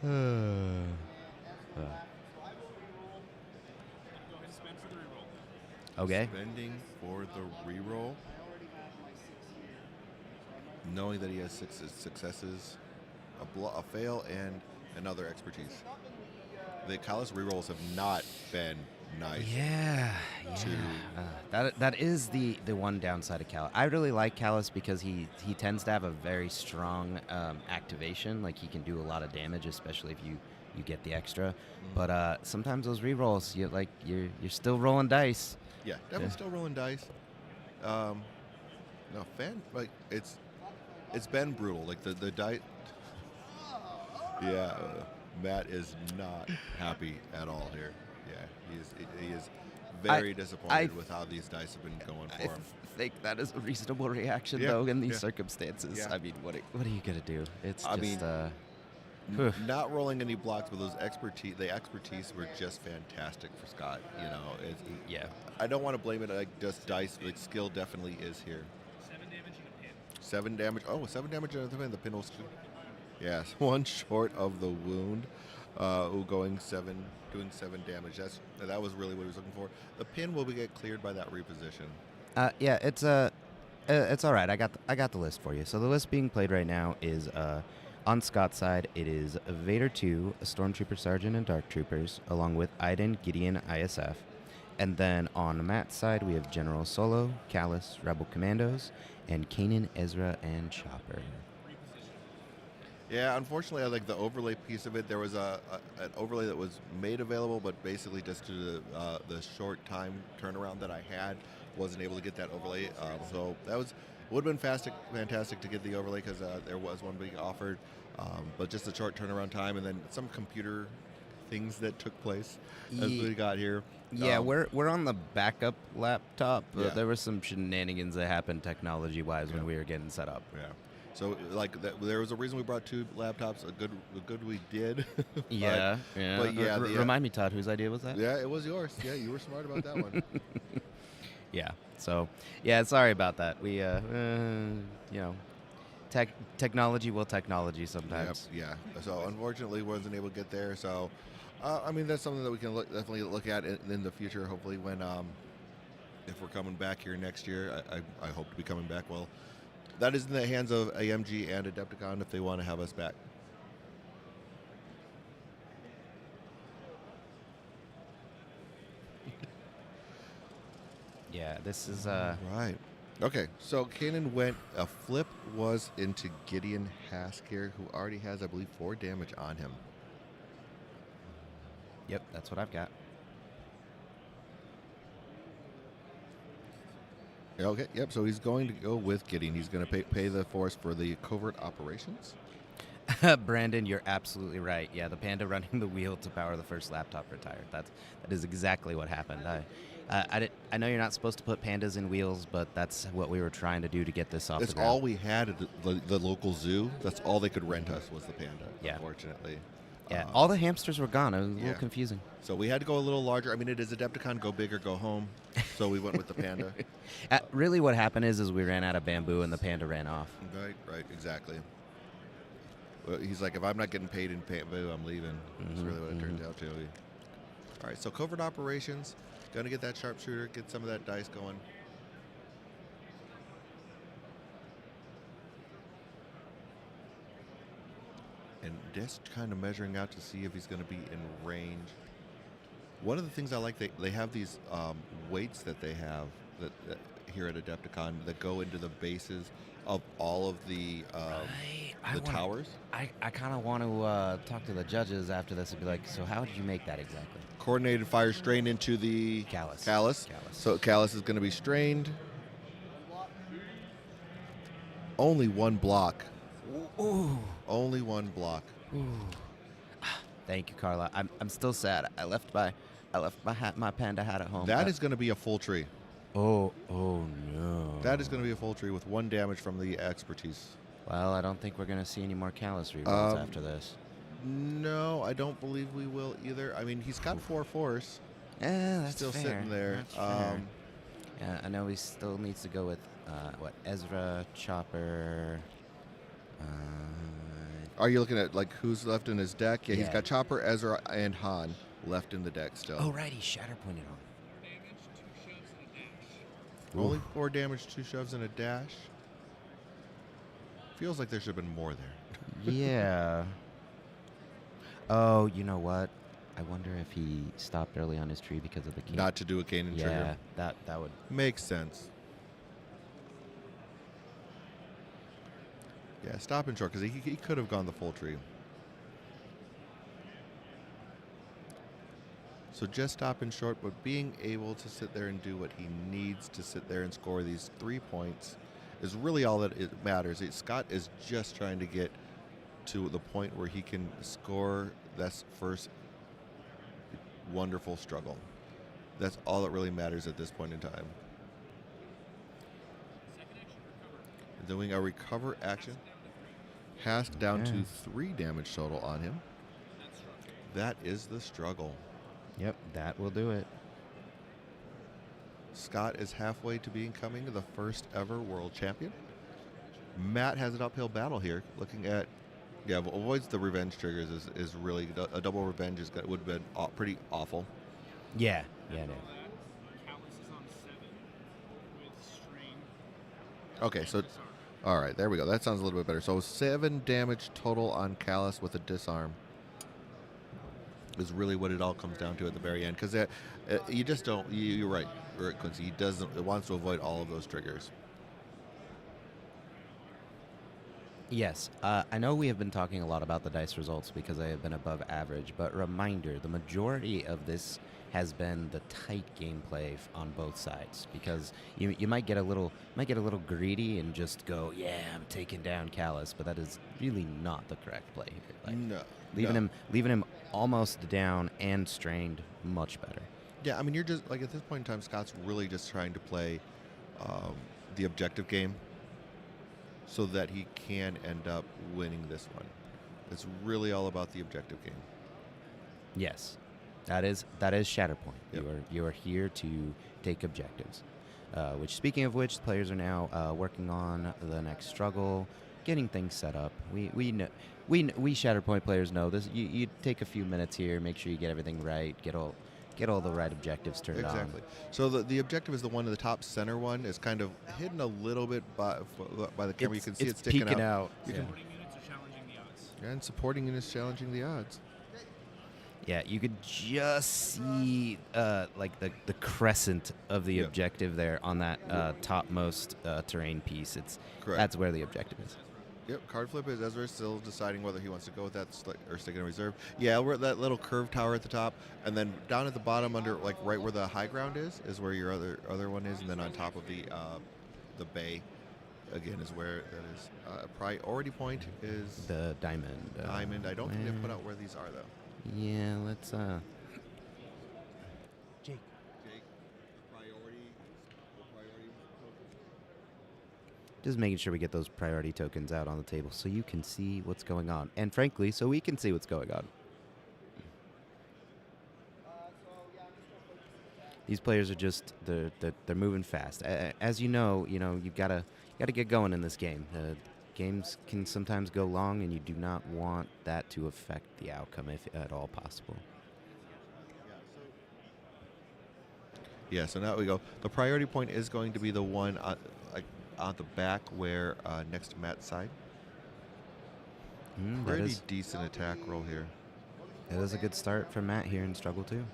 Go ahead and spend for the reroll. Okay. Spending for the reroll, knowing that he has 6 successes, a fail, and another expertise. The Callus rerolls have not been nice. Yeah. That is the one downside of Callus. I really like Callus because he tends to have a very strong activation. Like he can do a lot of damage, especially if you get the extra. But sometimes those rerolls, you're still rolling dice. Yeah, definitely still rolling dice. No, it's been brutal. Like the dice. Yeah, Matt is not happy at all here. Yeah, he is very disappointed with how these dice have been going for I him. think that is a reasonable reaction, Yeah, though, in these yeah. circumstances. Yeah. I mean, what are you gonna do? It's I just. mean, Not rolling any blocks, but the expertise were just fantastic for Scott. You know, yeah. I don't want to blame it like just dice. Like skill definitely is here. 7 damage and a pin. 7 damage. Oh, 7 damage and the pin. The pin will. Yes, 1 short of the wound. Doing 7 damage. That was really what he was looking for. The pin will get cleared by that reposition. Yeah, it's all right. I got the list for you. So the list being played right now is on Scott's side, it is Vader 2, a Stormtrooper Sergeant, and Dark Troopers, along with Iden, Gideon, ISF. And then on Matt's side, we have General Solo, Callus, Rebel Commandos, and Kanan, Ezra, and Chopper. Yeah, unfortunately, I like the overlay piece of it. There was an overlay that was made available, but basically just due to the short time turnaround that I had, wasn't able to get that overlay. So that would have been fantastic to get the overlay because there was one being offered, but just a short turnaround time, and then some computer things that took place as we got here. Yeah, we're on the backup laptop. Yeah. There were some shenanigans that happened technology-wise when we were getting set up. Yeah. So there was a reason we brought 2 laptops. A good we did. But yeah. Remind me, Todd, whose idea was that? Yeah, it was yours. Yeah, you were smart about that one. Yeah. So, yeah, sorry about that. We, technology will technology sometimes. Yep, yeah. So unfortunately, wasn't able to get there. So, I mean, that's something that we can definitely look at in the future. Hopefully, when if we're coming back here next year, I hope to be coming back. Well, that is in the hands of AMG and Adepticon if they want to have us back. Yeah, this is Right. Okay, so Kanan went. A flip was into Gideon Hask here, who already has, I believe, 4 damage on him. Yep, that's what I've got. Okay, yep, so he's going to go with Gideon. He's going to pay the force for the covert operations. Brandon, you're absolutely right. Yeah, the panda running the wheel to power the first laptop retired. That is exactly what happened. I know you're not supposed to put pandas in wheels, but that's what we were trying to do to get this off That's the ground. all we had at the local zoo. That's all they could rent us was the panda, Yeah. unfortunately. Yeah, all the hamsters were gone. It was a little yeah. confusing. So we had to go a little larger. I mean, it is Adepticon, go big or go home. So we went with the panda. Really, what happened is we ran out of bamboo and the panda ran off. Right, exactly. Well, he's like, if I'm not getting paid in bamboo, I'm leaving. That's really what it turns out to be. All right, so covert operations. Going to get that sharpshooter, get some of that dice going. And just kind of measuring out to see if he's going to be in range. One of the things I like, they have these weights that they have that here at Adepticon that go into the bases of all of the towers. I kind of want to talk to the judges after this and be like, so how did you make that exactly? Coordinated fire strain into the Callus. So Callus is going to be strained. Only 1 block. Ooh. Only one block. Thank you, Carla. I'm still sad. I left my panda hat at home. That is going to be a full tree. Oh no. That is going to be a full tree with 1 damage from the expertise. Well, I don't think we're gonna see any more callus rerolls Um, after this. No, I don't believe we will either. I mean, he's got 4 force. That's Still fair. sitting there. That's fair. Yeah, I know he still needs to go with Ezra, Chopper. Are you looking at like who's left in his deck? Yeah, he's Yeah. got Chopper, Ezra, and Han left in the deck still. Oh right, he's shatter pointed on. 4 damage, 2 shoves, and a dash. Only 4 damage, 2 shoves, and a dash. Feels like there should have been more there. Yeah. Oh, you know what? I wonder if he stopped early on his tree because of the key. Not to do a Kanan yeah, trigger. that would. Makes sense. Yeah, stop and short because he could have gone the full tree. So just stop and short, but being able to sit there and do what he needs to sit there and score these 3 points is really all that it matters. Scott is just trying to get to the point where he can score this first wonderful struggle. That's all that really matters at this point in time. Second action, recover. Doing a recover action. Hask down Okay. to 3 damage total on him. That's strong. That is the struggle. Yep, that will do it. Scott is halfway to becoming the first ever world champion. Matt has an uphill battle here. Looking at, avoids the revenge triggers is really a double revenge would have been pretty awful. Yeah, yeah, After no. all that, Callus is on 7 with strain. Okay, so Disarm. all right, there we go. That sounds a little bit better. So 7 damage total on Callus with a disarm is really what it all comes down to at the very end. Because you just don't. You're right, Quincy. It wants to avoid all of those triggers. Yes, I know we have been talking a lot about the dice results because they have been above average, but reminder, the majority of this has been the tight gameplay on both sides because you might get a little greedy and just go, yeah, I'm taking down Callus, but that is really not the correct play here. Like, No, leaving him almost down and strained, much better. Yeah, I mean, you're just like at this point in time, Scott's really just trying to play the objective game so that he can end up winning this one. It's really all about the objective game. Yes, that is Shatterpoint. Yep. You are here to take objectives. Which, speaking of which, players are now working on the next struggle, getting things set up. We know, we Shatterpoint players know this. You take a few minutes here, make sure you get everything right, get all the right objectives turned on. Exactly. So the objective is the one in the top center one. Is kind of hidden a little bit by the camera. You can see it sticking peeking out. You Yeah. can, Supporting units are challenging the odds. and supporting units challenging the odds. Yeah, you could just see like the crescent of the Yep. objective there on that topmost terrain piece. Correct. That's where the objective is. Yep, card flip is Ezra still deciding whether he wants to go with that or stick in reserve. Yeah, we're at that little curved tower at the top, and then down at the bottom, under like right where the high ground is where your other one is, and then on top of the bay, again is where that is. Priority point is The diamond. diamond. I don't think they put out where these are though. Yeah, let's Jake, priority. just making sure we get those priority tokens out on the table so you can see what's going on. And frankly, so we can see what's going on. These players are just they're moving fast. As you know, you gotta get going in this game. Games can sometimes go long, and you do not want that to affect the outcome if at all possible. Yeah, so now we go. The priority point is going to be the one on the back where next to Matt's side. That Pretty is decent attack roll here. a good start for Matt here in Struggle 2.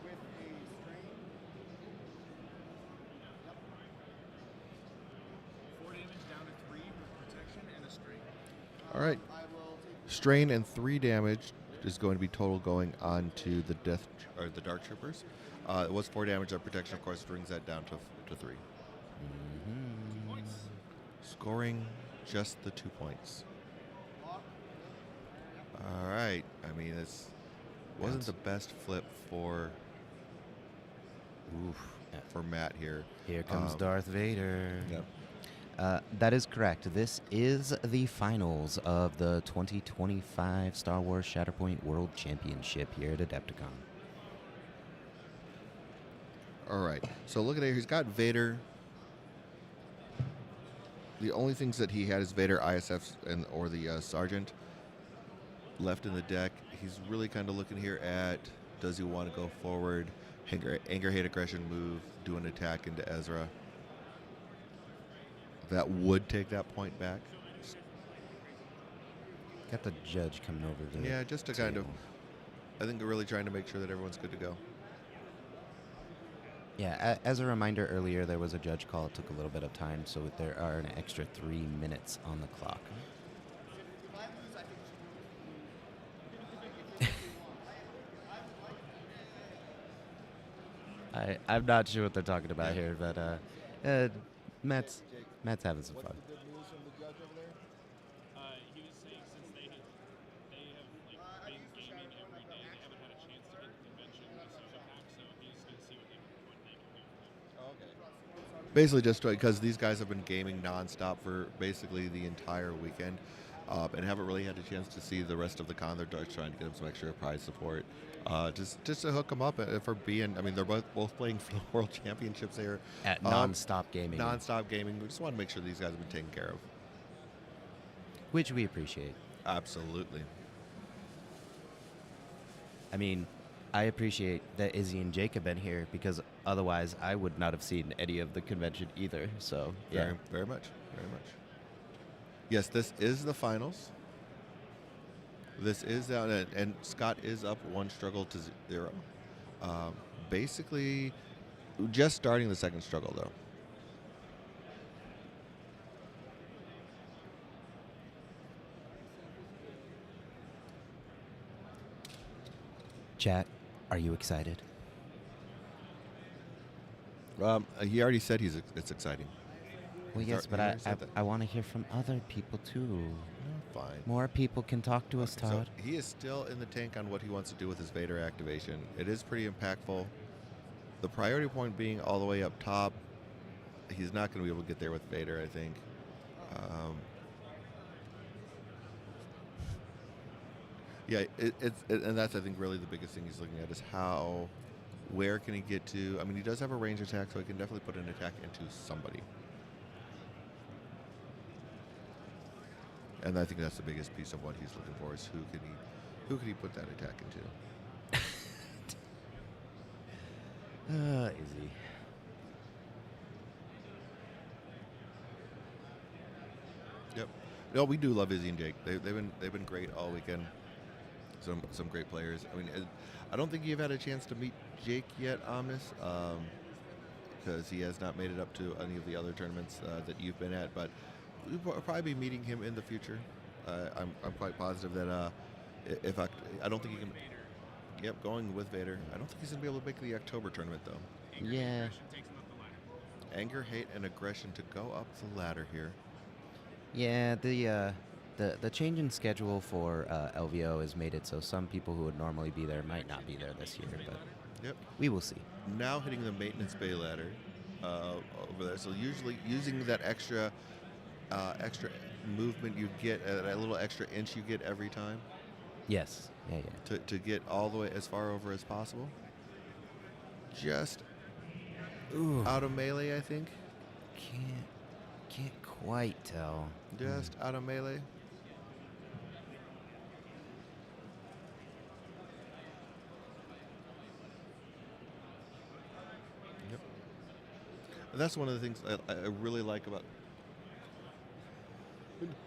4 damage down to 3 with protection and a strain. All right. Strain and 3 damage is going to be total going on to the the Dark Troopers. It was 4 damage. That protection, of course, brings that down to 3. 2 points. Scoring just the 2 points. All right. I mean, it wasn't Bounce. the best flip for Oof. Matt here. Here comes Um, Darth Vader. Yep. That is correct. This is the finals of the 2025 Star Wars Shatterpoint World Championship here at Adepticon. All right. So look at here. He's got Vader. The only things that he had is Vader, ISFs, or the Sergeant left in the deck. He's really kind of looking here at, does he want to go forward, anger, hate, aggression move, do an attack into Ezra. That would take that point back. Got the judge coming over the Yeah, just to kind of, table. I think they're really trying to make sure that everyone's good to go. Yeah, as a reminder, earlier there was a judge call. It took a little bit of time, so there are an extra 3 minutes on the clock. I'm not sure what they're talking about here, but Matt's having some fun. He was saying since they have been gaming every day, they haven't had a chance to get the convention decision back, so he's going to see what they can do for them. Basically, just because these guys have been gaming nonstop for basically the entire weekend, and haven't really had a chance to see the rest of the con. They're just trying to get them some extra prize support, just to hook them up for being. I mean, they're both playing for the World Championships here At non-stop gaming. Non-stop gaming. We just want to make sure these guys have been taken care of. Which we appreciate. Absolutely. I mean, I appreciate that Izzy and Jake have been here because otherwise I would not have seen any of the convention either. So, yeah. Very, very much. Very much. Yes, this is the finals. This is down, and Scott is up 1 struggle to 0. Basically, just starting the second struggle, though. Chat, are you excited? He already said it's exciting. Well, yes, but already said that. I want to hear from other people too. Fine. More people can talk to us, So Todd. he is still in the tank on what he wants to do with his Vader activation. It is pretty impactful. The priority point being all the way up top. He's not going to be able to get there with Vader, I think. Yeah, and that's, I think, really the biggest thing he's looking at is where can he get to? I mean, he does have a range attack, so he can definitely put an attack into somebody. And I think that's the biggest piece of what he's looking for is who can he put that attack into? Izzy. Yep. No, we do love Izzy and Jake. They've been great all weekend. Some great players. I mean, I don't think you've had a chance to meet Jake yet, Amos, because he has not made it up to any of the other tournaments that you've been at. But we'll probably be meeting him in the future. I'm quite positive that I don't think he can. Yep, going with Vader. I don't think he's gonna be able to make the October tournament though. Yeah. Takes him up the ladder. Anger, hate, and aggression to go up the ladder here. Yeah, the change in schedule for LVO has made it so some people who would normally be there might not be there this year, but Yep. we will see. Now hitting the maintenance bay ladder over there. So usually using that extra movement you get, that little extra inch you get every time Yes. Yeah. to get all the way as far over as possible. Just Ooh. out of melee, I think. Can't quite tell. Just out of melee. Yep. That's one of the things I really like about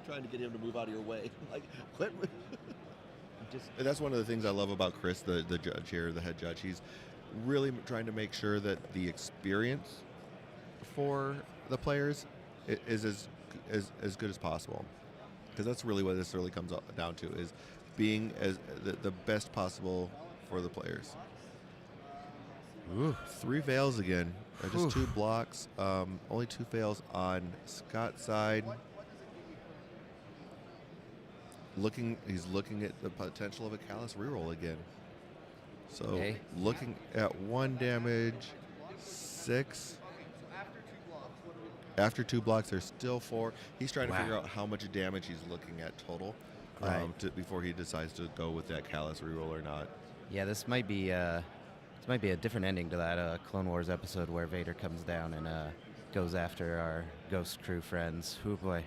trying to get him to move out of your way. Like, what? That's one of the things I love about Chris, the judge here, the head judge. He's really trying to make sure that the experience for the players is as good as possible, because that's really what this really comes down to, is being as the best possible for the players. Ooh. 3 fails again, just 2 blocks. Only 2 fails on Scott's side. He's looking at the potential of a Callus reroll again. So Okay. looking at 1 damage, 6. After 2 blocks, there's still 4. He's trying to figure Wow. out how much damage he's looking at total, Right. before he decides to go with that Callus reroll or not. Yeah, this might be a different ending to that Clone Wars episode where Vader comes down and goes after our Ghost Crew friends. Oh boy.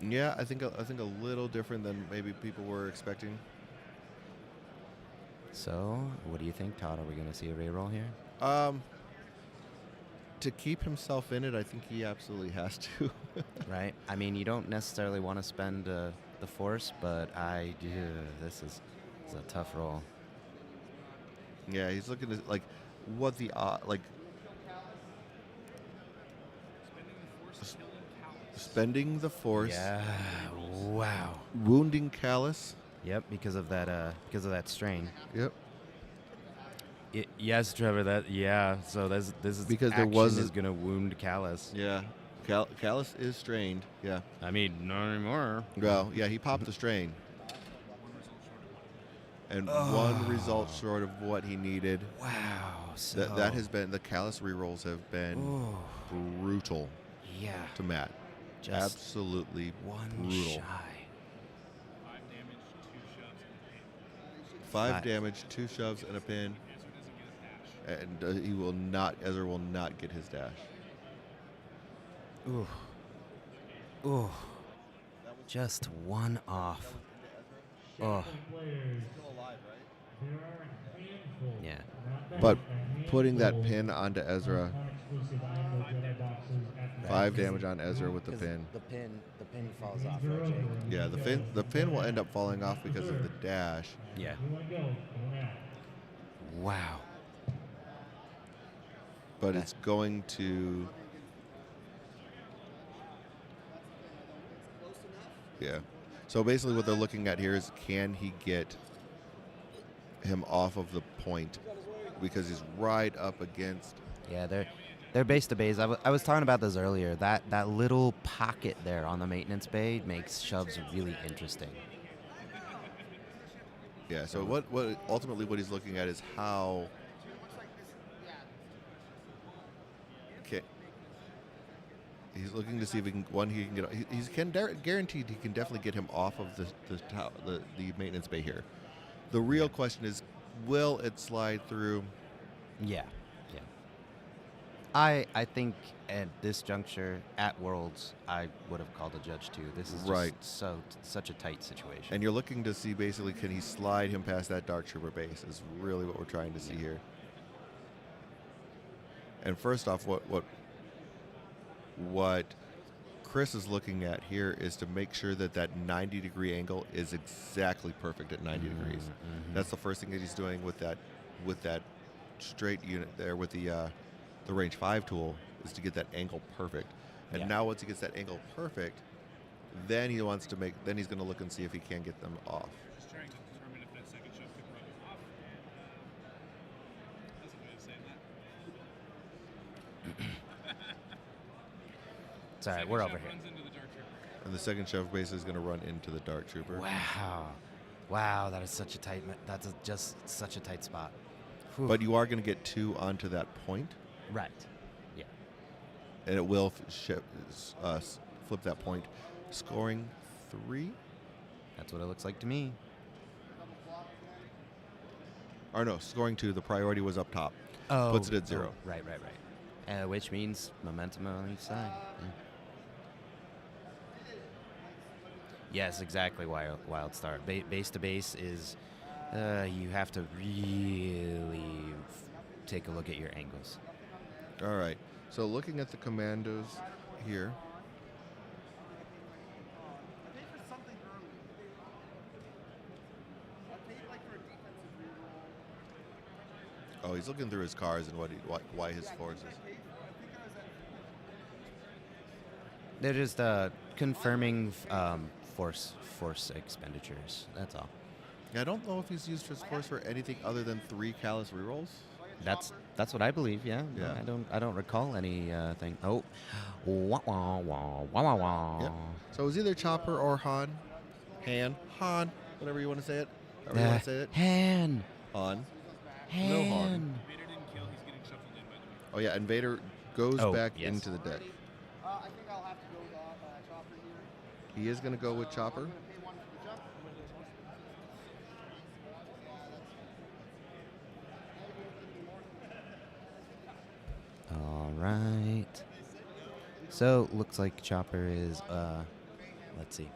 Yeah, I think a little different than maybe people were expecting. So, what do you think, Todd? Are we going to see a reroll here? To keep himself in it, I think he absolutely has to. Right. I mean, you don't necessarily want to spend the Force, but this is a tough roll. Yeah, he's looking at like what the like spending the Force, Yeah. Wow. wounding Callus. Yep. Because of that strain. Yep. Yes, Trevor. So this is Because there action wasn't- is gonna wound Callus. Yeah, Callus is strained. Yeah. I mean, not anymore. Well, yeah, he popped the strain, and 1 result short of what he needed. Wow. So That has been the Callus rerolls have been brutal yeah. to Matt. Just Absolutely one brutal. shy. 5 damage, 2 shoves, and a pin. 5 damage, 2 shoves, and a pin. Ezra doesn't get his dash. And Ezra will not get his dash. Ooh. Ooh. Just one off. Oh. Players. There are a handful. Yeah. not many, But a putting that handful pin onto Ezra, of non-exclusive Iron Jedi boxes at the 5 damage on Ezra with the pin. The pin falls off, You're right, Jake? over. Yeah, the pin will end up falling off because of the dash. Yeah. You want to go? Go now. Wow. But it's going to. Yeah. So basically, what they're looking at here is can he get him off of the point because he's right up against. Yeah, they're base to base. I was talking about this earlier. That little pocket there on the maintenance bay makes shoves really interesting. Yeah. So what ultimately what he's looking at is how. Okay. He's looking to see if he can get. He's guaranteed he can definitely get him off of the maintenance bay here. The real question is, will it slide through? Yeah. Yeah. I think at this juncture at Worlds I would have called a judge too. This is just Right. such a tight situation. And you're looking to see basically can he slide him past that Dark Trooper base is really what we're trying to see here. And first off, what Chris is looking at here is to make sure that 90-degree angle is exactly perfect at 90 degrees. That's the first thing that he's doing with that straight unit there with the range 5 tool is to get that angle perfect. And Yeah. now once he gets that angle perfect, then he's going to look and see if he can get them off. Just trying to determine if that second shove could run off. That's a way of saying that. It's all right. Second We're shove over here. runs into the Dark Trooper. And the second shove basically is going to run into the Dark Trooper. Wow. That is such a tight. That's just such a tight spot. Whew. But you are going to get 2 onto that point, right. Yeah. and it will flip that point, scoring 3. That's what it looks like to me. Or no, scoring 2. The priority was up top. Oh, Puts it at 0. Right. Which means momentum on each side. Yeah. Yes, exactly. Wild start. Base to base is you have to really take a look at your angles. All right. So looking at the commandos here. Oh, he's looking through his cars and why his forces. They're just confirming force expenditures. That's all. Yeah, I don't know if he's used his force for anything other than 3 Callus rerolls. That's what I believe. Yeah. Yeah. I don't recall anything. Oh, wah wah wah wah wah wah. Yep. So it was either Chopper or Han. Han, whatever you want to say it. However you want to say it. Han. Han. Han. No Han. Vader didn't kill. He's getting shuffled in, by the way. Oh yeah, and Vader goes Oh, back yes. into the deck. I think I'll have to go with Chopper here. He is going to go with Chopper. I'm going to pay one for the jump. All right. So looks like Chopper is. Let's see.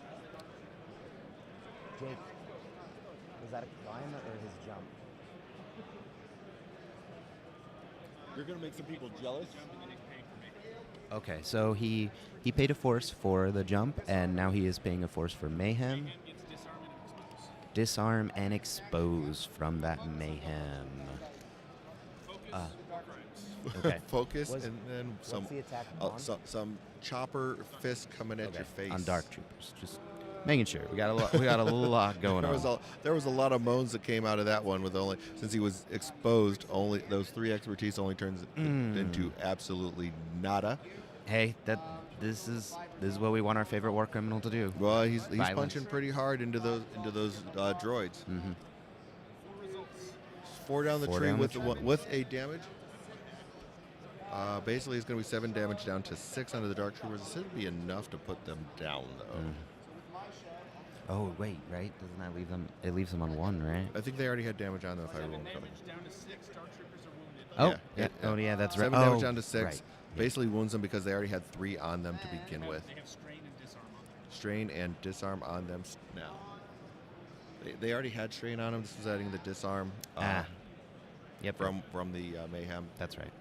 Jake, was that a climb or his jump? You're going to make some people jealous. Okay, so he paid a force for the jump, and now he is paying a force for mayhem. Gets Disarm disarm and expose. and expose from that mayhem. Focus. Crimes. Okay. Focus, Was- and then what's the attack on? some Chopper fist coming at your face. On Dark Troopers, just making sure we got a lot going There was on. there was a lot of moans that came out of that one with only since he was exposed. Only those 3 expertise only turns into absolutely nada. Hey, this is what we want our favorite war criminal to do. Well, he's Violence. punching pretty hard into those droids. Mm-hmm. 4 down the 4 tree down the with tree. with 8 damage. Basically, it's going to be 7 damage down to 6 under the Dark Troopers. This should be enough to put them down, though. Oh wait, right? Doesn't that leave them? It leaves them on 1, right? I think they already had damage on them, if I 7 remember correctly. damage down to 6. Dark troopers are wounded. Oh, yeah. Oh yeah, that's right. 7 damage Oh, down to 6. right. Basically wounds them because they already had 3 on them to begin with. They have strain and disarm on them. Strain and disarm on them now. They already had strain on them. This is adding the disarm Yep. from the mayhem. That's right.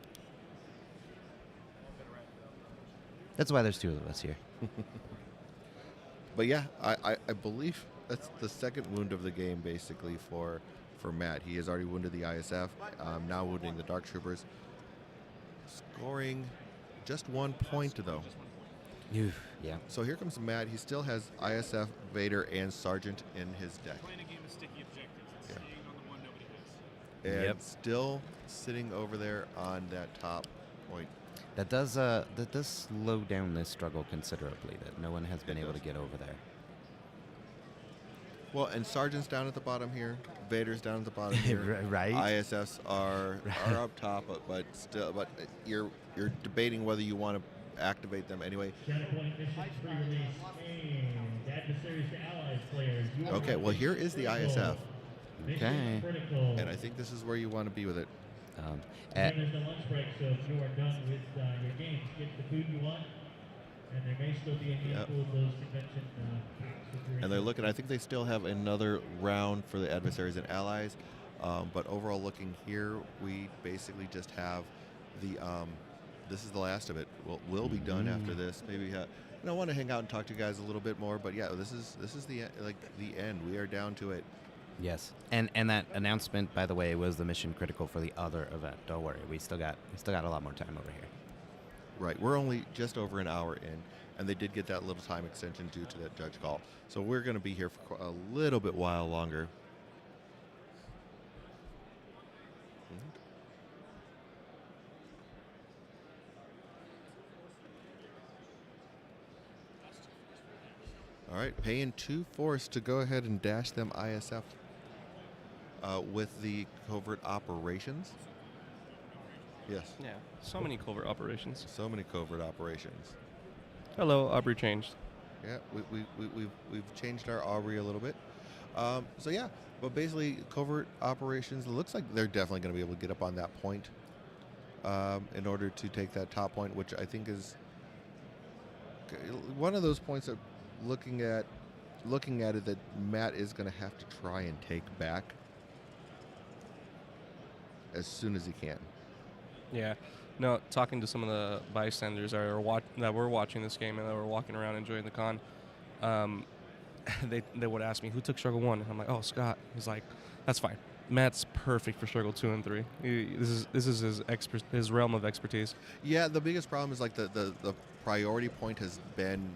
That's why there's 2 of us here. But yeah, I believe that's the second wound of the game basically for Matt. He has already wounded the ISF, now wounding the Dark Troopers. Scoring just 1 point though. Yeah. So here comes Matt. He still has ISF, Vader, and Sergeant in his deck. Playing a game of sticky objectives. It's Yeah. staying on the one nobody has. And Yep. still sitting over there on that top point. That does slow down this struggle considerably. That no one has been able to get over there. Well, and Sergeant's down at the bottom here. Vader's down at the bottom here. Right. ISFs are up top, but you're debating whether you want to activate them anyway. Counterpoint missions pre-release and adversaries to allies players. You are Okay, well, here is the ISF. Mission Okay. critical. And I think this is where you want to be with it. Again, there's no lunch break, so if you are done with your games, get the food you want. And there may still be a handful of those convention packs if you're And they're looking, I think they still have another round for the adversaries and allies. But overall looking here, we basically just have the, this is the last of it. We'll be done after this. Maybe, I want to hang out and talk to you guys a little bit more, but yeah, this is the end. We are down to it. Yes, and that announcement, by the way, was the mission critical for the other event. Don't worry, we still got a lot more time over here. Right, we're only just over an hour in, and they did get that little time extension due to that judge call. So we're going to be here for a little bit while longer. All right, paying 2 force to go ahead and dash them ISF with the covert operations. Yes, Yeah, so many covert operations. so many covert operations. Hello, Aubrey changed. Yeah, we've changed our Aubrey a little bit. So yeah, but basically covert operations. It looks like they're definitely going to be able to get up on that point in order to take that top point, which I think is one of those points that looking at it that Matt is going to have to try and take back as soon as he can. Yeah. No, talking to some of the bystanders that were watching this game and that were walking around enjoying the con, they would ask me, who took Struggle 1? And I'm like, oh, Scott. He's like, that's fine. Matt's perfect for Struggle 2 and 3. This is his realm of expertise. Yeah, the biggest problem is like the priority point has been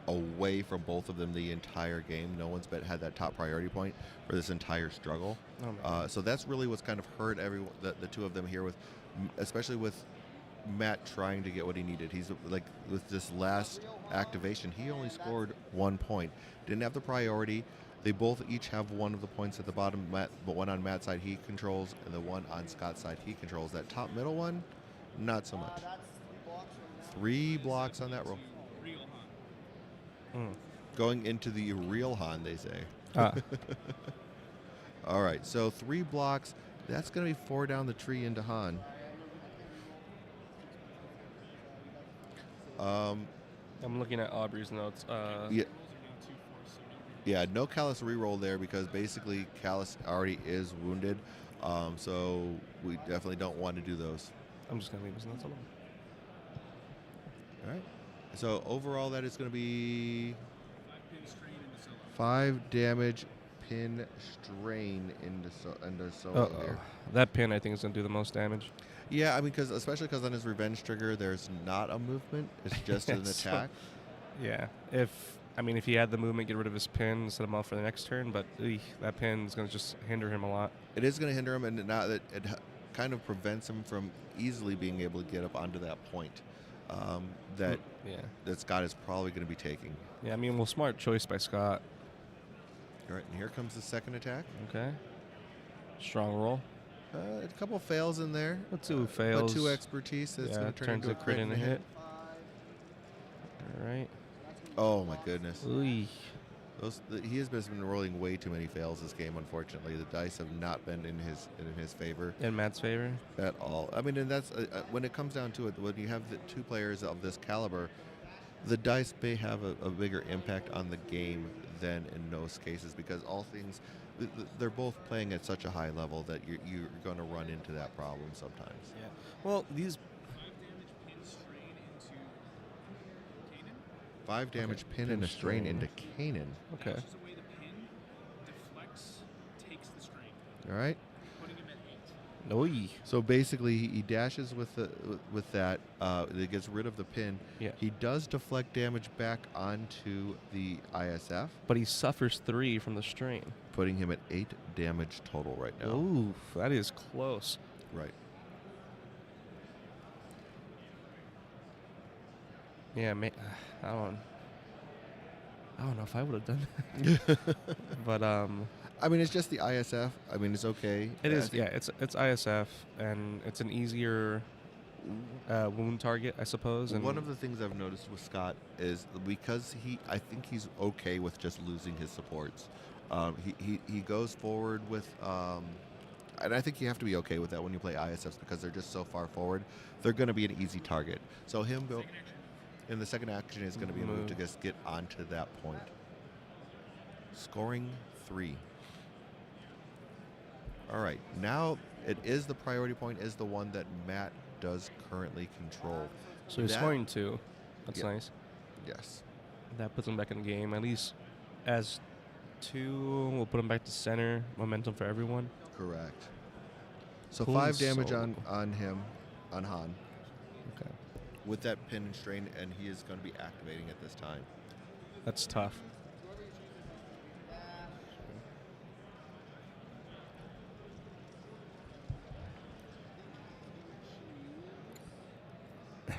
away from both of them the entire game. No one's had that top priority point for this entire struggle. Oh, man. So that's really what's kind of hurt the 2 of them here, with especially with Matt trying to get what he needed. He's like, with this last activation, he only scored 1 point. Didn't have the priority. They both each have one of the points at the bottom, but one on Matt's side he controls, and the one on Scott's side he controls. That top middle one, not so much. 3 blocks on that roll. Real Han. Going into the real Han, they say. Ah. All right, so 3 blocks. That's going to be 4 down the tree into Han. I'm looking at Aubrey's notes. Yeah. Yeah, no Callus reroll there because basically Callus already is wounded. So we definitely don't want to do those. I'm just going to leave his notes alone. All right. So overall, that is going to be 5 pin strain into solo. 5 damage pin strain into solo here. That pin, I think, is going to do the most damage. Yeah, I mean, especially because on his revenge trigger, there's not a movement. It's just an So- attack. Yeah. If he had the movement, get rid of his pin, set him up for the next turn, but that pin is going to just hinder him a lot. It is going to hinder him, and now that it kind of prevents him from easily being able to get up onto that point that Scott is probably going to be taking. Yeah, I mean, well, smart choice by Scott. All right, and here comes the second attack. Okay. Strong roll. A couple fails in there. But 2 fails. But 2 expertise. That's going to turn turns into a crit and a hit. All right. Oh my goodness. Ooh. He has been rolling way too many fails this game. Unfortunately, the dice have not been in his favor In Matt's favor. at all. I mean, and that's when it comes down to it. When you have the 2 players of this caliber, the dice may have a bigger impact on the game than in most cases because all things they're both playing at such a high level that you're going to run into that problem sometimes. Yeah. Well, these 5 damage pin strain into Kanan. 5 damage pin and a strain into Kanan. Okay. Dashes away the pin, deflects, takes the strain, All right. putting him at 8. Oy. So basically, he dashes with that. It gets rid of the pin. Yeah. He does deflect damage back onto the ISF, But he suffers 3 from the strain. putting him at 8 damage total right now. Ooh, that is close. Right. Yeah, I don't know if I would have done that. But I mean, it's just the ISF. I mean, it's okay. it I is. think- Yeah, it's ISF, and it's an easier wound target, I suppose. And One of the things I've noticed with Scott is because I think he's okay with just losing his supports. He goes forward with, and I think you have to be okay with that when you play ISFs because they're just so far forward. They're going to be an easy target. So him go, and the second action is going to be a move to just get onto that point. Scoring 3. All right, now it is the priority point is the one that Matt does currently control. so he's that- scoring 2. That's Yeah. nice. Yes. That puts him back in the game. At least as 2, we'll put him back to center. Momentum for everyone. Correct. So Cool 5 damage soul. on him, on Han, Okay. with that pin and strain, and he is going to be activating at this time. That's tough.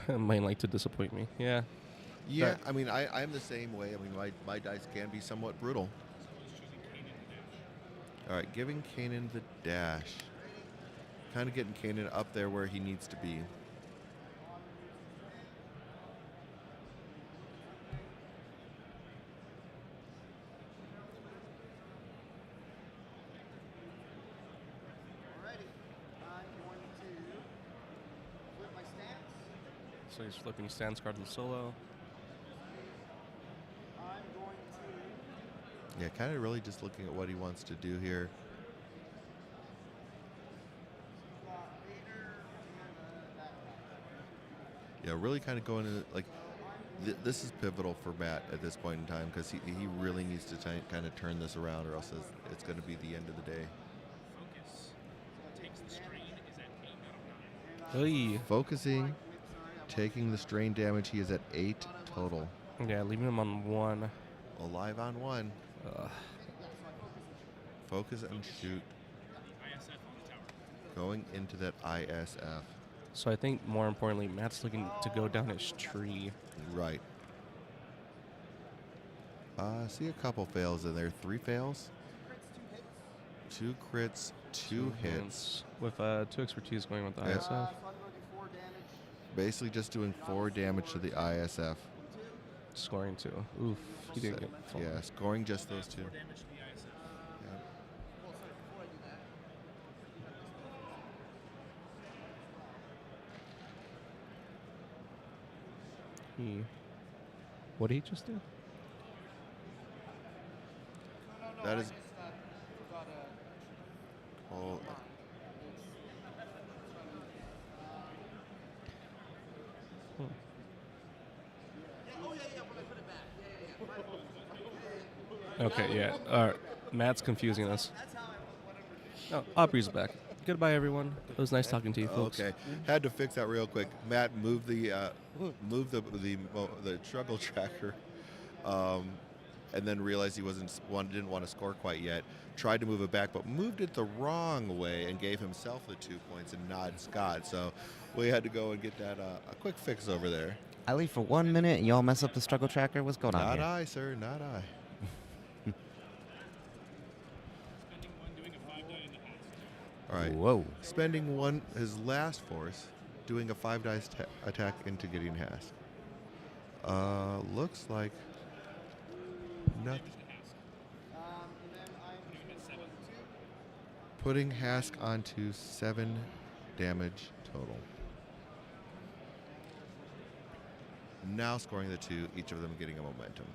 Might like to disappoint me. Yeah. Yeah, Right. I mean, I'm the same way. I mean, my dice can be somewhat brutal. All right, giving Kanan the dash. Kind of getting Kanan up there where he needs to be. Alrighty. I'm going to flip my stance. So he's flipping stance card to the solo. I'm going to Yeah, kind of really just looking at what he wants to do here. Vader and that. Yeah, really kind of going into like this is pivotal for Matt at this point in time because he really needs to kind of turn this around, or else it's going to be the end of the day. Focus. Takes the strain, is at 8 out of 9. Oy. Focusing, taking the strain damage. He is at 8 total. Yeah, leaving him on 1. Alive on 1. Focus and shoot. ISF on the tower. Going into that ISF. So I think more importantly, Matt's looking to go down his tree. Right. I see a couple fails in there. 3 fails. 2 crits, 2 hits. With 2 expertise going with the Yeah. ISF. Basically just doing 4 damage to the ISF. Scoring 2. Oof. He didn't get full. Yeah, scoring just those 2. 4 damage to the ISF. Yeah. What did he just do? That is. Oh, Okay, yeah. All right. Matt's confusing us. Oh, Aubrey's back. Goodbye, everyone. It was nice talking to you, folks. okay. Had to fix that real quick. Matt moved the struggle tracker, and then realized he didn't want to score quite yet. Tried to move it back, but moved it the wrong way and gave himself the 2 points and not Scott. So we had to go and get that a quick fix over there. I leave for 1 minute and y'all mess up the struggle tracker. What's going on Not here? I, sir. Not I. Spending 1 doing a 5 die in the house. All right. Whoa. Spending his last force, doing a 5 dice attack into getting Hask. Looks like nothing. Putting Hask onto 7 damage total. Now scoring the 2, each of them getting a momentum.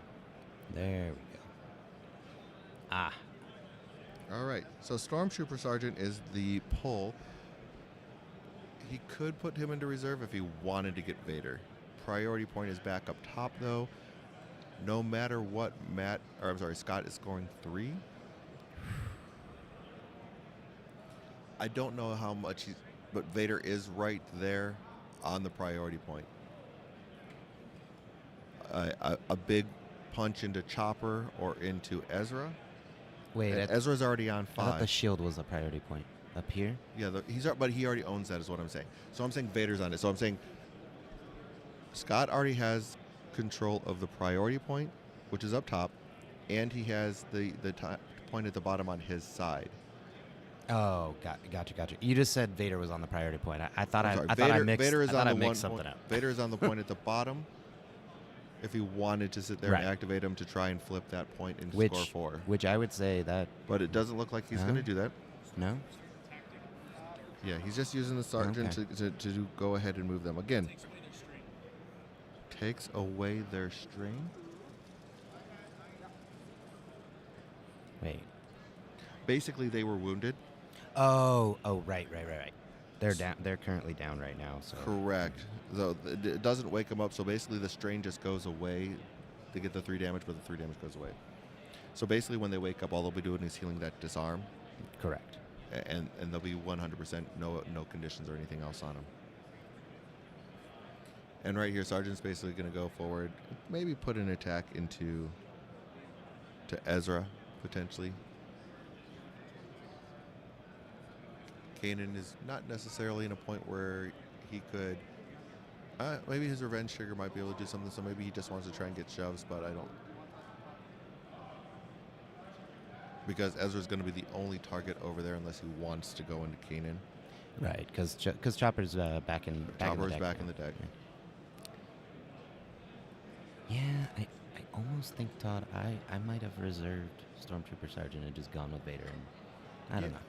There we go. Ah. All right, so Stormtrooper Sergeant is the pull. He could put him into reserve if he wanted to get Vader. Priority point is back up top, though. No matter what, Scott is scoring 3. I don't know how much but Vader is right there on the priority point. A big punch into Chopper or into Ezra. Wait, Ezra's already on I thought 5. the shield was a priority point. Up here? Yeah, but he already owns that, is what I'm saying. So I'm saying Vader's on it. So I'm saying Scott already has control of the priority point, which is up top, and he has the point at the bottom on his side. Oh, gotcha. You just said Vader was on the priority point. I thought I Vader is on the mixed one something point. up. Vader is on the point at the bottom. If he wanted to sit there Right. and activate him to try and flip that point and Which, score 4. which I would say that But it doesn't look like he's going to do that. no. Yeah, he's just using the sergeant Okay. to go ahead and move them. Again, Takes away their string. takes away their string. Wait. Basically, they were wounded. Oh, right. They're down. They're currently down right now. So Correct. So it doesn't wake them up. So basically, the strain just goes away. They get the 3 damage, but the 3 damage goes away. So basically, when they wake up, all they'll be doing is healing that disarm, correct. and they'll be 100% no conditions or anything else on them. And right here, Sergeant's basically going to go forward, maybe put an attack to Ezra potentially. Kanan is not necessarily in a point where he could. Maybe his revenge trigger might be able to do something, so maybe he just wants to try and get shoves, but I don't. Because Ezra's going to be the only target over there unless he wants to go into Kanan. Right, because Chopper's back in Chopper's the deck. back in the deck. Yeah, I almost think, Todd, I might have reserved Stormtrooper Sergeant and just gone with Vader. And I don't know.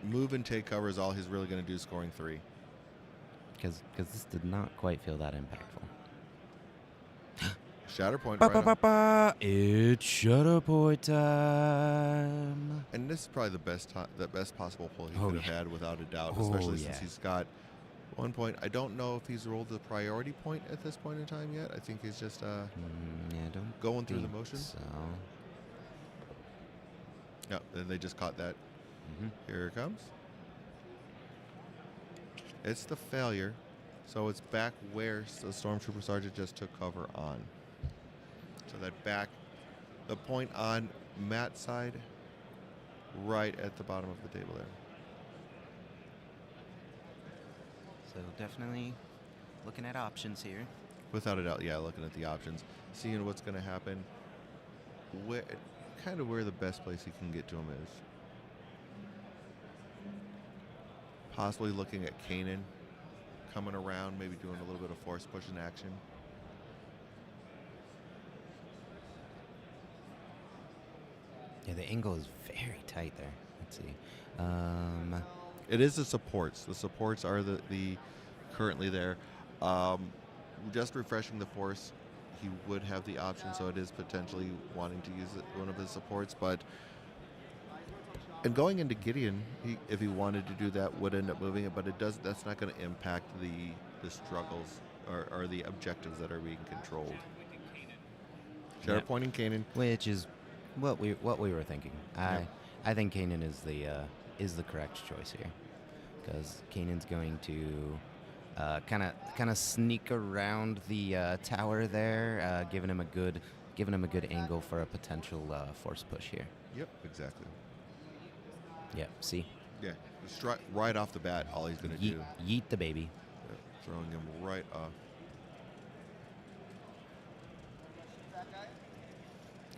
Move and take cover is all he's really going to do, scoring 3. Because this did not quite feel that impactful. Shatterpoint. Right on. It's Shatterpoint time. And this is probably the best possible pull he Oh, could have yeah. had without a doubt, Oh, especially yeah. since he's got 1 point. I don't know if he's rolled the priority point at this point in time yet. I think he's just Yeah, don't going through the think motions. So. Yeah, and they just caught that. Mhm. Here it comes. It's the failure, so it's back where the Stormtrooper Sergeant just took cover on. So the point on Matt's side, right at the bottom of the table there. So definitely looking at options here. Without a doubt, yeah, looking at the options, seeing what's going to happen, where the best place he can get to him is. Possibly looking at Kanan coming around, maybe doing a little bit of force push in action. Yeah, the angle is very tight there. Let's see. It is the supports. The supports are the currently there. Just refreshing the force, he would have the option, so it is potentially wanting to use one of his supports. But and going into Gideon, if he wanted to do that, would end up moving it. But it does. That's not going to impact the struggles or the objectives that are being controlled. Shadow pointing Kanan. Which is what we were thinking. Yep. I think Kanan is the correct choice here, because Kanan's going to kind of sneak around the tower there, giving him a good angle for a potential force push here. Yep, exactly. Yep. See. Yeah, right off the bat, all he's going to do. Yeet the baby. Yeah, throwing him right off.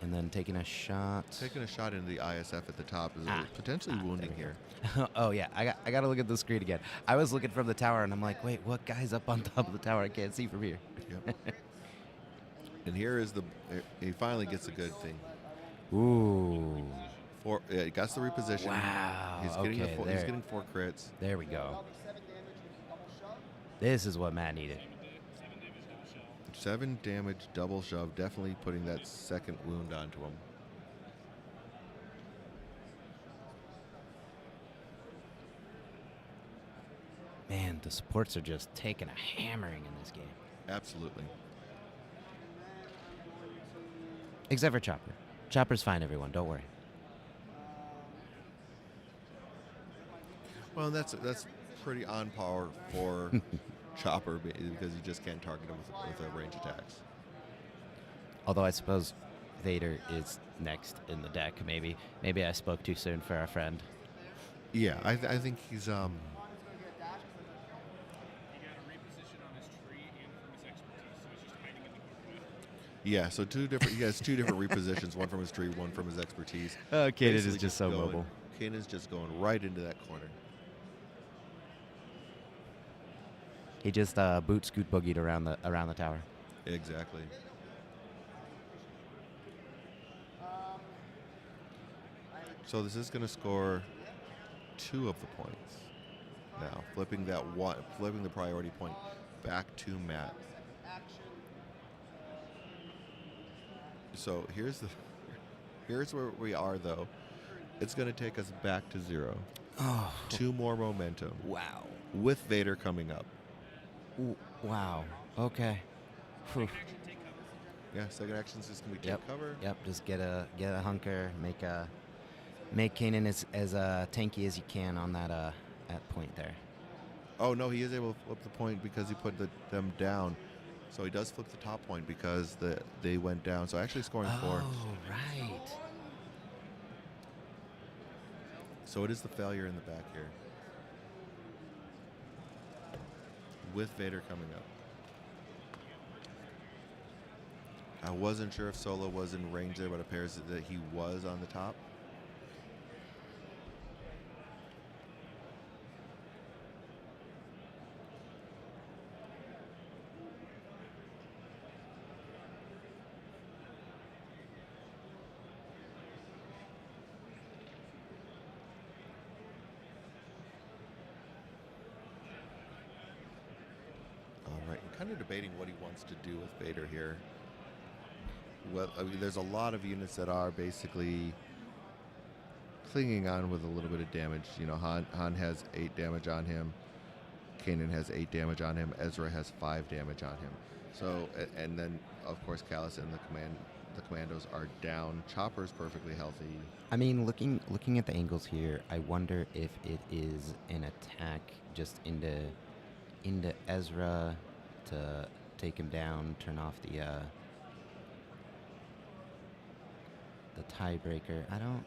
And then taking a shot. Taking a shot into the ISF at the top is potentially wounding here. Oh yeah, I got to look at the screen again. I was looking from the tower, and I'm like, wait, what guy's up on top of the tower? I can't see from here. Yep. And here is he finally gets a good thing. Ooh. He got the reposition. Wow. He's getting okay, he's getting 4 crits. There we go. This is what Matt needed. 7 damage, double shove, definitely putting that second wound onto him. Man, the supports are just taking a hammering in this game. Absolutely. Except for Chopper. Chopper's fine, everyone. Don't worry. Well, that's pretty on par for Chopper because you just can't target him with range attacks. Although I suppose Vader is next in the deck. Maybe I spoke too soon for our friend. Yeah, I think he's He got a reposition on his tree and from his expertise, so he's just hiding in the corner. yeah. So he has 2 different repositions, one from his tree, one from his expertise. Kanan is Basically just so mobile. Kanan's just going right into that corner. He just boot scoot boogied around the tower. Exactly. So this is going to score 2 of the points. Now flipping the priority point back to Matt. So here's where we are though. It's going to take us back to 0. Oh. 2 more momentum. Wow. With Vader coming up. Ooh, wow. Okay. Whew. Yeah, second action is just going to be take cover. Yep. Just get a hunker. Make Kanan as tanky as you can on that point there. Oh no, he is able to flip the point because he put them down. So he does flip the top point because they went down. So actually scoring 4. Oh, right. So it is the failure in the back here. With Vader coming up. I wasn't sure if Solo was in range there, but it appears that he was on the top. Kind of debating what he wants to do with Vader here. Well, I mean, there's a lot of units that are basically clinging on with a little bit of damage. You know, Han has 8 damage on him. Kanan has 8 damage on him. Ezra has 5 damage on him. So, and then of course Callus and the commandos are down. Chopper's perfectly healthy. I mean, looking at the angles here, I wonder if it is an attack just into Ezra to take him down, turn off the tiebreaker. I don't.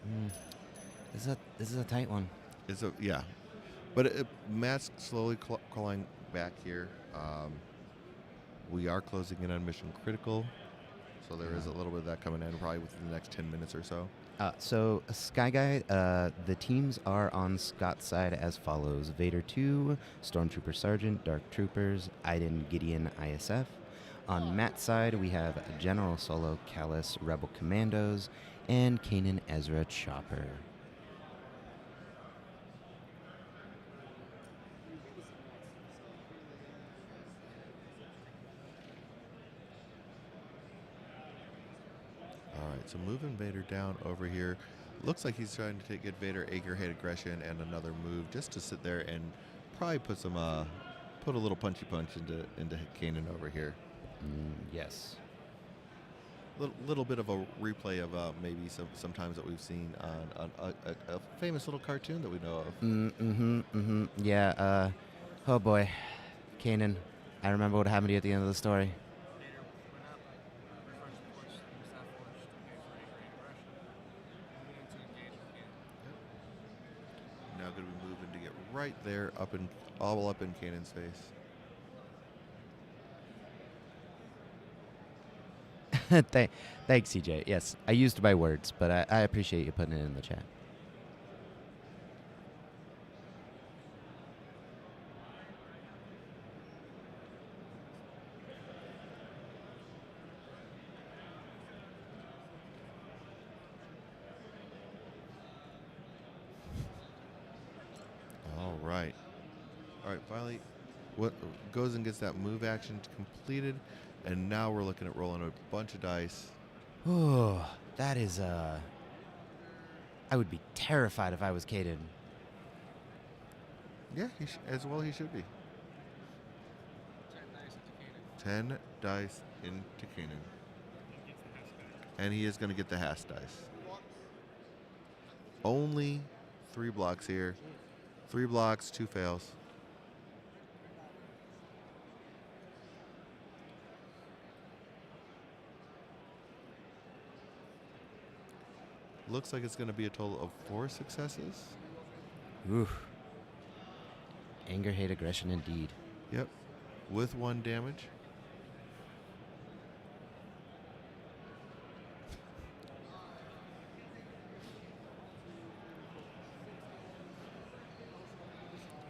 This is a tight one. But Matt's slowly clawing back here. We are closing in on Mission Critical, so there is a little bit of that coming in probably within the next 10 minutes or so. So, Sky Guy, the teams are on Scott's side as follows: Vader 2, Stormtrooper Sergeant, Dark Troopers, Iden Gideon ISF. On Matt's side, we have General Solo Callus Rebel Commandos and Kanan Ezra Chopper. All right, so moving Vader down over here. Looks like he's trying to get Vader Anchorhead Aggression and another move just to sit there and probably put some put a little punchy punch into Kanan over here. Yes. Little bit of a replay of maybe sometimes that we've seen on a famous little cartoon that we know of. Yeah, oh boy. Kanan, I remember what happened to you at the end of the story. Now going to be moving to get right there, all up in Kanan's face. Thanks, CJ. Yes, I used my words, but I appreciate you putting it in the chat. All right, finally, what goes and gets that move action completed, and now we're looking at rolling a bunch of dice. Oh, that is I would be terrified if I was Kaden. Yeah, as well he should be. 10 dice into Kanan. And he is going to get the Haas dice. Only 3 blocks here. 3 blocks, 2 fails. Looks like it's going to be a total of 4 successes. Oof. Anger, hate, aggression, indeed. Yep. With 1 damage.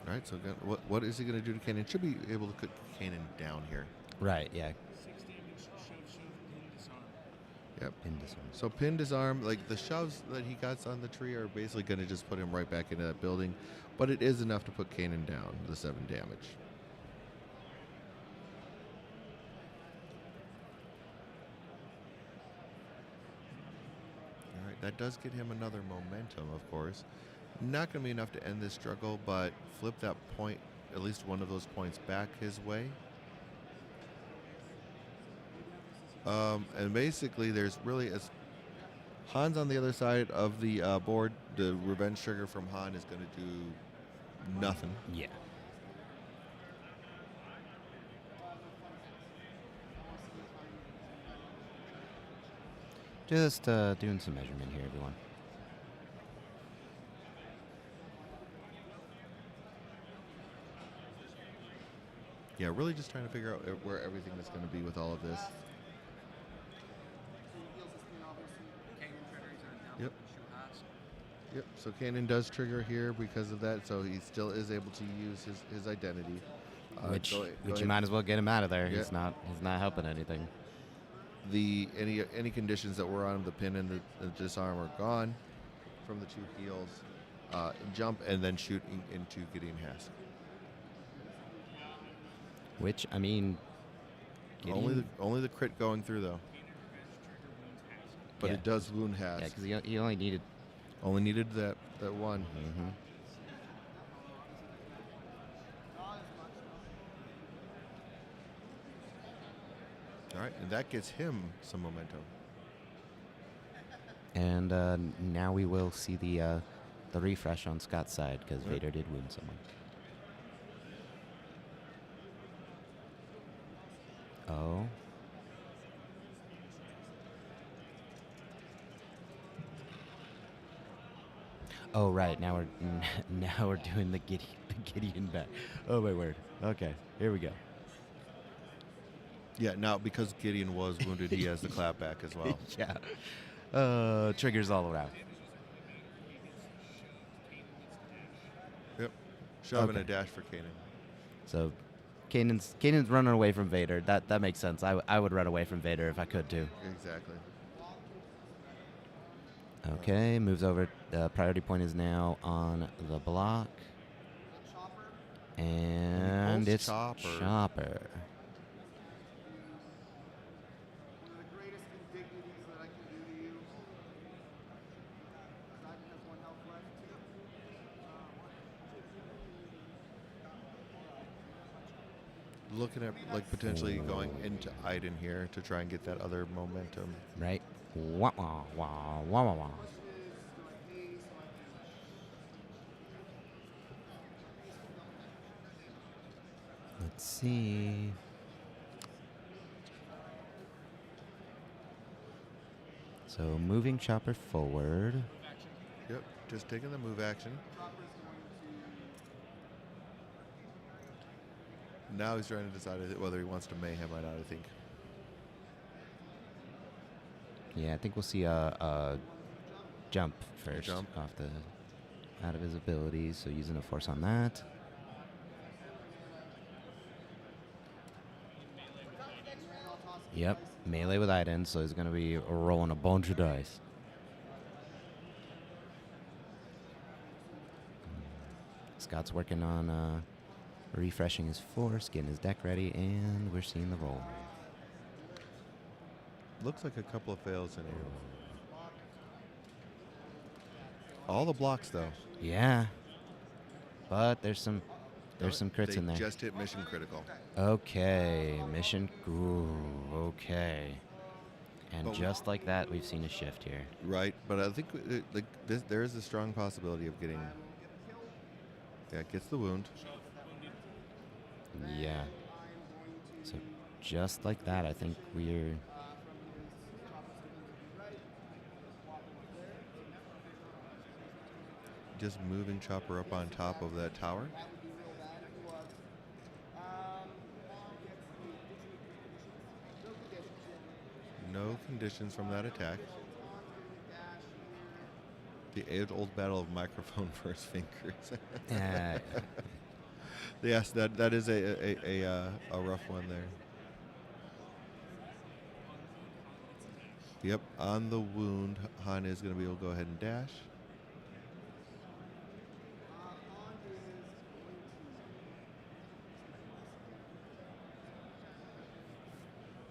All right, so what is he going to do to Kanan? Should be able to cut Kanan down here. Right, yeah. 6 damage, shove, pin, disarm. Yep. Pin disarm. So pin disarm, like the shoves that he got on the tree are basically going to just put him right back into that building, but it is enough to put Kanan down, the 7 damage. All right, that does get him another momentum, of course. Not going to be enough to end this struggle, but flip that point, at least one of those points back his way. And basically, there's really Han's on the other side of the board. The revenge trigger from Han is going to do nothing. Yeah. Just doing some measurement here, everyone. Yeah, really just trying to figure out where everything is going to be with all of this. Yep. Yep. So Kanan does trigger here because of that, so he still is able to use his identity. Which go you ahead. might as well get him out of there. Yeah. He's not helping anything. Any conditions that were on him, the pin and the disarm are gone from the 2 heals. Jump and then shoot into Gideon Hask. Which, I mean, Only the crit going through though. But Yeah. it does wound Hask. yeah, because he only needed. Only needed that one. Mm-hmm. All right, and that gets him some momentum. And now we will see the refresh on Scott's side because Yep. Vader did wound someone. Oh. Oh right, now we're doing the Gideon back. Oh, my word. Okay, here we go. Yeah, now because Gideon was wounded, he has the clapback as well. Yeah. Triggers all around. Yep. Shove and a Okay. dash for Kanan. So Kanan's running away from Vader. That makes sense. I would run away from Vader if I could too. Exactly. Okay, moves over. Priority point is now on the block. And pulls it's Chopper. Chopper. One of the greatest indignities that I can do to you. Poseidon has 1 health left. Looking at like potentially going into Iden here to try and get that other momentum. Right? Wah wah wah wah wah wah. Let's see. So moving Chopper forward. Yep, just taking the move action. Now he's trying to decide whether he wants to mayhem or not, I think. Yeah, I think we'll see a jump first Jump. out of his abilities. So using a force on that. Yep, melee with Iden, so he's going to be rolling a bunch of dice. Scott's working on refreshing his force, getting his deck ready, and we're seeing the roll. Looks like a couple of fails in here. All the blocks though. Yeah, but there's some crits They in there. just hit mission critical. Okay, mission. Ooh, okay. And But- just like that, we've seen a shift here. Right, but I think there is a strong possibility of getting. Yeah, it gets the wound. Yeah. So just like that, I think we're. Just moving Chopper up on top of that tower. No conditions from that attack. The age-old battle of microphone versus fingers. Yes, that is a rough one there. Yep, on the wound, Han is going to be able to go ahead and dash.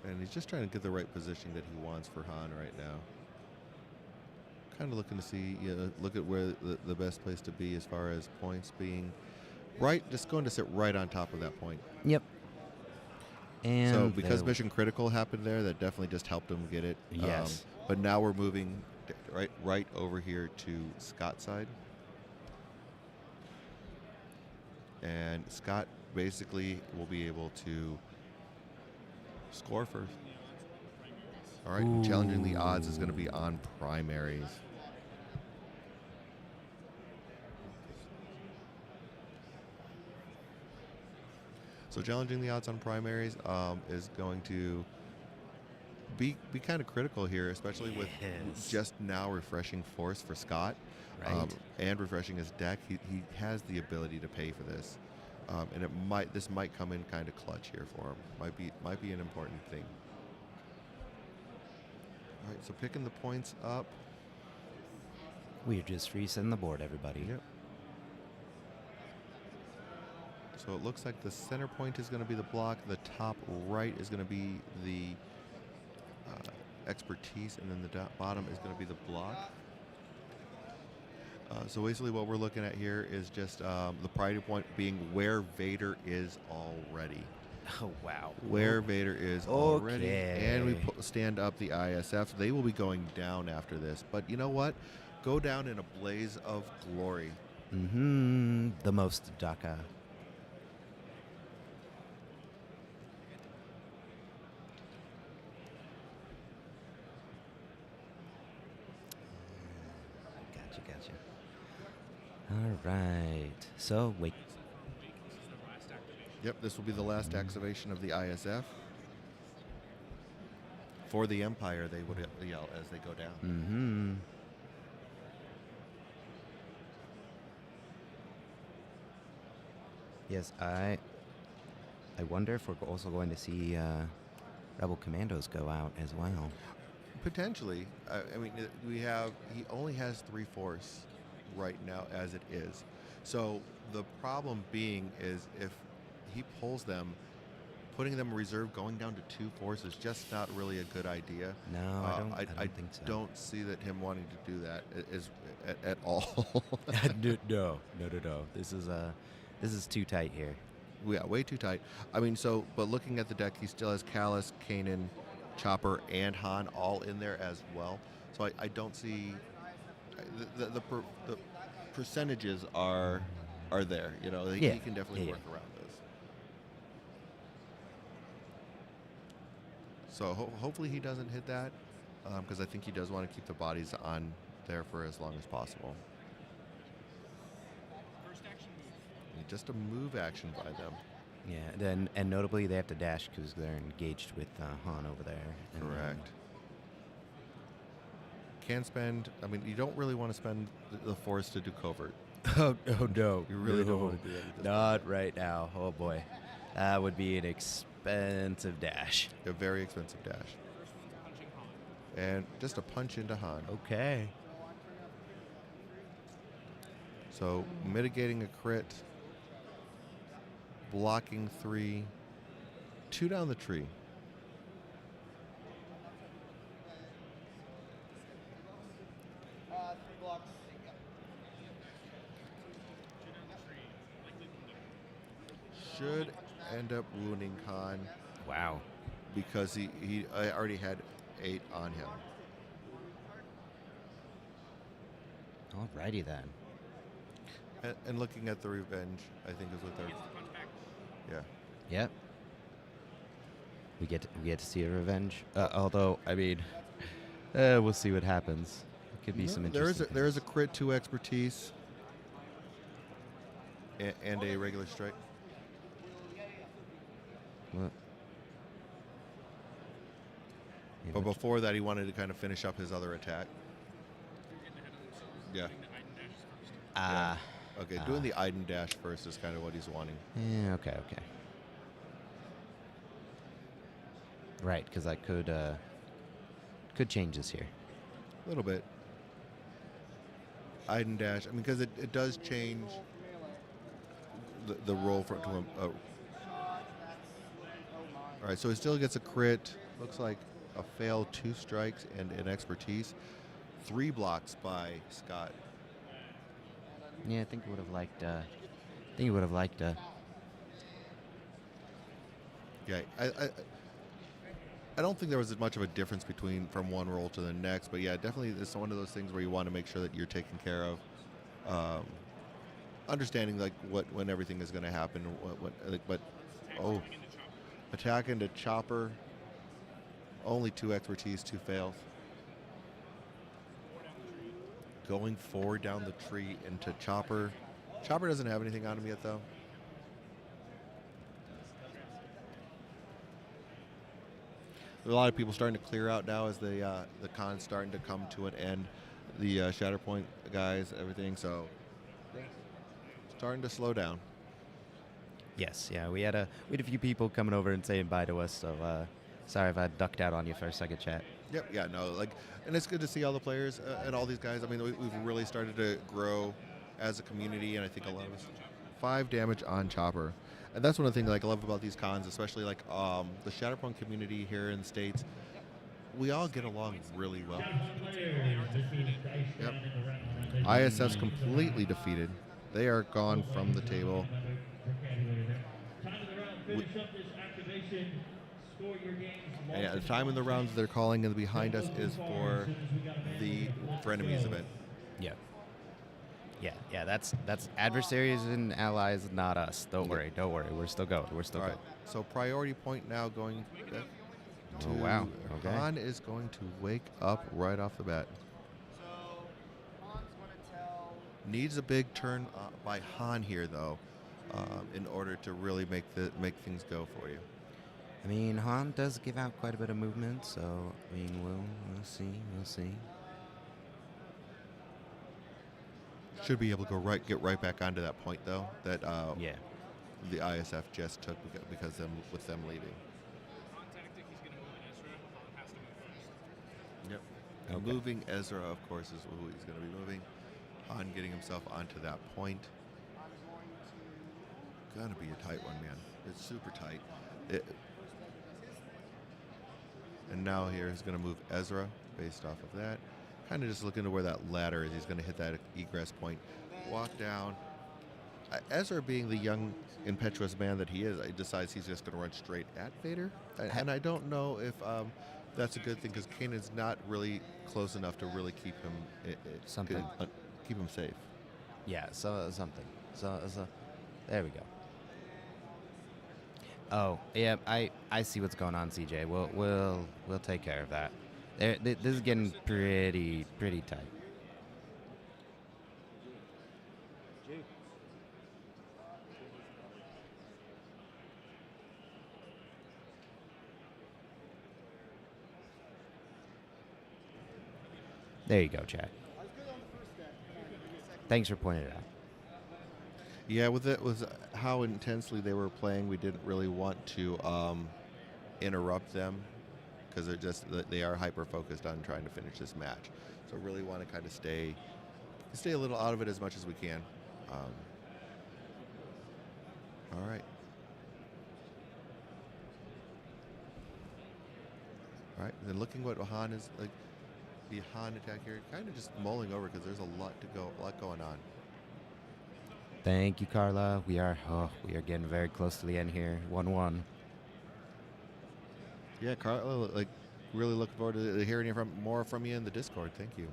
And he's just trying to get the right positioning that he wants for Han right now. Kind of looking to see, look at where the best place to be as far as points being right, just going to sit right on top of that point. Yep. And so because mission critical happened there, that definitely just helped him get it. Yes. But now we're moving right over here to Scott's side. And Scott basically will be able to score first. All right, and challenging the odds is going to be on primaries. So challenging the odds on primaries is going to be kind of critical here, especially with just now refreshing force for Scott, Right. and refreshing his deck. He has the ability to pay for this, and this might come in kind of clutch here for him. Might be an important thing. All right, so picking the points up. We're just resetting the board, everybody. Yep. So it looks like the center point is going to be the block. The top right is going to be the expertise, and then the bottom is going to be the block. So basically what we're looking at here is just the priority point being where Vader is already. Oh, wow. Where Vader is already. Okay. And we stand up the ISF. They will be going down after this. But you know what? Go down in a blaze of glory. Mm-hmm. The most DACA. Gotcha. All right. So, wait. Yep, this will be the last activation of the ISF. For the Empire, they would yell as they go down. Mm-hmm. Yes, I wonder if we're also going to see Rebel Commandos go out as well. Potentially. I mean, he only has 3 force right now as it is. So the problem being is if he pulls them, putting them in reserve, going down to 2 force is just not really a good idea. No, I don't think so. Don't see that him wanting to do that is at all. No. This is too tight here. Yeah, way too tight. I mean, but looking at the deck, he still has Callus, Kanan, Chopper, and Han all in there as well. So I don't see the percentages are there. You know, he can definitely work around this. So hopefully he doesn't hit that, because I think he does want to keep the bodies on there for as long as possible. First action move. Just a move action by them. Yeah, and notably they have to dash because they're engaged with Han over there. Correct. Can spend. I mean, you don't really want to spend the force to do covert. Oh no! You really don't want to do that. At this Not point. right now. Oh boy, that would be an expensive dash. A very expensive dash. First one's punching Han. And just a punch into Han. Okay. So mitigating a crit, blocking 3, 2 down the tree. Blocks. Should end up wounding Han Wow. because he already had 8 on him. Alrighty then. And looking at the revenge, I think is what they're. Gets the punch back. Yeah. Yep. We get to see a revenge. Although, I mean, we'll see what happens. It could be some interesting. There is a crit 2 expertise and a regular strike. What? But before that, he wanted to kind of finish up his other attack. You're getting ahead of themselves. Yeah. Doing the Iden dashes first. Okay, doing the Iden dash first is kind of what he's wanting. Yeah. Okay. Right, because I could change this here. A little bit. Iden dash. I mean, because it does change the roll to him. All right, so he still gets a crit. Looks like a fail, 2 strikes, and an expertise. 3 blocks by Scott. Yeah, I think he would have liked. Yeah, I don't think there was as much of a difference from one roll to the next, but yeah, definitely it's one of those things where you want to make sure that you're taken care of. Understanding like when everything is going to happen, attack into Chopper. Only 2 expertise, 2 fails. Going 4 down the tree into Chopper. Chopper doesn't have anything on him yet, though. There's a lot of people starting to clear out now as the con's starting to come to an end. The Shatterpoint guys, everything. So starting to slow down. Yes, yeah, we had a few people coming over and saying bye to us. So sorry if I ducked out on you for a second, chat. Yep, yeah, no, and it's good to see all the players and all these guys. I mean, we've really started to grow as a community, and I think a lot of us. 5 damage on Chopper, and that's one of the things I love about these cons, especially the Shatterpoint community here in the States. We all get along really well. Yep. ISF's completely defeated. They are gone from the table. Yeah, the time in the rounds they're calling and behind us is for the Frenemies event. Yeah. Yeah. That's adversaries and allies, not us. Don't worry. We're still going. All right. So priority point now going to Oh wow. Okay. Han is going to wake up right off the bat. So, Han's going to tell. Needs a big turn by Han here, though. in order to really make things go for you. I mean, Han does give out quite a bit of movement, so I mean, we'll see. We'll see. Should be able to get right back onto that point though that Yeah. the ISF just took because with them leaving. On tactic, he's going to move Ezra. Han has to move first. Yep. Okay. Moving Ezra, of course, is who he's going to be moving. Han getting himself onto that point. Gonna be a tight one, man. It's super tight. And now here he's going to move Ezra based off of that. Kind of just looking to where that ladder is. He's going to hit that egress point. Walk down. Ezra, being the young, impetuous man that he is, decides he's just going to run straight at Vader. And I don't know if that's a good thing because Kanan's not really close enough to really keep him keep him safe. Yeah. So something. So there we go. Oh yeah, I see what's going on, CJ. We'll take care of that. This is getting pretty tight. There you go, Chad. Thanks for pointing it out. Yeah, with how intensely they were playing, we didn't really want to interrupt them because they are hyper focused on trying to finish this match. So really want to kind of stay a little out of it as much as we can. All right. All right. Then looking what Han is like, the Han attack here, kind of just mulling over because there's a lot going on. Thank you, Carla. We are getting very close to the end here. 1-1. Yeah, Carla, like really looking forward to hearing more from you in the Discord. Thank you.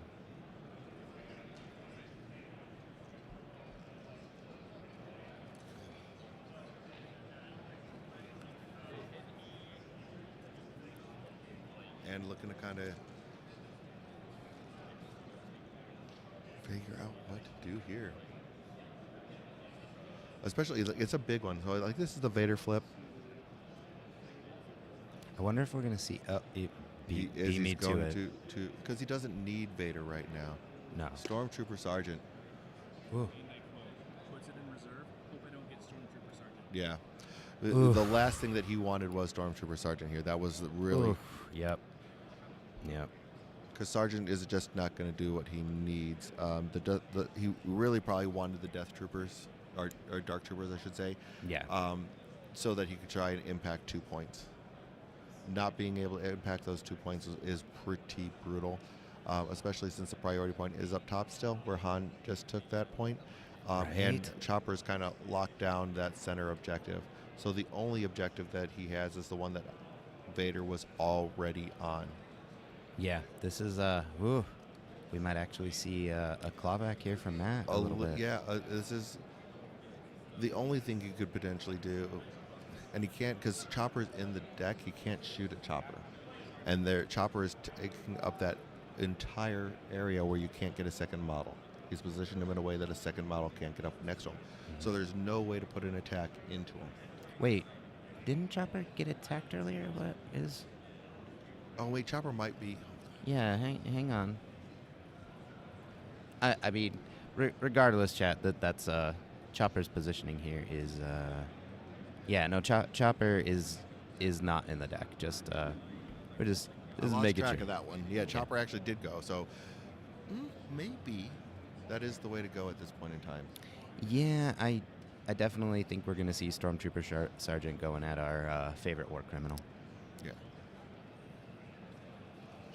And looking to kind of figure out what to do here. Especially, it's a big one. So, like, this is the Vader flip. I wonder if we're gonna see. Beat me to it. Because he doesn't need Vader right now. No. Stormtrooper Sergeant. Ooh. And they quote, puts it in reserve. Hope I don't get Stormtrooper Sergeant. Yeah. The last thing that he wanted was Stormtrooper Sergeant here. That was really. Oof. Yep. Because Sergeant is just not going to do what he needs. He really probably wanted the Death Troopers, or Dark Troopers, I should say. Yeah. So that he could try and impact 2 points. Not being able to impact those 2 points is pretty brutal, especially since the priority point is up top still, where Han just took that point. And Chopper's kind of locked down that center objective. So the only objective that he has is the one that Vader was already on. Yeah, this is we might actually see a clawback here from Matt a little bit. Yeah, this is the only thing he could potentially do, and he can't because Chopper's in the deck. He can't shoot at Chopper, and Chopper is taking up that entire area where you can't get a second model. He's positioned him in a way that a second model can't get up next to him. Mm-hmm. So there's no way to put an attack into him. Wait, didn't Chopper get attacked earlier? What is? Oh wait, Chopper might be. Yeah, hang on. I mean, regardless, chat. That's Chopper's positioning here is. Yeah, no, Chopper is not in the deck. Just we're just making track sure. of that one. Yeah, Chopper actually did go. So maybe that is the way to go at this point in time. Yeah, I definitely think we're going to see Stormtrooper Sergeant going at our favorite war criminal. Yeah.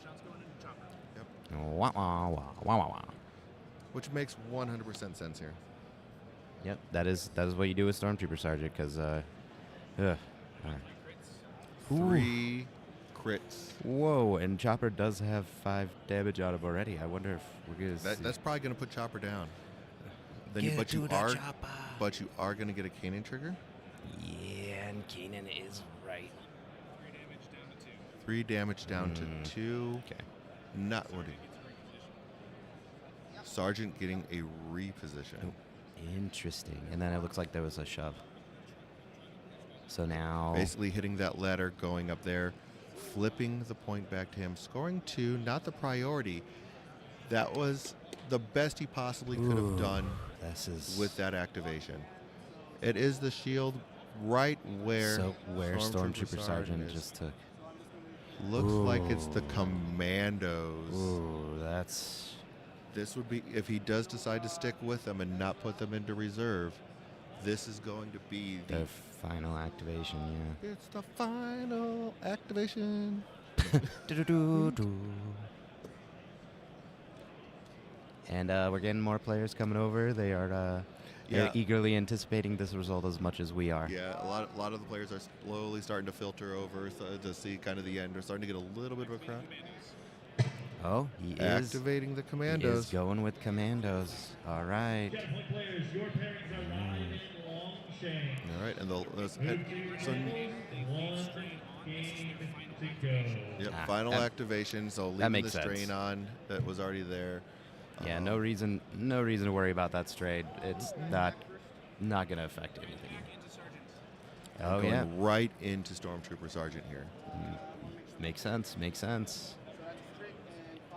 Shots going into Chopper. Yep. Wah, wah, wah, wah, wah, wah. Which makes 100% sense here. Yep, that is what you do with Stormtrooper Sergeant, because, all right. 3 crits. Whoa, and Chopper does have 5 damage on him already. I wonder if we're going to see. That's probably going to put Chopper down. But you are going to get a Kanan trigger? Yeah, and Kanan is right. 3 damage down to 2. 3 damage down to 2. Okay. Not what he. Sergeant getting a reposition. Interesting. And then it looks like there was a shove. So now... Basically hitting that ladder, going up there, flipping the point back to him, scoring 2, not the priority. That was the best he possibly could have done this is... with that activation. It is the shield right where Stormtrooper Sergeant just took. Looks like it's the Commandos. Ooh, that's... This would be, if he does decide to stick with them and not put them into reserve, this is going to be the final activation, yeah. It's the final activation. And we're getting more players coming over. They are they're eagerly anticipating this result as much as we are. Yeah, a lot of the players are slowly starting to filter over to see kind of the end. They're starting to get a little bit of a crowd. Oh, he is activating the Commandos. He is going with Commandos. All right. Players, your pairings are Ryan and Longshank. All right, and one game to go. Yep, final activation. So leaving the strain on that was already there. Yeah, no reason to worry about that strain. It's not going to affect anything. Oh, going right into Stormtrooper Sergeant here. Makes sense.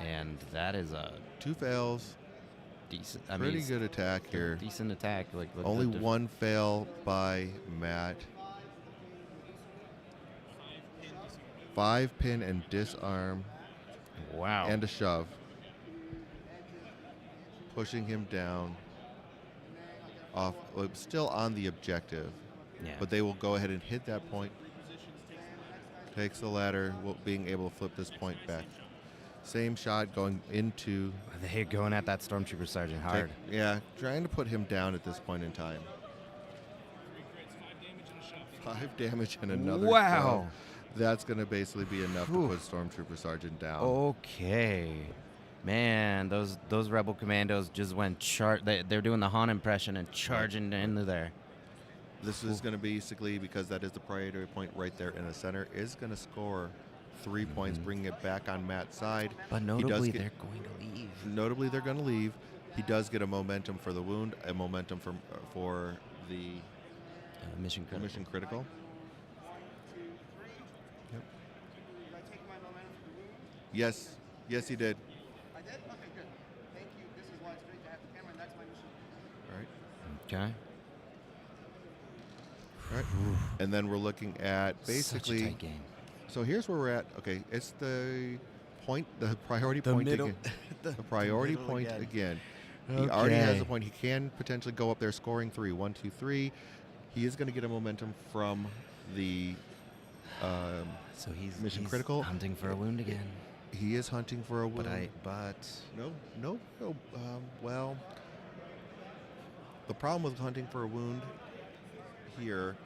And that is a 2 fails. Decent. Pretty good attack here. Decent attack. Like only 1 fail by Matt. 5 pin and disarm. Wow. And a shove. Pushing him down. Off. Still on the objective. Yeah. But they will go ahead and hit that point. Takes the ladder, being able to flip this point back. Same shot going into... They're going at that Stormtrooper Sergeant hard. Trying to put him down at this point in time. 5 damage and another. Wow. That's going to basically be enough to put Stormtrooper Sergeant down. Okay. Man, those Rebel Commandos just went they're doing the Han impression and charging into there. This is going to basically, because that is the priority point right there in the center, is going to score 3 points, bringing it back on Matt's side. But notably, they're going to leave. Notably, they're going to leave. He does get a momentum for the wound, a momentum for the mission critical. Yep. Yes, he did. I did? Okay, good. Thank you. This is why it's great to have the camera, and that's my mission. All right. Okay. All right. And then we're looking at basically... Such a tight game. So here's where we're at. Okay, it's the priority point again. The priority point again. He already has a point. He can potentially go up there scoring 3. 1, 2, 3. He is going to get a momentum from the so he's mission critical. Hunting for a wound again. He is hunting for a wound. But no. Well, the problem with hunting for a wound here,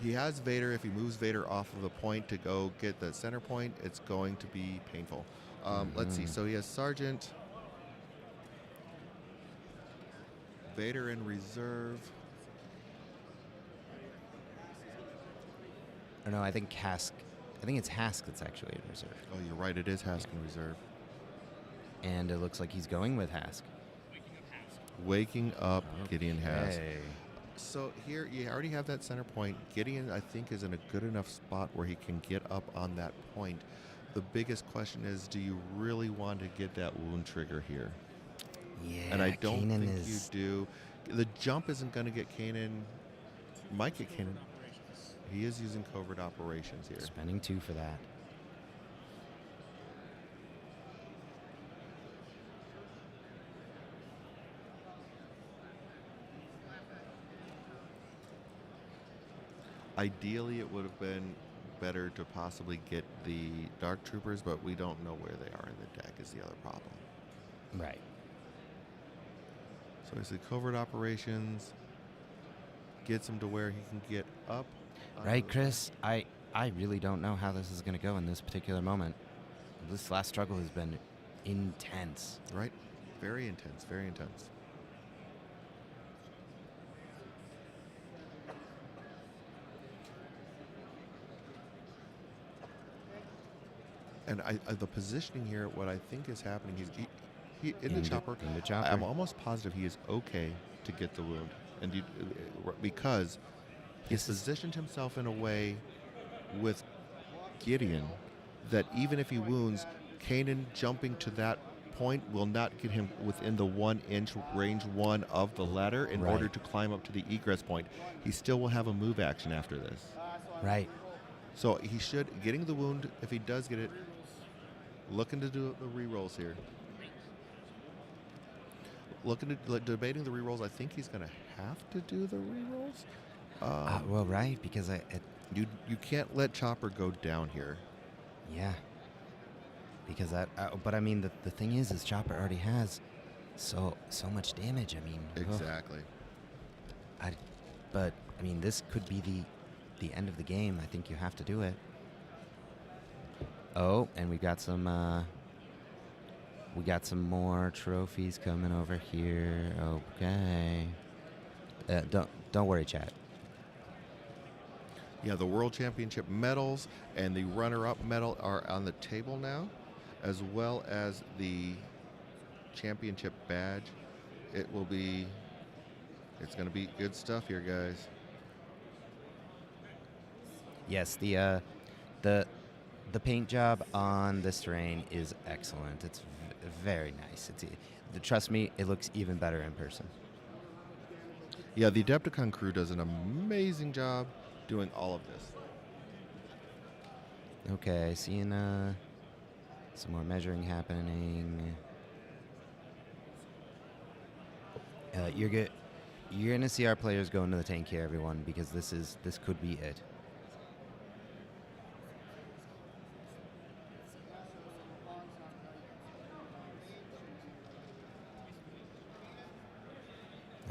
he has Vader. If he moves Vader off of the point to go get the center point, it's going to be painful. Let's see. So he has Sergeant, Vader in reserve. Or no, I think Hask. I think it's Hask that's actually in reserve. Oh, you're right. It is Hask in reserve. And it looks like he's going with Hask. Waking up Gideon Hask. So here you already have that center point. Gideon, I think, is in a good enough spot where he can get up on that point. The biggest question is, do you really want to get that wound trigger here? Yeah, and I don't Kanan think you do. The jump isn't going to get Kanan. Might get Kanan. He is using covert operations here. Spending 2 for that. Ideally, it would have been better to possibly get the Dark Troopers, but we don't know where they are in the deck is the other problem. Right. So basically covert operations gets him to where he can get up. Right, Chris? I really don't know how this is going to go in this particular moment. This last struggle has been intense. Right? Very intense, very intense. And the positioning here, what I think is happening, he in the chopper. In the chopper. I'm almost positive he is okay to get the wound, and because he's This is- positioned himself in a way with Gideon that even if he wounds, Kanan jumping to that point will not get him within the 1-inch range 1 of the ladder in Right. order to climb up to the egress point. He still will have a move action after this. Right. So he should, getting the wound, if he does get it, looking to do the rerolls here. Looking at debating the rerolls, I think he's going to have to do the rerolls. Well, right, because You can't let Chopper go down here. yeah. Because but I mean, the thing is Chopper already has so much damage. I mean, Exactly. But I mean, this could be the end of the game. I think you have to do it. Oh, and we got some more trophies coming over here. Okay. Don't worry, chat. Yeah, the World Championship medals and the runner-up medal are on the table now, as well as the championship badge. It's going to be good stuff here, guys. Yes, the paint job on this terrain is excellent. It's very nice. Trust me, it looks even better in person. Yeah, the Adepticon crew does an amazing job doing all of this. Okay, seeing some more measuring happening. You're gonna see our players go into the tank here, everyone, because this could be it.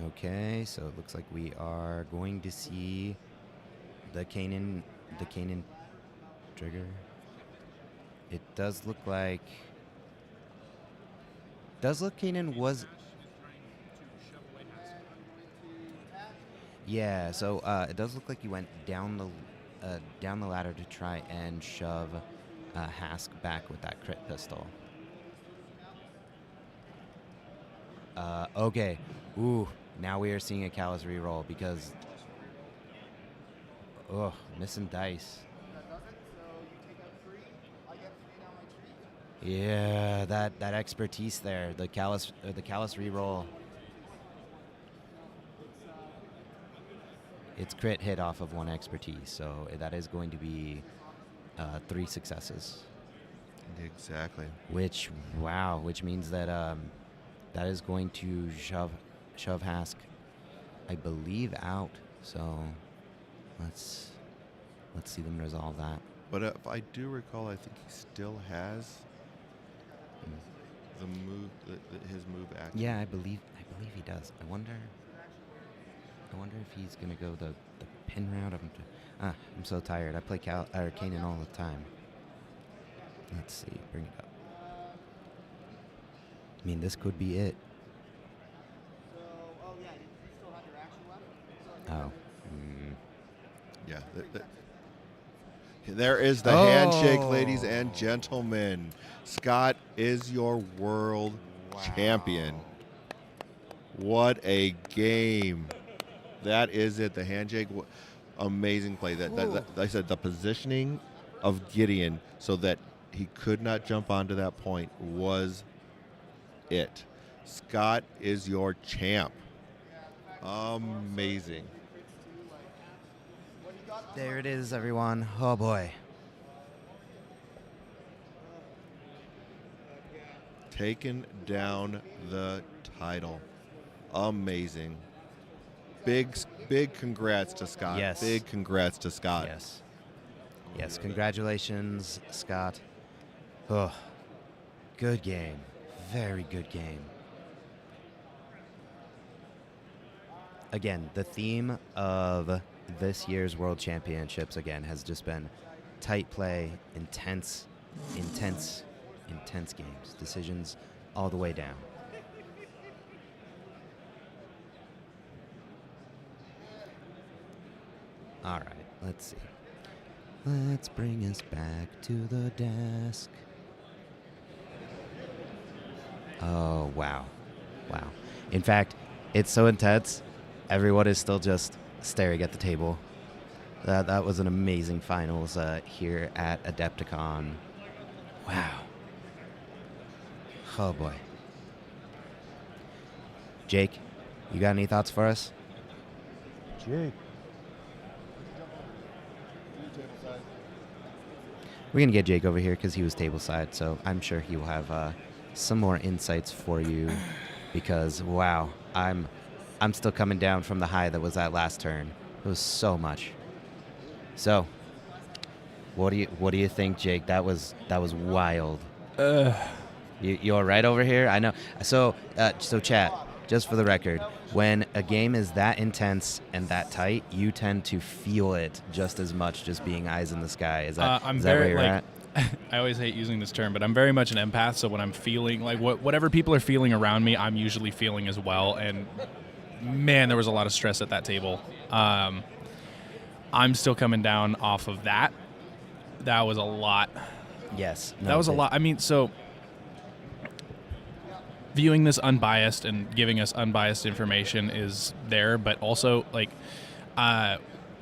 Okay, so it looks like we are going to see the Kanan trigger. It does look like Kanan was. Yeah, so it does look like he went down the ladder to try and shove Hask back with that crit pistol. Okay. Ooh, now we are seeing a Callus reroll because missing dice. Yeah, that expertise there, the Callus reroll. It's crit hit off of 1 expertise, so that is going to be 3 successes. Exactly. Which means that that is going to shove Hask, I believe, out. So let's see them resolve that. But if I do recall, I think he still has the move, his move action. Yeah, I believe he does. I wonder if he's gonna go the pin route. I'm so tired. I play Kanan all the time. Let's see, bring it up. I mean, this could be it. So, yeah, you still have your action left? Yeah. There is the handshake, ladies and gentlemen. Scott is your world champion. What a game. That is it. The handshake, amazing play. That I said the positioning of Gideon so that he could not jump onto that point was it. Scott is your champ. Amazing. There it is, everyone. Oh boy. Taking down the title. Amazing. Big congrats to Scott. Yes. Big congrats to Scott. Yes, congratulations, Scott. Oh, good game. Very good game. Again, the theme of this year's World Championships, again, has just been tight play, intense games. Decisions all the way down. All right, let's see. Let's bring us back to the desk. Oh, wow. In fact, It's so intense. Everyone is still just staring at the table. That was an amazing finals here at Adepticon. Wow. Oh boy. Jake, you got any thoughts for us? Jake. We're gonna get Jake over here because he was tableside, so I'm sure he will have some more insights for you. Because wow, I'm still coming down from the high that was that last turn. It was so much. So, what do you think, Jake? That was wild. You all right over here? I know. So chat. Just for the record, when a game is that intense and that tight, you tend to feel it just as much, just being eyes in the sky. Is that where you're at? I always hate using this term, but I'm very much an empath. So when I'm feeling like whatever people are feeling around me, I'm usually feeling as well. And man, there was a lot of stress at that table. I'm still coming down off of that. That was a lot. Yes. That was a lot. I mean, so viewing this unbiased and giving us unbiased information is there, but also like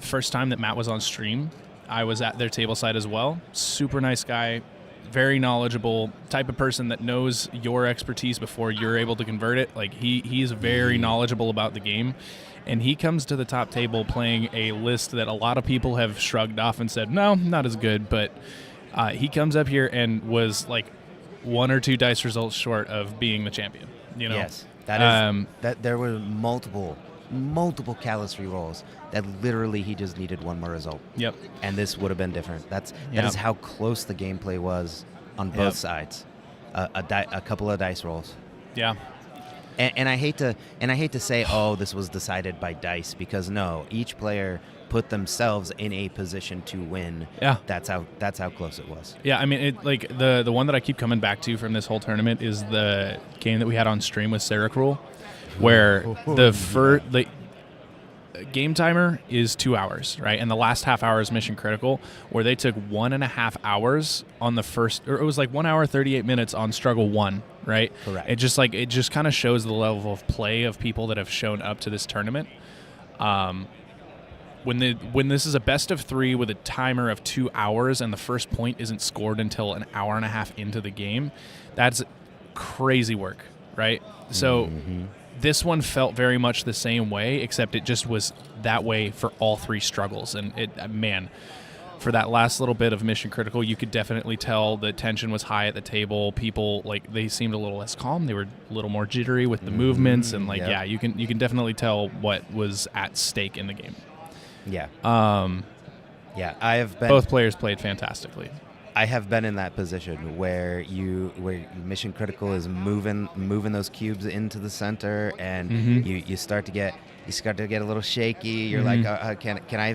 first time that Matt was on stream, I was at their table side as well. Super nice guy, very knowledgeable, type of person that knows your expertise before you're able to convert it. Like he is very knowledgeable about the game, and he comes to the top table playing a list that a lot of people have shrugged off and said, no, not as good, but he comes up here and was like 1 or 2 dice results short of being the champion. You know? Yes, that is that. There were multiple callous rolls that literally he just needed one more result. Yep. And this would have been different. That is how close the gameplay was on both sides. A couple of dice rolls. Yeah. And I hate to say, oh, this was decided by dice, because no, each player put themselves in a position to win. Yeah. That's how close it was. Yeah, I mean, it like the one that I keep coming back to from this whole tournament is the game that we had on stream with Sarah Cruel, where the game timer is 2 hours, right? And the last half hour is mission critical, where they took 1.5 hours on the first, or it was like 1 hour 38 minutes on struggle 1, right? Correct. It just kind of shows the level of play of people that have shown up to this tournament. When this is a best of 3 with a timer of 2 hours and the first point isn't scored until an hour and a half into the game, that's crazy work, right? So this one felt very much the same way, except it just was that way for all 3 struggles. And for that last little bit of mission critical, you could definitely tell the tension was high at the table. People, like, they seemed a little less calm. They were a little more jittery with the movements, and you can definitely tell what was at stake in the game. Yeah. I have been. Both players played fantastically. I have been in that position where mission critical is moving those cubes into the center, and you start to get a little shaky. You're like, can I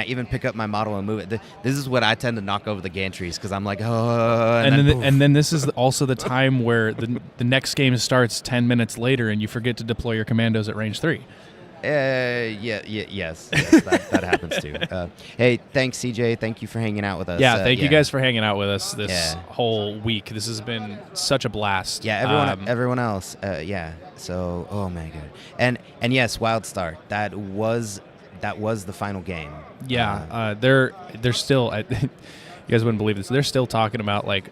even pick up my model and move it? This is what I tend to knock over the gantries, because I'm like, oh. And then this is also the time where the next game starts 10 minutes later, and you forget to deploy your commandos at range 3. Yes, that happens too. Hey, thanks, CJ. Thank you for hanging out with us. Yeah, thank you guys for hanging out with us this whole week. This has been such a blast. Yeah, everyone else. So, oh my god. And yes, Wild Start. That was the final game. Yeah, they're still. You guys wouldn't believe this. They're still talking about like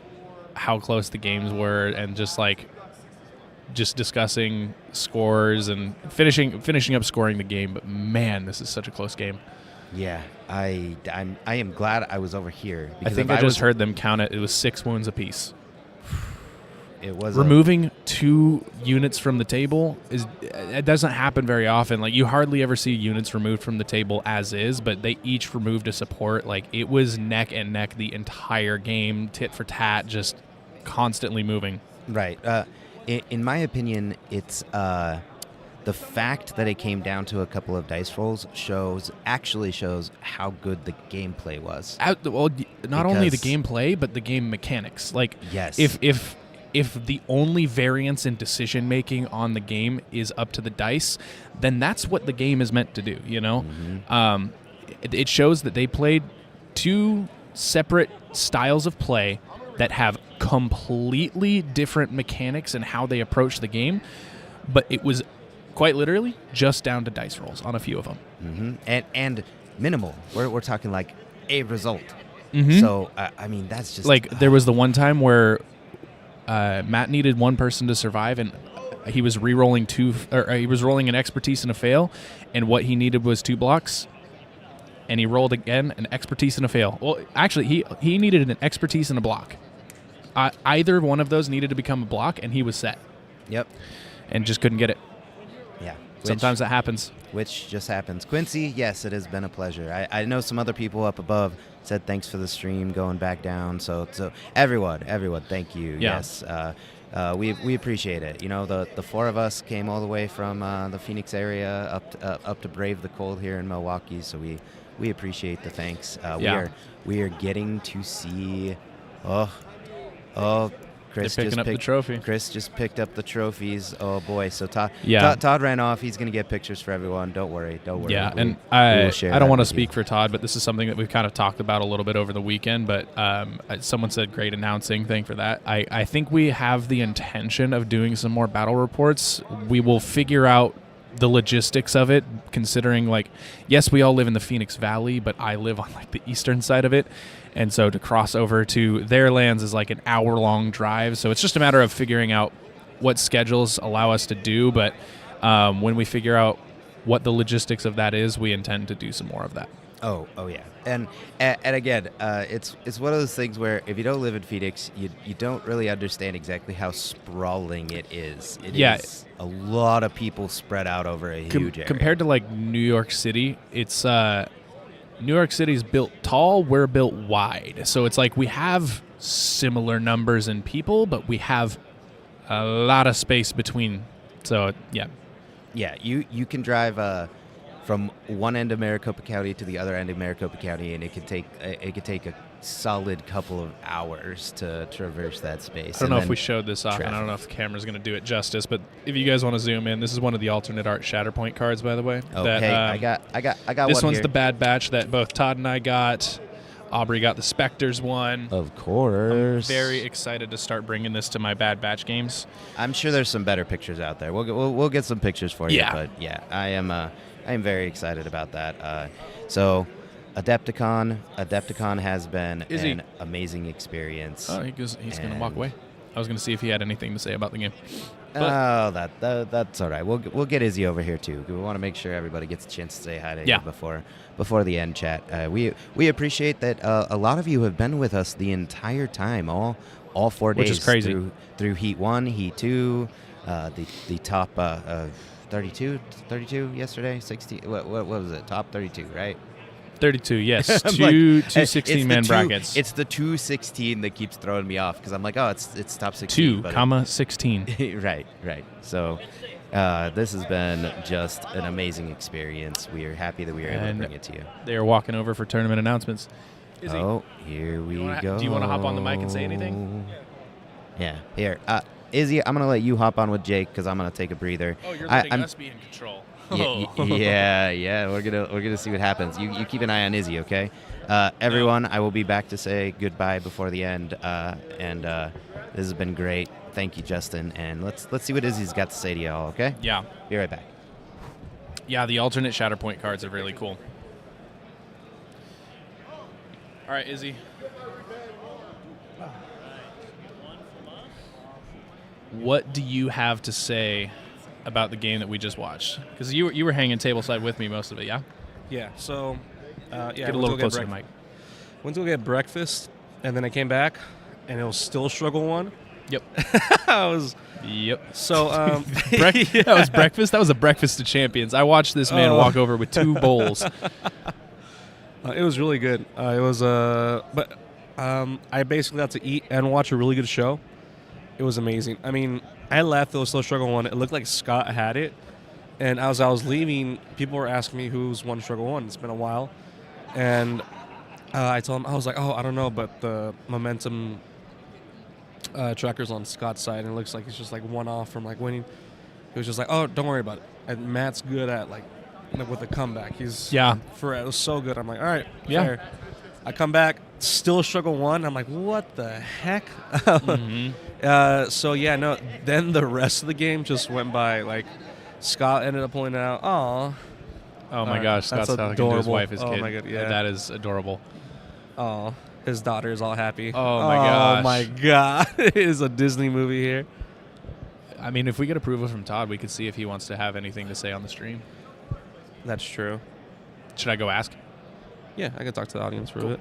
how close the games were, and just discussing scores and finishing up scoring the game. But man, this is such a close game. Yeah, I am glad I was over here. I think I just heard them count it. It was 6 wounds apiece. It was removing 2 units from the table it doesn't happen very often. Like, you hardly ever see units removed from the table as is, but they each removed a support. Like, it was neck and neck the entire game, tit for tat, just constantly moving. Right. In my opinion, it's the fact that it came down to a couple of dice rolls shows how good the gameplay was. Not only the gameplay, but the game mechanics. Like, yes. If the only variance in decision making on the game is up to the dice, then that's what the game is meant to do. You know, it shows that they played 2 separate styles of play that have completely different mechanics and how they approach the game, but it was quite literally just down to dice rolls on a few of them. And minimal. We're talking like a result. Mhm. So I mean, that's just Like there was the one time where Matt needed one person to survive, and he was re-rolling he was rolling an expertise and a fail, and what he needed was 2 blocks, and he rolled again an expertise and a fail. Well, actually, he needed an expertise and a block. Either one of those needed to become a block, and he was set, Yep. and just couldn't get it. Yeah. Sometimes that happens. Which just happens. Quincy, yes, it has been a pleasure. I know some other people up above said thanks for the stream going back down. So everyone, thank you. Yeah. Yes. We appreciate it. You know, the 4 of us came all the way from the Phoenix area up to brave the cold here in Milwaukee. So we appreciate the thanks. We are getting to see. Chris They're picking up the trophy. Chris just picked up the trophies. Oh boy! So Todd ran off. He's gonna get pictures for everyone. Don't worry. Yeah, We- and we I will share don't that want to with you. speak for Todd, but this is something that we've kind of talked about a little bit over the weekend. But someone said great announcing. Thank for that. I think we have the intention of doing some more battle reports. We will figure out the logistics of it, considering like, yes, we all live in the Phoenix Valley, but I live on like the eastern side of it. And so to cross over to their lands is like an hour-long drive. So it's just a matter of figuring out what schedules allow us to do. But when we figure out what the logistics of that is, we intend to do some more of that. Oh yeah. And again, it's one of those things where if you don't live in Phoenix, you don't really understand exactly how sprawling it is. It is a lot of people spread out over a huge area. Compared to like New York City, it's New York City's built tall, we're built wide. So it's like we have similar numbers in people, but we have a lot of space between. So yeah. Yeah, you can drive from one end of Maricopa County to the other end of Maricopa County, and it could take a solid couple of hours to traverse that space. I don't know if we showed this off, and I don't know if the camera's going to do it justice, but if you guys want to zoom in, this is one of the alternate art Shatterpoint cards, by the way. Oh, that, hey, I got this one one's here. the Bad Batch that both Todd and I got. Aubrey got the Spectres one. Of course. Very excited to start bringing this to my Bad Batch games. I'm sure there's some better pictures out there. We'll get some pictures for you. Yeah. But yeah, I am very excited about that. So, Adepticon has been an amazing experience. Oh, he's going to walk away. I was going to see if he had anything to say about the game. Oh, that's all right. We'll get Izzy over here too. We want to make sure everybody gets a chance to say hi to you before the end chat. We appreciate that a lot of you have been with us the entire time, all 4 days, which is crazy. Through Heat 1, Heat 2, the top 32 yesterday, 60. What was it? Top 32, right? 32, yes. I'm two like, 16-man brackets. It's the 216 that keeps throwing me off because I'm like, oh, it's top 16. 2,16. Right. So this has been just an amazing experience. We are happy that we were able to bring it to you. They are walking over for tournament announcements. Oh, here we go. Do you want to hop on the mic and say anything? Yeah. Here. Izzy, I'm going to let you hop on with Jake because I'm going to take a breather. Oh, you're letting us be in control. Yeah. We're gonna see what happens. You keep an eye on Izzy, okay? Everyone, I will be back to say goodbye before the end. And this has been great. Thank you, Justin. And let's see what Izzy's got to say to y'all, okay? Yeah. Be right back. Yeah, the alternate Shatterpoint cards are really cool. All right, Izzy. What do you have to say about the game that we just watched? Because you were hanging tableside with me most of it, yeah? Yeah. So, Get a little closer to the mic. Went to go get breakfast, and then I came back, and it was still struggle one. Yep. I was. Yep. So that was breakfast. That was a breakfast of champions. I watched this man walk over with 2 bowls. It was really good. But I basically got to eat and watch a really good show. It was amazing. I mean, I laughed. It was still struggle one. It looked like Scott had it, and as I was leaving, people were asking me who's won struggle one. It's been a while, and I told them I was like, oh, I don't know, but the momentum tracker's on Scott's side, and it looks like he's just like one off from like winning. He was just like, oh, don't worry about it. And Matt's good at like with the comeback. It was so good. I'm like, all right, fair. I come back, still struggle one. I'm like, what the heck? Mm-hmm. Then the rest of the game just went by like Scott ended up pulling it out. Aw. Oh my gosh, that's Scott's talking to his adorable. wife, his Oh kid. my God, yeah. That is adorable. Aw. His daughter is all happy. Oh my gosh. Oh my God. It is a Disney movie here. I mean, if we get approval from Todd, we could see if he wants to have anything to say on the stream. That's true. Should I go ask? Yeah, I can talk to the audience for a bit.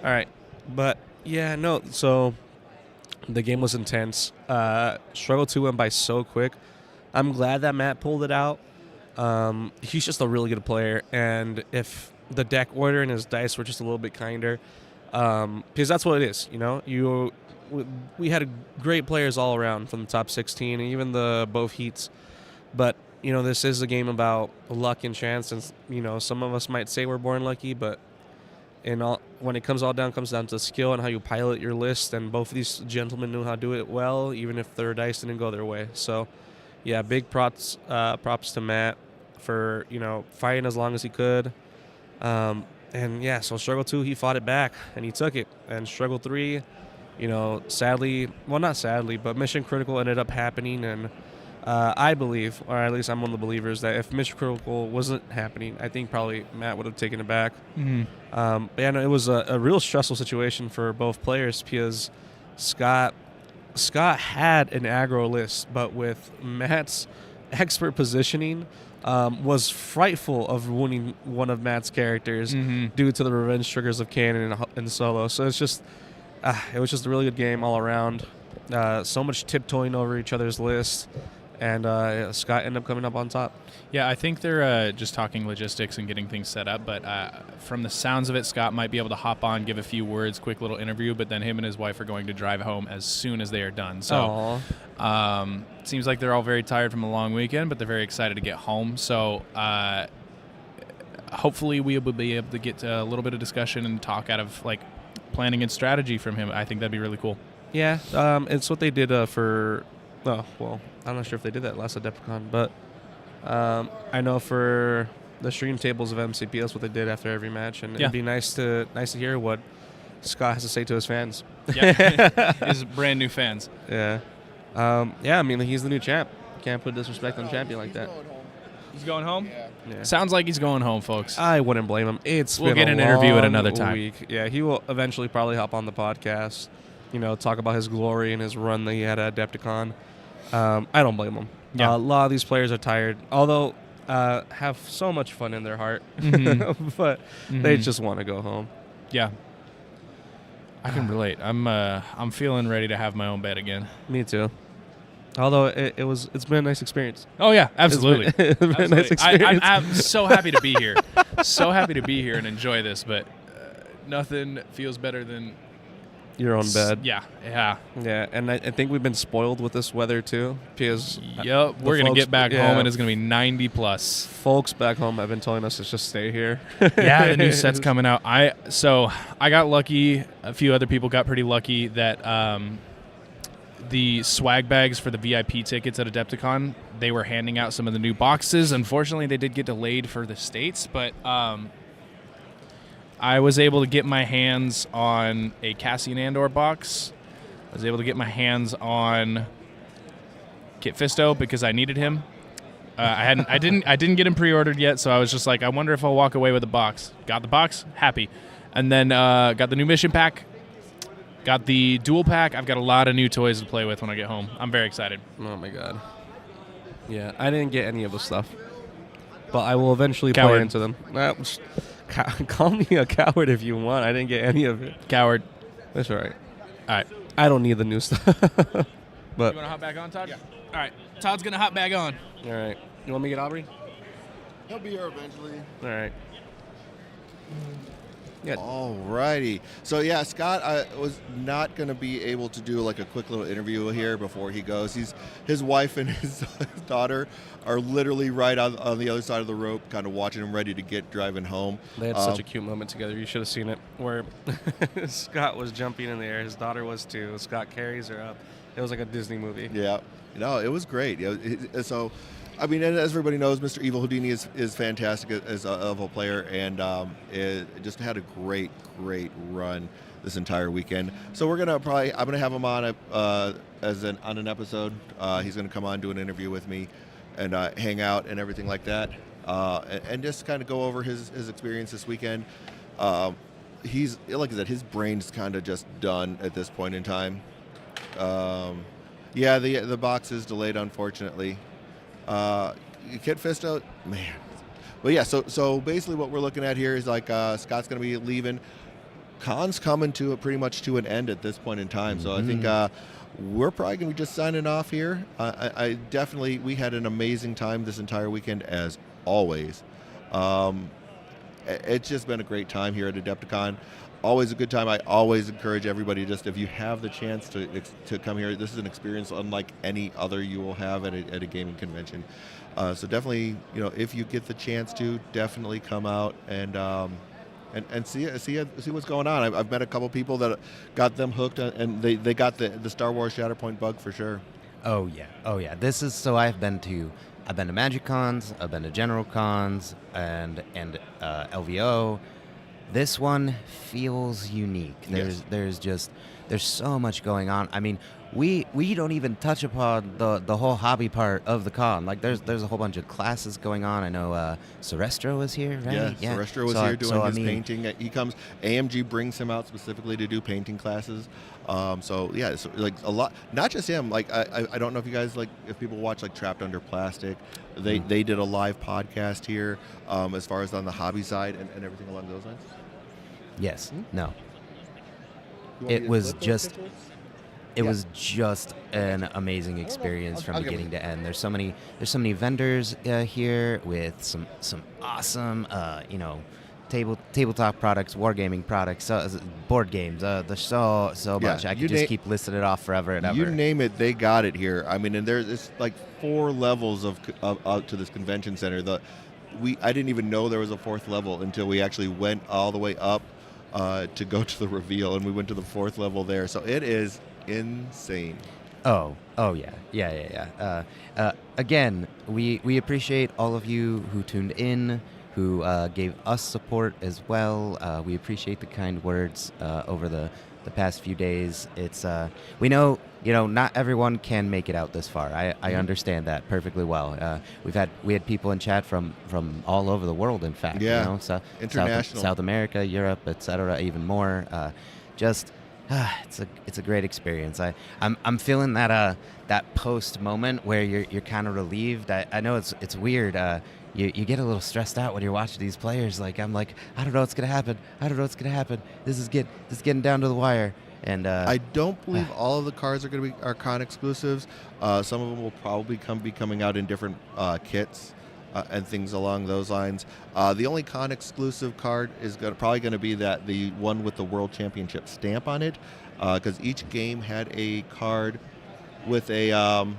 All right. But, yeah, no, so the game was intense. Struggle 2 went by so quick. I'm glad that Matt pulled it out. He's just a really good player. And if the deck order and his dice were just a little bit kinder, because that's what it is, you know? We had great players all around from the top 16 and even the both heats. But, you know, this is a game about luck and chance. And, you know, some of us might say we're born lucky, but when it comes down to skill and how you pilot your list. And both of these gentlemen knew how to do it well, even if their dice didn't go their way. So, yeah, big props to Matt for, you know, fighting as long as he could. And, yeah, so Struggle 2, he fought it back, and he took it. And Struggle 3, you know, sadly, well, not sadly, but Mission Critical ended up happening. And I believe, or at least I'm one of the believers, that if Mission Critical wasn't happening, I think probably Matt would have taken it back. Mm-hmm. But, yeah, no, it was a real stressful situation for both players because Scott had an aggro list, but with Matt's expert positioning, was frightful of winning one of Matt's characters due to the revenge triggers of Cannon and Solo. So it's just, it was just a really good game all around. So much tiptoeing over each other's list, and Scott ended up coming up on top. Yeah, I think they're just talking logistics and getting things set up, but from the sounds of it, Scott might be able to hop on, give a few words, quick little interview, but then him and his wife are going to drive home as soon as they are done. So seems like they're all very tired from a long weekend, but they're very excited to get home. So hopefully we will be able to get a little bit of discussion and talk out of like planning and strategy from him. I think that'd be really cool. Yeah, it's what they did for. Oh, well, I'm not sure if they did that last Adepticon, but I know for the stream tables of MCP, that's what they did after every match, and it'd be nice to hear what Scott has to say to his fans. Yeah, his brand new fans. Yeah, yeah. I mean, he's the new champ. Can't put disrespect on a champion like that. He's going home? Yeah. Sounds like he's going home, folks. I wouldn't blame him. We'll get an interview at another time. Week. Yeah, he will eventually probably hop on the podcast, you know, talk about his glory and his run that he had at Adepticon. I don't blame him. Yeah. A lot of these players are tired, although have so much fun in their heart, but they just want to go home. Yeah. I can relate. I'm feeling ready to have my own bed again. Me too. Although it's been a nice experience. Oh yeah, absolutely. It's been a nice experience. I'm so happy to be here. So happy to be here and enjoy this, but nothing feels better than your own bed. Yeah. And I think we've been spoiled with this weather too, because we're gonna get back home and it's gonna be 90 plus. Folks back home have been telling us to just stay here. Yeah, the new set's coming out. I got lucky. A few other people got pretty lucky that the swag bags for the VIP tickets at Adepticon, they were handing out some of the new boxes. Unfortunately, they did get delayed for the States, but I was able to get my hands on a Cassian Andor box. I was able to get my hands on Kit Fisto because I needed him. I didn't get him pre-ordered yet, so I was just like, I wonder if I'll walk away with a box. Got the box, happy, and then got the new mission pack, got the dual pack. I've got a lot of new toys to play with when I get home. I'm very excited. Oh my god. Yeah, I didn't get any of the stuff, but I will eventually Coward. play into them. Call me a coward if you want. I didn't get any of it. Coward. That's all right. All right. I don't need the new stuff. You But want to hop back on, Todd? Yeah. All right. Todd's going to hop back on. all right. You want me to get Aubrey? He'll be here eventually. All right. Yeah. Alrighty. So yeah, Scott was not going to be able to do like a quick little interview here before he goes. His wife and his daughter are literally right on the other side of the rope, kind of watching him ready to get driving home. They had such a cute moment together. You should have seen it, where Scott was jumping in the air. His daughter was too. Scott carries her up. It was like a Disney movie. Yeah. No, it was great. So I mean, and as everybody knows, Mr. Evil Houdini is fantastic as a player, and it just had a great run this entire weekend. So I'm gonna have him on on an episode. He's gonna come on, do an interview with me, and hang out and everything like that, and just kind of go over his experience this weekend. He's, like I said, his brain's kind of just done at this point in time. Yeah, the box is delayed, unfortunately. Kit Fisto, man. But yeah, so basically what we're looking at here is like Scott's going to be leaving. Con's coming to pretty much to an end at this point in time. So I think we're probably going to be just signing off here. I definitely, we had an amazing time this entire weekend as always. It's just been a great time here at Adepticon. Always a good time. I always encourage everybody, just if you have the chance to come here, this is an experience unlike any other you will have at a gaming convention. So definitely, if you get the chance to, definitely come out and see what's going on. I've met a couple people that got them hooked, and they got the Star Wars Shatterpoint bug for sure. Oh yeah. This is so I've been to Magic Cons, I've been to General Cons, and LVO. This one feels unique. There's so much going on. I mean, we don't even touch upon the whole hobby part of the con. Like there's a whole bunch of classes going on. I know Sorestro was here, right? Yeah, Sorestro was here doing his painting. He comes. AMG brings him out specifically to do painting classes. So like a lot. Not just him. Like I don't know if you guys if people watch like Trapped Under Plastic. They did a live podcast here as far as on the hobby side and everything along those lines. Yes. No. It was just an amazing experience from beginning to end. There's so many vendors here with some awesome tabletop products, wargaming products, board games. There's so much. I could just keep listing it off forever and ever. You name it, they got it here. I mean, and it's like 4 levels of to this convention center. I didn't even know there was a 4th level until we actually went all the way up to go to the reveal, and we went to the 4th level there. So it is insane. Oh yeah. Again, we appreciate all of you who tuned in, who gave us support as well. We appreciate the kind words over the past few days. It's we know not everyone can make it out this far. I understand that perfectly well. We had people in chat from all over the world. In fact, so international, South America, Europe, etc., even more. It's a great experience. I'm feeling that post moment where you're kind of relieved. I know it's weird. You get a little stressed out when you're watching these players. I'm like, I don't know what's gonna happen. This is getting down to the wire. And I don't believe all of the cards are going to be con exclusives. Some of them will probably be coming out in different kits and things along those lines. The only con exclusive card is probably going to be the one with the World Championship stamp on it, because each game had a card with the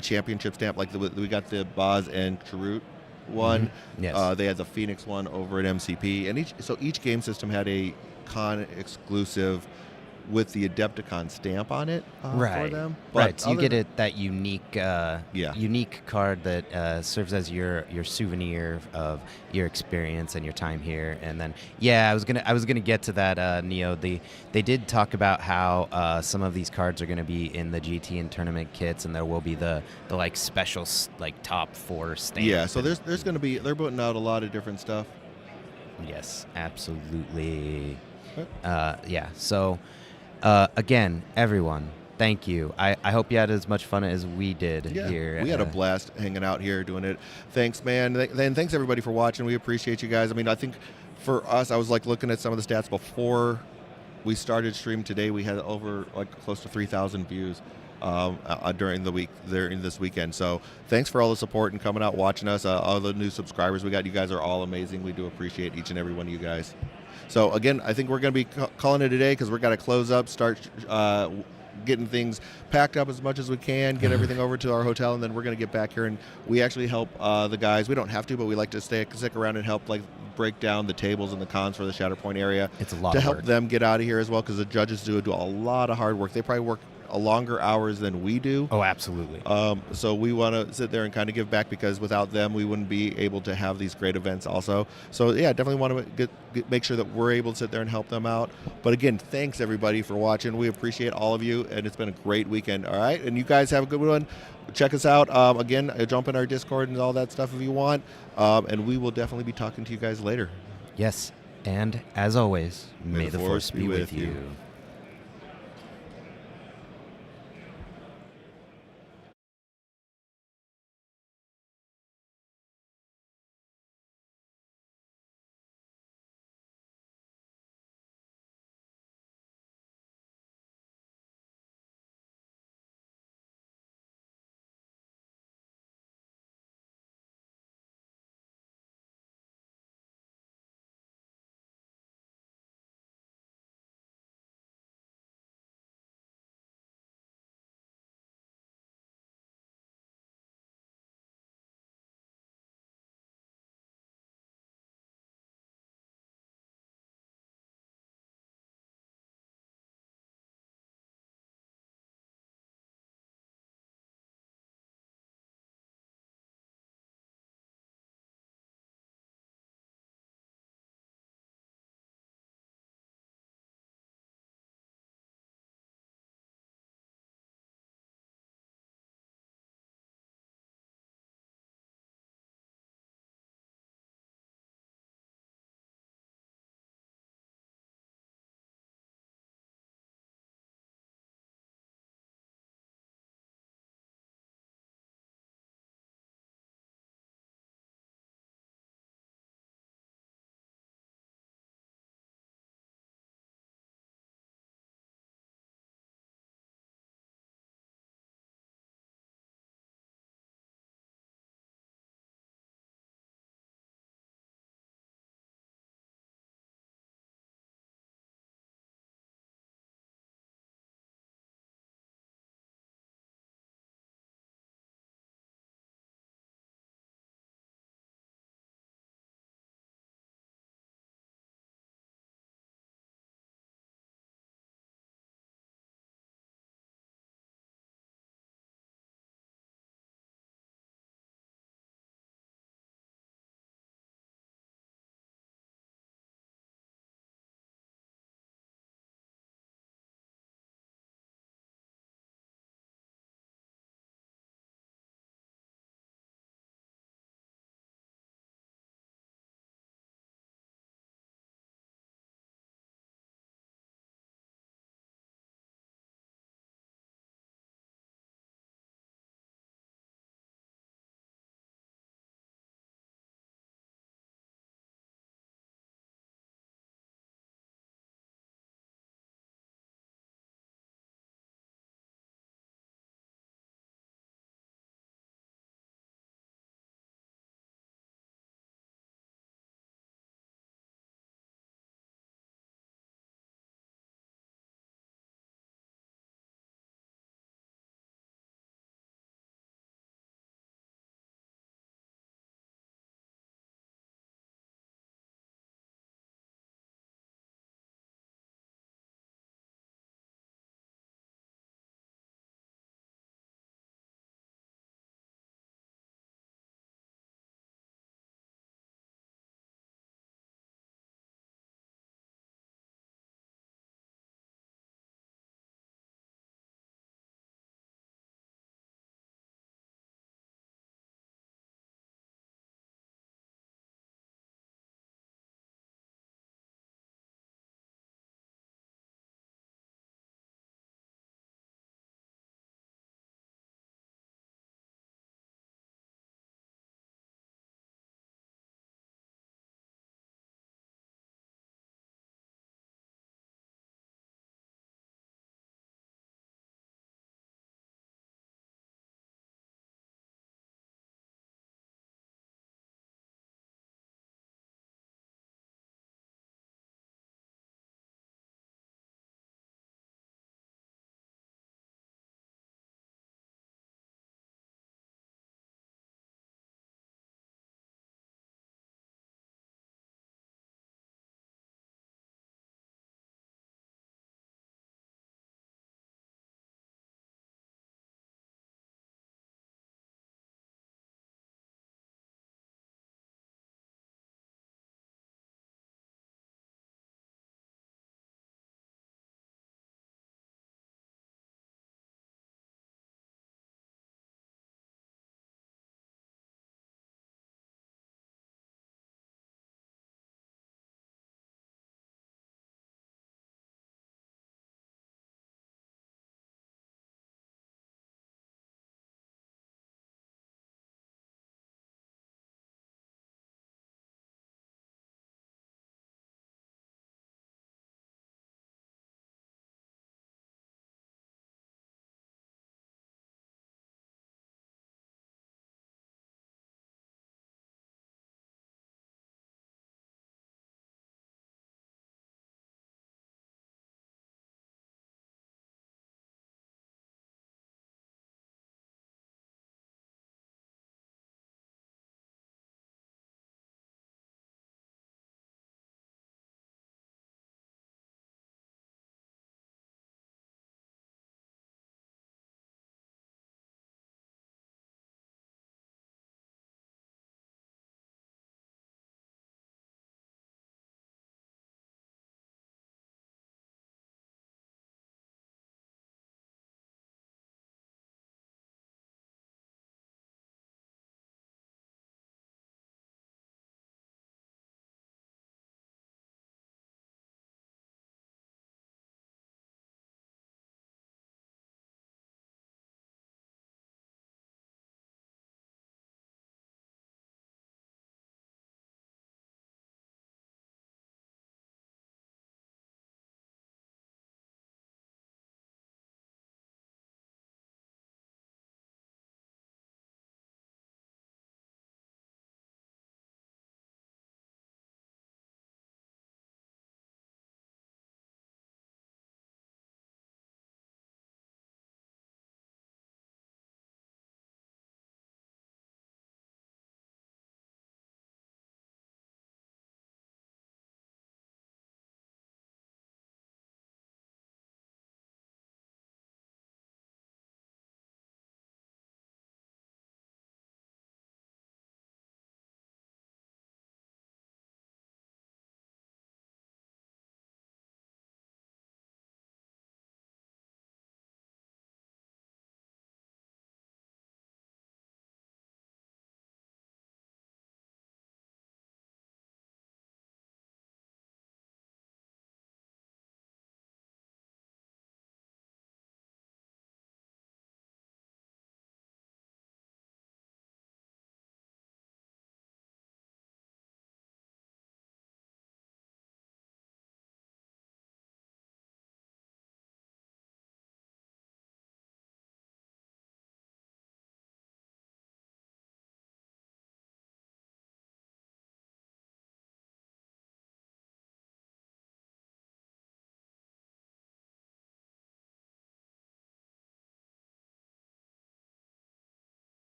championship stamp. Like we got the Boz and Chirrut one. Mm-hmm. Yes. They had the Phoenix one over at MCP, and each game system had a con exclusive with the Adepticon stamp on it for them. But so you get that unique card that serves as your souvenir of your experience and your time here. And then I was gonna get to that, Neo. They did talk about how some of these cards are gonna be in the GT and tournament kits, and there will be the special top 4 stamp. Yeah, so there's gonna be, they're putting out a lot of different stuff. Yes, absolutely. So again, everyone, thank you. I hope you had as much fun as we did here. We had a blast hanging out here doing it. Thanks, man. And thanks everybody for watching. We appreciate you guys. I mean, I think for us, I was looking at some of the stats before we started stream today. We had over close to 3,000 views during this weekend. So thanks for all the support and coming out watching us. All the new subscribers we got. You guys are all amazing. We do appreciate each and every one of you guys. So again, I think we're going to be calling it a day because we're going to close up, start getting things packed up as much as we can, get everything over to our hotel, and then we're going to get back here. And we actually help the guys. We don't have to, but we like to stick around and help break down the tables and the cons for the Shatterpoint area. It's a lot to of help work. them get out of here as well, because the judges do a lot of hard work. They probably work longer hours than we do. Oh, absolutely. So we want to sit there and kind of give back, because without them, we wouldn't be able to have these great events also. So yeah, definitely want to make sure that we're able to sit there and help them out. But again, thanks everybody for watching. We appreciate all of you, and it's been a great weekend. All right, and you guys have a good one. Check us out. Again, jump in our Discord and all that stuff if you want. And we will definitely be talking to you guys later. Yes, and as always, may the force be with you.